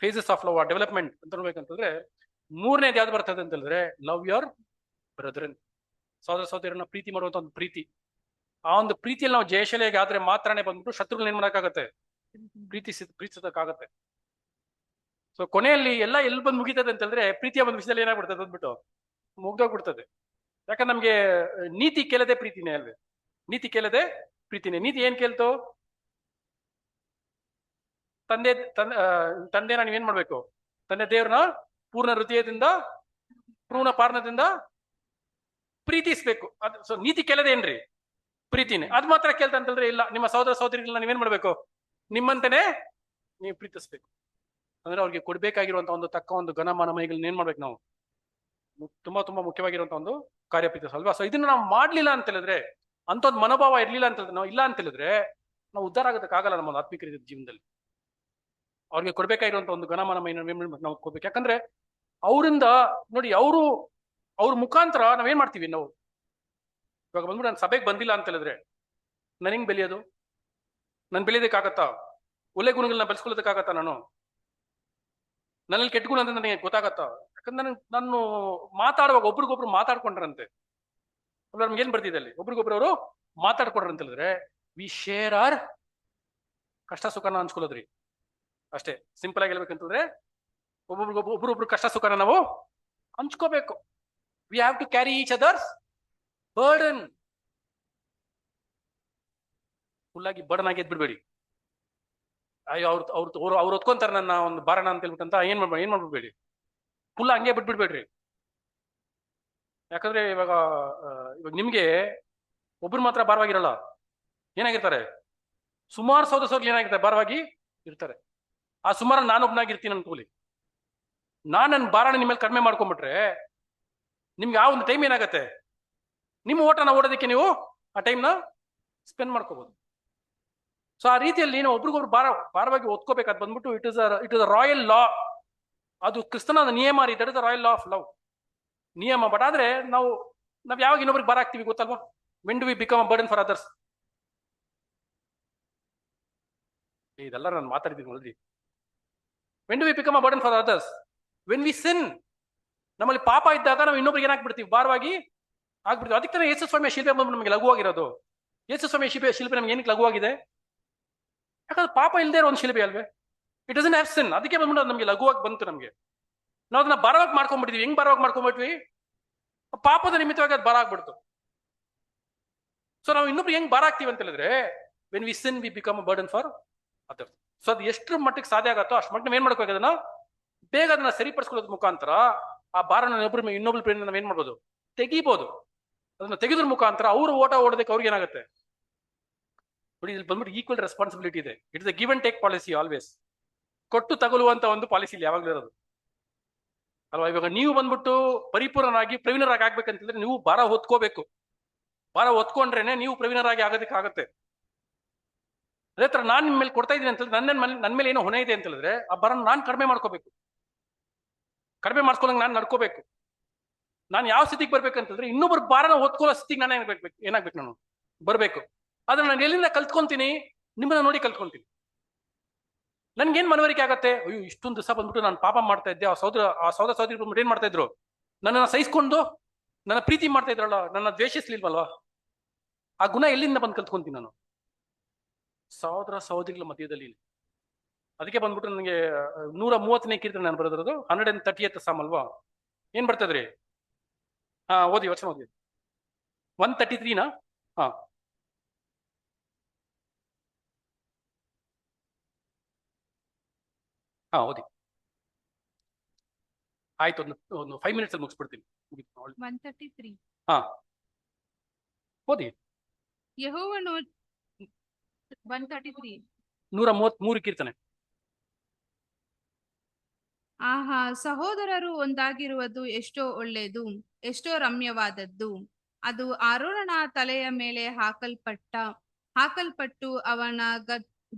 phases ಆಫ್ ಲವ್ ಡೆವಲಪ್ಮೆಂಟ್ ಅಂತ ಹೇಳ್ಬೇಕಂತಂದ್ರೆ 3ನೇದು ಯಾವ್ದು ಬರ್ತದೆ ಅಂತ ಹೇಳಿದ್ರೆ ಲವ್ ಯುವರ್ ಬ್ರದರನ್, ಸಹೋದರ ಸಹೋದರನ್ನ ಪ್ರೀತಿ ಮಾಡುವಂತ ಒಂದು ಪ್ರೀತಿ. ಆ ಒಂದು ಪ್ರೀತಿಯಲ್ಲಿ ನಾವು ಜಯಶಾಲಿಯಾಗಿ ಆದ್ರೆ ಮಾತ್ರನೇ ಬಂದ್ಬಿಟ್ಟು ಶತ್ರುಗಳನ್ನ ಏನ್ ಮಾಡಕ್ಕಾಗತ್ತೆ, ಪ್ರೀತಿಸೋದಕ್ಕಾಗತ್ತೆ. ಸೊ ಕೊನೆಯಲ್ಲಿ ಎಲ್ಲ ಎಲ್ಲಿ ಬಂದು ಮುಗಿತದೆ ಅಂತ ಹೇಳಿದ್ರೆ ಪ್ರೀತಿಯ ಒಂದು ವಿಷಯದಲ್ಲಿ ಏನಾಗ್ಬಿಡ್ತದೆ ಅಂದ್ಬಿಟ್ಟು ಮುಗ್ದೋಗ್ಬಿಡ್ತದೆ. ಯಾಕಂದ್ರೆ ನಮ್ಗೆ ನೀತಿ ಕೇಳದೆ ಪ್ರೀತಿನೇ ಅಲ್ವೇ, ನೀತಿ ಕೇಳದೆ ಪ್ರೀತಿನೇ. ನೀತಿ ಏನ್ ಕೇಳ್ತು, ತಂದೆನ ನೀವೇನ್ ಮಾಡ್ಬೇಕು, ತಂದೆ ದೇವ್ರನ್ನ ಪೂರ್ಣ ಹೃದಯದಿಂದ ಪೂರ್ಣ ಪಾರ್ಣದಿಂದ ಪ್ರೀತಿಸ್ಬೇಕು. ಅದು ಸೊ ನೀತಿ ಕೇಳದೇನ್ರಿ, ಪ್ರೀತಿನೇ. ಅದ್ ಮಾತ್ರ ಕೇಳ್ತಾ ಅಂತಂದ್ರೆ ಇಲ್ಲ, ನಿಮ್ಮ ಸಹೋದರ ಸಹೋದರಿಗಳನ್ನ ನೀವೇನ್ ಮಾಡ್ಬೇಕು, ನಿಮ್ಮಂತೆನೆ ನೀವು ಪ್ರೀತಿಸ್ಬೇಕು. ಅಂದ್ರೆ ಅವ್ರಿಗೆ ಕೊಡ್ಬೇಕಾಗಿರುವಂತ ಒಂದು ತಕ್ಕ ಒಂದು ಘನಮಾನ ಮಹಿಗಳನ್ನ ಏನ್ ಮಾಡ್ಬೇಕು ನಾವು, ತುಂಬಾ ತುಂಬಾ ಮುಖ್ಯವಾಗಿರುವಂತ ಒಂದು ಕಾರ್ಯ ಪ್ರೀತಿಸ ಅಲ್ವಾ. ಸೊ ಇದನ್ನ ನಾವು ಮಾಡ್ಲಿಲ್ಲ ಅಂತ ಹೇಳಿದ್ರೆ, ಅಂತ ಒಂದು ಮನೋಭಾವ ಇರ್ಲಿಲ್ಲ ಅಂತ ಹೇಳಿದ್ರೆ, ನಾವು ಇಲ್ಲ ಅಂತ ಹೇಳಿದ್ರೆ ನಾವು ಉದ್ಧಾರ ಆಗೋದಕ್ಕಾಗಲ್ಲ ನಮ್ಮ ಆತ್ಮಿಕ ಜೀವನದಲ್ಲಿ. ಅವ್ರಿಗೆ ಕೊಡ್ಬೇಕಾಗಿರುವಂತ ಒಂದು ಘನಮಾನ ನಾವು ಕೊಡ್ಬೇಕು. ಯಾಕಂದ್ರೆ ಅವರಿಂದ ನೋಡಿ, ಅವ್ರ ಮುಖಾಂತರ ನಾವೇನ್ ಮಾಡ್ತೀವಿ, ನಾವು ಇವಾಗ ಬಂದ್ಬಿಟ್ಟು ನಾನು ಸಭೆಗೆ ಬಂದಿಲ್ಲ ಅಂತ ಹೇಳಿದ್ರೆ ನನ್ ಹೆಂಗ್ ಬೆಳೆಯೋದು, ನನ್ ಬೆಳೆಯೋದಕ್ಕಾಗತ್ತಾ, ಒಳ್ಳೆ ಗುಣಗಳನ್ನ ಬೆಳೆಸ್ಕೊಳ್ಳೋದಕ್ಕಾಗತ್ತಾ, ನನ್ನಲ್ಲಿ ಕೆಟ್ಟ ಗುಣ ಅಂತ ನನಗೆ ಗೊತ್ತಾಗತ್ತಾ? ಯಾಕಂದ್ರೆ ನಾನು ಮಾತಾಡುವಾಗ ಒಬ್ರಿಗೊಬ್ರು ಮಾತಾಡ್ಕೊಂಡ್ರಂತೆ ಅಲ್ಲ, ನಮ್ಗೆ ಏನ್ ಬರ್ತಿದೆ ಅಲ್ಲಿ, ಒಬ್ರಿಗೊಬ್ರು ಅವರು ಮಾತಾಡ್ಕೊಂಡ್ರಂತ ಹೇಳಿದ್ರೆ ವಿ ಶೇರ್ ಆರ್ ಕಷ್ಟ ಸುಖನ ಹಂಚ್ಕೊಳ್ಳೋದ್ರಿ ಅಷ್ಟೇ. ಸಿಂಪಲ್ ಆಗಿ ಹೇಳ್ಬೇಕಂತಂದ್ರೆ ಒಬ್ರೊಬ್ರು ಕಷ್ಟ ಸುಖನ ನಾವು ಹಂಚ್ಕೋಬೇಕು. We have to carry each other's burden. Full ಆಗಿ ಬರ್ಡನ್ ಆಗಿ ಎದ್ಬಿಡ್ಬೇಡಿ. ಅಯ್ಯೋ ಅವ್ರು ಹೊತ್ಕೊಂತಾರೆ ನನ್ನ ಒಂದು ಬಾರಣ ಅಂತ ಹೇಳ್ಬಿಟ್ಟಂತ ಏನ್ ಮಾಡ್ಬಿಡ್ಬೇಡಿ. ಫುಲ್ ಹಂಗೆ ಬಿಟ್ಬಿಡ್ಬೇಡ್ರಿ. ಯಾಕಂದ್ರೆ ಇವಾಗ ನಿಮ್ಗೆ ಒಬ್ರು ಮಾತ್ರ ಭಾರವಾಗಿರಲ್ಲ, ಏನಾಗಿರ್ತಾರೆ ಸುಮಾರು ಸಹೋದರರು ಏನಾಗಿರ್ತಾರೆ ಭಾರವಾಗಿ ಇರ್ತಾರೆ. ಆ ಸುಮಾರು ನಾನೊಬ್ನಾಗಿರ್ತೀನಿ ಅನ್ಕೋಲಿ. ನನ್ನ ಭಾರಣ ನಿಮ್ಮ ಮೇಲೆ ಕಡಿಮೆ ಮಾಡ್ಕೊಂಡ್ಬಿಟ್ರೆ ನಿಮ್ಗೆ ಆ ಒಂದು ಟೈಮ್ ಏನಾಗತ್ತೆ, ನಿಮ್ಮ ಓಟನ ಓಡೋದಕ್ಕೆ ನೀವು ಆ ಟೈಮ್ನ ಸ್ಪೆಂಡ್ ಮಾಡ್ಕೋಬಹುದು. ಸೊ ಆ ರೀತಿಯಲ್ಲಿ ನಾವು ಒಬ್ರಿಗೊಬ್ರು ಭಾರವಾಗಿ ಒತ್ಕೋಬೇಕಾದ್ ಬಂದ್ಬಿಟ್ಟು it is a royal law. ಅದು ಕ್ರಿಸ್ತನ ನಿಯಮ ರೀ. That is the royal law of love, ನಿಯಮ. ಬಟ್ ಆದ್ರೆ ನಾವು ಯಾವಾಗ ಇನ್ನೊಬ್ರಿಗೆ ಭಾರ ಆಗ್ತೀವಿ ಗೊತ್ತಲ್ವಾ? When do we become a burden for others? ಇದೆಲ್ಲ ನಾನು ಮಾತಾಡಿದ್ದೀನಿ ನೋಡ್ರಿ. When do we become a burden for others? When we sin. ನಮ್ಮಲ್ಲಿ ಪಾಪ ಇದ್ದಾಗ ನಾವು ಇನ್ನೊಬ್ರಿಗೆ ಏನಾಗ್ಬಿಡ್ತೀವಿ, ಭಾರವಾಗಿ ಆಗ್ಬಿಡ್ತೀವಿ. ಅದಕ್ಕೆ ತಾನೇ ಯೇಸು ಸ್ವಾಮಿಯ ಶಿಲ್ಪೆ ಬಂದು ನಮಗೆ ಲಘುವಾಗಿರೋದು. ಯೇಸು ಸ್ವಾಮಿಯ ಶಿಲ್ಪೆ ನಮ್ಗೆ ಏನಕ್ಕೆ ಲಘುವಾಗಿದೆ? ಯಾಕಂದ್ರೆ ಪಾಪ ಇಲ್ಲದೆ ಇರೋ ಒಂದು ಶಿಲ್ಪೆ ಅಲ್ವೇ? ಇಟ್ ಡಸಂಟ್ ಹ್ಯಾವ್ ಸಿನ್. ಅದಕ್ಕೆ ಬಂದ್ಬಿಟ್ಟು ನಮಗೆ ಲಘುವಾಗಿ ಬಂತು. ನಮಗೆ ನಾವು ಅದನ್ನ ಭಾರವಾಗಿ ಮಾಡ್ಕೊಂಡ್ಬಿಟ್ಟಿದ್ವಿ. ಹೆಂಗ್ ಭಾರವಾಗಿ ಮಾಡ್ಕೊಂಡ್ಬಿಟ್ವಿ? ಪಾಪದ ನಿಮಿತ್ತವಾಗಿ ಅದು ಭಾರ ಆಗ್ಬಿಡ್ತು. ಸೊ ನಾವು ಇನ್ನೊಬ್ರು ಹೆಂಗ್ ಭಾರ ಆಗ್ತೀವಿ ಅಂತ ಹೇಳಿದ್ರೆ, when we sin V become a burden for others. So ಅದು ಎಷ್ಟು ಮಟ್ಟಿಗೆ ಸಾಧ್ಯ ಆಗತ್ತೋ ಅಷ್ಟು ಮಟ್ಟಿಗೆ ಏನ್ ಮಾಡ್ಬೇಕು, ಅದನ್ನ ಬೇಗ ಅದನ್ನ ಸರಿಪಡಿಸ್ಕೊಳ್ಳೋದ್ ಮುಖಾಂತರ ಆ ಭಾರನ ಇನ್ನೊಬ್ರು ಪ್ರೇರಣೆ ನಾವ್ ಏನ್ ಮಾಡ್ಬೋದು, ತೆಗಿಬಹುದು. ಅದನ್ನ ತೆಗೆದ್ರ ಮುಖಾಂತರ ಅವ್ರು ಓಡೋದಕ್ಕೆ ಅವ್ರಿಗೆ ಏನಾಗುತ್ತೆ ನೋಡಿ, ಇಲ್ಲಿ ಬಂದ್ಬಿಟ್ಟು ಈಕ್ವಲ್ ರೆಸ್ಪಾನ್ಸಿಬಿಲಿಟಿ ಇದೆ. It is a give and take policy always. ಕೊಟ್ಟು ತಗೊಳ್ಳುವಂತ ಒಂದು ಪಾಲಿಸಿ ಇಲ್ಲಿ ಯಾವಾಗ್ಲೂ ಇರೋದು ಅಲ್ವಾ? ಇವಾಗ ನೀವು ಬಂದ್ಬಿಟ್ಟು ಪರಿಪೂರ್ಣರಾಗಿ ಪ್ರವೀಣರಾಗಿ ಆಗ್ಬೇಕಂತಂದ್ರೆ ನೀವು ಭಾರ ಹೊತ್ಕೋಬೇಕು. ಭಾರ ಹೊತ್ಕೊಂಡ್ರೇನೆ ನೀವು ಪ್ರವೀಣರಾಗಿ ಆಗೋದಕ್ಕೆ ಆಗುತ್ತೆ. ಅದೇ ತರ ನಾನ್ ನಿಮ್ಮ ಮೇಲೆ ಕೊಡ್ತಾ ಇದ್ದೀನಿ ಅಂತಂದ್ರೆ ನನ್ನ ಮೇಲೆ ಏನೋ ಹೊಣೆ ಇದೆ ಅಂತ ಹೇಳಿದ್ರೆ ಆ ಭಾರ ನಾನ್ ಕಡಿಮೆ ಮಾಡ್ಕೋಬೇಕು. ಕಡಿಮೆ ಮಾಡ್ಸ್ಕೊಳಂಗೆ ನಾನು ನಡ್ಕೋಬೇಕು. ನಾನು ಯಾವ ಸ್ಥಿತಿಗೆ ಬರ್ಬೇಕಂತಂದ್ರೆ ಇನ್ನೊಬ್ಬರ ಭಾರನ ಹೊತ್ಕೊಳ್ಳೋ ಸ್ಥಿತಿಗೆ ನಾನು ಏನಾಗ್ಬೇಕು ನಾನು ಬರ್ಬೇಕು. ಆದ್ರೆ ನಾನು ಎಲ್ಲಿಂದ ಕಲ್ತ್ಕೊಂತೀನಿ? ನಿಮ್ಮನ್ನ ನೋಡಿ ಕಲ್ತ್ಕೊಂತೀನಿ. ನನ್ಗೇನ್ ಮನವರಿಕೆ ಆಗತ್ತೆ, ಅಯ್ಯೋ ಇಷ್ಟೊಂದು ದಿವಸ ಬಂದ್ಬಿಟ್ಟು ನಾನು ಪಾಪ ಮಾಡ್ತಾ ಇದ್ದೆ, ಆ ಸಹೋದರ ಬಂದ್ಬಿಟ್ಟು ಏನ್ ಮಾಡ್ತಾ ಇದ್ರು, ನನ್ನನ್ನು ಸಹಿಸ್ಕೊಂಡು ನನ್ನ ಪ್ರೀತಿ ಮಾಡ್ತಾ ಇದ್ರಲ್ಲ, ನನ್ನ ದ್ವೇಷಿಸ್ಲಿಲ್ವಲ್ವಾ? ಆ ಗುಣ ಎಲ್ಲಿಂದ ಬಂದು ಕಲ್ತ್ಕೊಂತೀನಿ ನಾನು? ಸಹೋದರಿಗಳ ಮಧ್ಯದಲ್ಲಿ. ಅದಕ್ಕೆ ಬಂದ್ಬಿಟ್ಟು ನನಗೆ 130ನೇ ಕೀರ್ತನೆ ನಾನು ಬರೋದ್ರದು 130th ಸಾಮ್ ಅಲ್ವಾ? ಏನ್ ಬರ್ತದ್ರಿ? ಓದಿ ವರ್ಷ ಓದಿ. 133ನಾ? ಓದಿ. ಆಯ್ತು, ಒಂದು 5 minutes ಅಲ್ಲಿ ಮುಗಿಸ್ಬಿಡ್ತೀನಿ. 133. ಓದಿ. ಯೆಹೋವನು 133 133 ಕೀರ್ತನೆ. ಆಹಾ, ಸಹೋದರರು ಒಂದಾಗಿರುವುದು ಎಷ್ಟೋ ಒಳ್ಳೆಯದು, ಎಷ್ಟೋ ರಮ್ಯವಾದದ್ದು. ಅದು ಆರೋನನ ತಲೆಯ ಮೇಲೆ ಹಾಕಲ್ಪಟ್ಟು ಅವನ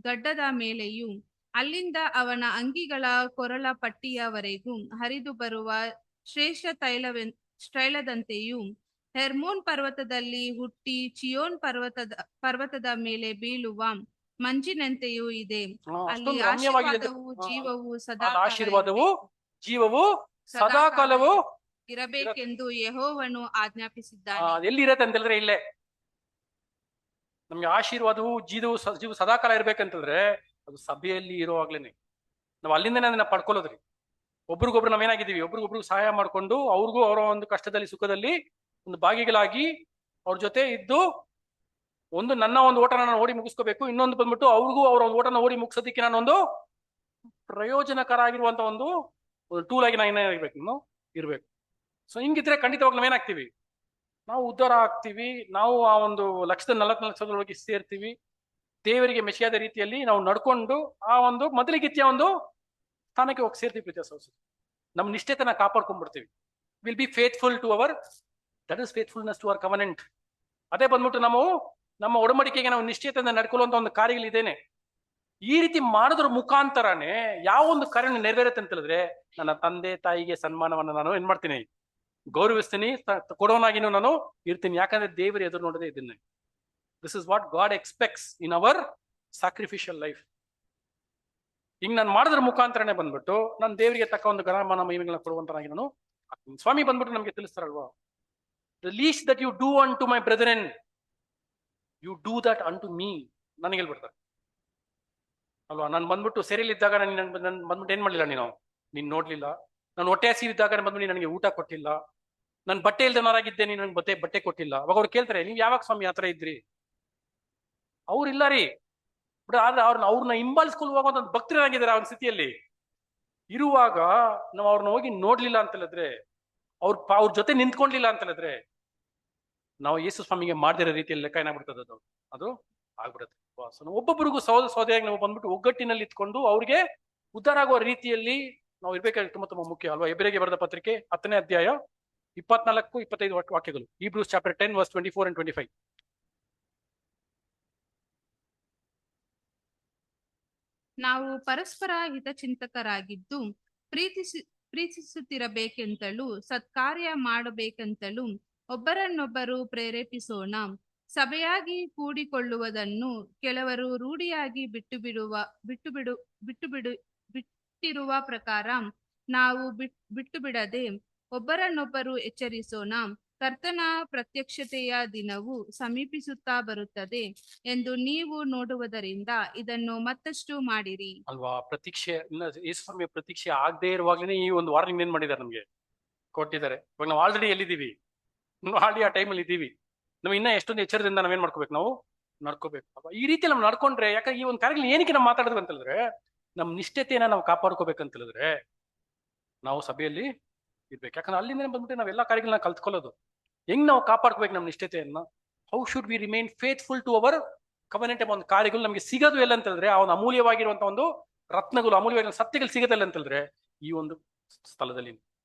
ಗಡ್ಡದ ಮೇಲೆಯೂ ಅಲ್ಲಿಂದ ಅವನ ಅಂಗಿಗಳ ಕೊರಳ ಪಟ್ಟಿಯವರೆಗೂ ಹರಿದು ಬರುವ ಶ್ರೇಷ್ಠ ತೈಲದಂತೆಯೂ ಹೆರ್ಮೋನ್ ಪರ್ವತದಲ್ಲಿ ಹುಟ್ಟಿ ಚಿಯೋನ್ ಪರ್ವತದ ಮೇಲೆ ಬೀಳುವ ಮಂಜಿನಂತೆಯೂ ಇದೆ. ಅಲ್ಲಿ ಆಶೀರ್ವಾದವು ಜೀವವು ಸದಾಕಾಲವು ಇರಬೇಕೆಂದು ಯೆಹೋವನು ಆಜ್ಞಾಪಿಸಿದ್ದಾನೆ. ಎಲ್ಲಿರತ್ತೆ ಅಂತ ಹೇಳಿದ್ರೆ ಇಲ್ಲೇ. ನಮ್ಗೆ ಆಶೀರ್ವಾದವು ಜೀವ ಸದಾಕಾಲ ಇರ್ಬೇಕಂತಂದ್ರೆ ಅದು ಸಭೆಯಲ್ಲಿ ಇರೋವಾಗ್ಲೇನೆ. ನಾವು ಅಲ್ಲಿಂದನೇ ಅದನ್ನ ಪಡ್ಕೊಳ್ಳೋದ್ರಿ. ಒಬ್ರಿಗೊಬ್ರು ನಾವೇನಾಗಿದ್ದೀವಿ, ಒಬ್ರಿಗೊಬ್ರು ಸಹಾಯ ಮಾಡ್ಕೊಂಡು ಅವ್ರಿಗೂ ಅವರ ಒಂದು ಕಷ್ಟದಲ್ಲಿ ಸುಖದಲ್ಲಿ ಒಂದು ಭಾಗಿಗಳಾಗಿ ಅವ್ರ ಜೊತೆ ಇದ್ದು, ಒಂದು ನನ್ನ ಒಂದು ಓಟನ ನಾನು ಓಡಿ ಮುಗಿಸ್ಕೋಬೇಕು, ಇನ್ನೊಂದು ಬಂದ್ಬಿಟ್ಟು ಅವ್ರಿಗೂ ಅವರ ಒಂದು ಓಟನ ಓಡಿ ಮುಗಿಸೋದಕ್ಕೆ ನಾನೊಂದು ಪ್ರಯೋಜನಕರ ಆಗಿರುವಂತ ಒಂದು ಟೂಲ್ ಆಗಿ ನಾನು ಇರ್ಬೇಕು. ಸೊ ಹಿಂಗಿದ್ರೆ ಖಂಡಿತವಾಗಿ ನಾವೇನಾಗ್ತೀವಿ, ನಾವು ಉದ್ಧಾರ ಆಗ್ತೀವಿ. ನಾವು ಆ ಒಂದು 144,000 ಸೇರ್ತೀವಿ. ದೇವರಿಗೆ ಮೆಚ್ಚಿಯಾದ ರೀತಿಯಲ್ಲಿ ನಾವು ನಡ್ಕೊಂಡು ಆ ಒಂದು ಮೊದಲಿಗಿತ್ಯ ಒಂದು ಸ್ಥಾನಕ್ಕೆ ಹೋಗಿ ಸೇರ್ತೀವಿ. ಪ್ರೀತಿಯ ಸಹೋದರರೇ, ನಮ್ಮ ನಿಷ್ಠೆತನ ಕಾಪಾಡ್ಕೊಂಡ್ಬಿಡ್ತೀವಿ. Will be faithful to our, that is faithfulness to our covenant. ಅದೇ ಬಂದ್ಬಿಟ್ಟು ನಮ್ಮ ಒಡಂಬಡಿಕೆಗೆ ನಾವು ನಿಶ್ಚಯತೆಯಿಂದ ನಡ್ಕೊಳ್ಳುವಂತ ಒಂದು ಕಾರ್ಯಗಳಿದೇನೆ. ಈ ರೀತಿ ಮಾಡೋದ್ರ ಮುಖಾಂತರನೇ ಯಾವ ಒಂದು ಕಾರ್ಯ ನೆರವೇರುತ್ತೆ ಅಂತ ಹೇಳಿದ್ರೆ, ನನ್ನ ತಂದೆ ತಾಯಿಗೆ ಸನ್ಮಾನವನ್ನು ನಾನು ಏನ್ ಮಾಡ್ತೀನಿ, ಗೌರವಿಸ್ತೀನಿ, ಕೊಡೋನಾಗಿನೂ ನಾನು ಇರ್ತೀನಿ. ಯಾಕಂದ್ರೆ ದೇವರು ಎದುರು ನೋಡದೆ ಇದನ್ನೇ. This is what god expects in our sacrificial life. ಹಿಂಗ್ ನಾನು ಮಾಡೋದ್ರ ಮುಖಾಂತರನೇ ಬಂದ್ಬಿಟ್ಟು ನಾನು ದೇವರಿಗೆ ತಕ್ಕ ಒಂದು ಗಣಮಾನ ಮಹಿಮೆಗಳನ್ನ ಕೊಡುವಂತನಾಗಿ ನಾನು ಆಗ್ತೀನಿ. ಸ್ವಾಮಿ ಬಂದ್ಬಿಟ್ಟು ನಮ್ಗೆ ತಿಳಿಸ್ತಾರಲ್ವಾ, the least that you do unto my brethren you do that unto me. ನನಗೆ ಹೇಳ್ಬಿಡ್ತಾರೆ, ಅಲ್ವಾ? ನಾನು ಬಂದ್ಬಿಟ್ಟು ಸೆರೆಯಲ್ಲಿದ್ದಾಗ ನನ್ ಬಂದ್ಬಿಟ್ಟು ಏನ್ ಮಾಡ್ಲಿಲ್ಲ, ನೀನ್ ನೋಡ್ಲಿಲ್ಲ. ನಾನು ಹೊಟ್ಟೆ ಹಸಿರಿದ್ದಾಗ ಬಂದ್ಬಿಟ್ಟು ನನಗೆ ಊಟ ಕೊಟ್ಟಿಲ್ಲ. ನಾನು ಬಟ್ಟೆ ಇಲ್ದನಾರಾಗಿದ್ದೆ, ನೀನ್ ನನ್ಗೆ ಬಟ್ಟೆ ಕೊಟ್ಟಿಲ್ಲ. ಅವಾಗ ಅವ್ರು ಕೇಳ್ತಾರೆ, ನೀವ್ ಯಾವಾಗ ಸ್ವಾಮಿ ಆತರ ಇದ್ರಿ? ಅವ್ರಿಲ್ಲ ರೀ. ಬಟ್ ಆದ್ರೆ ಅವ್ರನ್ನ ಹಿಂಬಾಲಿಸ್ಕೊಳ್ಳುವಾಗ ಒಂದು ಭಕ್ತರಾಗಿದ್ದಾರೆ ಆ ಒಂದು ಸ್ಥಿತಿಯಲ್ಲಿ ಇರುವಾಗ ನಾವು ಅವ್ರನ್ನ ಹೋಗಿ ನೋಡ್ಲಿಲ್ಲ ಅಂತ ಹೇಳಿದ್ರೆ, ಅವ್ರ ಜೊತೆ ನಿಂತ್ಕೊಂಡ್ಲಿಲ್ಲ ಅಂತ ಹೇಳಿದ್ರೆ, ನಾವು ಯೇಸು ಸ್ವಾಮಿಗೆ ಮಾಡದಿರೋ ರೀತಿಯಲ್ಲಿ ಲೆಕ್ಕ ಏನಾಗ್ಬಿಡ್ತದೆ, ಅದು ಆಗ್ಬಿಡುತ್ತೆ. ಒಬ್ಬೊಬ್ಬರಿಗೂ ಸಹೋದರಿಯಾಗಿ ನಾವು ಬಂದ್ಬಿಟ್ಟು ಒಗ್ಗಟ್ಟಿನಲ್ಲಿ ಇತ್ಕೊಂಡು ಅವ್ರಿಗೆ ಉದ್ಧಾರ ಆಗುವ ರೀತಿಯಲ್ಲಿ ನಾವು ಇರ್ಬೇಕಾದ್ರೆ ತುಂಬಾ ತುಂಬಾ ಮುಖ್ಯ ಅಲ್ವಾ? ಎಬ್ರಿಯರಿಗೆ ಬರೆದ ಪತ್ರಿಕೆ 10ನೇ ಅಧ್ಯಾಯ 24-25 ವಾಕ್ಯಗಳು. Hebrews chapter 10 verse 24 and 25. ನಾವು ಪರಸ್ಪರ ಹಿತಚಿಂತಕರಾಗಿದ್ದು ಪ್ರೀತಿಸುತ್ತಿರಬೇಕೆಂತಲೂ ಸತ್ಕಾರ್ಯ ಮಾಡಬೇಕೆಂತಲೂ ಒಬ್ಬರನ್ನೊಬ್ಬರು ಪ್ರೇರೇಪಿಸೋಣ. ಸಭೆಯಾಗಿ ಕೂಡಿಕೊಳ್ಳುವುದನ್ನು ಕೆಲವರು ರೂಢಿಯಾಗಿ ಬಿಟ್ಟಿರುವ ಪ್ರಕಾರ ನಾವು ಬಿಟ್ಟು ಬಿಡದೆ ಒಬ್ಬರನ್ನೊಬ್ಬರು ಎಚ್ಚರಿಸೋಣ. ಕರ್ತನ ಪ್ರತ್ಯಕ್ಷತೆಯ ದಿನವು ಸಮೀಪಿಸುತ್ತಾ ಬರುತ್ತದೆ ಎಂದು ನೀವು ನೋಡುವುದರಿಂದ ಇದನ್ನು ಮತ್ತಷ್ಟು ಮಾಡಿರಿ. ಅಲ್ವಾ? ಪ್ರತೀಕ್ಷೆ ಯೇಸು ಸ್ವಾಮಿಯ ಪ್ರತೀಕ್ಷೆ ಆಗದೆ ಇರುವಾಗಲೇ ಈ ಒಂದು ವಾರ್ನಿಂಗ್ ಏನ್ ಮಾಡಿದ್ದಾರೆ, ನಮ್ಗೆ ಕೊಟ್ಟಿದ್ದಾರೆ. ಇವಾಗ ನಾವು ಆಲ್ರೆಡಿ ಎಲ್ಲಿದ್ದೀವಿ, ಆಲ್ರೆಡಿ ಆ ಟೈಮಲ್ಲಿ ಇದ್ದೀವಿ. ನಾವು ಇನ್ನ ಎಷ್ಟೊಂದು ಎಚ್ಚರದಿಂದ ನಾವೇನ್ ಮಾಡ್ಕೋಬೇಕು, ನಾವು ನಡ್ಕೋಬೇಕು ಅಲ್ವಾ? ಈ ರೀತಿ ನಾವು ನಡ್ಕೊಂಡ್ರೆ, ಯಾಕಂದ್ರೆ ಈ ಒಂದು ಕಾರ್ಯಗಳು ಏನಕ್ಕೆ ನಾವು ಮಾತಾಡೋದು ಅಂತ ಹೇಳಿದ್ರೆ, ನಮ್ಮ ನಿಷ್ಠತೆಯನ್ನ ನಾವು ಕಾಪಾಡ್ಕೋಬೇಕಂತ ಹೇಳಿದ್ರೆ ನಾವು ಸಭೆಯಲ್ಲಿ ಇರ್ಬೇಕು. ಯಾಕಂದ್ರೆ ಅಲ್ಲಿಂದ ಬಂದ್ಬಿಟ್ಟು ನಾವೆಲ್ಲ ಕಾರ್ಯಗಳನ್ನ ಕಲ್ತ್ಕೊಳ್ಳೋದು. ಹೆಂಗ್ ನಾವು ಕಾಪಾಡ್ಕೋಬೇಕು ನಮ್ಮ ನಿಷ್ಠತೆಯನ್ನ? How should we remain faithful to our covenant ಎಂಬ ಒಂದು ಕಾರ್ಯಗಳು ನಮಗೆ ಸಿಗೋದು ಎಲ್ಲ ಅಂತ ಹೇಳಿದ್ರೆ, ಆ ಒಂದು ಅಮೂಲ್ಯವಾಗಿರುವಂತಹ ಒಂದು ರತ್ನಗಳು, ಅಮೂಲ್ಯವಾಗಿರುವ ಸತ್ಯಗಳು ಸಿಗೋದಲ್ಲ ಅಂತ ಹೇಳಿದ್ರೆ ಈ ಒಂದು ಸ್ಥಳದಲ್ಲಿ.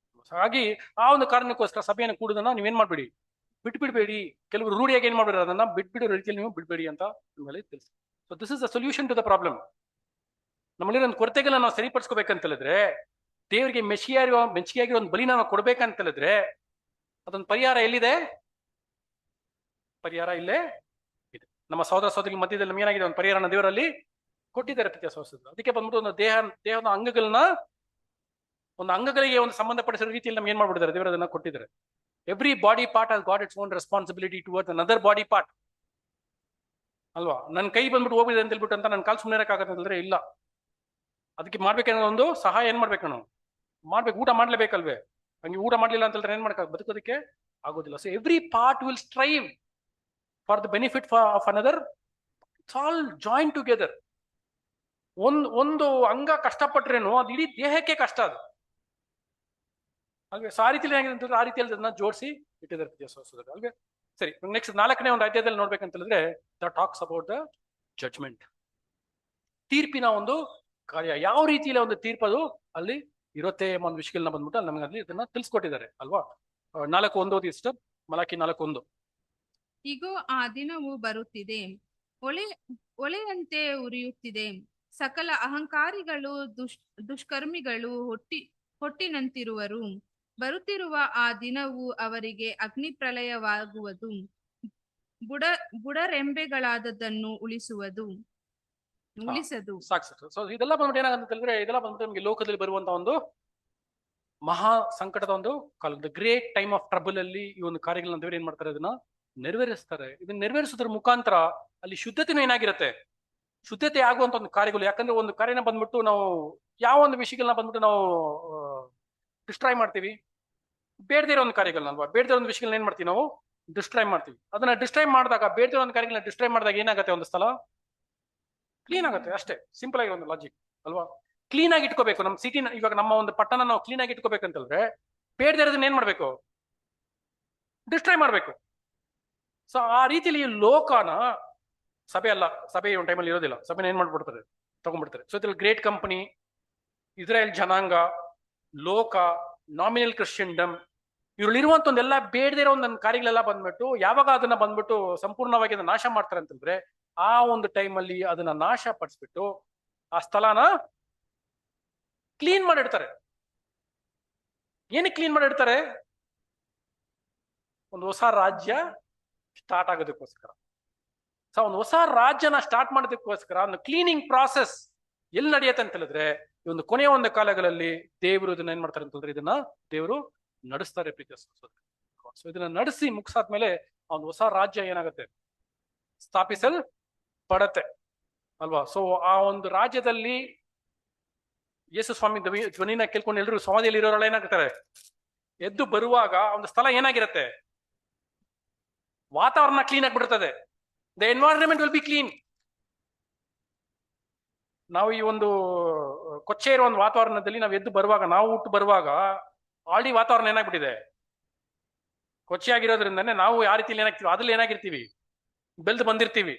ಹಾಗಾಗಿ ಆ ಒಂದು ಕಾರಣಕ್ಕೋಸ್ಕರ ಸಭೆಯನ್ನು ಕೂಡುದನ್ನ ನೀವೇನ್ ಮಾಡ್ಬೇಡಿ, ಬಿಟ್ಬಿಡ್ಬೇಡಿ. ಕೆಲವರು ರೂಢಿಯಾಗಿ ಏನ್ ಮಾಡ್ಬೇಡಿ, ಅದನ್ನ ಬಿಟ್ಬಿಡೋ ರೀತಿಯಲ್ಲಿ ನೀವು ಬಿಡ್ಬೇಡಿ ಅಂತ ನಿಮ್ಮಲ್ಲಿ ತಿಳಿಸಿ. So this is the solution to the problem. ನಮ್ಮಲ್ಲಿ ಒಂದು ಕೊರತೆಗಳನ್ನ ನಾವು ಸರಿಪಡಿಸ್ಕೋಬೇಕಂತ ಹೇಳಿದ್ರೆ, ದೇವರಿಗೆ ಮೆಚ್ಚುಗೆಯಾಗಿರೋ ಒಂದು ಬಲಿನ ನಾವು ಕೊಡ್ಬೇಕಂತ ಹೇಳಿದ್ರೆ, ಅದೊಂದು ಪರಿಹಾರ ಎಲ್ಲಿದೆ? ಪರಿಹಾರ ಇಲ್ಲೇ ಇದೆ. ನಮ್ಮ ಸಹೋದರ ಸಹೋದರಿ ಮಧ್ಯದಲ್ಲಿ ನಮ್ಗೆ ಏನಾಗಿದೆ, ಒಂದು ಪರಿಹಾರನ ದೇವರಲ್ಲಿ ಕೊಟ್ಟಿದ್ದಾರೆ ಪ್ರೀತಿಯ ಸಹೋದರರು. ಅದಕ್ಕೆ ಬಂದ್ಬಿಟ್ಟು ಒಂದು ದೇಹದ ಅಂಗಗಳಿಗೆ ಒಂದು ಸಂಬಂಧಪಡಿಸಿರೋ ರೀತಿಯಲ್ಲಿ ನಮ್ಗೆ ಏನ್ ಮಾಡ್ಬಿಟ್ಟಿದ್ದಾರೆ, ದೇವರು ಅದನ್ನ ಕೊಟ್ಟಿದ್ದಾರೆ. Every body part has got its own responsibility towards another body part ಅಲ್ವಾ? ನನ್ನ ಕೈ ಬಂದ್ಬಿಟ್ಟು ಹೋಗಿದೆ ಅಂತ ಹೇಳ್ಬಿಟ್ಟು ಅಂತ ನನ್ನ ಕಾಲು ಸುಮ್ಮನೆ ಇರಕ್ಕಾಗತ್ತಂದ್ರೆ ಇಲ್ಲ. ಅದಕ್ಕೆ ಮಾಡ್ಬೇಕನ್ನೋ ಒಂದು ಸಹಾಯ ಏನ್ ಮಾಡ್ಬೇಕು, ನಾವು ಮಾಡ್ಬೇಕು. ಊಟ ಮಾಡ್ಲೇಬೇಕಲ್ವೇ? ಹಂಗೆ ಊಟ ಮಾಡ್ಲಿಲ್ಲ ಅಂತ ಹೇಳಿದ್ರೆ ಏನ್ ಮಾಡಕ್ ಬದುಕೋದಕ್ಕೆ ಆಗೋದಿಲ್ಲ. So every part will strive for the benefit of another. It's all join together. ಒಂದು ಅಂಗ ಕಷ್ಟಪಟ್ರೇನು ಅದು ಇಡೀ ದೇಹಕ್ಕೆ ಕಷ್ಟ ಅದು ಅಲ್ವೇ? ಸೊ ಆ ರೀತಿಯಲ್ಲಿ ಏನಾಗಿದೆ ಅಂತಂದ್ರೆ ಆ ರೀತಿಯಲ್ಲಿ ಅದನ್ನ ಜೋಡಿಸಿ ಇಟ್ಟಿದ್ದಾರೆ ಅಲ್ವೇ? ಸರಿ, ನೆಕ್ಸ್ಟ್ 4ನೇ ಒಂದು ಅಧ್ಯಾಯದಲ್ಲಿ ನೋಡ್ಬೇಕಂತ ಹೇಳಿದ್ರೆ the talks about the judgment. ತೀರ್ಪಿನ ಒಂದು ಕಾರ್ಯ ಯಾವ ರೀತಿಯಲ್ಲಿ ಒಂದು ತೀರ್ಪದು ಅಲ್ಲಿ ಇರುತ್ತೆ ಎಂಬ ಒಂದು ವಿಷಯಗಳನ್ನ ಬಂದ್ಬಿಟ್ಟು ಅಲ್ಲಿ ನಮಗೆ ಅಲ್ಲಿ ಇದನ್ನ ತಿಳಿಸ್ಕೊಟ್ಟಿದ್ದಾರೆ ಅಲ್ವಾ? 4:1 ಓದಿ ಸಿಸ್ಟರ್, ಮಲಾಕಿ 4:1. ಇಗೋ, ಆ ದಿನವು ಬರುತ್ತಿದೆ, ಒಲೆಯಂತೆ ಉರಿಯುತ್ತಿದೆ. ಸಕಲ ಅಹಂಕಾರಿಗಳು ದುಷ್ಕರ್ಮಿಗಳು ಹೊಟ್ಟಿನಂತಿರುವರು. ಬರುತ್ತಿರುವ ಆ ದಿನವು ಅವರಿಗೆ ಅಗ್ನಿ ಪ್ರಳಯವಾಗುವುದು. ಬುಡರೆಂಬೆಗಳಾದದ್ದನ್ನು ಉಳಿಸದು. ಸಾಕು ಸರ್. ಸೊ ಇದೆಲ್ಲ ಬಂದ್ಬಿಟ್ಟು ಏನಾಗಂತ ಹೇಳಿದ್ರೆ, ಇದೆಲ್ಲ ಬಂದ್ಬಿಟ್ಟು ನಮಗೆ ಲೋಕದಲ್ಲಿ ಬರುವಂತಹ ಒಂದು ಮಹಾ ಸಂಕಟದ ಒಂದು ಕಾಲ, the great time of trouble ಅಲ್ಲಿ ಈ ಒಂದು ಕಾರ್ಯಗಳನ್ನ ದೇವರು ಏನ್ ಮಾಡ್ತಾರೆ, ಅದನ್ನ ನೆರವೇರಿಸ್ತಾರೆ. ಇದನ್ನ ನೆರವೇರಿಸೋದ್ರ ಮುಖಾಂತರ ಅಲ್ಲಿ ಶುದ್ಧತೆನೂ ಏನಾಗಿರುತ್ತೆ, ಶುದ್ಧತೆ ಆಗುವಂತ ಒಂದು ಕಾರ್ಯಗಳು. ಯಾಕಂದ್ರೆ ಒಂದು ಕಾರ್ಯನ ಬಂದ್ಬಿಟ್ಟು ನಾವು ಯಾವ ಒಂದು ವಿಷಯಗಳನ್ನ ಬಂದ್ಬಿಟ್ಟು ನಾವು ಡಿಸ್ಟ್ರಾಯ್ ಮಾಡ್ತೀವಿ, ಬೇಡದೇ ಇರೋ ಒಂದು ಕಾರ್ಯಗಳನ್ನ ಅಲ್ವಾ, ಬೇಡದೇ ಒಂದು ವಿಷಯಗಳನ್ನ ಏನ್ ಮಾಡ್ತೀವಿ ನಾವು ಡಿಸ್ಟ್ರಾಯ್ ಮಾಡ್ತೀವಿ. ಅದನ್ನ ಡಿಸ್ಟ್ರಾಯ್ ಮಾಡಿದಾಗ, ಬೇಡದೇ ಒಂದು ಕಾರ್ಯಗಳನ್ನ ಡಿಸ್ಟ್ರಾಯ್ ಮಾಡಿದಾಗ ಏನಾಗುತ್ತೆ, ಒಂದು ಸ್ಥಳ ಕ್ಲೀನ್ ಆಗುತ್ತೆ. ಅಷ್ಟೇ, ಸಿಂಪಲ್ ಆಗಿ ಒಂದು ಲಾಜಿಕ್ ಅಲ್ವಾ? ಕ್ಲೀನ್ ಆಗಿ ಇಟ್ಕೋಬೇಕು ನಮ್ಮ ಸಿಟಿನ. ಇವಾಗ ನಮ್ಮ ಒಂದು ಪಟ್ಟಣ ನಾವು ಕ್ಲೀನ್ ಆಗಿ ಇಟ್ಕೋಬೇಕಂತಂದ್ರೆ ಬೇಡದೇ ಇರೋದನ್ನ ಏನ್ ಮಾಡ್ಬೇಕು, ಡಿಸ್ಟ್ರಾಯ್ ಮಾಡ್ಬೇಕು. ಸೊ ಆ ರೀತಿಯಲ್ಲಿ ಲೋಕನ, ಸಭೆ ಅಲ್ಲ, ಸಭೆ ಒಂದು ಟೈಮಲ್ಲಿ ಇರೋದಿಲ್ಲ, ಸಭೆನ ಏನ್ ಮಾಡ್ಬಿಡ್ತಾರೆ, ತಗೊಂಡ್ಬಿಡ್ತಾರೆ. ಸೊ ಇದ್ರಲ್ಲಿ ಗ್ರೇಟ್ ಕಂಪನಿ, ಇಸ್ರಾಯೇಲ್ ಜನಾಂಗ, ಲೋಕ, ನಾಮಿನಲ್ ಕ್ರಿಶ್ಚಿಯನ್ಡಮ್, ಇವ್ರಲ್ಲಿರುವಂತ ಒಂದೆಲ್ಲ ಬೇಡದೇ ಇರೋ ಒಂದು ಕಾರ್ಯಗಳೆಲ್ಲ ಬಂದ್ಬಿಟ್ಟು ಯಾವಾಗ ಅದನ್ನ ಬಂದ್ಬಿಟ್ಟು ಸಂಪೂರ್ಣವಾಗಿ ಅದನ್ನ ನಾಶ ಮಾಡ್ತಾರೆ ಅಂತಂದ್ರೆ, ಆ ಒಂದು ಟೈಮಲ್ಲಿ ಅದನ್ನ ನಾಶ ಪಡಿಸ್ಬಿಟ್ಟು ಆ ಸ್ಥಳನ ಕ್ಲೀನ್ ಮಾಡಿಡ್ತಾರೆ. ಏನಕ್ಕೆ ಕ್ಲೀನ್ ಮಾಡಿಡ್ತಾರೆ? ಒಂದು ಹೊಸ ರಾಜ್ಯ ಸ್ಟಾರ್ಟ್ ಆಗೋದಕ್ಕೋಸ್ಕರ. ಸೊ ಒಂದು ಹೊಸ ರಾಜ್ಯನ ಸ್ಟಾರ್ಟ್ ಮಾಡೋದಕ್ಕೋಸ್ಕರ ಒಂದು ಕ್ಲೀನಿಂಗ್ ಪ್ರಾಸೆಸ್ ಎಲ್ಲಿ ನಡೆಯುತ್ತೆ ಅಂತ ಹೇಳಿದ್ರೆ, ಈ ಒಂದು ಕೊನೆಯ ಒಂದು ಕಾಲಗಳಲ್ಲಿ ದೇವರು ಇದನ್ನ ಏನ್ ಮಾಡ್ತಾರೆ ಅಂತಂದ್ರೆ, ಇದನ್ನ ದೇವರು ನಡೆಸ್ತಾರೆ ಪ್ರೀತಿಯ ಸಹೋದರರೇ. ಸೊ ಇದನ್ನ ನಡೆಸಿ ಮುಗಿಸಾದ್ಮೇಲೆ ಆ ಒಂದು ಹೊಸ ರಾಜ್ಯ ಏನಾಗುತ್ತೆ, ಸ್ಥಾಪಿಸಲ್ಪಡತ್ತೆ ಅಲ್ವಾ? ಸೊ ಆ ಒಂದು ರಾಜ್ಯದಲ್ಲಿ ಯೇಸು ಸ್ವಾಮಿ ಧ್ವನಿನ ಕೇಳ್ಕೊಂಡು ಎಲ್ಲರೂ ಸಮಾಧಿಯಲ್ಲಿ ಇರೋರೆಲ್ಲ ಏನಾಗ್ತಾರೆ, ಎದ್ದು ಬರುವಾಗ ಒಂದು ಸ್ಥಳ ಏನಾಗಿರುತ್ತೆ, ವಾತಾವರಣ ಕ್ಲೀನ್ ಆಗಿಬಿಡ್ತದೆ. The environment will be clean. ನಾವು ಈ ಒಂದು ಕೊಚ್ಚೆ ಇರೋ ಒಂದು ವಾತಾವರಣದಲ್ಲಿ ನಾವು ಎದ್ದು ಬರುವಾಗ, ನಾವು ಹುಟ್ಟು ಬರುವಾಗ ಆಲ್ರೆಡಿ ವಾತಾವರಣ ಏನಾಗ್ಬಿಟ್ಟಿದೆ, ಕೊಚ್ಚೆ ಆಗಿರೋದ್ರಿಂದನೇ ನಾವು ಯಾವ ರೀತಿಯಲ್ಲಿ ಏನಾಗ್ತೀವಿ, ಅದ್ರಲ್ಲಿ ಏನಾಗಿರ್ತೀವಿ, ಬೆಳೆದು ಬಂದಿರ್ತೀವಿ.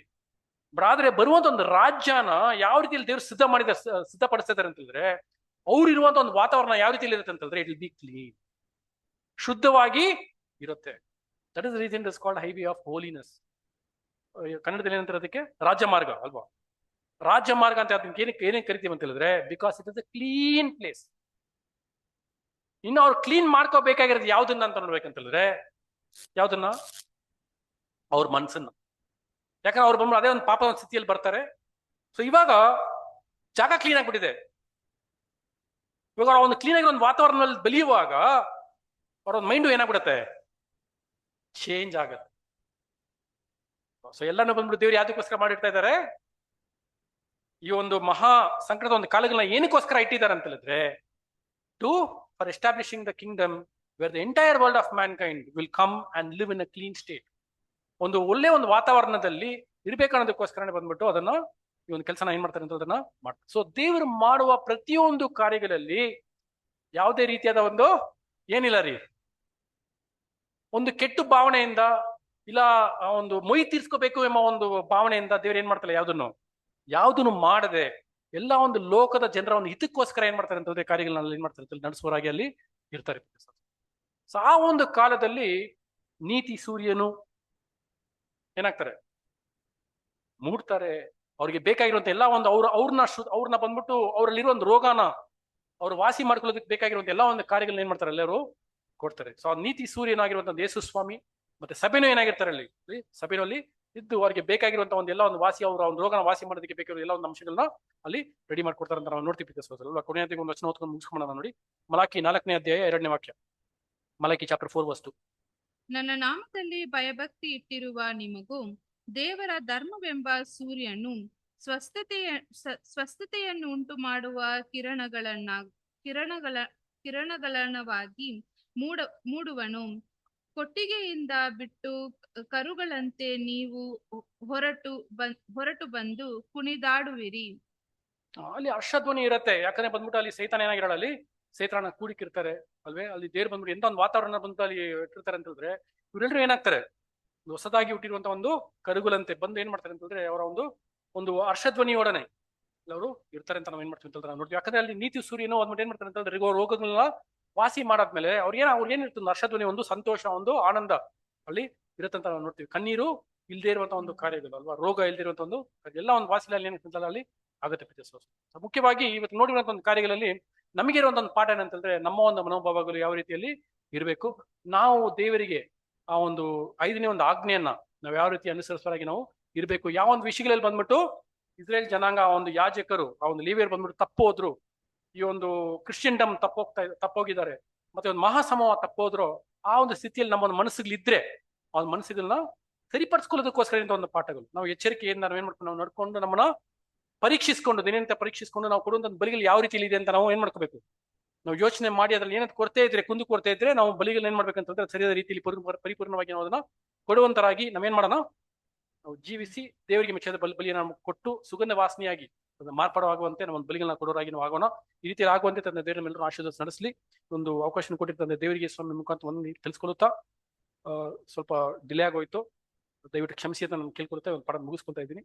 ಆದ್ರೆ ಬರುವಂತ ಒಂದು ರಾಜ್ಯನ ಯಾವ ರೀತಿಯಲ್ಲಿ ದೇವ್ರು ಸಿದ್ಧಪಡಿಸ್ತಿದ್ದಾರೆ ಅಂತಂದ್ರೆ, ಅವ್ರು ಇರುವಂತ ಒಂದು ವಾತಾವರಣ ಯಾವ ರೀತಿಯಲ್ಲಿ ಇರುತ್ತೆ ಅಂತಂದ್ರೆ, ಇಟ್ ವಿಲ್ ಬಿ ಕ್ಲೀನ್, ಶುದ್ಧವಾಗಿ ಇರುತ್ತೆ. That is reason is called highway of holiness. ಕನ್ನಡದಲ್ಲಿ ಏನಂತಾರೆ ಅದಕ್ಕೆ, ರಾಜ್ಯ ಮಾರ್ಗ ಅಲ್ವಾ? ರಾಜ್ಯ ಮಾರ್ಗ ಅಂತ ಅದಕ್ಕೆ ಏನೇನು ಕರಿತೀವಿ ಅಂತ ಹೇಳಿದ್ರೆ, because it is a clean place. ಇನ್ನು ಅವ್ರು ಕ್ಲೀನ್ ಮಾಡ್ಕೋಬೇಕಾಗಿರೋದು ಯಾವ್ದನ್ನ ಅಂತ ನೋಡ್ಬೇಕಂತ ಹೇಳಿದ್ರೆ, ಯಾವ್ದನ್ನ, ಅವ್ರ ಮನ್ಸನ್ನ. ಯಾಕಂದ್ರೆ ಅವ್ರು ಬಂದು ಅದೇ ಒಂದು ಪಾಪದ ಸ್ಥಿತಿಯಲ್ಲಿ ಬರ್ತಾರೆ. ಸೊ ಇವಾಗ ಜಾಗ ಕ್ಲೀನ್ ಆಗ್ಬಿಟ್ಟಿದೆ. ಇವಾಗ ಒಂದು ಕ್ಲೀನ್ ಆಗಿ ಒಂದು ವಾತಾವರಣದಲ್ಲಿ ಬೆಳೆಯುವಾಗ ಅವ್ರ ಒಂದು ಮೈಂಡು ಏನಾಗ್ಬಿಡುತ್ತೆ, ಚೇಂಜ್ ಆಗತ್ತೆ. ಸೊ ಎಲ್ಲಾನು ಬಂದ್ಬಿಟ್ಟು ದೇವ್ರು ಯಾವ್ದಕ್ಕೋಸ್ಕರ ಮಾಡಿರ್ತಾ ಇದ್ದಾರೆ, ಈ ಒಂದು ಮಹಾ ಸಂಕಟದ ಒಂದು ಕಾಲಗಳನ್ನ ಏನಕ್ಕೋಸ್ಕರ ಇಟ್ಟಿದ್ದಾರೆ ಅಂತ ಹೇಳಿದ್ರೆ, for establishing the kingdom where the entire world of mankind will come and live in a clean state. ಒಂದು ಒಳ್ಳೆ ಒಂದು ವಾತಾವರಣದಲ್ಲಿ ಇರ್ಬೇಕನ್ನೋದಕ್ಕೋಸ್ಕರನೇ ಬಂದ್ಬಿಟ್ಟು ಅದನ್ನ, ಈ ಒಂದು ಕೆಲಸನ ಏನ್ ಮಾಡ್ತಾರೆ ಅಂತ ಅದನ್ನ ಮಾಡ್ತಾರೆ. ಸೊ ದೇವರು ಮಾಡುವ ಪ್ರತಿಯೊಂದು ಕಾರ್ಯಗಳಲ್ಲಿ ಯಾವುದೇ ರೀತಿಯಾದ ಒಂದು ಏನಿಲ್ಲ ರೀ, ಒಂದು ಕೆಟ್ಟ ಭಾವನೆಯಿಂದ ಇಲ್ಲ ಒಂದು ಮೊಯ್ ತೀರ್ಸ್ಕೋಬೇಕು ಎಂಬ ಒಂದು ಭಾವನೆಯಿಂದ ದೇವ್ರು ಏನ್ ಮಾಡ್ತಾರೆ, ಯಾವ್ದನ್ನು ಮಾಡದೆ ಎಲ್ಲ ಒಂದು ಲೋಕದ ಜನರ ಒಂದು ಹಿತಕ್ಕೋಸ್ಕರ ಏನ್ ಮಾಡ್ತಾರೆ ಅಂತಂದ್ರೆ ಕಾರ್ಯಗಳನ್ನ ಏನ್ ಮಾಡ್ತಾರೆ ಅಂತ ನಡೆಸುವರಾಗಿ ಅಲ್ಲಿ ಇರ್ತಾರೆ. ಸೊ ಆ ಒಂದು ಕಾಲದಲ್ಲಿ ನೀತಿ ಸೂರ್ಯನು ಏನಾಗ್ತಾರೆ, ಮೂಡ್ತಾರೆ. ಅವ್ರಿಗೆ ಬೇಕಾಗಿರುವಂತ ಎಲ್ಲ ಒಂದು ಅವ್ರನ್ನ ಬಂದ್ಬಿಟ್ಟು ಅವರಲ್ಲಿರೋ ಒಂದು ರೋಗನ ಅವ್ರು ವಾಸಿ ಮಾಡ್ಕೊಳ್ಳೋದಕ್ಕೆ ಬೇಕಾಗಿರುವಂತ ಎಲ್ಲ ಒಂದು ಕಾರ್ಯಗಳನ್ನ ಏನ್ ಮಾಡ್ತಾರೆ, ಎಲ್ಲರೂ ಕೊಡ್ತಾರೆ. ಸೊ ಆ ನೀತಿ ಸೂರ್ಯನಾಗಿರುವಂತ ಯೇಸು ಸ್ವಾಮಿ ಮತ್ತೆ ಸಭೆನೂ ಏನಾಗಿರ್ತಾರೆ, ಅಲ್ಲಿ ಸಭೆಯಲ್ಲಿ ಇದ್ದು ಅವ್ರಿಗೆ ಬೇಕಾಗಿರುವಂತ ಒಂದು ಎಲ್ಲ ಒಂದು ವಾಸಿ, ಅವ್ರ ಒಂದು ರೋಗನ ವಾಸಿ ಮಾಡೋದಕ್ಕೆ ಬೇಕಾಗಿರೋ ಎಲ್ಲ ಒಂದು ಅಂಶಗಳನ್ನ ಅಲ್ಲಿ ರೆಡಿ ಮಾಡ್ಕೊಡ್ತಾರೆ ಅಂತ ನಾವು ನೋಡ್ತೀವಿ. ಕೊನೆಯ ಒಂದು ವಚನ ಓದ್ಕೊಂಡು ಮುಗಿಸ್ಕೊಳ್ಳೋಣ ನೋಡಿ. ಮಲಾಕಿ 4ನೇ ಅಧ್ಯಾಯ 2ನೇ ವಾಕ್ಯ. Malachi chapter 4:2. ನನ್ನ ನಾಮದಲ್ಲಿ ಭಯಭಕ್ತಿ ಇಟ್ಟಿರುವ ನಿಮಗೂ ದೇವರ ಧರ್ಮವೆಂಬ ಸೂರ್ಯನು ಸ್ವಸ್ಥತೆಯನ್ನು ಉಂಟು ಮಾಡುವ ಕಿರಣಗಳನ್ನವಾಗಿ ಮೂಡುವನು. ಕೊಟ್ಟಿಗೆಯಿಂದ ಬಿಟ್ಟು ಕರುಗಳಂತೆ ನೀವು ಹೊರಟು ಬಂದು ಕುಣಿದಾಡುವಿರಿ. ಅಲ್ಲಿ ಹರ್ಷಧ್ವನಿ ಇರುತ್ತೆ. ಯಾಕಂದ್ರೆ ಬಂದ್ಬಿಟ್ಟು ಅಲ್ಲಿ ಸೈತಾನ ಏನಾಗಿರಲ್ಲ, ಅಲ್ಲಿ ಸೈತಾನ ಕೂಡಿಕಿರ್ತಾರೆ ಅಲ್ವೇ. ಅಲ್ಲಿ ದೇವ್ರು ಬಂದ್ಬಿಟ್ಟು ಎಂತ ಒಂದು ವಾತಾವರಣ ಬಂದು ಅಲ್ಲಿ ಇಟ್ಟಿರ್ತಾರೆ ಅಂತ ಹೇಳಿದ್ರೆ, ಇವರೆಲ್ಲರೂ ಏನಾಗ್ತಾರೆ, ಹೊಸದಾಗಿ ಹುಟ್ಟಿರುವಂತ ಒಂದು ಕರುಗಳಂತೆ ಬಂದು ಏನ್ ಮಾಡ್ತಾರೆ ಅಂತಂದ್ರೆ, ಅವರ ಒಂದು ಹರ್ಷಧ್ವನಿಯೊಡನೆ ಅವರು ಇರ್ತಾರೆ ಅಂತ ನಾವು ಏನ್ ಮಾಡ್ತೀವಿ ಅಂತ ನೋಡ್ತೀವಿ. ಯಾಕಂದ್ರೆ ಅಲ್ಲಿ ನೀತಿ ಸೂರ್ಯನು ಅಂದ್ಬಿಟ್ಟು ಏನ್ ಮಾಡ್ತಾರೆ ಅಂತಂದ್ರೆ, ರೋಗಗಳನ್ನ ವಾಸಿ ಮಾಡಾದ್ಮೇಲೆ ಅವ್ರಿಗೇನಿರ್ತದೆ, ಹರ್ಷಧ್ವನಿ, ಒಂದು ಸಂತೋಷ, ಒಂದು ಆನಂದ ಅಲ್ಲಿ ಇರುತ್ತೆ ಅಂತ ನಾವು ನೋಡ್ತೀವಿ. ಕಣ್ಣೀರು ಇಲ್ದೇ ಇರುವಂತ ಒಂದು ಕಾರ್ಯಗಳು ಅಲ್ವಾ, ರೋಗ ಇಲ್ದೇ ಇರುವಂತ ಒಂದು ಎಲ್ಲ ಒಂದು ವಾಸಿಲಲ್ಲಿ ಏನಿರ್ತಲ್ಲ ಅಲ್ಲಿ ಆಗುತ್ತೆ. ಮುಖ್ಯವಾಗಿ ಇವತ್ತು ನೋಡಿರುವಂತ ಒಂದು ಕಾರ್ಯಗಳಲ್ಲಿ ನಮಗೆ ಇರುವಂತ ಒಂದು ಪಾಠ ಏನಂತಂದ್ರೆ, ನಮ್ಮ ಒಂದು ಮನೋಭಾವಗಳು ಯಾವ ರೀತಿಯಲ್ಲಿ ಇರಬೇಕು, ನಾವು ದೇವರಿಗೆ ಆ ಒಂದು 5ನೇ ಒಂದು ಆಜ್ಞೆಯನ್ನ ನಾವು ಯಾವ ರೀತಿ ಅನುಸರಿಸುವರಾಗಿ ನಾವು ಇರಬೇಕು. ಯಾವ ಒಂದು ವಿಷಯಗಳಲ್ಲಿ ಬಂದ್ಬಿಟ್ಟು ಇಸ್ರೇಲ್ ಜನಾಂಗ, ಆ ಒಂದು ಯಾಜಕರು, ಆ ಒಂದು ಲೇವಿಯರು ಬಂದ್ಬಿಟ್ಟು ತಪ್ಪೋದ್ರು, ಈ ಒಂದು ಕ್ರಿಶ್ಚಿಯನ್ಡಮ್ ತಪ್ಪೋಗಿದ್ದಾರೆ, ಮತ್ತೆ ಒಂದು ಮಹಾಸಮೂಹ ತಪ್ಪೋದ್ರು, ಆ ಒಂದು ಸ್ಥಿತಿಯಲ್ಲಿ ನಮ್ಮ ಒಂದು ಮನಸ್ಸುಗಳಿದ್ರೆ ಆ ಒಂದು ಮನಸ್ಸುಗಳನ್ನ ಸರಿಪಡಿಸ್ಕೊಳ್ಳೋದಕ್ಕೋಸ್ಕರ ಇಂಥ ಒಂದು ಪಾಠಗಳು ನಾವು ಎಚ್ಚರಿಕೆಯಿಂದ ನಾವು ಏನ್ ಮಾಡ್ಕೊಂಡು ನಾವು ನಡ್ಕೊಂಡು ನಮ್ಮನ್ನ ಪರೀಕ್ಷಿಸ್ಕೊಂಡು ದಿನನಿತ್ಯ ಪರೀಕ್ಷಿಸ್ಕೊಂಡು ನಾವು ಕೊಡುವಂತ ಬಲಿಗಳು ಯಾವ ರೀತಿಯಲ್ಲಿ ಇದೆ ಅಂತ ನಾವು ಏನ್ ಮಾಡ್ಕೋಬೇಕು, ನಾವು ಯೋಚನೆ ಮಾಡಿ ಅದ್ರಲ್ಲಿ ಏನಾದ್ರು ಕೊರತೆ ಇದ್ರೆ, ಕುಂದು ಕೊರತೆ ಇದ್ರೆ ನಾವು ಬಲಿಗಳನ್ನ ಏನ್ ಮಾಡ್ಬೇಕಂತಂದ್ರೆ ಸರಿಯಾದ ರೀತಿಯಲ್ಲಿ ಪರಿಪೂರ್ಣವಾಗಿ ನಾವು ಅದನ್ನ ಕೊಡುವಂತರಾಗಿ ನಾವೇನ್ ಮಾಡೋಣ, ನಾವು ಜೀವಿಸಿ ದೇವರಿಗೆ ಮೆಚ್ಚಾದ ಬಲಿಯನ್ನು ಕೊಟ್ಟು ಸುಗಂಧ ವಾಸನೆಯಾಗಿ ಮಾರ್ಪಾಡಾಗುವಂತೆ ನಮ್ಮ ಒಂದು ಬಲಿಗಳನ್ನ ಕೊಡೋರಾಗಿ ನಾವು ಆಗೋಣ. ಈ ರೀತಿಯಲ್ಲಿ ಆಗುವಂತೆ ತನ್ನ ದೇವರ ಮೇಲೂ ಆಶೀರ್ವಾದ ನಡೆಸಲಿ. ಒಂದು ಅವಕಾಶ ಕೊಟ್ಟಿರ್ತಂದ್ರೆ ದೇವರಿಗೆ ಸ್ವಾಮಿ ಮುಖಾಂತರ ಒಂದು ತಿಳಿಸ್ಕೊಳುತ್ತಾ ಸ್ವಲ್ಪ ಡಿಲೇ ಆಗೋಯ್ತು, ದಯವಿಟ್ಟು ಕ್ಷಮಿಸಿ ಅಂತ ನಾನು ಕೇಳ್ಕೊಳ್ತಾ ಒಂದು ಪಾಠ ಮುಗಿಸ್ಕೊಳ್ತಾ ಇದ್ದೀನಿ.